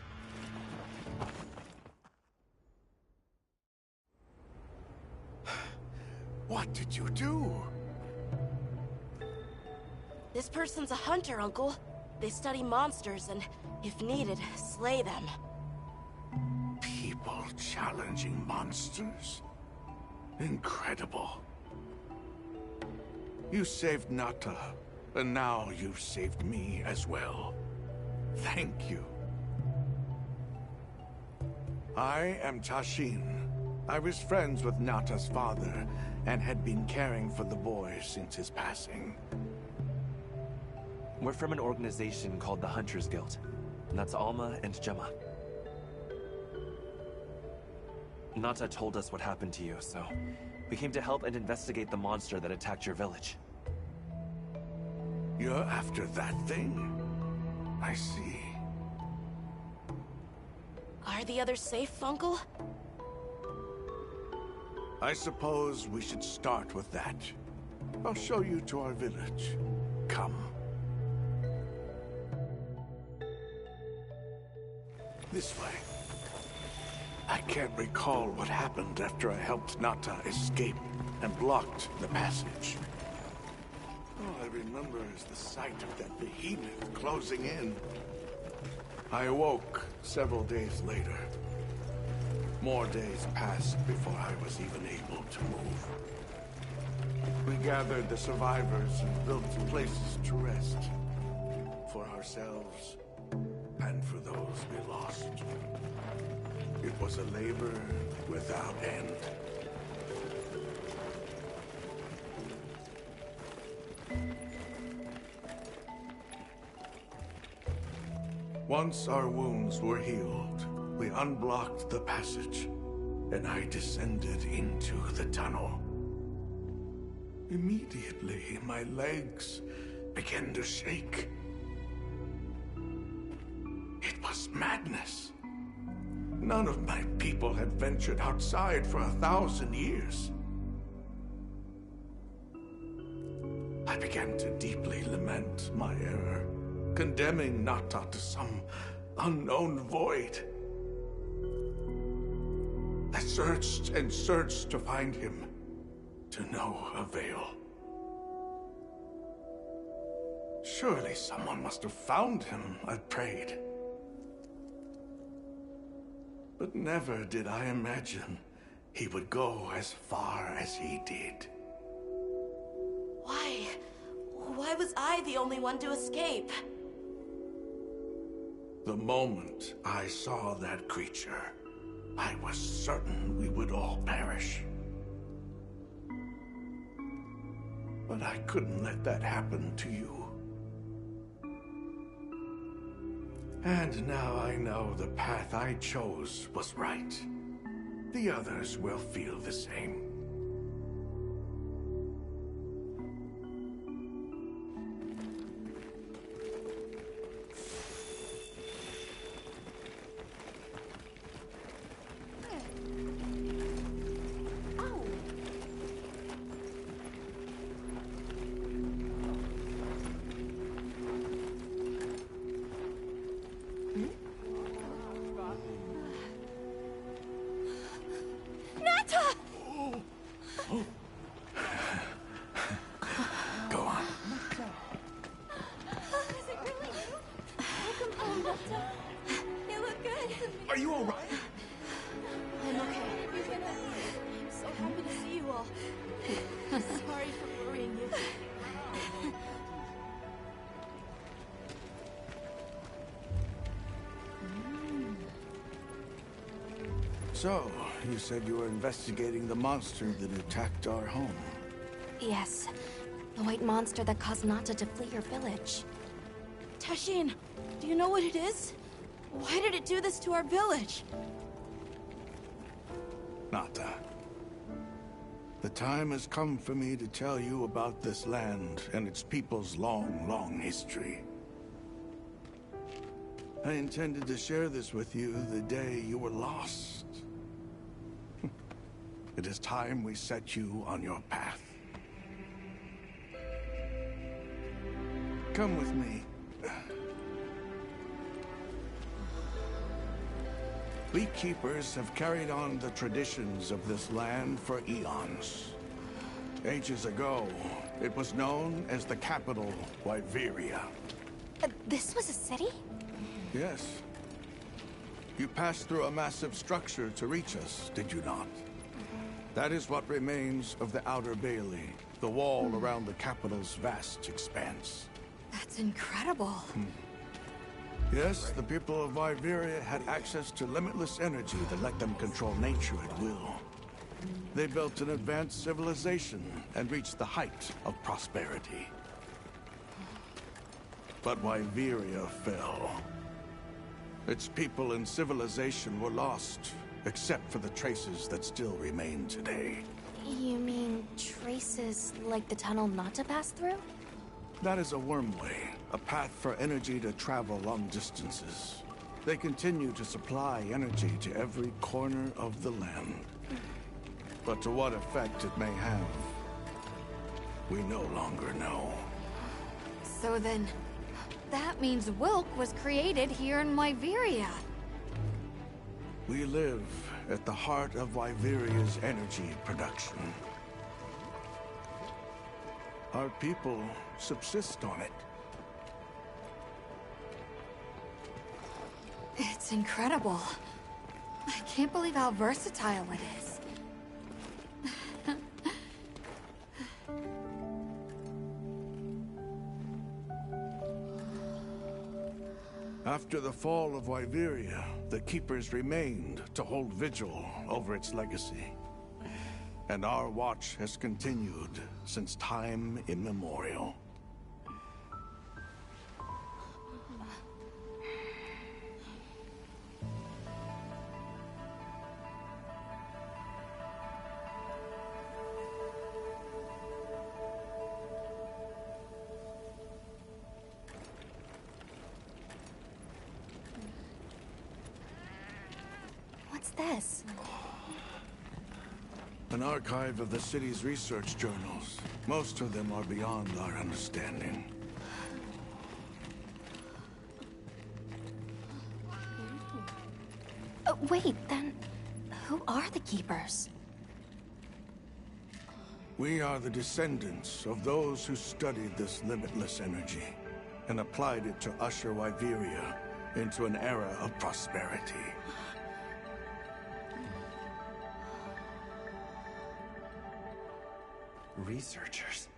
What did you do? This person's a hunter, Uncle. They study monsters and, if needed, slay them. People challenging monsters? Incredible. You saved Nata, and now you've saved me as well. Thank you. I am Tashin. I was friends with Nata's father, and had been caring for the boy since his passing. We're from an organization called the Hunters Guild. And that's Alma and Gemma. Nata told us what happened to you, so we came to help and investigate the monster that attacked your village. You're after that thing? I see. Are the others safe, Uncle? I suppose we should start with that. I'll show you to our village. Come. This way. I can't recall what happened after I helped Nata escape and blocked the passage. All I remember is the sight of that behemoth closing in. I awoke several days later. More days passed before I was even able to move. We gathered the survivors and built places to rest. For ourselves, and for those we lost. It was a labor without end. Once our wounds were healed, we unblocked the passage, and I descended into the tunnel. Immediately, my legs began to shake. It was madness. None of my people had ventured outside for 1,000 years. I began to deeply lament my error, condemning Nata to some unknown void. I searched and searched to find him, to no avail. Surely someone must have found him, I prayed. But never did I imagine he would go as far as he did. Why? Why was I the only one to escape? The moment I saw that creature, I was certain we would all perish. But I couldn't let that happen to you. And now I know the path I chose was right. The others will feel the same. Are you all right? I'm okay. I'm so happy to see you all. Sorry for worrying you. So, you said you were investigating the monster that attacked our home. Yes. The white monster that caused Nata to flee your village. Tashin, do you know what it is? Why did it do this to our village? Nata. The time has come for me to tell you about this land and its people's long, long history. I intended to share this with you the day you were lost. It is time we set you on your path. Come with me. We keepers have carried on the traditions of this land for eons. Ages ago, it was known as the capital, Wyveria. This was a city? Yes. You passed through a massive structure to reach us, did you not? That is what remains of the Outer Bailey, the wall around the capital's vast expanse. That's incredible. Yes, the people of Wyveria had access to limitless energy that let them control nature at will. They built an advanced civilization and reached the height of prosperity. But Wyveria fell. Its people and civilization were lost, except for the traces that still remain today. You mean traces like the tunnel not to pass through? That is a wormway, a path for energy to travel long distances. They continue to supply energy to every corner of the land. But to what effect it may have, we no longer know. So then, that means Wilk was created here in Wyveria. We live at the heart of Wyveria's energy production. Our people subsist on it. It's incredible. I can't believe how versatile it is. After the fall of Wyveria, the Keepers remained to hold vigil over its legacy. And our watch has continued since time immemorial. What's this? An archive of the city's research journals. Most of them are beyond our understanding. Wait, then who are the Keepers? We are the descendants of those who studied this limitless energy and applied it to usher Wyveria into an era of prosperity. Researchers?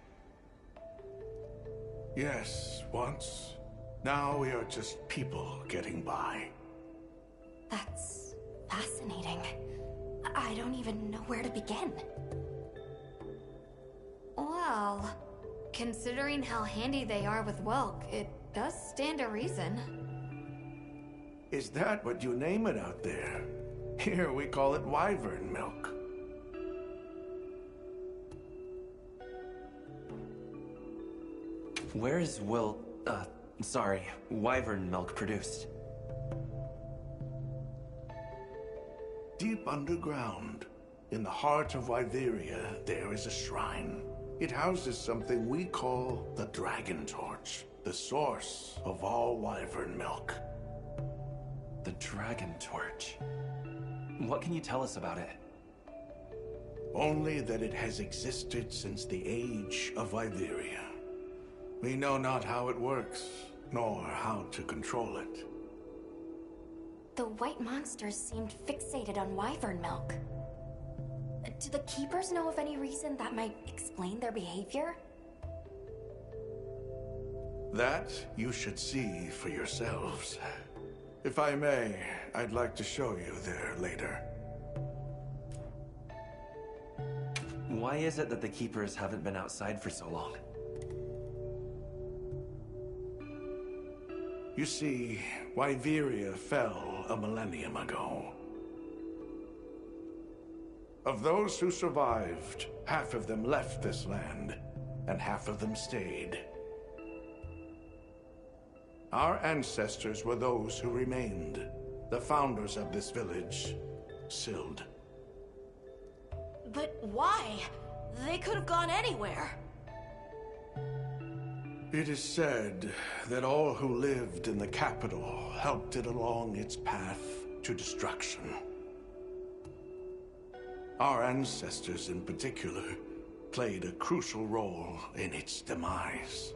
Yes, once. Now we are just people getting by. That's fascinating. I don't even know where to begin. Well, considering how handy they are with Wilk, it does stand to reason. Is that what you name it out there? Here we call it wyvern milk. Where is wyvern milk produced? Deep underground, in the heart of Wyveria, there is a shrine. It houses something we call the Dragon Torch, the source of all wyvern milk. The Dragon Torch? What can you tell us about it? Only that it has existed since the age of Wyveria. We know not how it works, nor how to control it. The white monsters seemed fixated on wyvern milk. Do the Keepers know of any reason that might explain their behavior? That you should see for yourselves. If I may, I'd like to show you there later. Why is it that the Keepers haven't been outside for so long? You see, Wyveria fell a millennium ago. Of those who survived, half of them left this land, and half of them stayed. Our ancestors were those who remained, the founders of this village, Sild. But why? They could have gone anywhere. It is said that all who lived in the capital helped it along its path to destruction. Our ancestors in particular played a crucial role in its demise.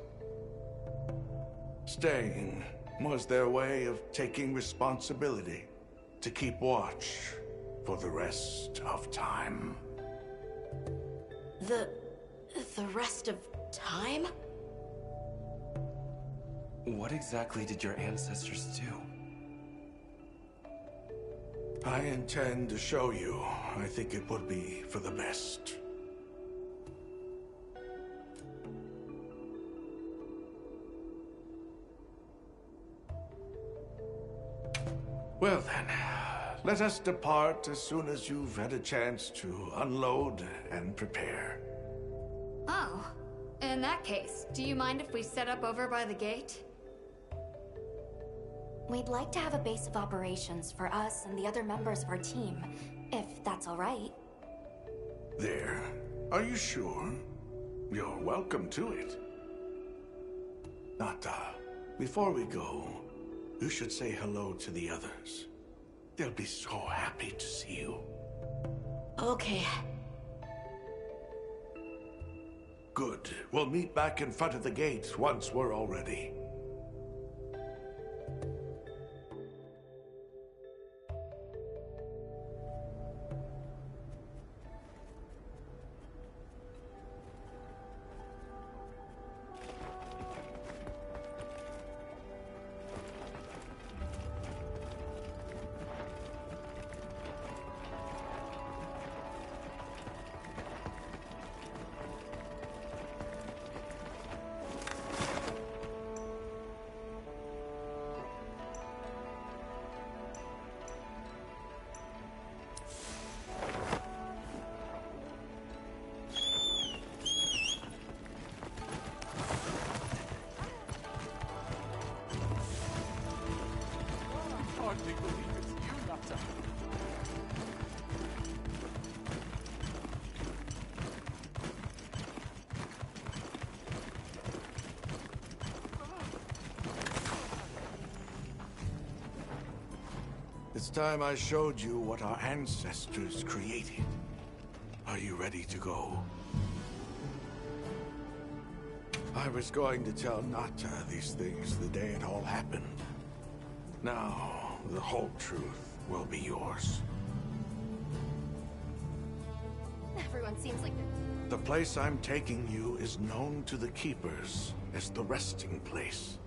Staying was their way of taking responsibility to keep watch for the rest of time. The rest of time? What exactly did your ancestors do? I intend to show you. I think it would be for the best. Well then, let us depart as soon as you've had a chance to unload and prepare. Oh, in that case, do you mind if we set up over by the gate? We'd like to have a base of operations for us and the other members of our team, if that's all right. There. Are you sure? You're welcome to it. Nata, before we go, you should say hello to the others. They'll be so happy to see you. Okay. Good. We'll meet back in front of the gate once we're all ready. Hardly believe it's you, Nata. It's time I showed you what our ancestors created. Are you ready to go? I was going to tell Nata these things the day it all happened. Now, the whole truth will be yours. Everyone seems like The place I'm taking you is known to the Keepers as the resting place.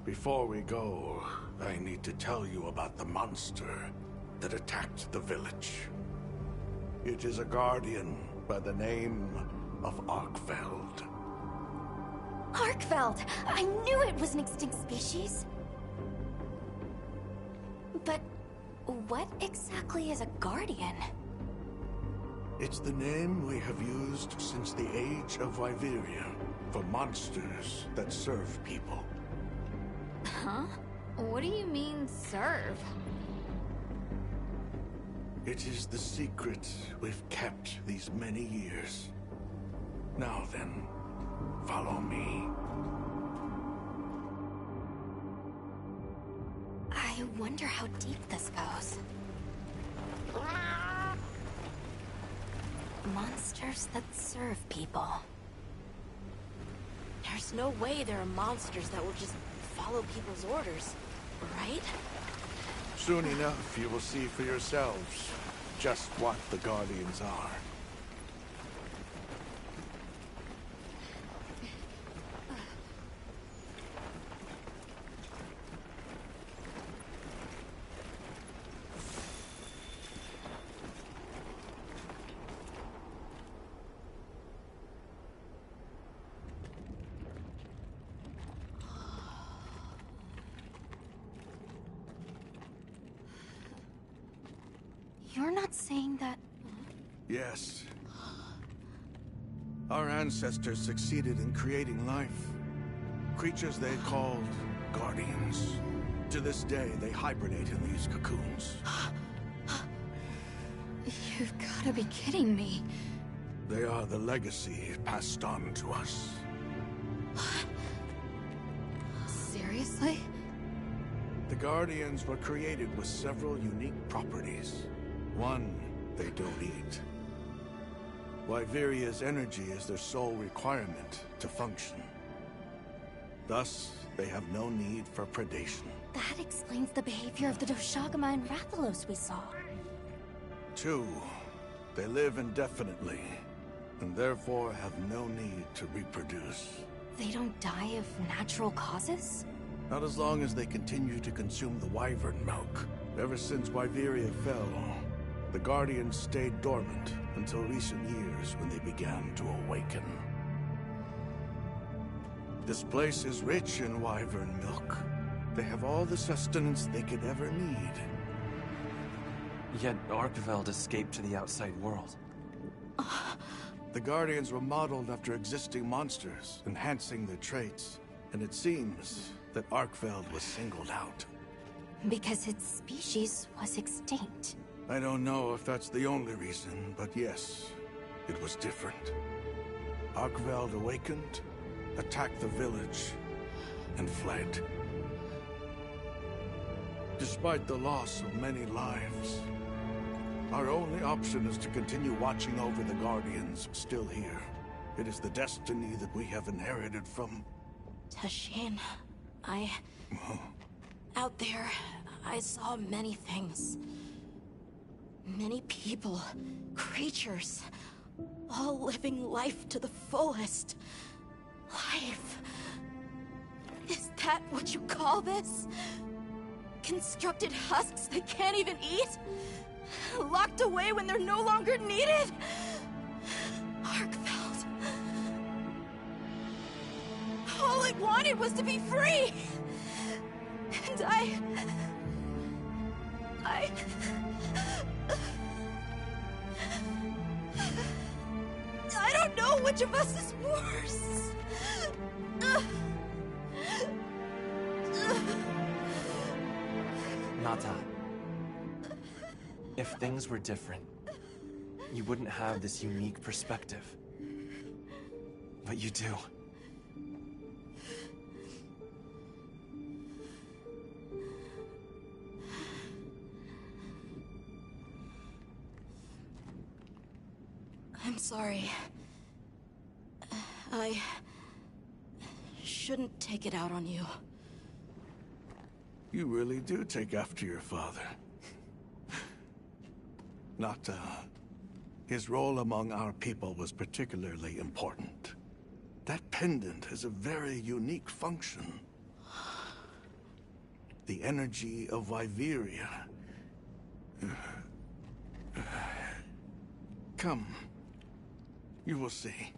Before we go, I need to tell you about the monster that attacked the village. It is a guardian by the name of Arkfeld. Arkfeld! I knew it was an extinct species! But what exactly is a guardian? It's the name we have used since the age of Wyveria for monsters that serve people. Huh? What do you mean, serve? It is the secret we've kept these many years. Now then, follow me. I wonder how deep this goes. Monsters that serve people. There's no way there are monsters that will just follow people's orders, right? Soon enough, you will see for yourselves just what the Guardians are. You're not saying that... Yes. Our ancestors succeeded in creating life. Creatures they called Guardians. To this day, they hibernate in these cocoons. You've gotta be kidding me. They are the legacy passed on to us. Seriously? The Guardians were created with several unique properties. One, they don't eat. Wyveria's energy is their sole requirement to function. Thus, they have no need for predation. That explains the behavior of the Doshagama and Rathalos we saw. 2, they live indefinitely, and therefore have no need to reproduce. They don't die of natural causes? Not as long as they continue to consume the wyvern milk. Ever since Wyveria fell, the Guardians stayed dormant until recent years when they began to awaken. This place is rich in wyvern milk. They have all the sustenance they could ever need. Yet Arkveld escaped to the outside world. The Guardians were modeled after existing monsters, enhancing their traits. And it seems that Arkveld was singled out. Because its species was extinct. I don't know if that's the only reason, but yes, it was different. Arkveld awakened, attacked the village, and fled. Despite the loss of many lives, our only option is to continue watching over the Guardians still here. It is the destiny that we have inherited from... Tashin, out there, I saw many things. Many people, creatures, all living life to the fullest. Life. Is that what you call this? Constructed husks they can't even eat? Locked away when they're no longer needed? Arkveld. All I wanted was to be free! And I don't know which of us is worse. Nata, if things were different, you wouldn't have this unique perspective. But you do. I'm sorry. I shouldn't take it out on you. You really do take after your father. Nata, his role among our people was particularly important. That pendant has a very unique function. The energy of Wyveria. Come. You will see.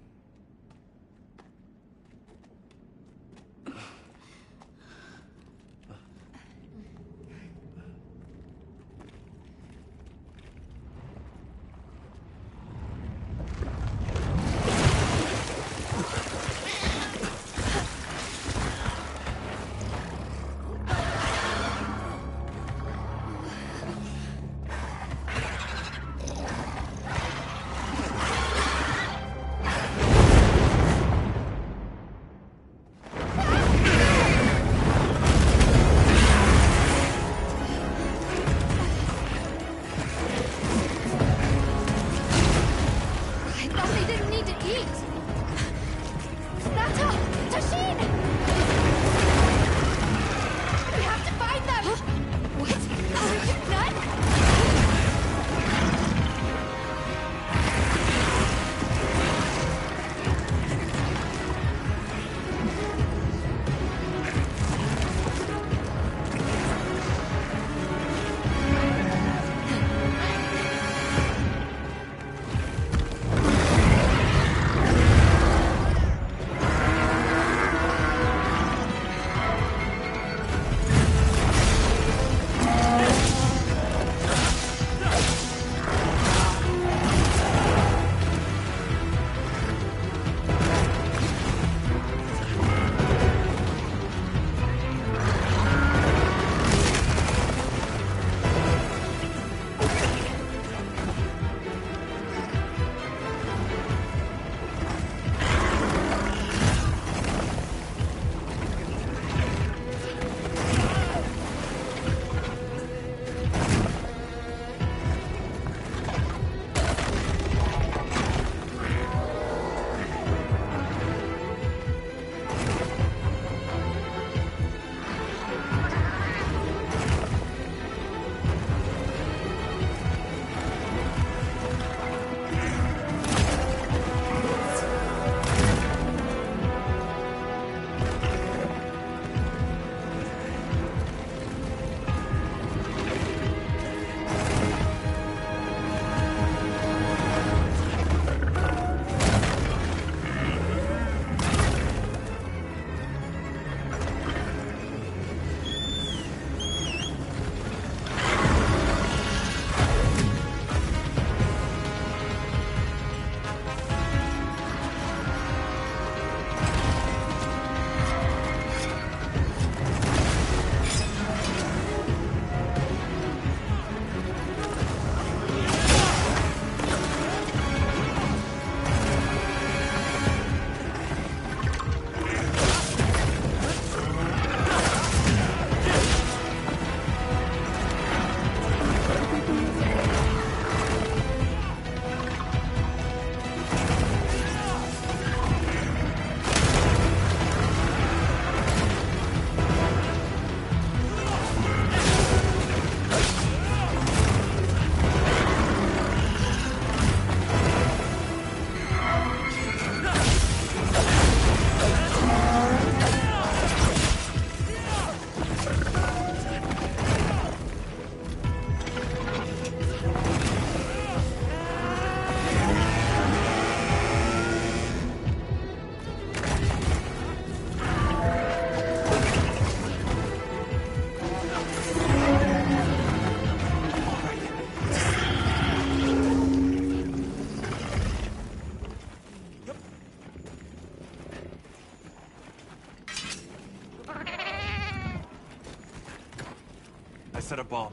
I set a bomb.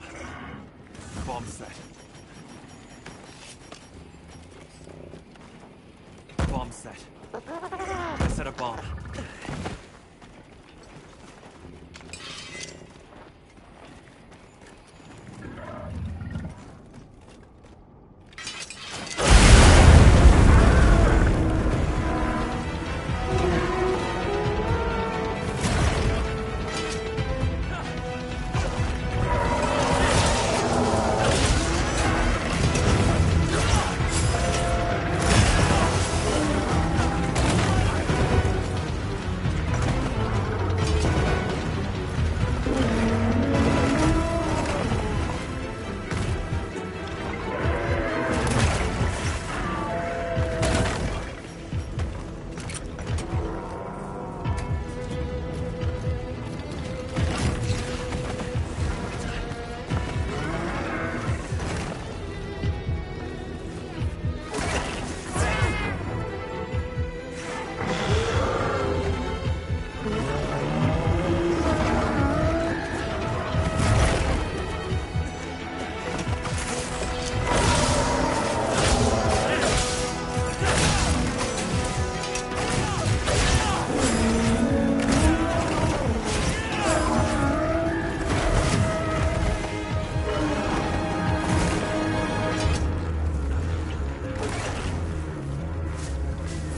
Bomb set. Bomb set. I set a bomb.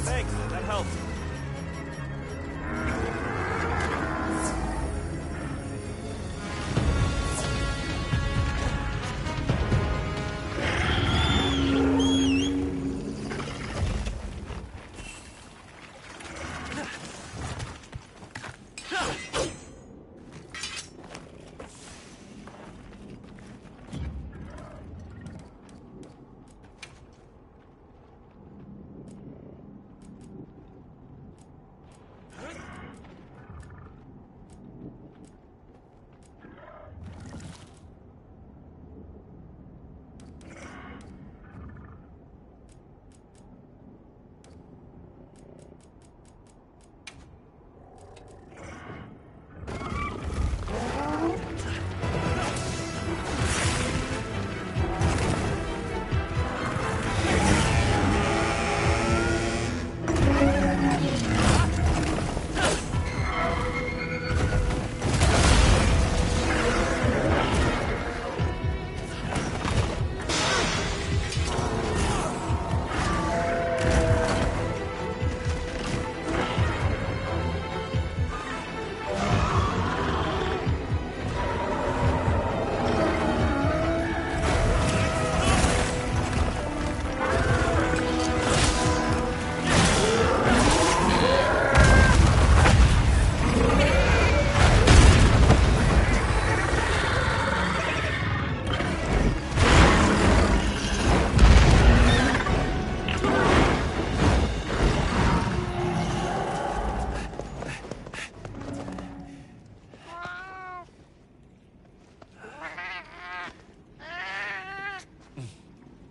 Thanks, that helped.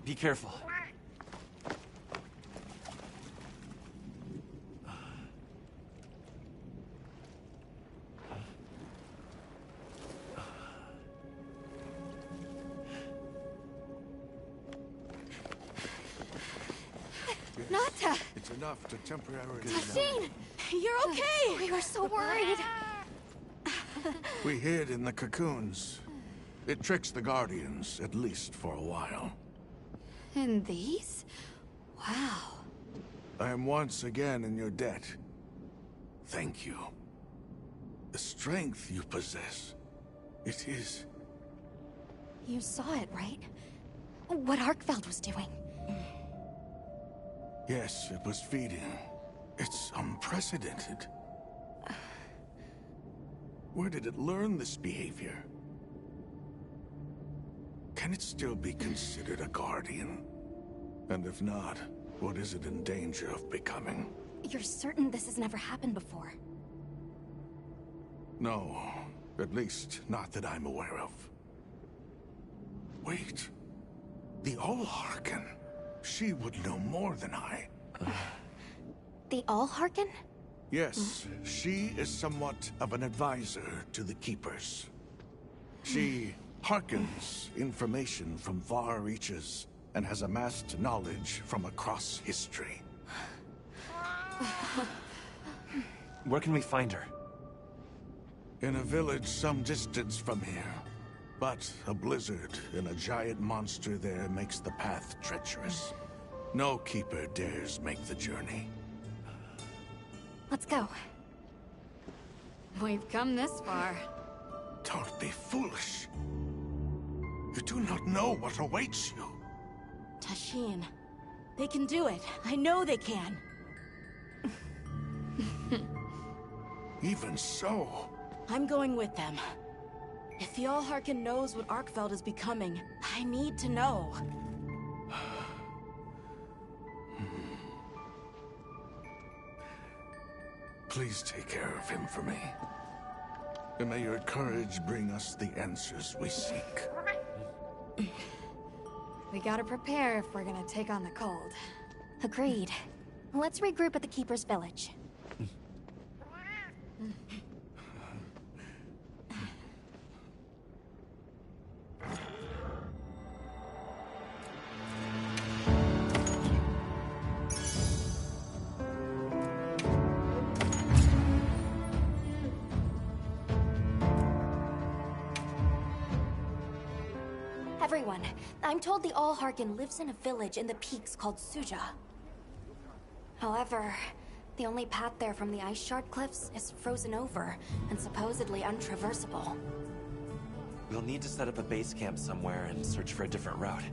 Be careful. Nata! It's enough to temporarily... Justine! You're okay! We were so worried. We hid in the cocoons. It tricks the Guardians, at least for a while. And these? Wow. I am once again in your debt. Thank you. The strength you possess, it is... You saw it, right? What Arkfeld was doing. Yes, it was feeding. It's unprecedented. Where did it learn this behavior? Can it still be considered a Guardian? And if not, what is it in danger of becoming? You're certain this has never happened before? No, at least not that I'm aware of. Wait, the All-Harken. She would know more than I. The All-Harken? Yes, she is somewhat of an advisor to the Keepers. She hearkens information from far reaches and has amassed knowledge from across history. Where can we find her? In a village some distance from here. But a blizzard and a giant monster there makes the path treacherous. No keeper dares make the journey. Let's go. We've come this far. Don't be foolish. You do not know what awaits you. Tashin. They can do it. I know they can. Even so. I'm going with them. If the Allharken knows what Arkfeld is becoming, I need to know. Please take care of him for me. And may your courage bring us the answers we seek. We gotta prepare if we're gonna take on the cold. Agreed. Let's regroup at the Keeper's Village. Everyone, I'm told the Allharken lives in a village in the peaks called Suja. However, the only path there from the Ice Shard Cliffs is frozen over and supposedly untraversable. We'll need to set up a base camp somewhere and search for a different route.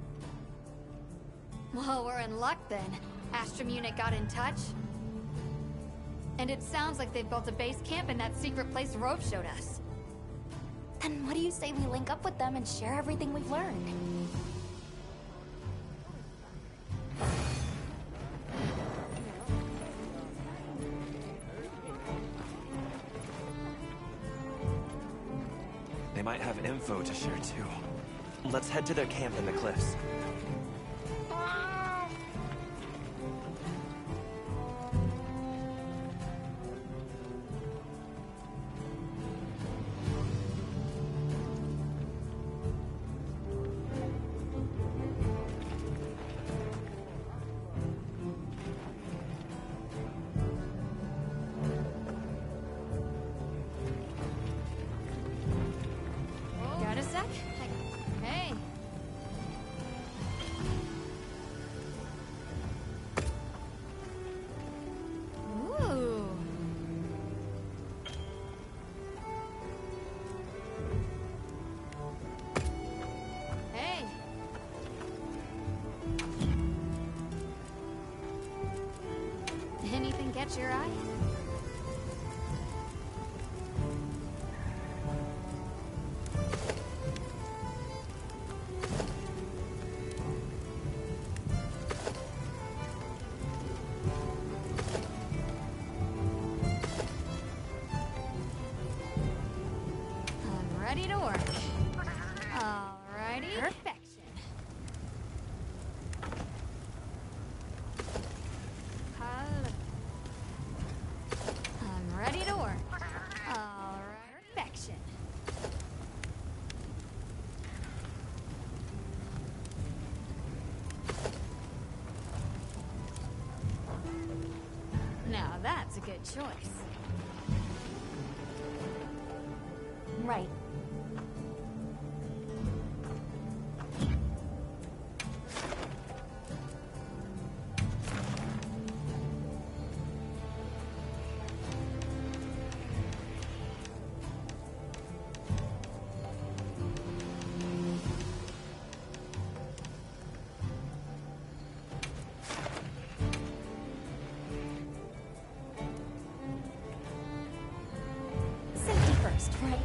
Well, we're in luck then. Astrum unit got in touch. And it sounds like they've built a base camp in that secret place Rove showed us. Then what do you say we link up with them and share everything we've learned? They might have info to share too. Let's head to their camp in the cliffs. Got a sec? Hey. Ooh. Hey. Anything catch your eye? I'm ready to work. Alrighty. Perfection. I'm ready to work. Alright. Perfection. Now that's a good choice. Right. Safety first, right?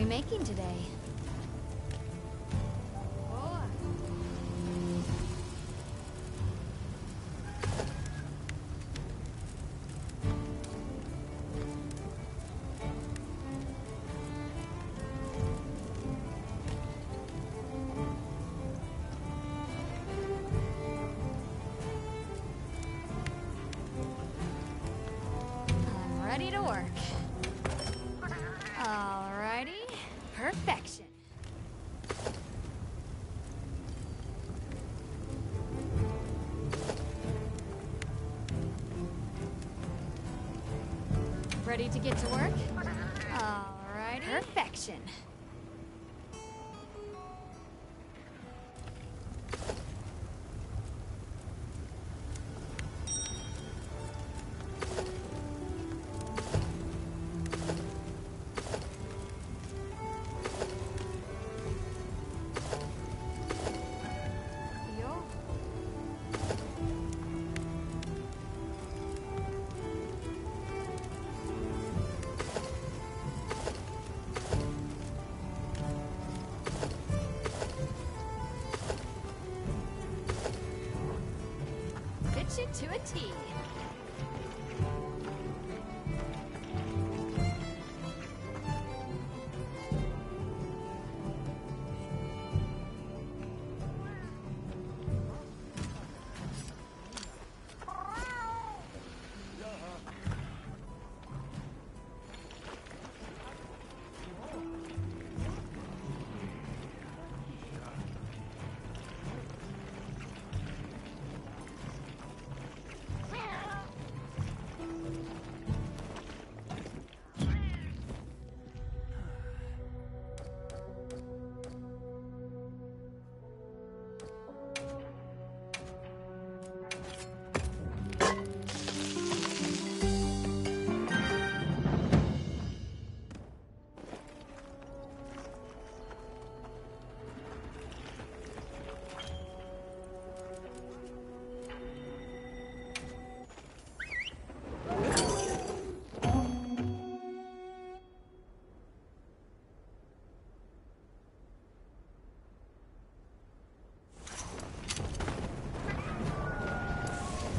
we making today? I'm ready to work. Alrighty. Perfection. Ready to get to work? Alrighty. Perfection. Fits you to a T.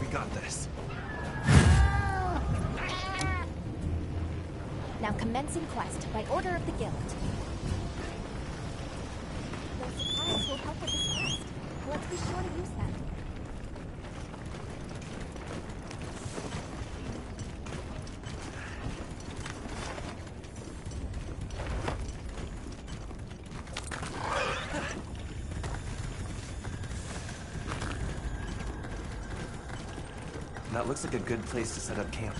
We got this. Now commencing quest by order of the guild. Those supplies will help with this quest. Let's be sure to use them. That looks like a good place to set up camp.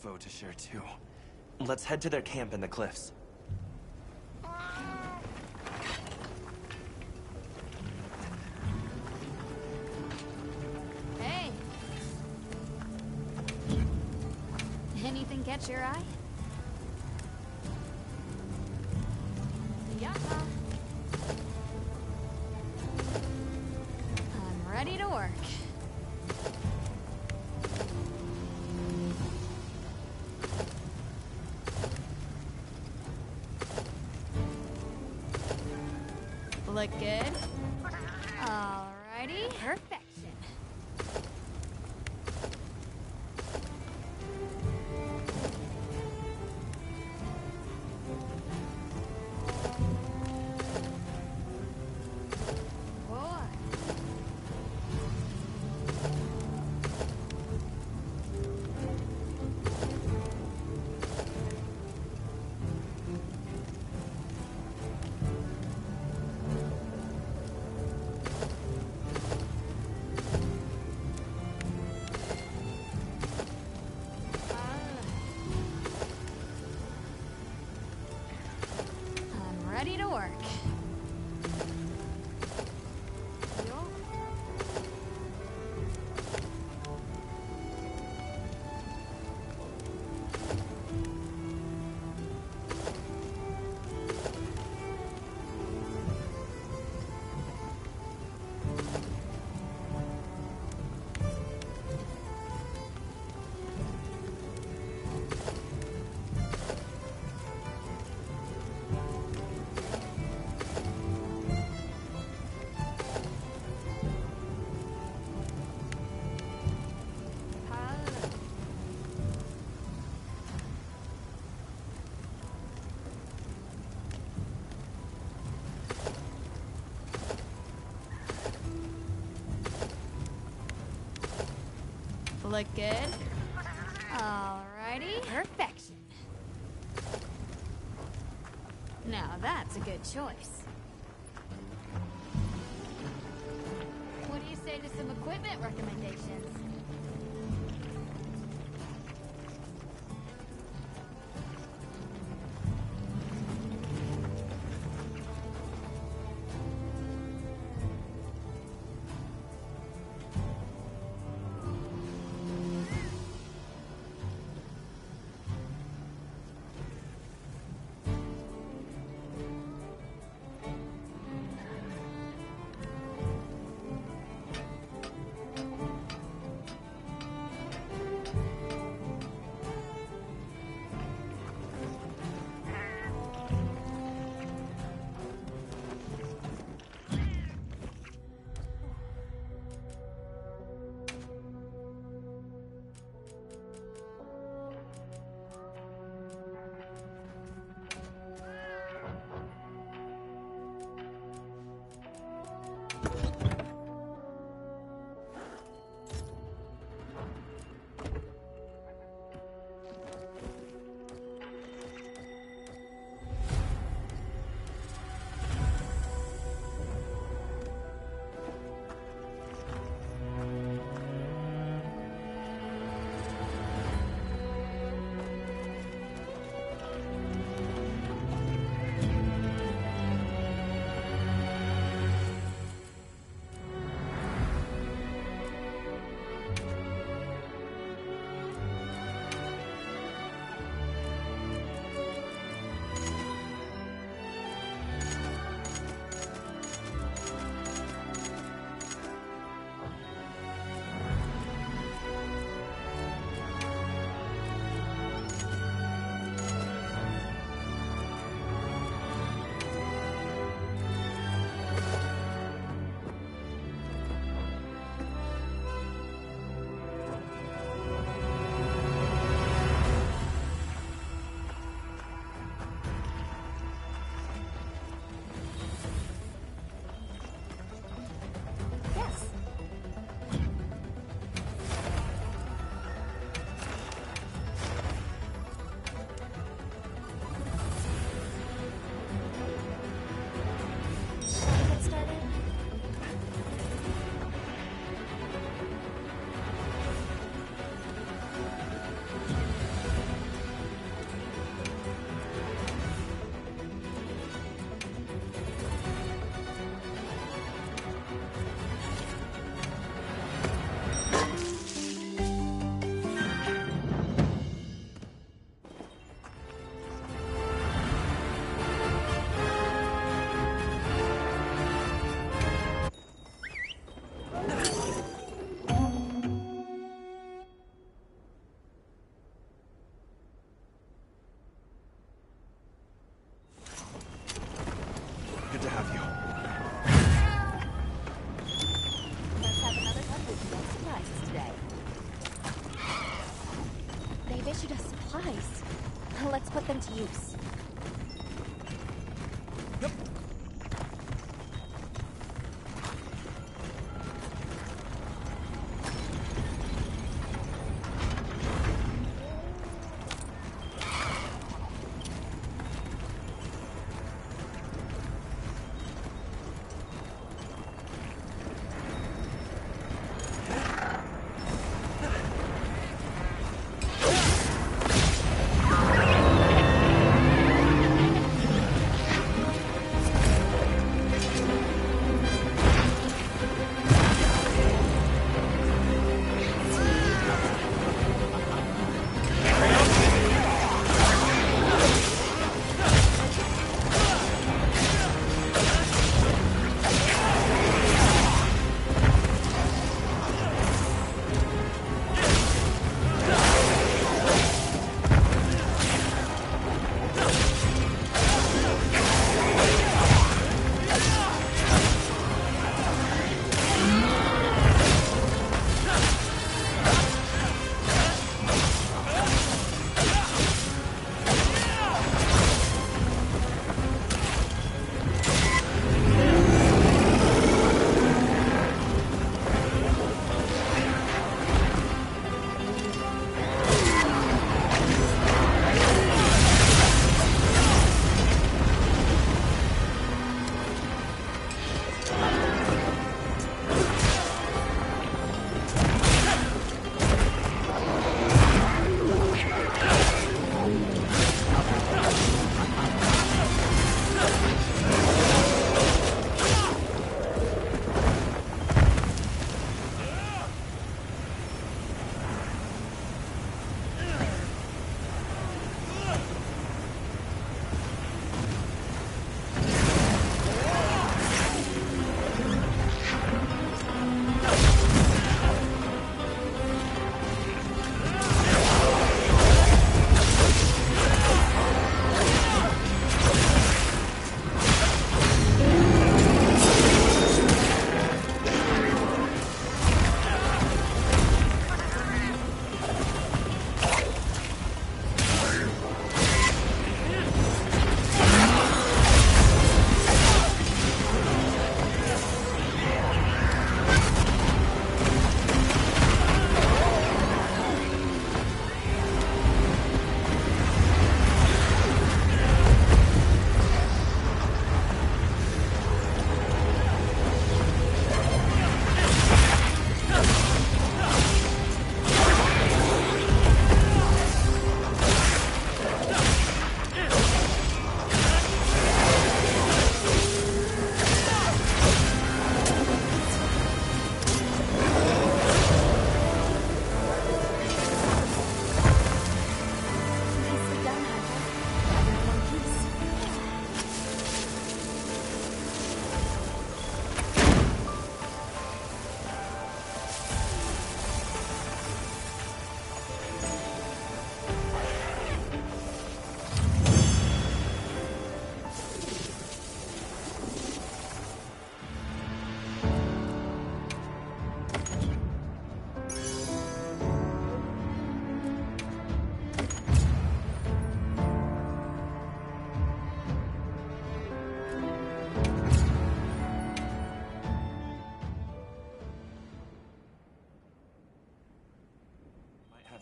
info to share too. Let's head to their camp in the cliffs. Hey! Anything catch your eye? Yeah. I'm ready to work. Look good? Alrighty. Perfection. Boy. I'm ready to work. Look good? Alrighty. Perfection. Now that's a good choice. What do you say to some equipment recommendations? Good to have you. Let's have another one with no surprises today. They've issued us supplies. Let's put them to use.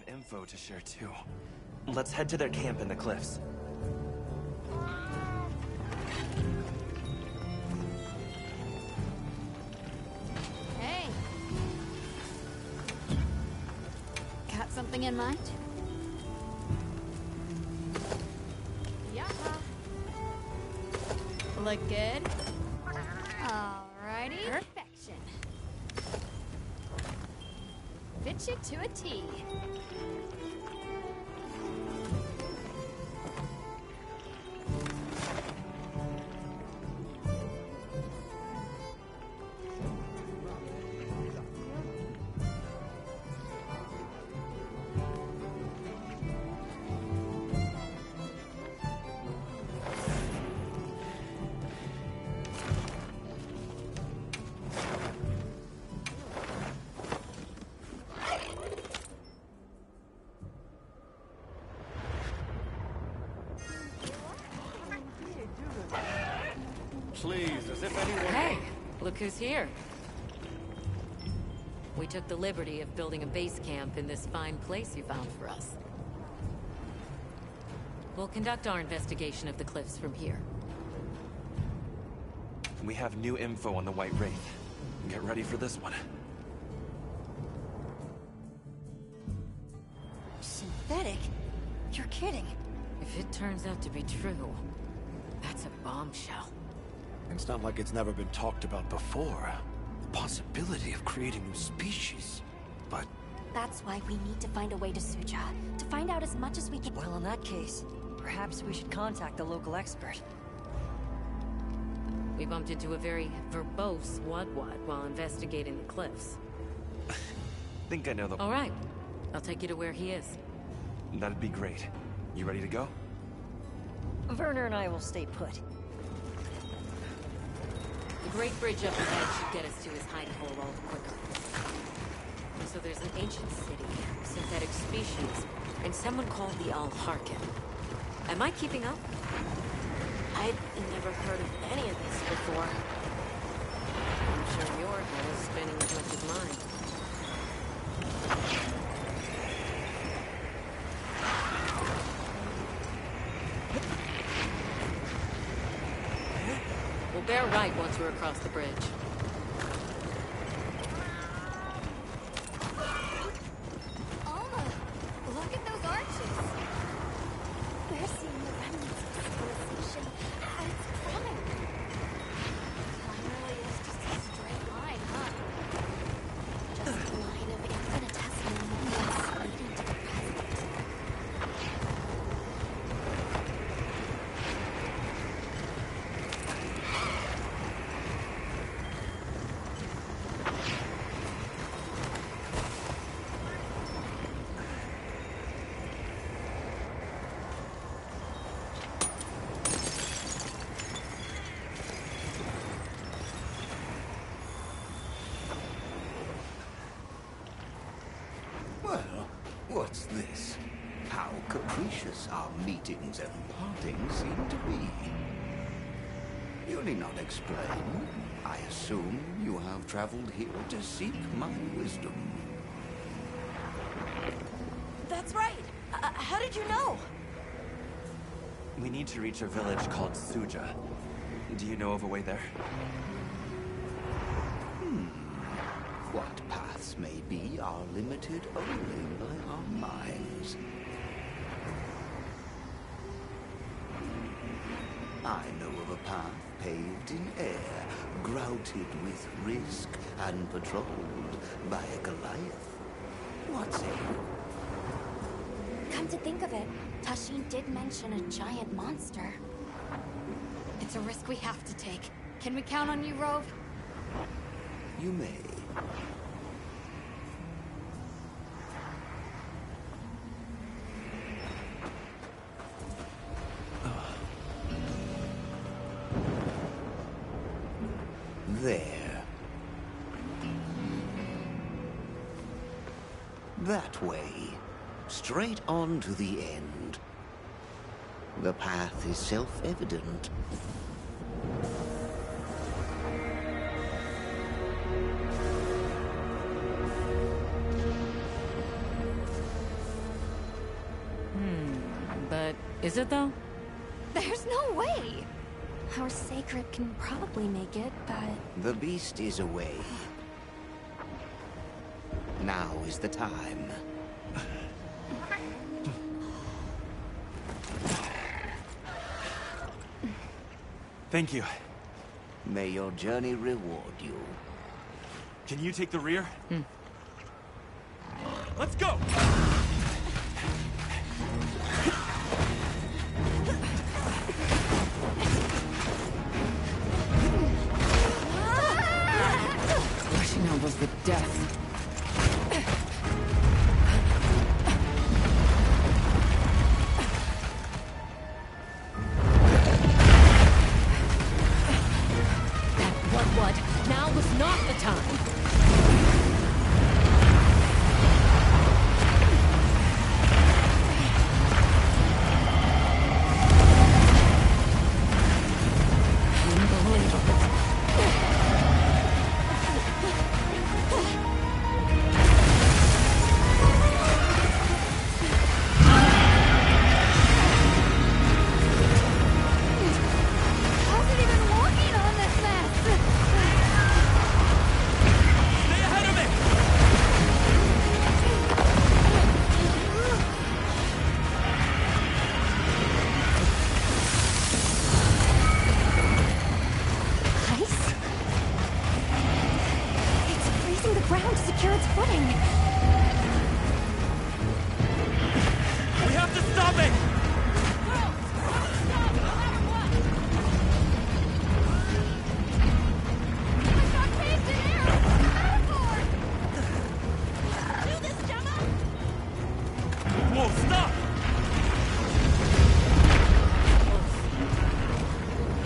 Info to share too. Let's head to their camp in the cliffs. Hey. Got something in mind? Yeah. Look good? Alrighty. Perfection. Fit you to a T. as if anyone... Hey, look who's here. We took the liberty of building a base camp in this fine place you found for us. We'll conduct our investigation of the cliffs from here. We have new info on the White Wraith. Get ready for this one. Synthetic? You're kidding. If it turns out to be true, that's a bombshell. It's not like it's never been talked about before. The possibility of creating new species. But That's why we need to find a way to Suja, to find out as much as we can. Well, in that case, perhaps we should contact the local expert. We bumped into a very verbose Wadwad while investigating the cliffs. Think I know the... All right. I'll take you to where he is. That'd be great. You ready to go? Werner and I will stay put. The Great Bridge up ahead should get us to his hidey hole all the quicker. And so there's an ancient city, synthetic species, and someone called the Al-Harkin. Am I keeping up? I'd never heard of any of this before. I'm sure your head is spinning as much as mine. We'll bear right once we're across the bridge. Alma, look at those arches. We're seeing the remnants of civilization at its prime. Time really is just a straight line, huh? Just a line of infinitesimal moments leading to the present. Well, what's this? How capricious our meetings and partings seem to be. You need not explain. I assume you have traveled here to seek my wisdom. That's right. How did you know? We need to reach a village called Suja. Do you know of a way there? What paths may be are limited only by our minds. I know of a path paved in air, grouted with risk, and patrolled by a Goliath. What say you? Come to think of it, Tashin did mention a giant monster. It's a risk we have to take. Can we count on you, Rove? You may. There. That way. Straight on to the end. The path is self-evident. But is it though? There's no way! Our sacred can probably make it, but... The beast is away. Now is the time. Thank you. May your journey reward you. Can you take the rear? Let's go! Rushing out was the death. What? Now was not the time. Unbelievable. secure its footing. We have to stop it! Whoa, stop!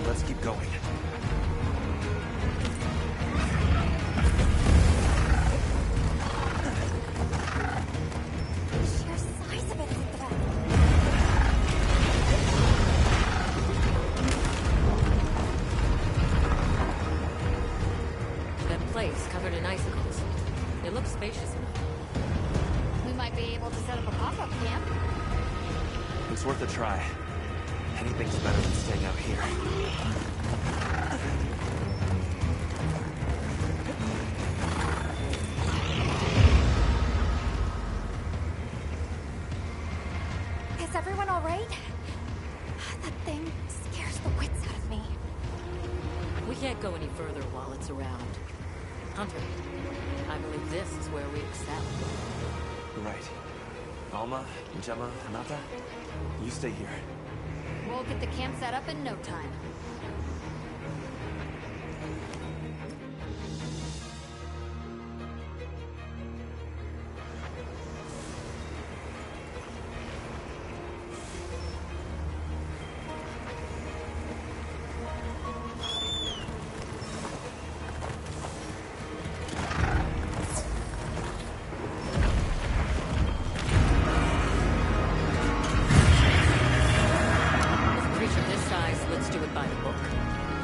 Let's keep going. The sheer size of it is a threat. That place covered in icicles. It looks spacious enough. We might be able to set up a pop-up camp. It's worth a try. Anything's better than staying out here. Is everyone alright? That thing scares the wits out of me. We can't go any further while it's around. Hunter, I believe this is where we excel. Right. Alma, Gemma, Hinata, you stay here. We'll get the camp set up in no time.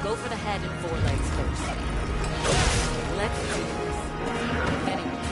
Go for the head and forelegs first. Let's do this. If anyone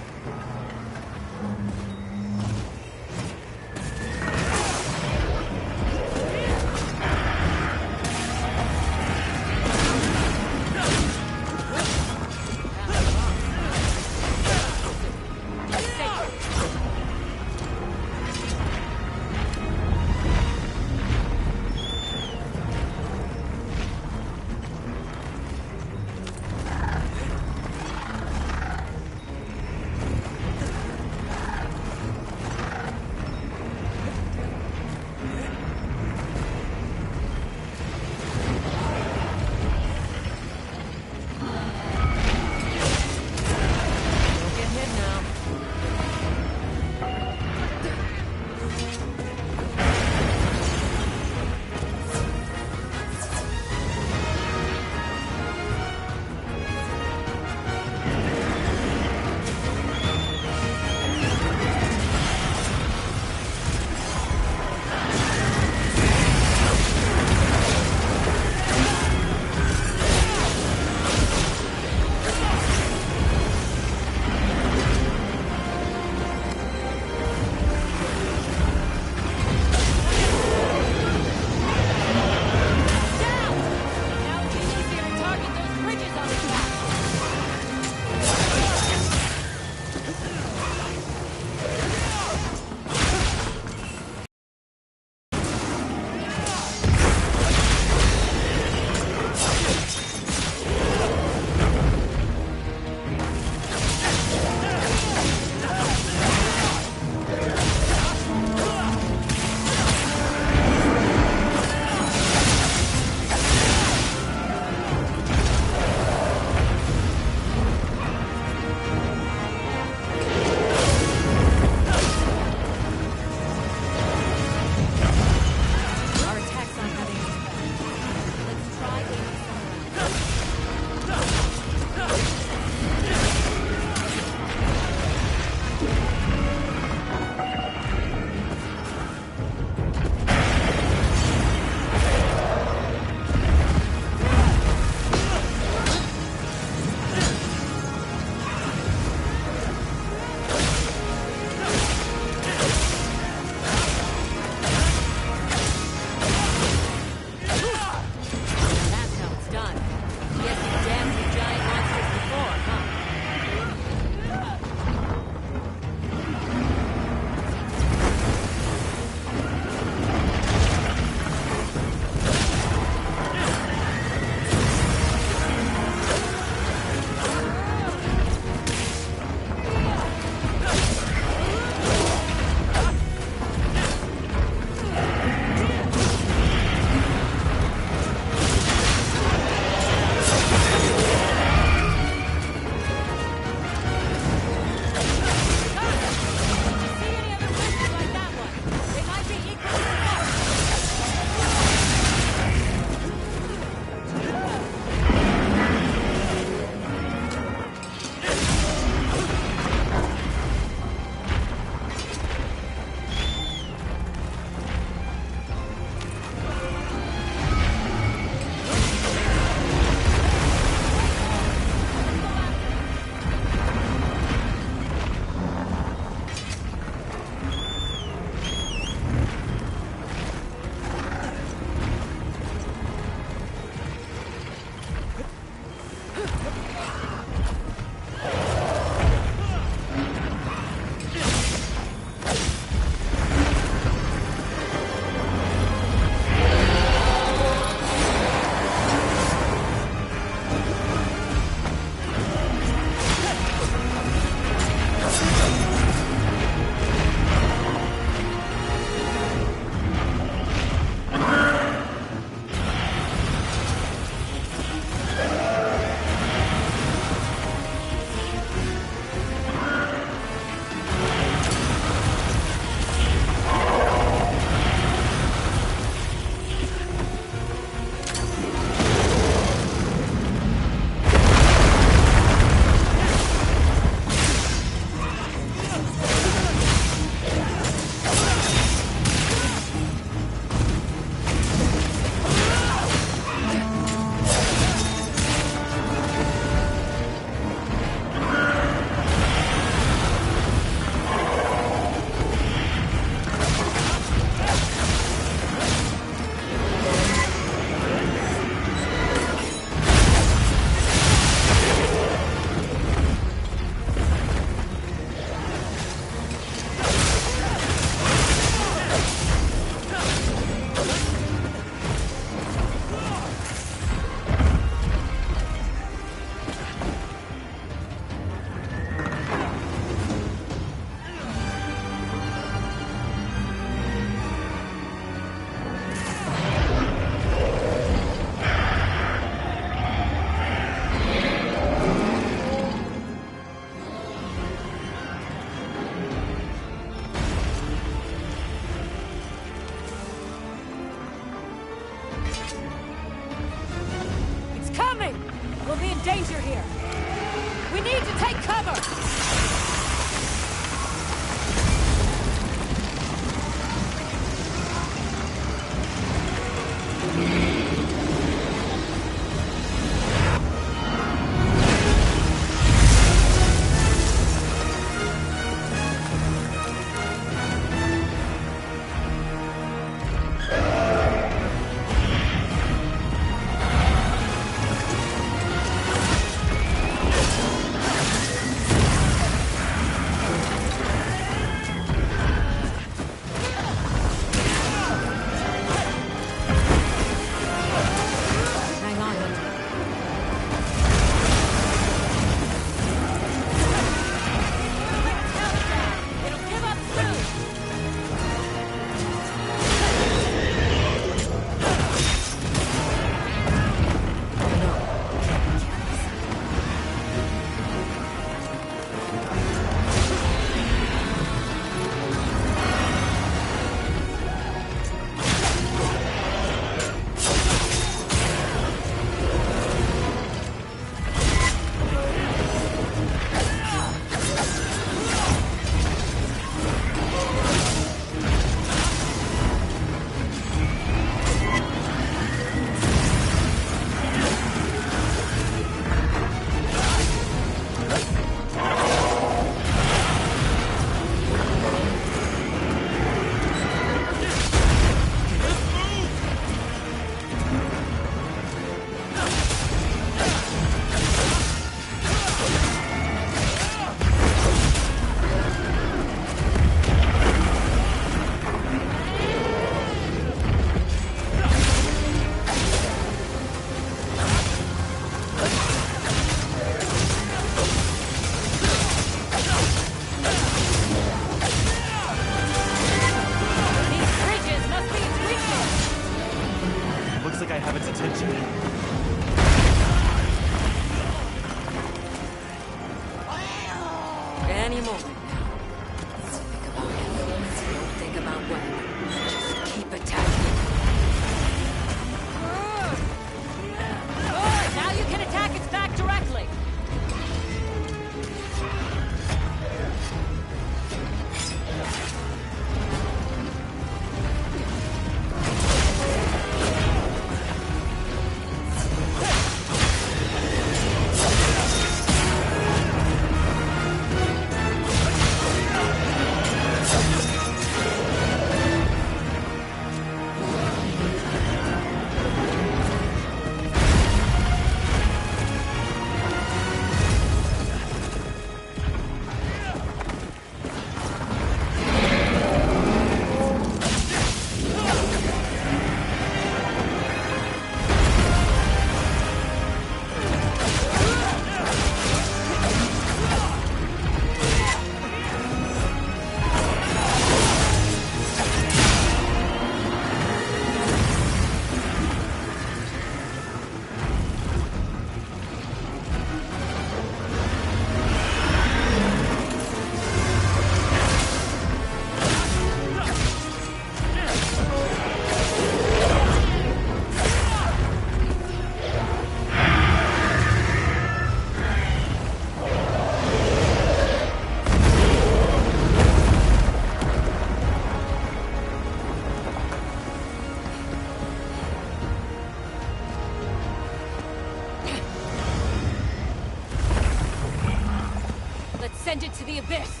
to the abyss!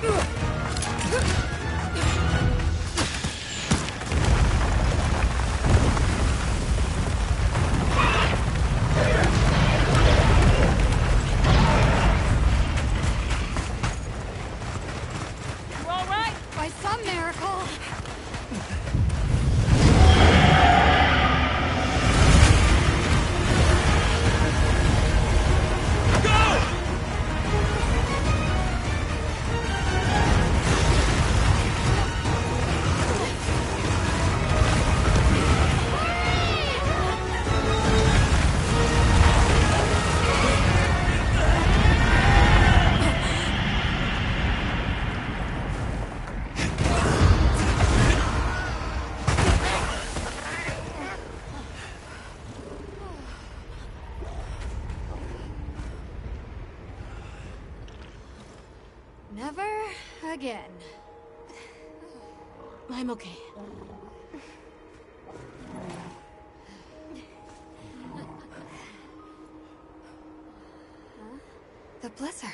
You all right? By some miracle. Never again. I'm okay. The blizzard.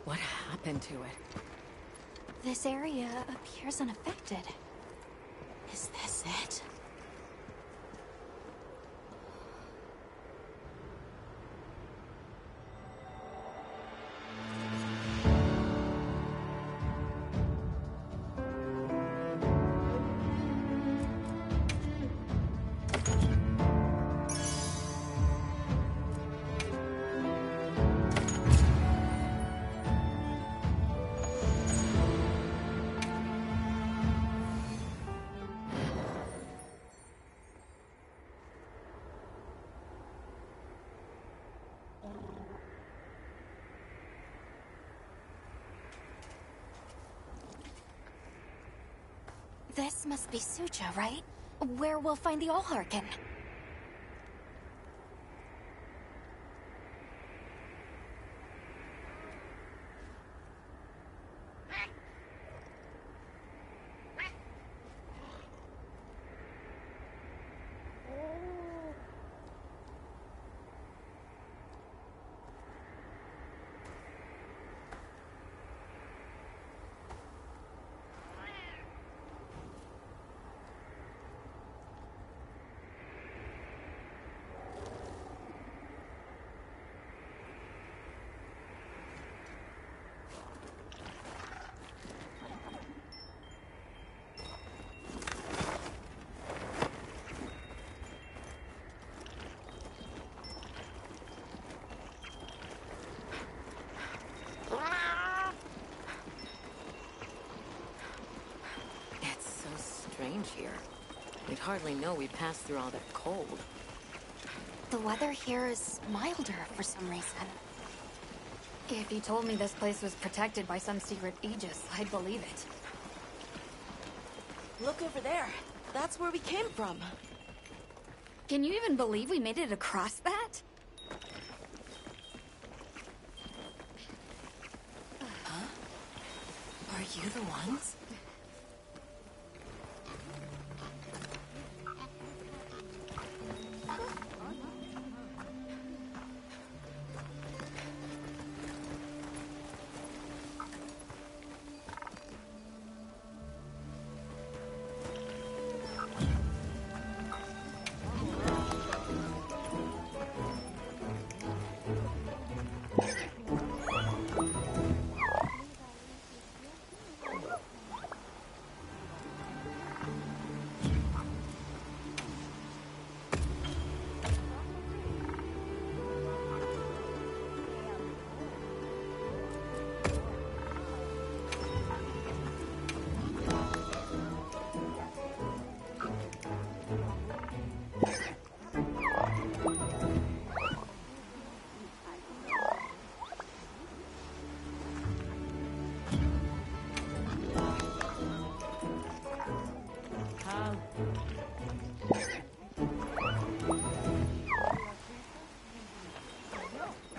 What happened to it? This area appears unaffected. Is this it? This must be Suja, right? Where we'll find the Allharkin. Strange here. We'd hardly know we passed through all that cold. The weather here is milder for some reason. If you told me this place was protected by some secret aegis, I'd believe it. Look over there. That's where we came from. Can you even believe we made it across that? Huh? Are you the ones?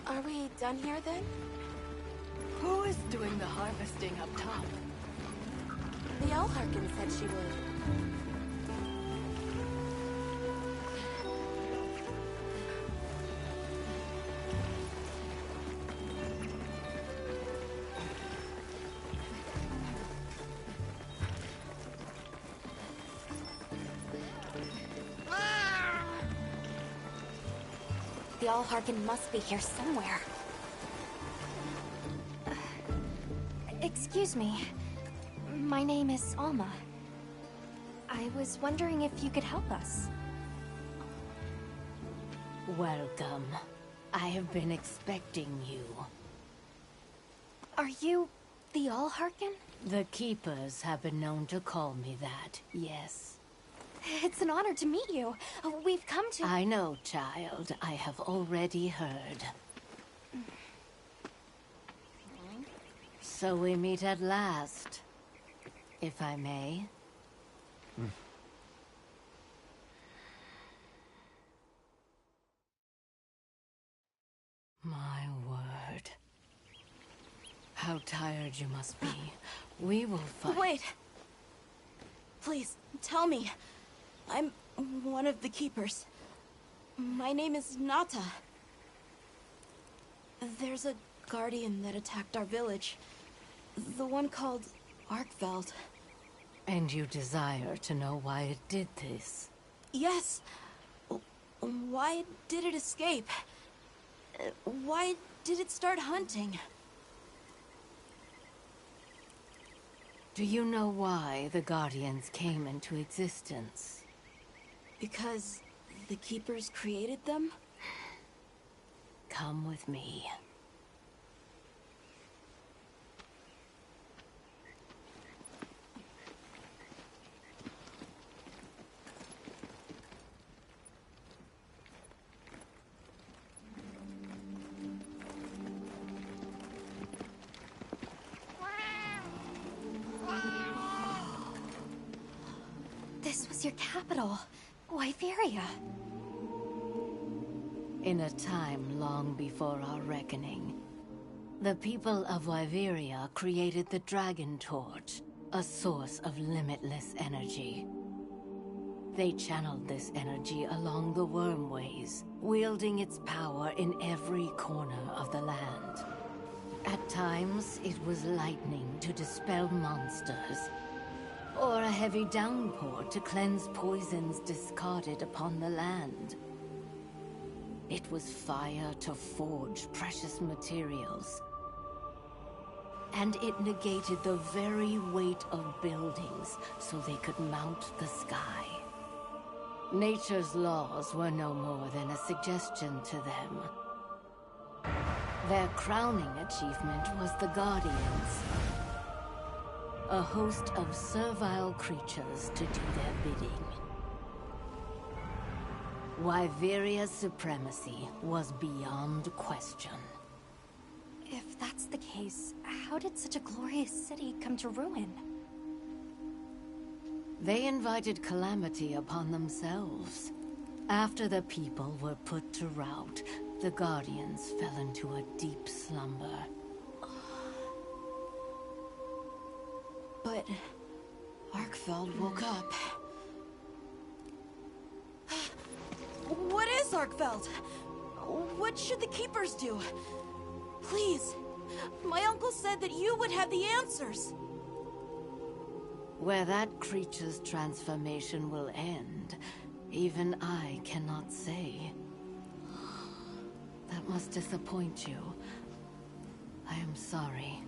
Are we done here then? Who doing the harvesting up top. The Allharkin said she would. The Allharkin must be here somewhere. Excuse me. My name is Alma. I was wondering if you could help us. Welcome. I have been expecting you. Are you the Allharkin? The Keepers have been known to call me that, yes. It's an honor to meet you. We've come to... I know, child. I have already heard. So we meet at last, if I may. My word. How tired you must be. We will fight. Wait! Please, tell me. I'm one of the Keepers. My name is Nata. There's a guardian that attacked our village. The one called Arkveld. And you desire to know why it did this? Yes. Why did it escape? Why did it start hunting? Do you know why the Guardians came into existence? Because the Keepers created them? Come with me. This was your capital, Wyveria. In a time long before our reckoning, the people of Wyveria created the Dragon Torch, a source of limitless energy. They channeled this energy along the Wormways, wielding its power in every corner of the land. At times, it was lightning to dispel monsters, or a heavy downpour to cleanse poisons discarded upon the land. It was fire to forge precious materials. And it negated the very weight of buildings so they could mount the sky. Nature's laws were no more than a suggestion to them. Their crowning achievement was the Guardians. A host of servile creatures to do their bidding. Wyveria's supremacy was beyond question. If that's the case, how did such a glorious city come to ruin? They invited calamity upon themselves. After the people were put to rout, the Guardians fell into a deep slumber. But Arkveld woke up. What is Arkveld? What should the Keepers do? Please, my uncle said that you would have the answers. Where that creature's transformation will end, even I cannot say. That must disappoint you. I am sorry.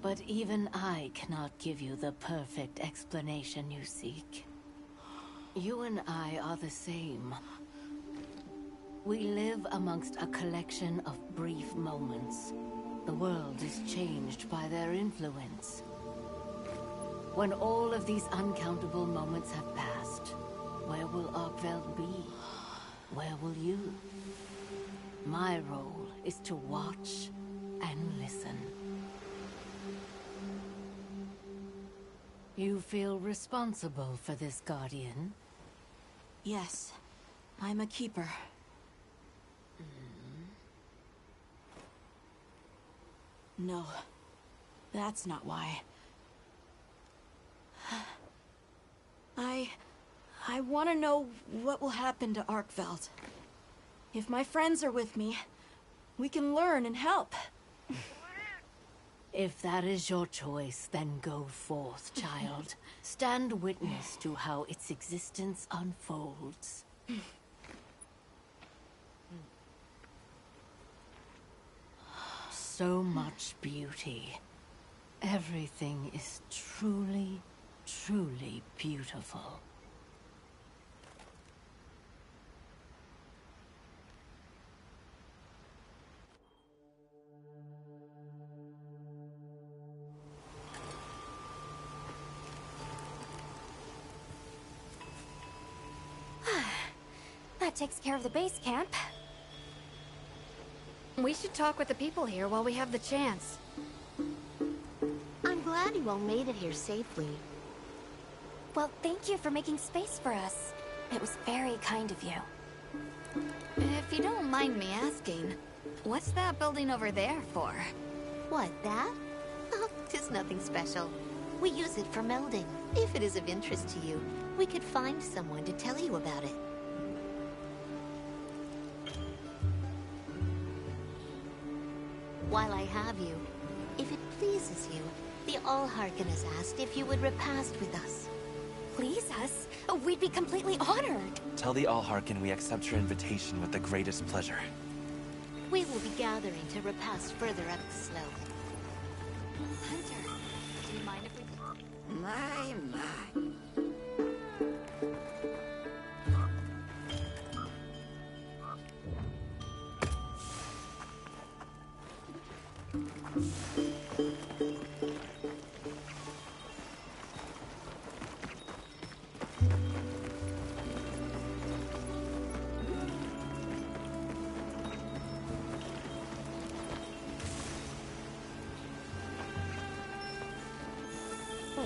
But even I cannot give you the perfect explanation you seek. You and I are the same. We live amongst a collection of brief moments. The world is changed by their influence. When all of these uncountable moments have passed, where will Arkveld be? Where will you? My role is to watch and listen. You feel responsible for this Guardian? Yes, I'm a Keeper. No, that's not why. I want to know what will happen to Arkveld. If my friends are with me, we can learn and help. If that is your choice, then go forth, child. Stand witness to how its existence unfolds. So much beauty. Everything is truly, truly beautiful. That takes care of the base camp. We should talk with the people here while we have the chance. I'm glad you all made it here safely. Well, thank you for making space for us. It was very kind of you. If you don't mind me asking, what's that building over there for? What, that? Oh, 'tis nothing special. We use it for melding. If it is of interest to you, we could find someone to tell you about it. While I have you, if it pleases you, the Allharken has asked if you would repast with us. Please us? We'd be completely honored. Tell the Allharken we accept your invitation with the greatest pleasure. We will be gathering to repast further up the slope. Hunter, do you mind if we... My.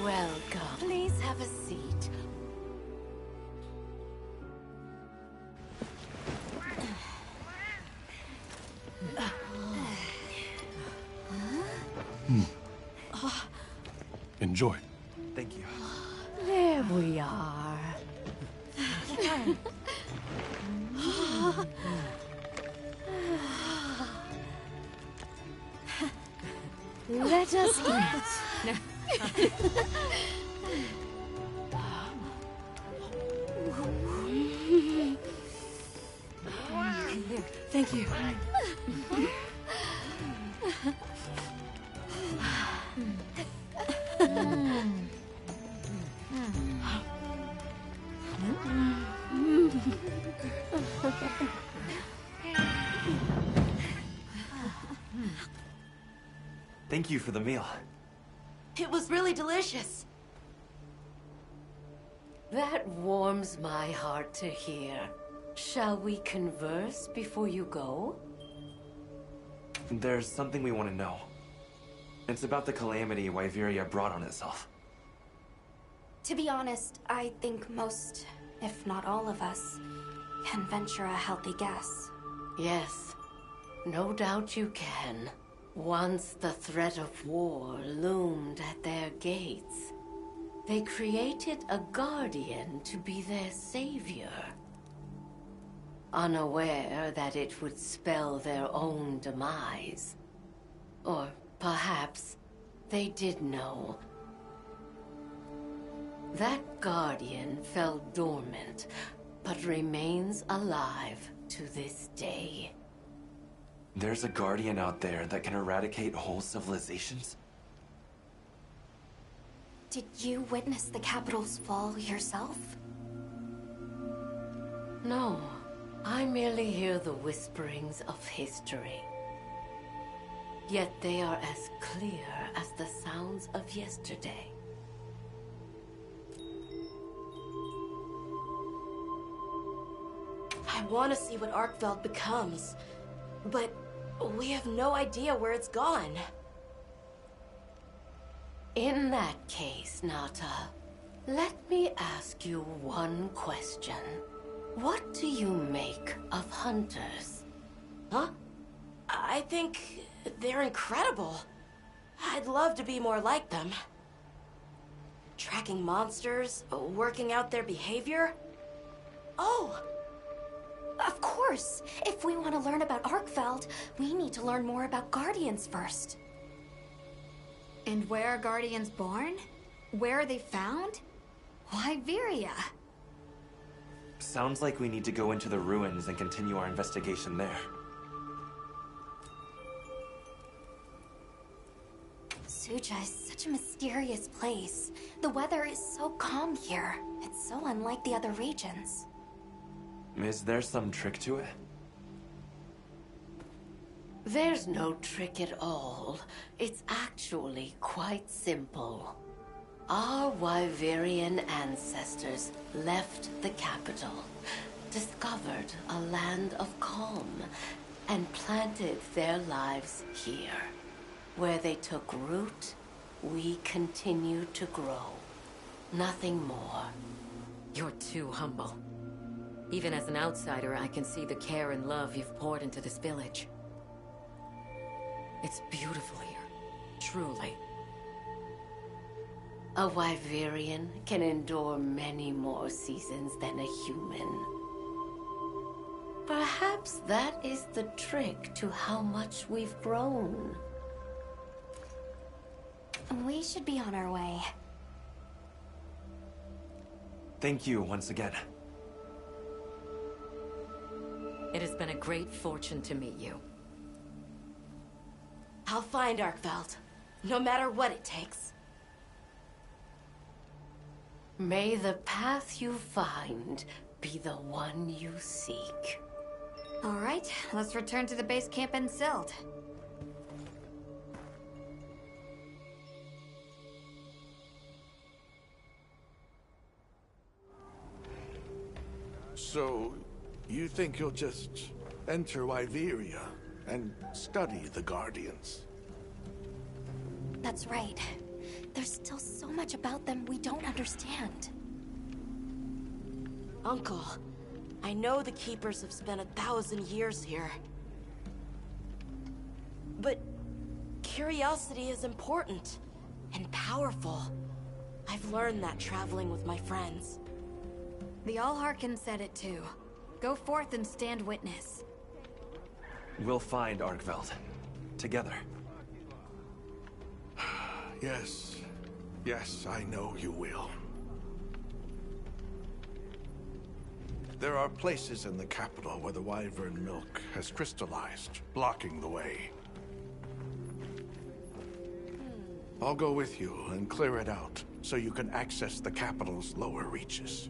Welcome. Please have a seat. Enjoy. Thank you. There we are. Let us eat. Thank you. Thank you for the meal. It was really delicious. That warms my heart to hear. Shall we converse before you go? There's something we want to know. It's about the calamity Wyveria brought on itself. To be honest, I think most, if not all of us, can venture a healthy guess. Yes, no doubt you can. Once the threat of war loomed at their gates, they created a guardian to be their savior. Unaware that it would spell their own demise. Or perhaps they did know. That guardian fell dormant, but remains alive to this day. There's a guardian out there that can eradicate whole civilizations? Did you witness the capital's fall yourself? No, I merely hear the whisperings of history. Yet they are as clear as the sounds of yesterday. I want to see what Arkveld becomes, but we have no idea where it's gone. In that case, Nata, let me ask you one question. What do you make of hunters? Huh? I think they're incredible. I'd love to be more like them. Tracking monsters, working out their behavior. Oh! Of course! If we want to learn about Arkveld, we need to learn more about Guardians first. And where are Guardians born? Where are they found? Wyveria. Sounds like we need to go into the ruins and continue our investigation there. Suja is such a mysterious place. The weather is so calm here. It's so unlike the other regions. Is there some trick to it? There's no trick at all. It's actually quite simple. Our Wyverian ancestors left the capital, discovered a land of calm, and planted their lives here. Where they took root, we continue to grow. Nothing more. You're too humble. Even as an outsider, I can see the care and love you've poured into this village. It's beautiful here, truly. A Wyverian can endure many more seasons than a human. Perhaps that is the trick to how much we've grown. We should be on our way. Thank you once again. It has been a great fortune to meet you. I'll find Arkveld, no matter what it takes. May the path you find be the one you seek. All right, let's return to the base camp in Silt. So, you think you'll just enter Wyveria and study the Guardians? That's right. There's still so much about them we don't understand. Uncle, I know the Keepers have spent 1,000 years here. But curiosity is important and powerful. I've learned that traveling with my friends. The Allharkin said it too. Go forth and stand witness. We'll find Arkveld. Together. Yes. Yes, I know you will. There are places in the capital where the Wyvern milk has crystallized, blocking the way. I'll go with you and clear it out, so you can access the capital's lower reaches.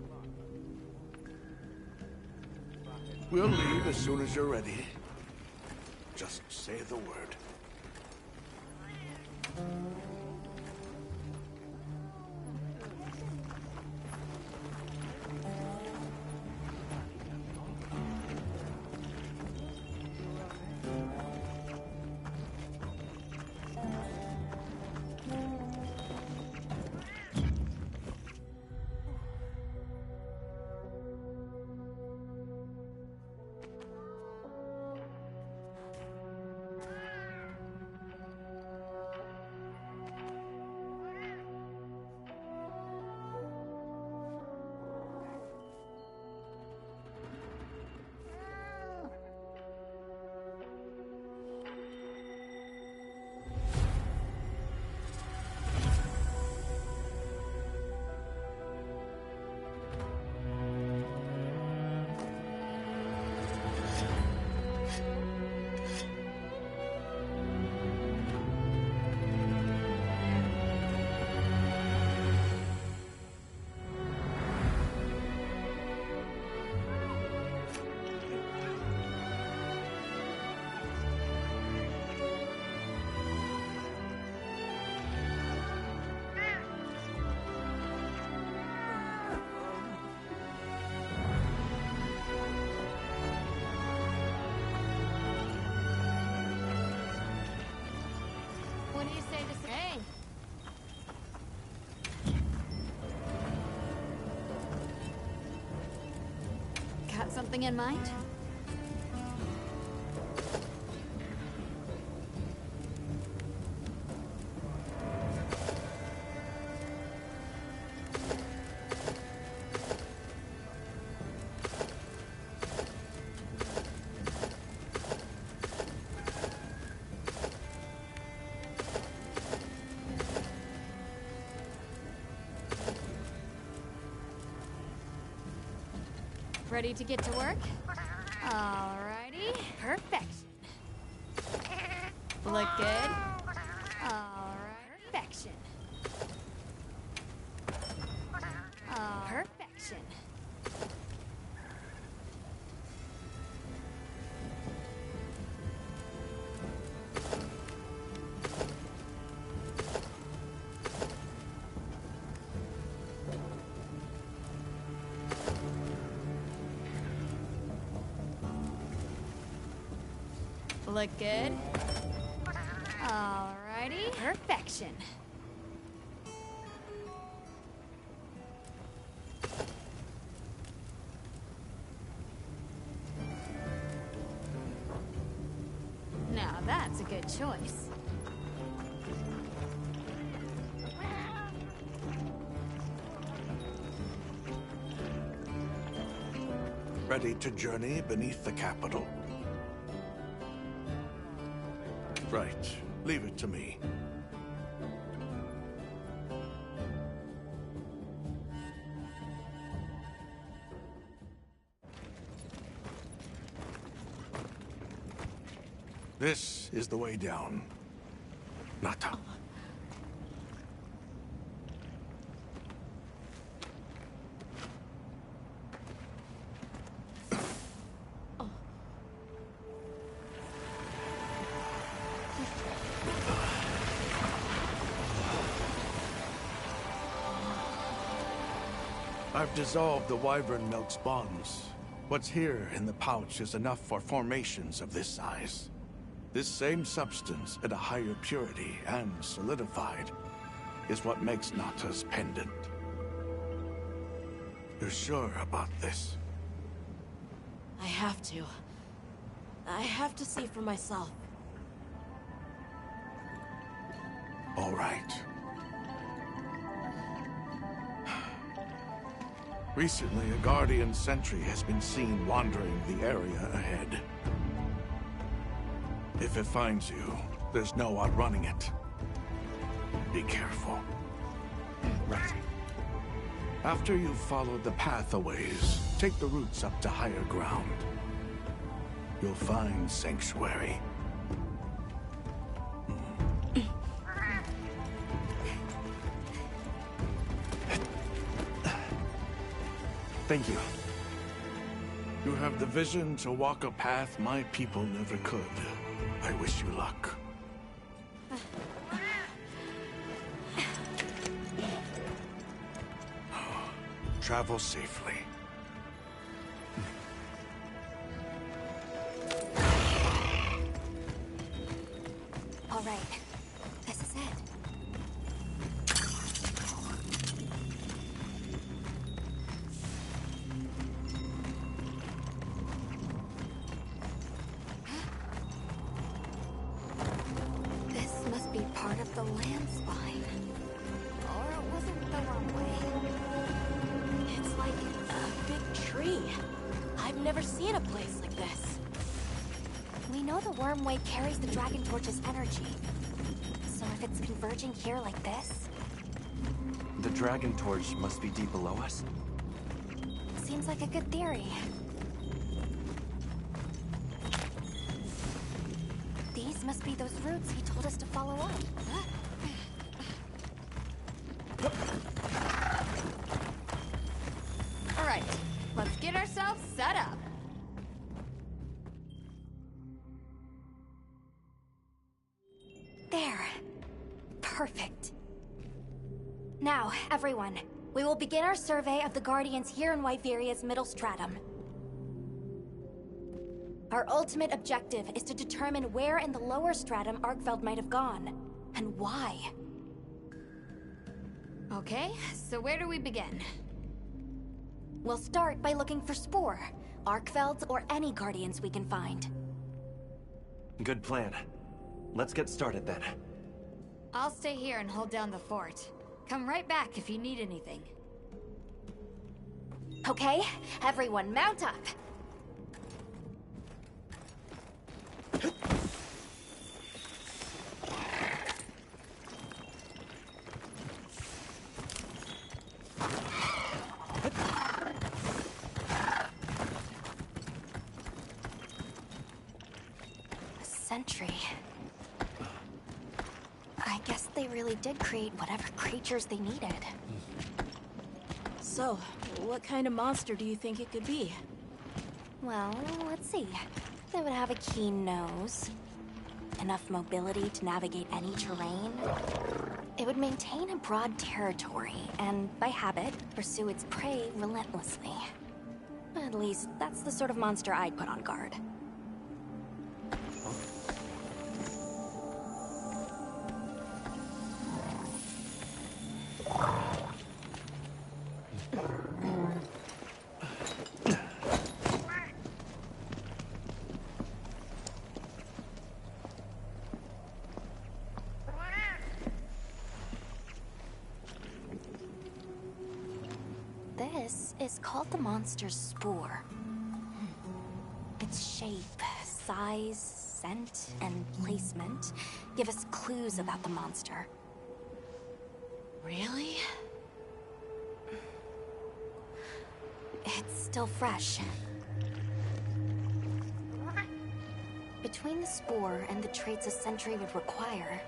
We'll leave as soon as you're ready. Just say the word. What do you say to say? Got something in mind? Ready to get to work? Alrighty. Perfection. Look good? Alright. Perfection. Perfection. Look good? Alrighty. Perfection. Now that's a good choice. Ready to journey beneath the capital? Right. Leave it to me. This is the way down. Nata. I've dissolved the wyvern milk's bonds. What's here in the pouch is enough for formations of this size. This same substance at a higher purity and solidified is what makes Nata's pendant. You're sure about this? I have to. I have to see for myself. All right. Recently, a Guardian sentry has been seen wandering the area ahead. If it finds you, there's no outrunning it. Be careful. Right. After you've followed the path a ways, take the routes up to higher ground. You'll find sanctuary. Thank you. You have the vision to walk a path my people never could. I wish you luck. Travel safely. All right. This is it. This must be part of the land spine. Or it wasn't the runway. It's like a big tree. I've never seen a place like this. We know the wormway carries the Dragon Torch's energy. So if it's converging here like this, The Dragon Torch must be deep below us. seems like a good theory. These must be those routes he told us to follow up. All right, let's get ourselves set up. There. Perfect. Now, everyone, we will begin our survey of the Guardians here in Wyveria's middle stratum. Our ultimate objective is to determine where in the lower stratum Arkfeld might have gone, and why. Okay, so where do we begin? We'll start by looking for Spore, Arkfelds, or any Guardians we can find. Good plan. Let's get started then. I'll stay here and hold down the fort. Come right back if you need anything. Okay, everyone mount up. sentry. I guess they really did create whatever creatures they needed. So, what kind of monster do you think it could be? Well, let's see. They would have a keen nose, enough mobility to navigate any terrain. It would maintain a broad territory, and by habit, pursue its prey relentlessly. At least, that's the sort of monster I'd put on guard. This is called the monster's spore. Its shape, size, scent, and placement give us clues about the monster. Really? It's still fresh. Between the spore and the traits a sentry would require,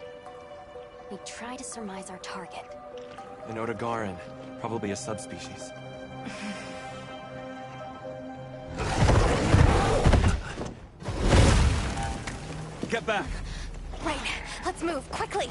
we try to surmise our target. An Otogaran, probably a subspecies. Get back! Right, let's move, quickly!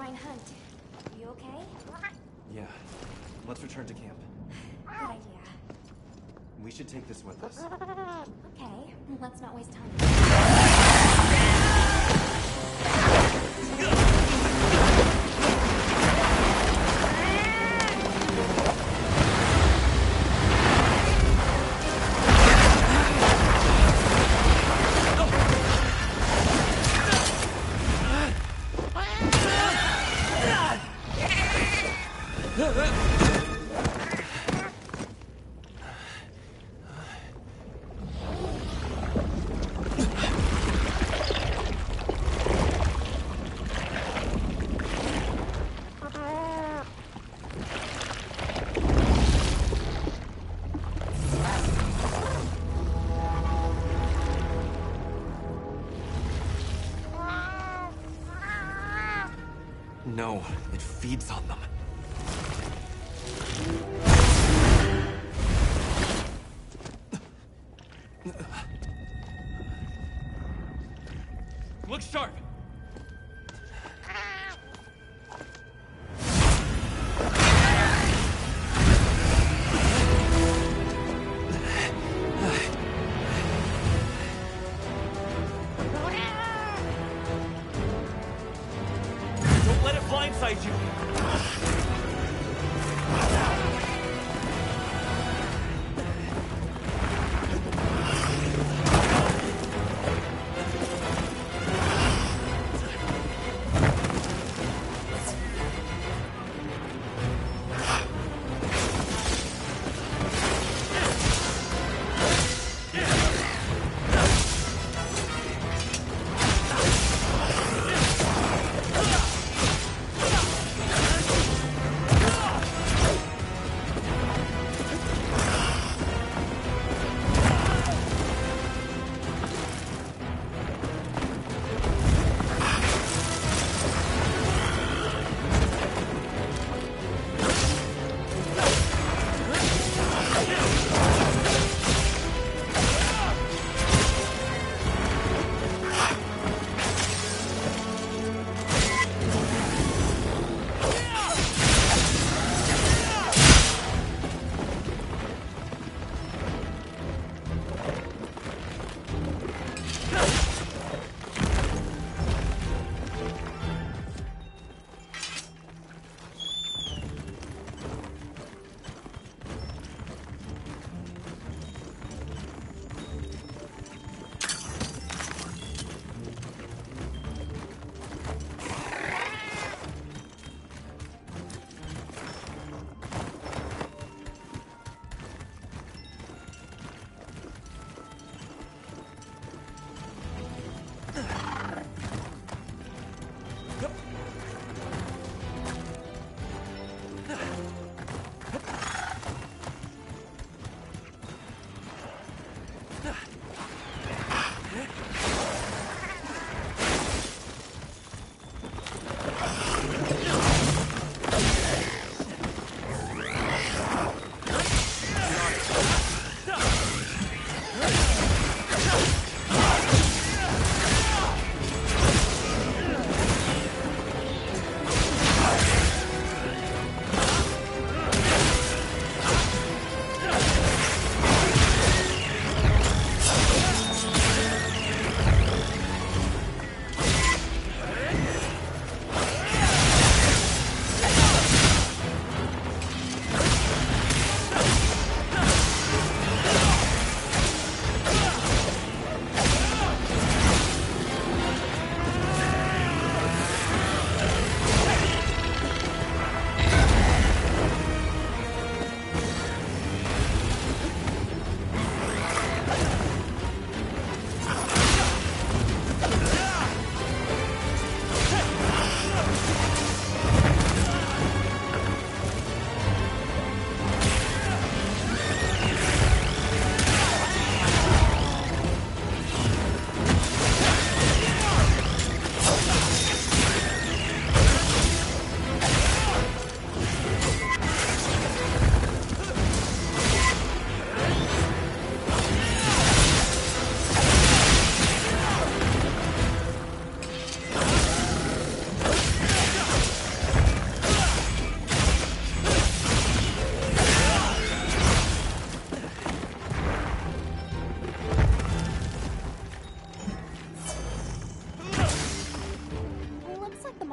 fine hunt. You okay? Yeah. Let's return to camp. Good idea. We should take this with us. Okay, let's not waste time. No, it feeds on them. Look sharp! Don't let it blindside you!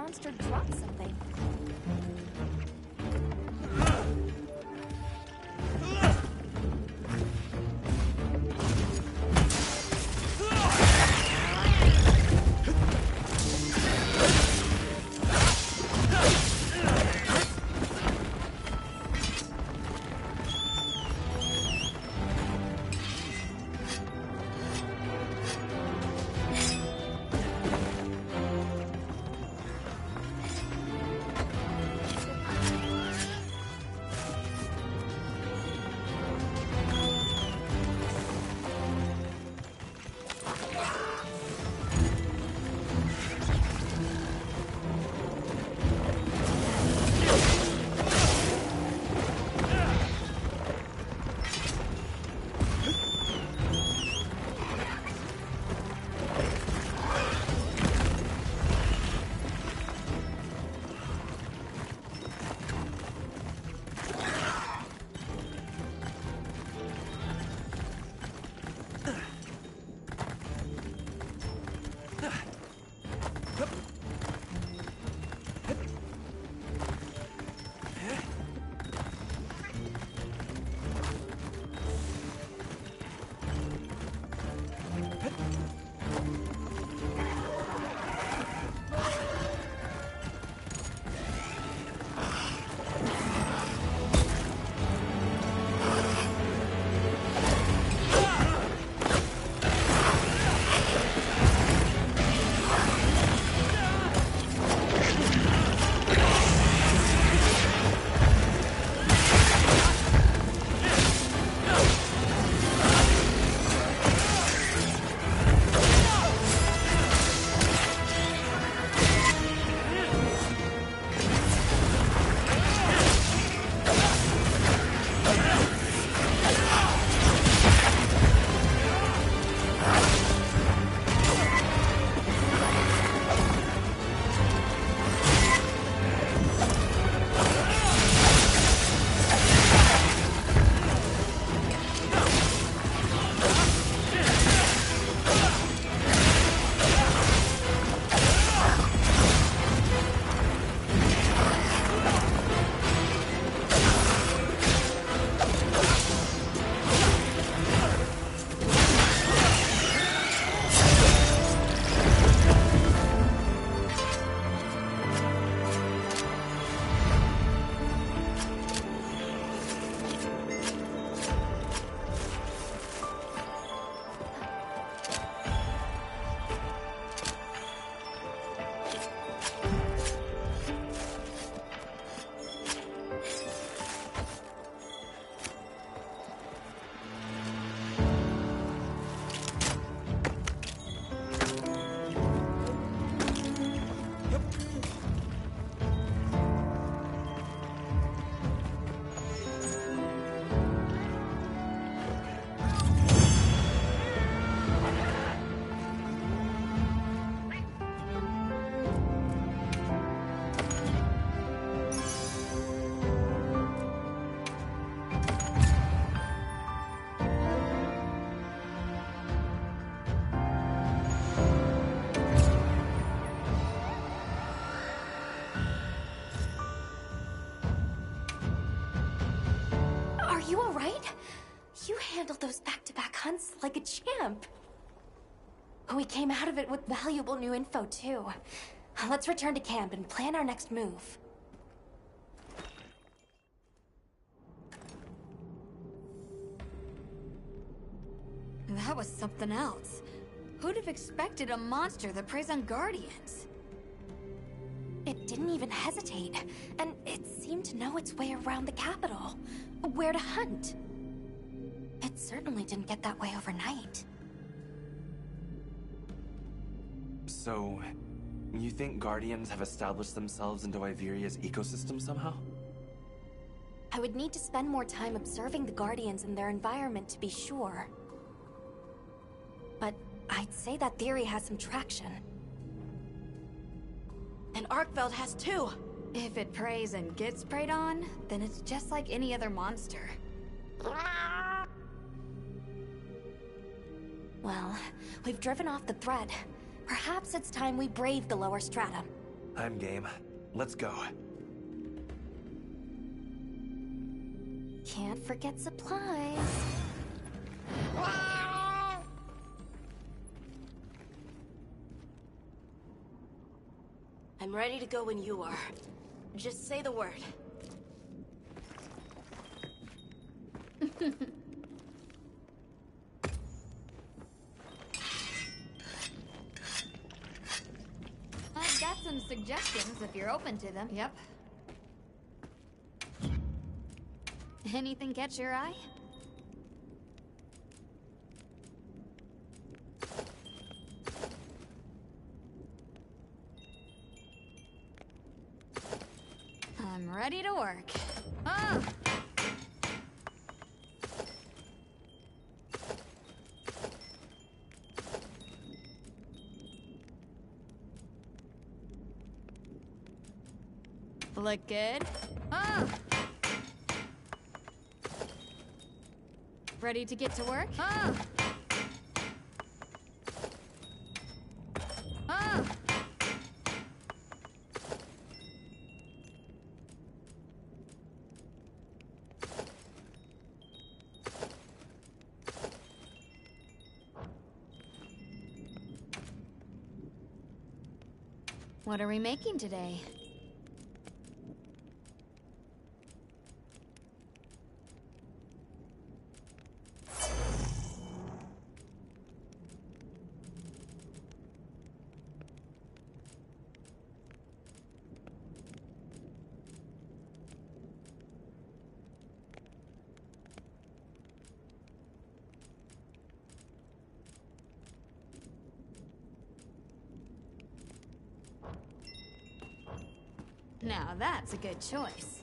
monster dropped something. You all right? You handled those back-to-back hunts like a champ. We came out of it with valuable new info, too. Let's return to camp and plan our next move. That was something else. Who'd have expected a monster that preys on guardians? It didn't even hesitate, and it seemed to know its way around the capital. Where to hunt. It certainly didn't get that way overnight. So, you think Guardians have established themselves into Iveria's ecosystem somehow? I would need to spend more time observing the Guardians and their environment to be sure. But I'd say that theory has some traction. And Arkveld has too. If it preys and gets preyed on, then it's just like any other monster. Well, we've driven off the threat. Perhaps it's time we brave the lower strata. I'm game. Let's go. Can't forget supplies. I'm ready to go when you are. Just say the word. I've got some suggestions if you're open to them. Yep. Anything catch your eye? I'm ready to work. Ah! Look good? Ah! Ready to get to work? Ah! Ah! What are we making today? Now that's a good choice.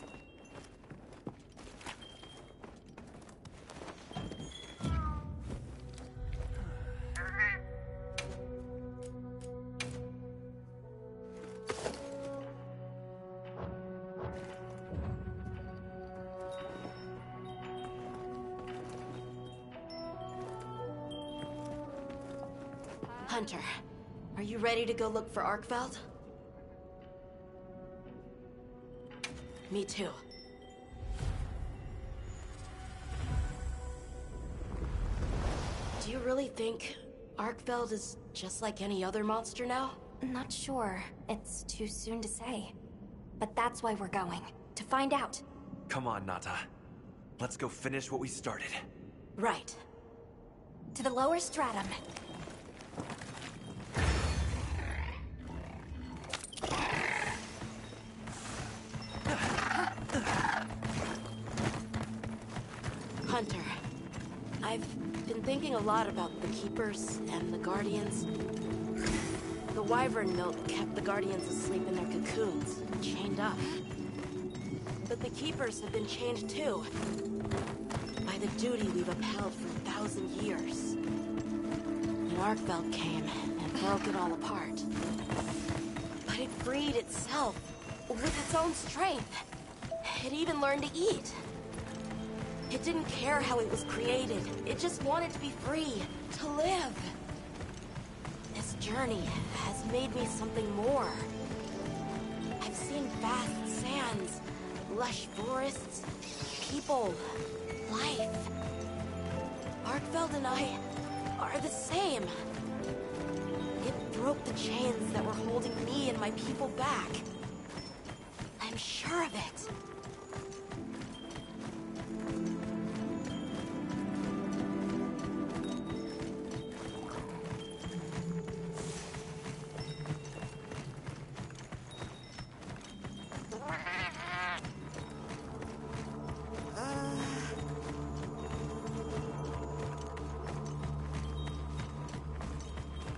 Hunter, are you ready to go look for Arkveld? Me too. Do you really think Arkveld is just like any other monster now? Not sure. It's too soon to say. But that's why we're going. To find out. Come on, Nata. Let's go finish what we started. Right. To the lower stratum. Hunter, I've been thinking a lot about the Keepers and the Guardians. The wyvern milk kept the Guardians asleep in their cocoons, chained up. But the Keepers have been chained too, by the duty we've upheld for 1,000 years. And Arkveld came and broke it all apart. But it freed itself, with its own strength. It even learned to eat. It didn't care how it was created. It just wanted to be free, to live. This journey has made me something more. I've seen vast sands, lush forests, people, life. Arkveld and I are the same. It broke the chains that were holding me and my people back. I'm sure of it.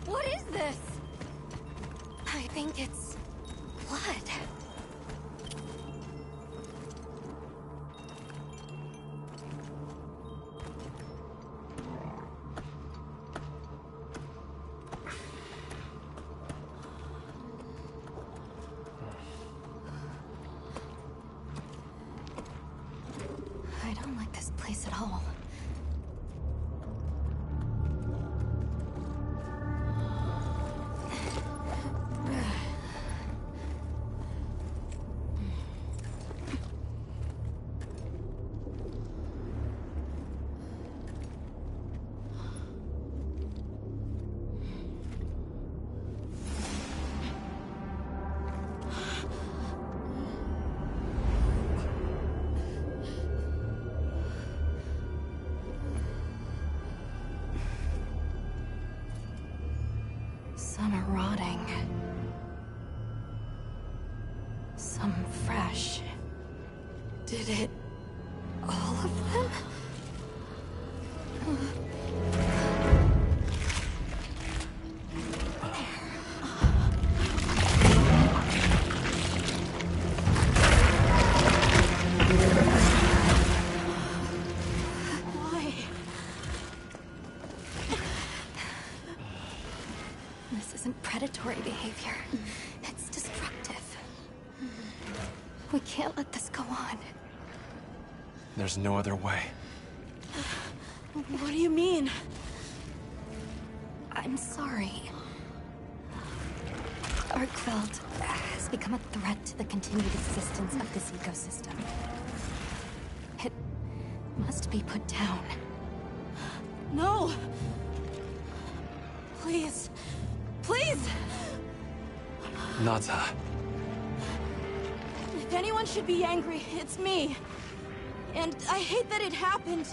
What is this? I think it's blood. I don't like this place at all. Some are rotting. Some fresh. Did it... all of them? Why? This isn't predatory behavior. It's destructive. We can't let this go on. There's no other way. What do you mean? I'm sorry. MHWilds has become a threat to the continued existence of this ecosystem. It must be put down. No! Please. Please! Nata. If anyone should be angry, it's me. And I hate that it happened.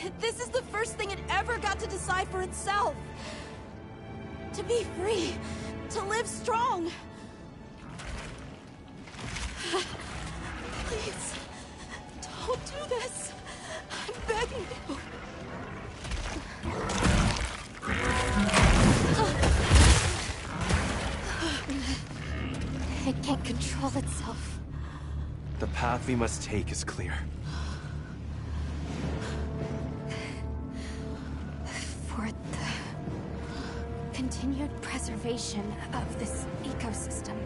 But this is the first thing it ever got to decide for itself. To be free. To live strong. Please. Don't do this. I'm begging you. It can't control itself. The path we must take is clear. For the continued preservation of this ecosystem,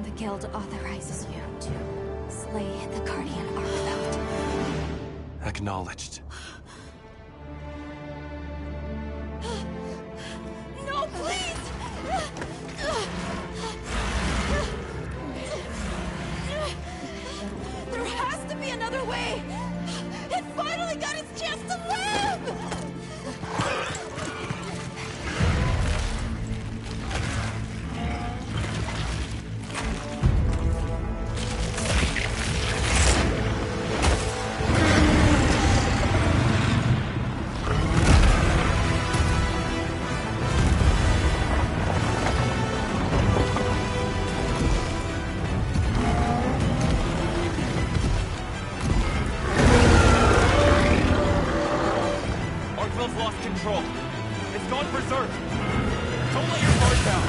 the Guild authorizes you to slay the Guardian Archveld. Acknowledged. No, please! There has to be another way! It finally got its chance to live! MHWilds lost control. It's gone berserk. Don't let your guard down.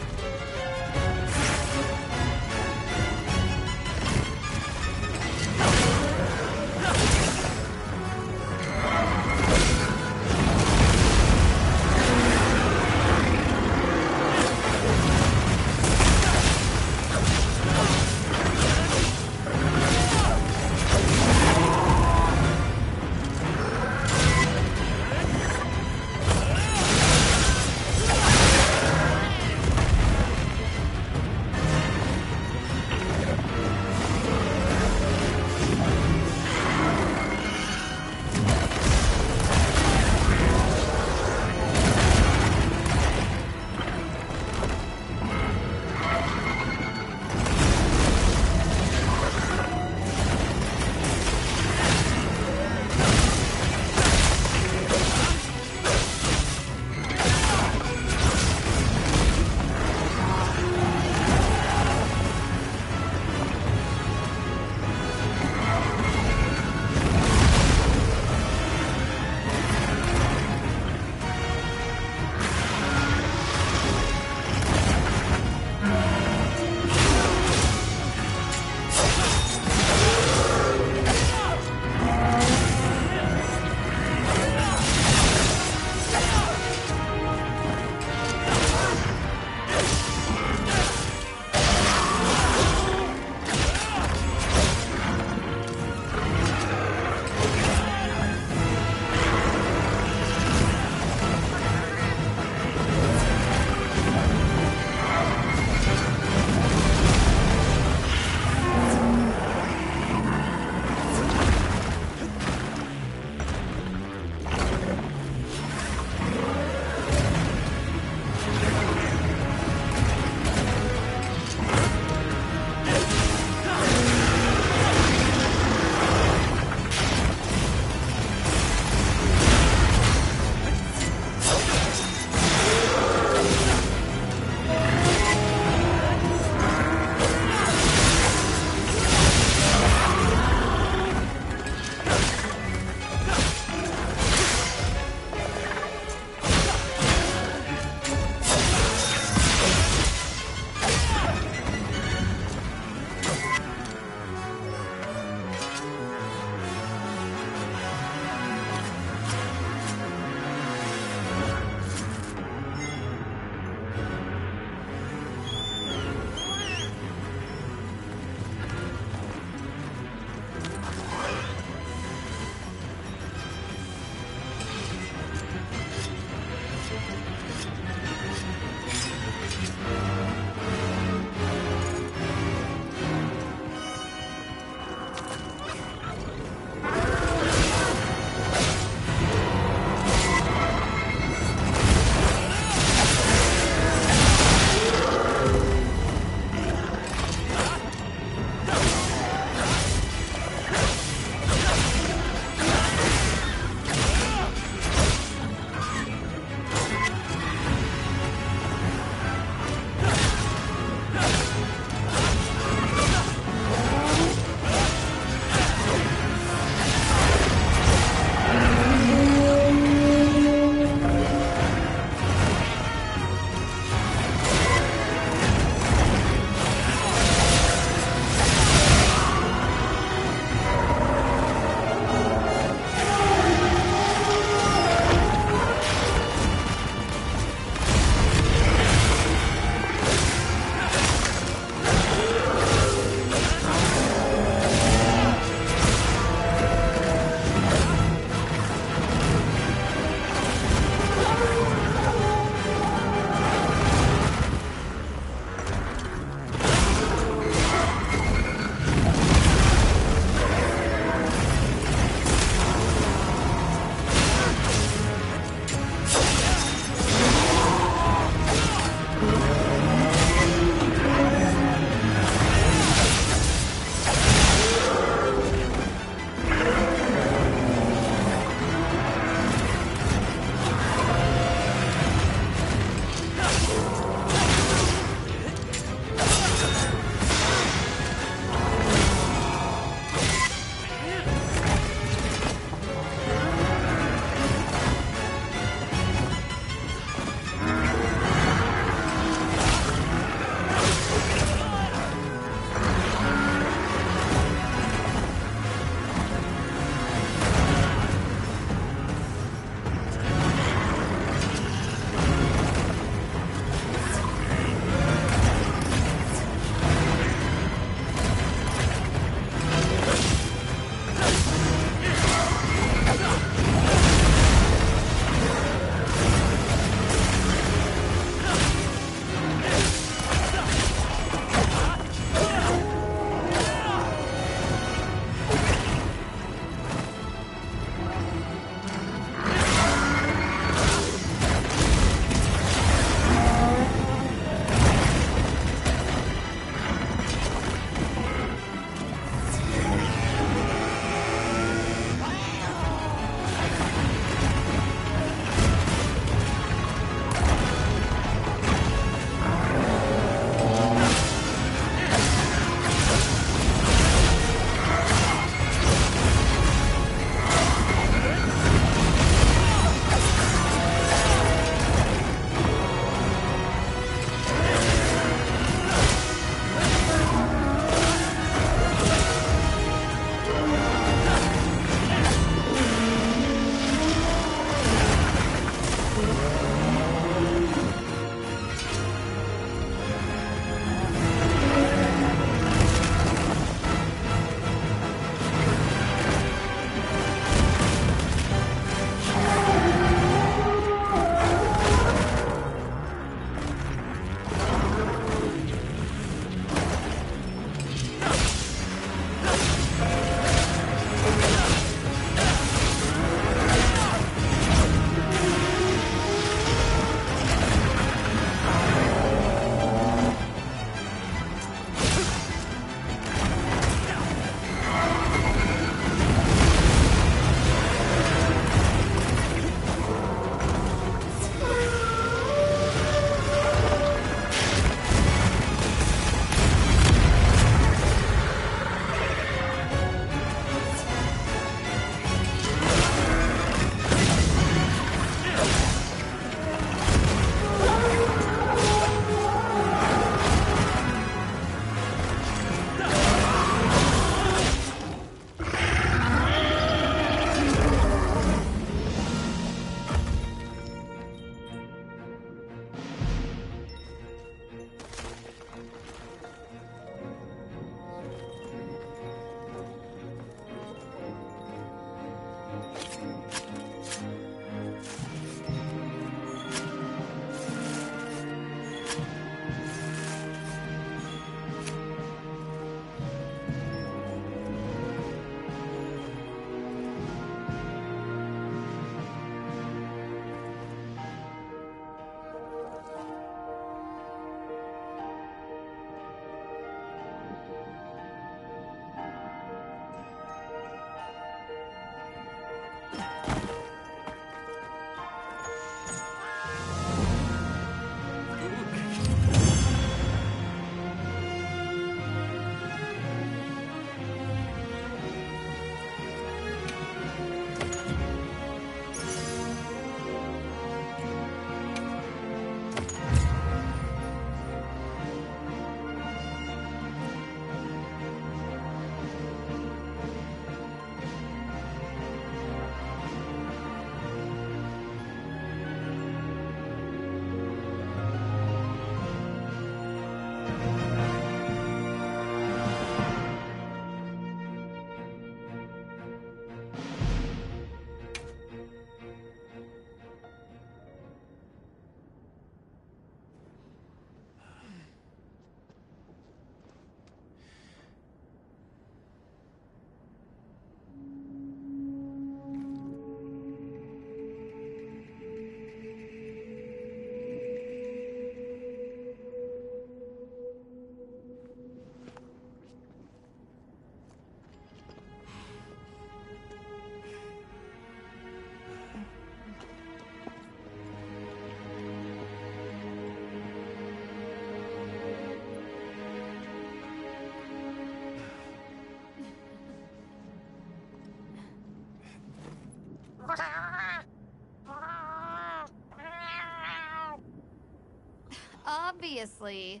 seriously.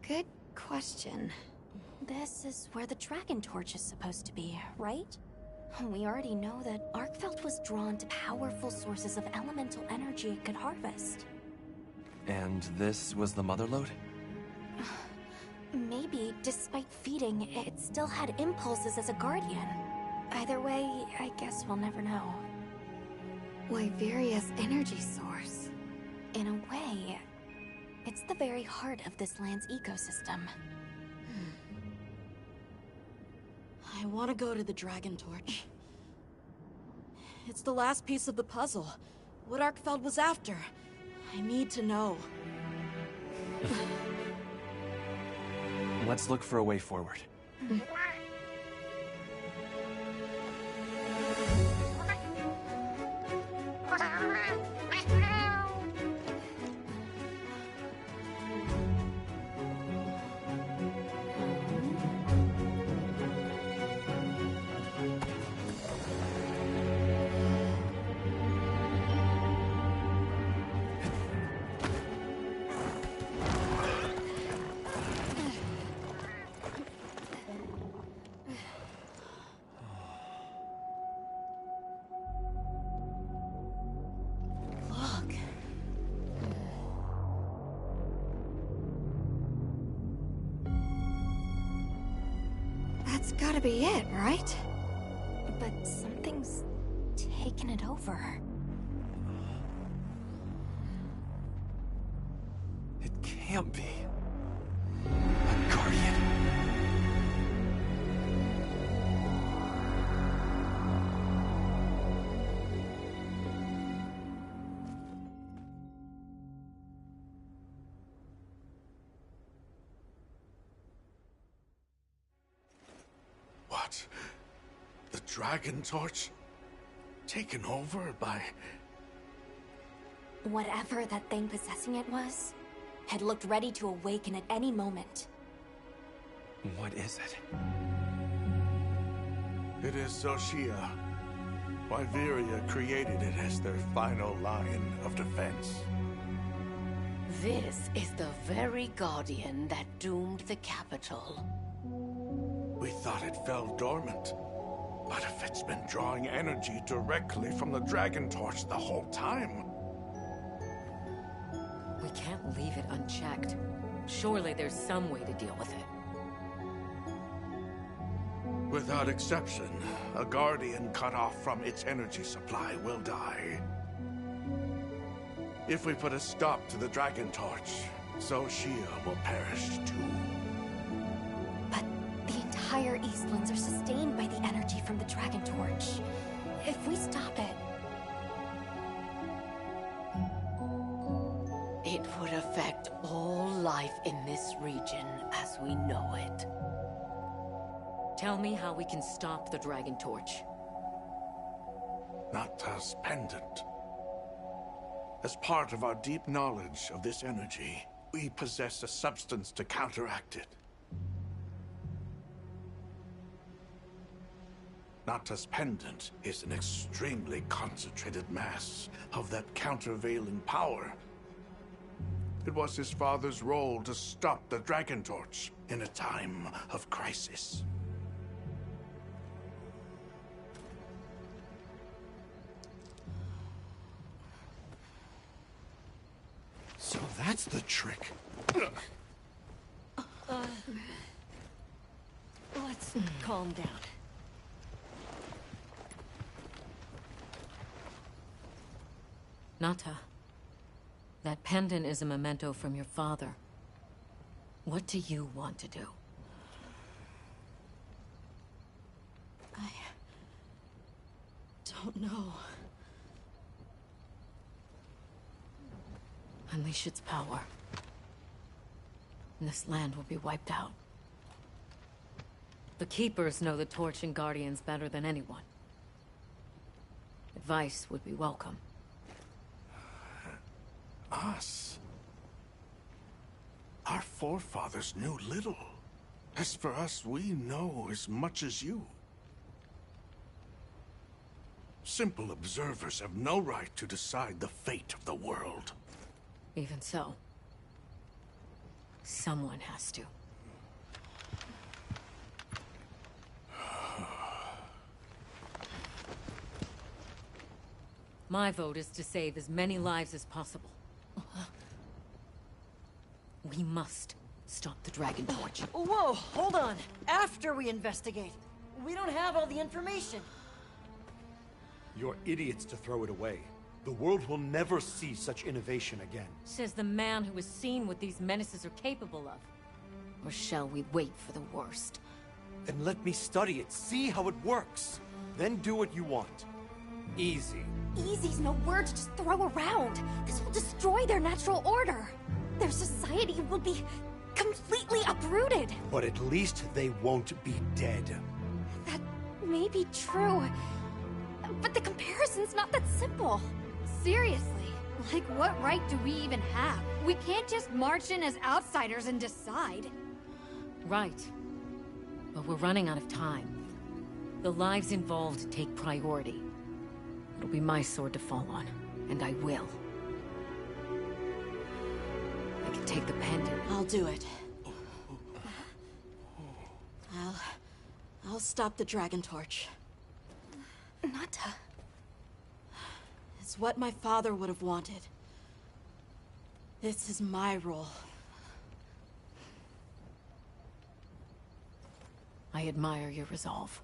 Good question. This is where the dragon torch is supposed to be, right? We already know that Arkfeld was drawn to powerful sources of elemental energy it could harvest. And this was the mother lode? Maybe, despite feeding, it still had impulses as a guardian. Either way, I guess we'll never know. Wyveria's energy source. In a way, it's the very heart of this land's ecosystem. I want to go to the Dragon Torch. It's the last piece of the puzzle. What Arkfeld was after. I need to know. Let's look for a way forward. That's gotta be it, right? But something's taken it over. It can't be. A guardian. What? The Dragon Torch? Taken over by... Whatever that thing possessing it was, had looked ready to awaken at any moment. What is it? It is Xochitl. Wyveria created it as their final line of defense. This is the very guardian that doomed the capital. We thought it fell dormant. But if it's been drawing energy directly from the Dragon Torch the whole time... We can't leave it unchecked. Surely there's some way to deal with it. Without exception, a guardian cut off from its energy supply will die. If we put a stop to the Dragon Torch, Xochitl will perish too. But the entire Eastlands are sustained by the energy from the Dragon Torch. If we stop it... It would affect all life in this region as we know it. Tell me how we can stop the Dragon Torch. Nata's pendant. As part of our deep knowledge of this energy, we possess a substance to counteract it. Nata's pendant is an extremely concentrated mass of that countervailing power. It was his father's role to stop the Dragon Torch in a time of crisis. So that's the trick. Let's calm down. Nata, that pendant is a memento from your father. What do you want to do? I don't know. Unleash its power, and this land will be wiped out. The Keepers know the Torch and Guardians better than anyone. Advice would be welcome. Us? Our forefathers knew little. As for us, we know as much as you. Simple observers have no right to decide the fate of the world. Even so, Someone has to. My vote is to save as many lives as possible. We must stop the Dragon Torch. Whoa, hold on. After we investigate. We don't have all the information. You're idiots to throw it away. The world will never see such innovation again. Says the man who has seen what these menaces are capable of. Or shall we wait for the worst? Then let me study it, see how it works. Then do what you want. Easy. Easy's no word to just throw around. This will destroy their natural order. Their society will be completely uprooted. But at least they won't be dead. That may be true, but the comparison's not that simple. Seriously, like what right do we even have? We can't just march in as outsiders and decide. Right. But we're running out of time. The lives involved take priority. It'll be my sword to fall on, and I will. I can take the pendant. I'll do it. I'll stop the Dragon Torch. Nata. It's what my father would have wanted. This is my role. I admire your resolve.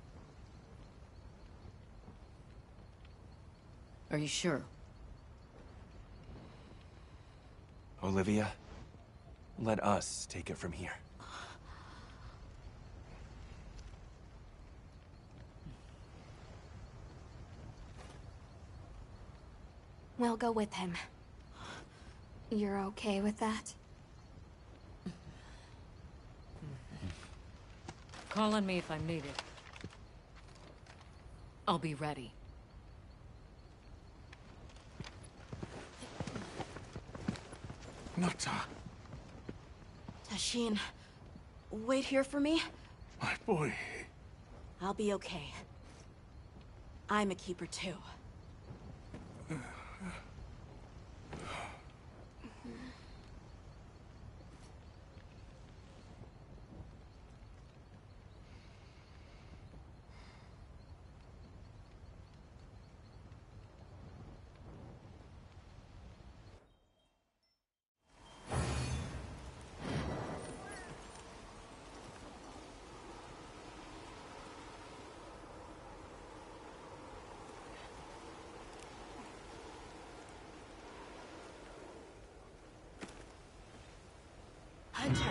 Are you sure? Olivia, let us take it from here. We'll go with him. You're okay with that? Call on me if I'm needed. I'll be ready. Nata, Tashin, wait here for me. my boy. I'll be okay. I'm a keeper too. Hunter,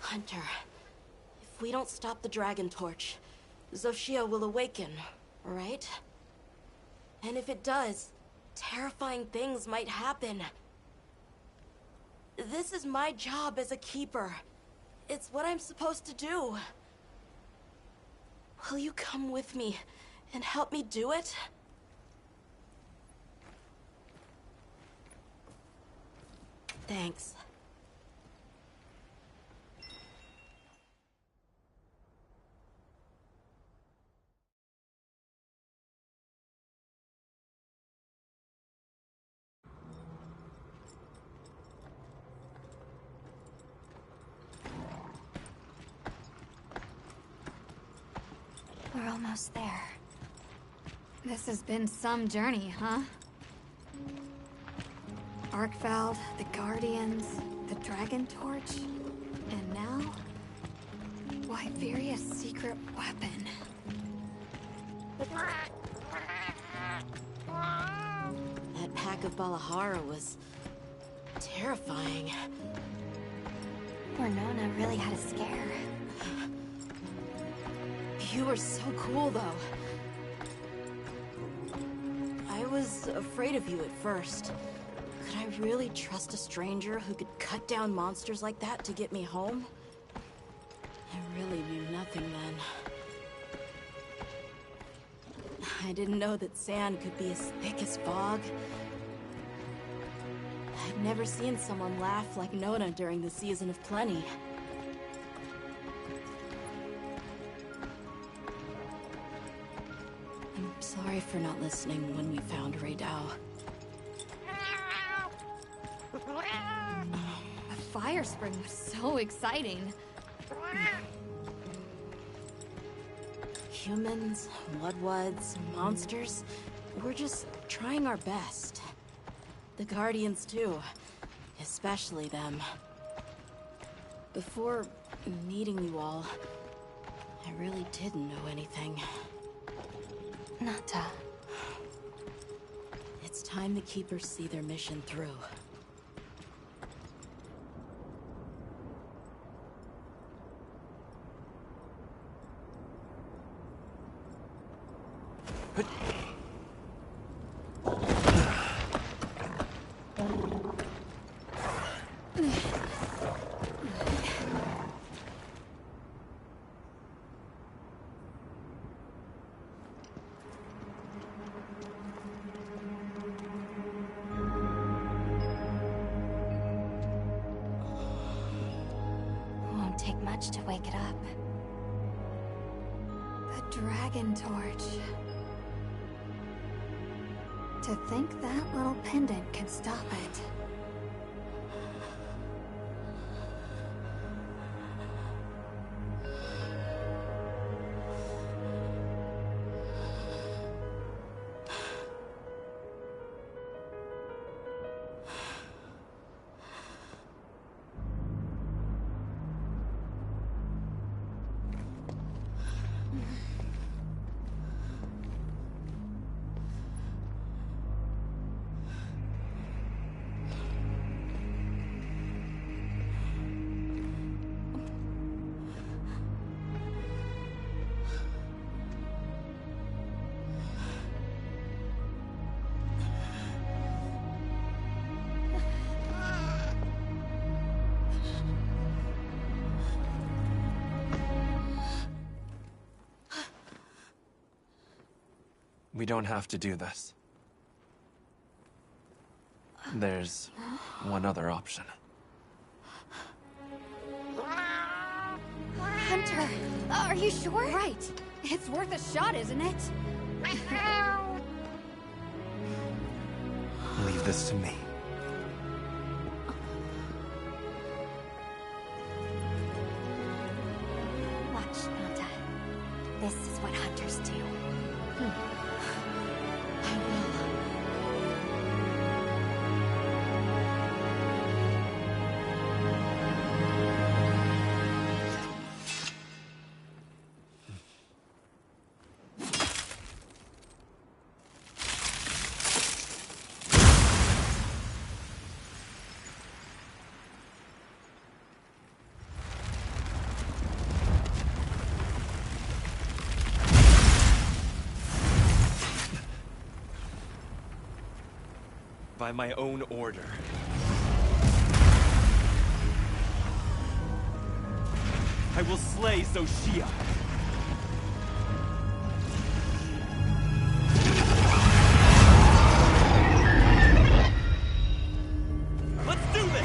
Hunter, if we don't stop the Dragon Torch, Xochitl will awaken, right? And if it does, terrifying things might happen. This is my job as a keeper. It's what I'm supposed to do. Will you come with me and help me do it? Thanks. We're almost there. This has been some journey, huh? Arkveld, the Guardians, the Dragon Torch, and now... Wyveria's secret weapon. That pack of Balahara was... terrifying. Nona really had a scare. You were so cool, though. I was afraid of you at first. Could I really trust a stranger who could cut down monsters like that to get me home? I really knew nothing nothing then. I didn't know that sand could be as thick as fog. I'd never seen someone laugh like Nona during the season of plenty. I'm sorry for not listening when we found Raydao. A fire spring was so exciting. Humans, Mudwoods, monsters, we're just trying our best. The Guardians too, especially them. Before meeting you all, I really didn't know anything. Nata. It's time the Keepers see their mission through. Won't take much to wake it up. The dragon torch. To think that little pendant can stop it. We don't have to do this. There's one other option. Hunter, are you sure? Right. It's worth a shot, isn't it? Leave this to me. Watch, Nata. This is what hunters do. By my own order. I will slay Xochitl. Let's do this!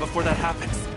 before that happens.